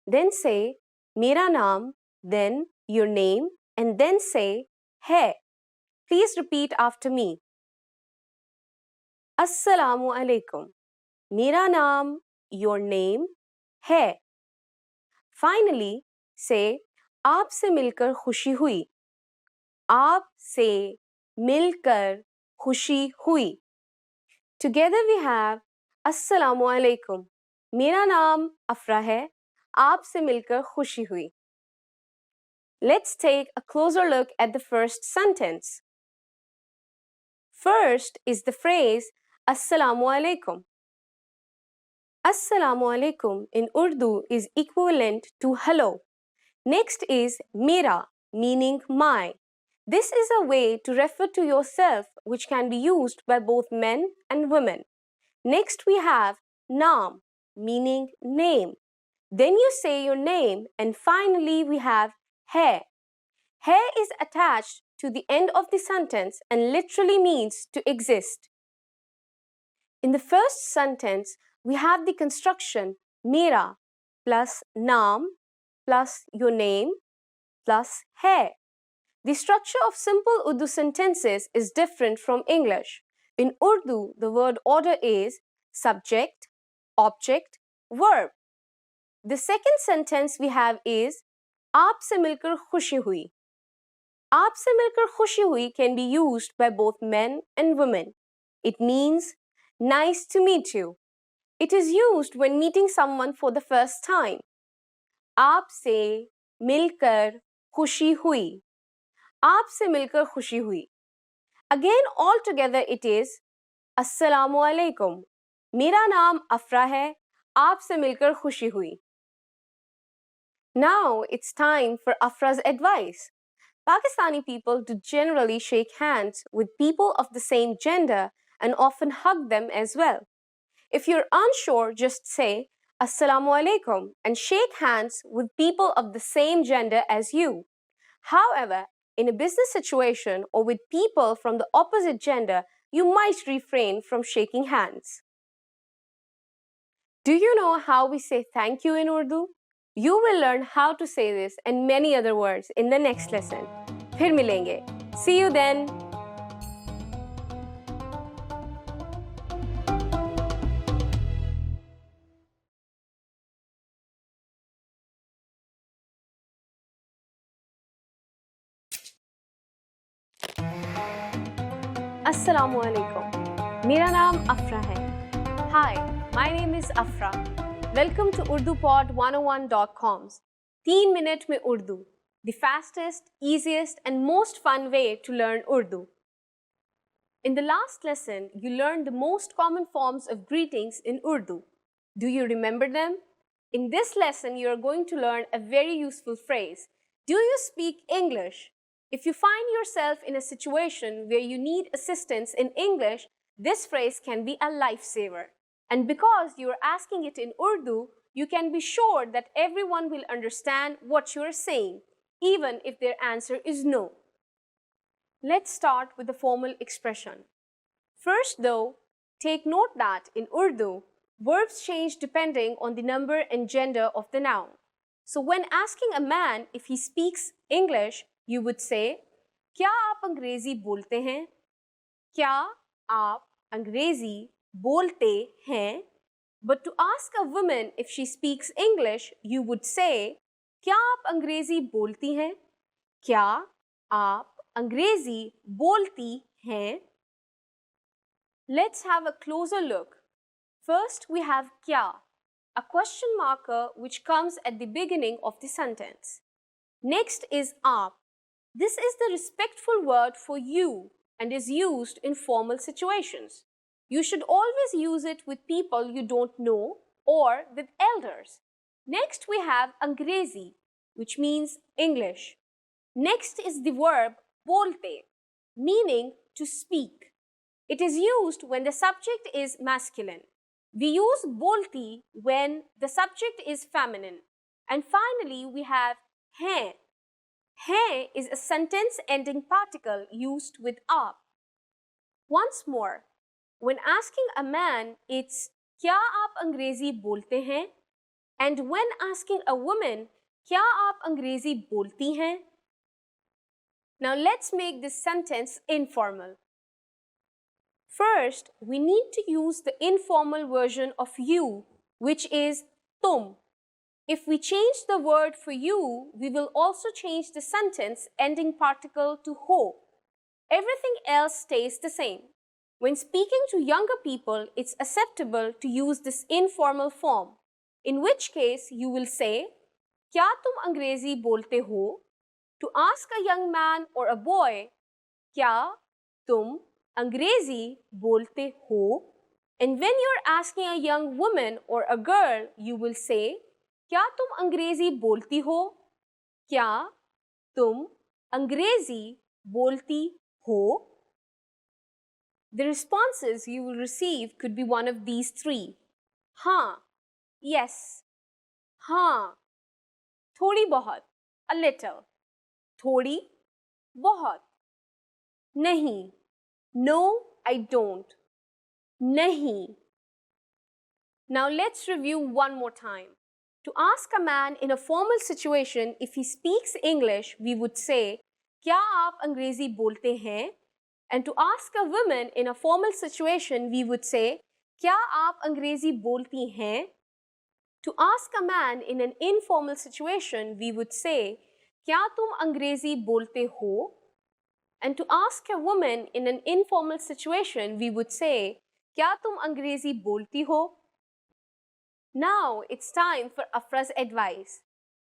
Then say मेरा नाम, then your name, and then say है. Please repeat after me. Assalamu alaikum. मेरा नाम, your name, है. Finally, say आपसे मिलकर खुशी हुई. आपसे मिलकर खुशी हुई. Together we have Assalamu alaikum. मेरा नाम अफरा है. आपसे मिलकर खुशी हुई. Let's take a closer look at the first sentence. First is the phrase Assalamu alaikum. Assalamu alaikum in Urdu is equivalent to hello. Next is mera, meaning my. This is a way to refer to yourself which can be used by both men and women. Next we have naam, meaning name. Then you say your name and finally we have hai. Hai is attached to the end of the sentence and literally means to exist. In the first sentence, we have the construction mera plus naam plus your name plus hai. The structure of simple Urdu sentences is different from English. In Urdu, the word order is subject, object, verb. The second sentence we have is आपसे मिलकर खुशी हुई. आपसे मिलकर खुशी हुई can be used by both men and women. It means nice to meet you. It is used when meeting someone for the first time. आपसे मिलकर खुशी हुई. आपसे मिलकर खुशी हुई. Again, all together it is Assalamu alaikum. मेरा नाम अफरा है, आपसे मिलकर खुशी हुई. Now it's time for Afra's advice. Pakistani people do generally shake hands with people of the same gender and often hug them as well. If you're unsure, just say Assalamu alaikum and shake hands with people of the same gender as you. However, in a business situation or with people from the opposite gender, you might refrain from shaking hands. Do you know how we say thank you in Urdu? You will learn how to say this and many other words in the next lesson. फिर मिलेंगे. See you then. Assalamu alaikum. मेरा नाम अफरा है. Hi, my name is Afra. Welcome to UrduPod101.com's 3 minute में Urdu, the fastest, easiest and most fun way to learn Urdu. In the last lesson, you learned the most common forms of greetings in Urdu. Do you remember them? In this lesson, you are going to learn a very useful phrase. Do you speak English? If you find yourself in a situation where you need assistance in English, this phrase can be a lifesaver. And because you are asking it in Urdu, you can be sure that everyone will understand what you are saying, even if their answer is no. Let's start with the formal expression. First though, take note that in Urdu, verbs change depending on the number and gender of the noun. So when asking a man if he speaks English, you would say, क्या आप अंग्रेजी बोलते हैं? क्या आप अंग्रेजी बोलते हैं? But to ask a woman if she speaks English, you would say, क्या आप अंग्रेजी बोलती हैं? क्या आप अंग्रेजी बोलती हैं? Let's have a closer look. First, we have kya, a question marker which comes at the beginning of the sentence. Next is aap. This is the respectful word for you and is used in formal situations. You should always use it with people you don't know or with elders. Next, we have angrezi, which means English. Next is the verb bolte, meaning to speak. It is used when the subject is masculine. We use bolti when the subject is feminine. And finally, we have hai. Hai is a sentence-ending particle used with aap. Once more, when asking a man, it's क्या आप अंग्रेजी बोलते हैं? And when asking a woman, क्या आप अंग्रेजी बोलती हैं? Now let's make this sentence informal. First, we need to use the informal version of you, which is tum. If we change the word for you, we will also change the sentence ending particle to ho. Everything else stays the same. When speaking to younger people, it's acceptable to use this informal form, in which case you will say, क्या तुम अंग्रेजी बोलते हो? To ask a young man or a boy, क्या तुम अंग्रेजी बोलते हो? And when you're asking a young woman or a girl, you will say, क्या तुम अंग्रेजी बोलती हो? क्या तुम अंग्रेजी बोलती हो? The responses you will receive could be one of these three. हाँ, yes, हाँ, थोड़ी बहुत, a little, थोड़ी, बहुत, नहीं, no, I don't, नहीं. Now let's review one more time. To ask a man in a formal situation if he speaks English, we would say, क्या आप अंग्रेजी बोलते हैं? And to ask a woman in a formal situation, we would say, क्या आप अंग्रेजी बोलती हैं? To ask a man in an informal situation, we would say, क्या तुम अंग्रेजी बोलते हो? And to ask a woman in an informal situation, we would say, क्या तुम अंग्रेजी बोलती हो? Now it's time for Afra's advice.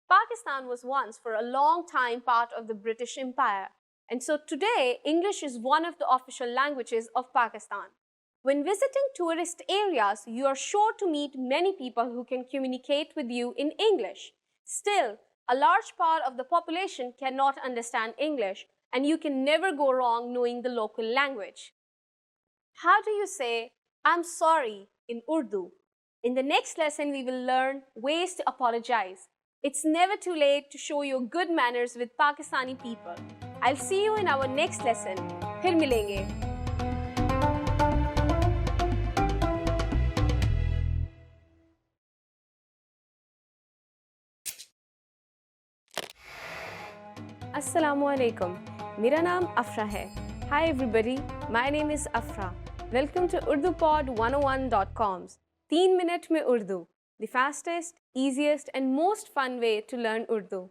Pakistan was once for a long time part of the British Empire. And so today, English is one of the official languages of Pakistan. When visiting tourist areas, you are sure to meet many people who can communicate with you in English. Still, a large part of the population cannot understand English, and you can never go wrong knowing the local language. How do you say, "I'm sorry" in Urdu? In the next lesson, we will learn ways to apologize. It's never too late to show your good manners with Pakistani people. I'll see you in our next lesson. फिर मिलेंगे. Assalamu alaikum. मेरा नाम अफरा है. Hi everybody, my name is Afra. Welcome to UrduPod101.com's 3 minute में Urdu, the fastest, easiest and most fun way to learn Urdu.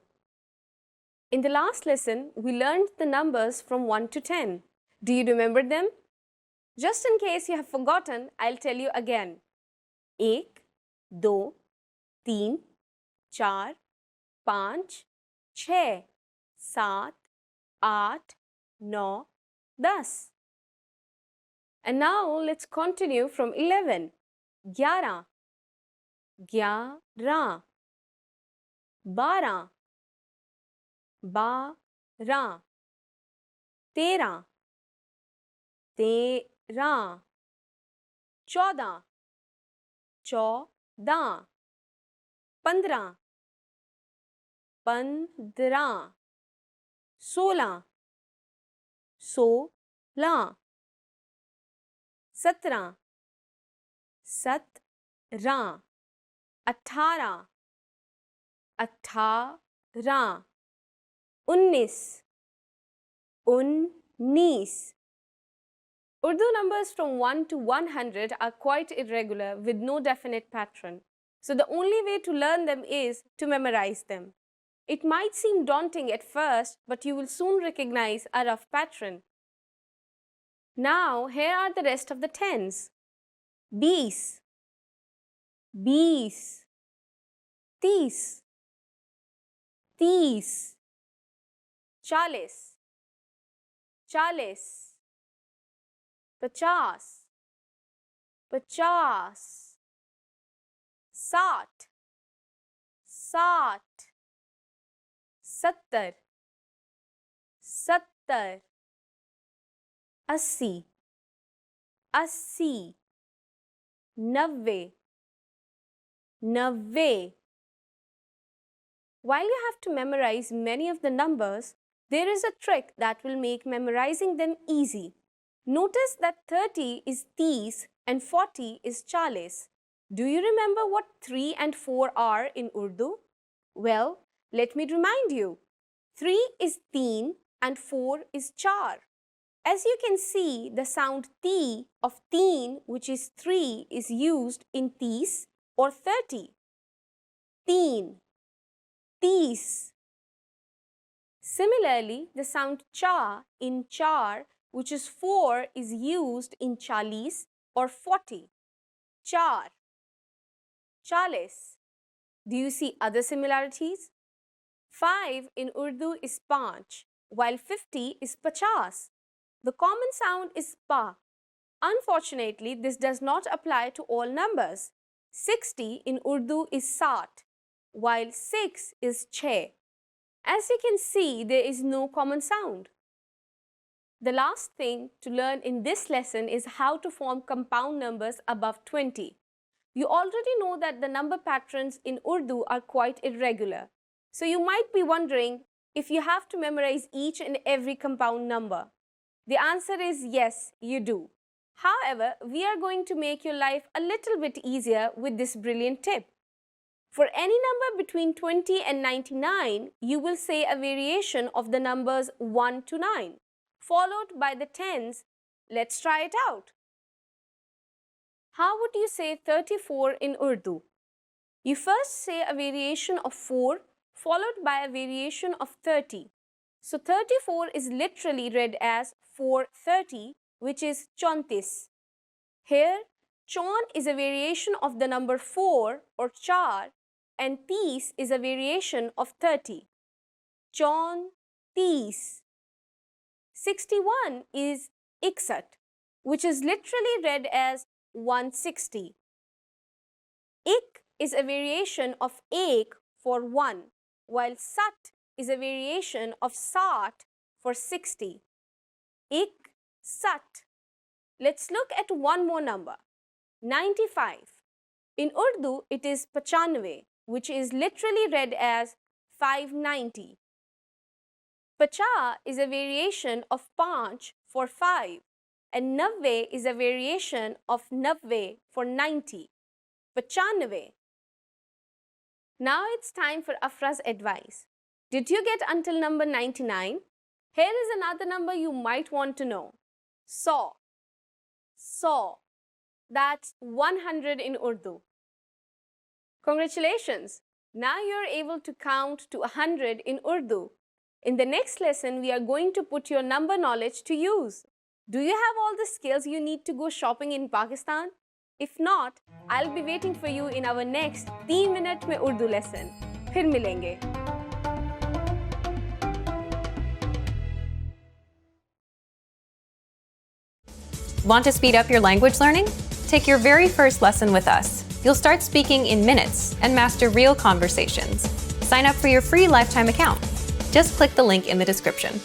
In the last lesson, we learned the numbers from 1 to 10. Do you remember them? Just in case you have forgotten, I'll tell you again. 1, 2, 3, 4, 5, 6, 7, 8, 9, 10. And now let's continue from 11. 11, 11, 12, 12, 13, 13, 14, 14, 15, 15, 16, 16, 17, 17, 18, 18, 19, 19. Urdu numbers from 1 to 100 are quite irregular with no definite pattern. So the only way to learn them is to memorize them. It might seem daunting at first, but you will soon recognize a rough pattern. Now, here are the rest of the tens. 20, 20, 30, 30, 40, 40, 50, 50, 60, 60, 70, 70, 80, 80, 90, 90. While you have to memorize many of the numbers, there is a trick that will make memorizing them easy. Notice that 30 is 30 and 40 is 40. Do you remember what 3 and 4 are in Urdu? Well, let me remind you. 3 is teen and 4 is char. As you can see, the sound T of teen, which is 3, is used in 30 or 30. Teen, 30. Similarly, the sound cha in char, which is 4, is used in 40 or 40. Char, 40. Do you see other similarities? 5 in Urdu is panch, while 50 is pachas. The common sound is pa. Unfortunately, this does not apply to all numbers. 60 in Urdu is sat, while 6 is che. As you can see, there is no common sound. The last thing to learn in this lesson is how to form compound numbers above 20. You already know that the number patterns in Urdu are quite irregular. So you might be wondering if you have to memorize each and every compound number. The answer is yes, you do. However, we are going to make your life a little bit easier with this brilliant tip. For any number between 20 and 99, you will say a variation of the numbers 1 to 9, followed by the tens. Let's try it out. How would you say 34 in Urdu? You first say a variation of 4, followed by a variation of 30. So 34 is literally read as 430, which is chontis. Here, chon is a variation of the number 4 or char, and tis is a variation of 30. Chon, tis. 61 is 61, which is literally read as 160. Ik is a variation of ek for 1, while sat is a variation of sat for 60. Ik, sat. Let's look at one more number, 95. In Urdu, it is 95, which is literally read as 590. 50 is a variation of 5 for 5, and 90 is a variation of 90 for 90. 95. Now it's time for Afra's advice. Did you get until number 99? Here is another number you might want to know. 100. 100. That's 100 in Urdu. Congratulations! Now you're able to count to 100 in Urdu. In the next lesson, we are going to put your number knowledge to use. Do you have all the skills you need to go shopping in Pakistan? If not, I'll be waiting for you in our next 3 minute में Urdu lesson. फिर मिलेंगे. Want to speed up your language learning? Take your very first lesson with us. You'll start speaking in minutes and master real conversations. Sign up for your free lifetime account. Just click the link in the description.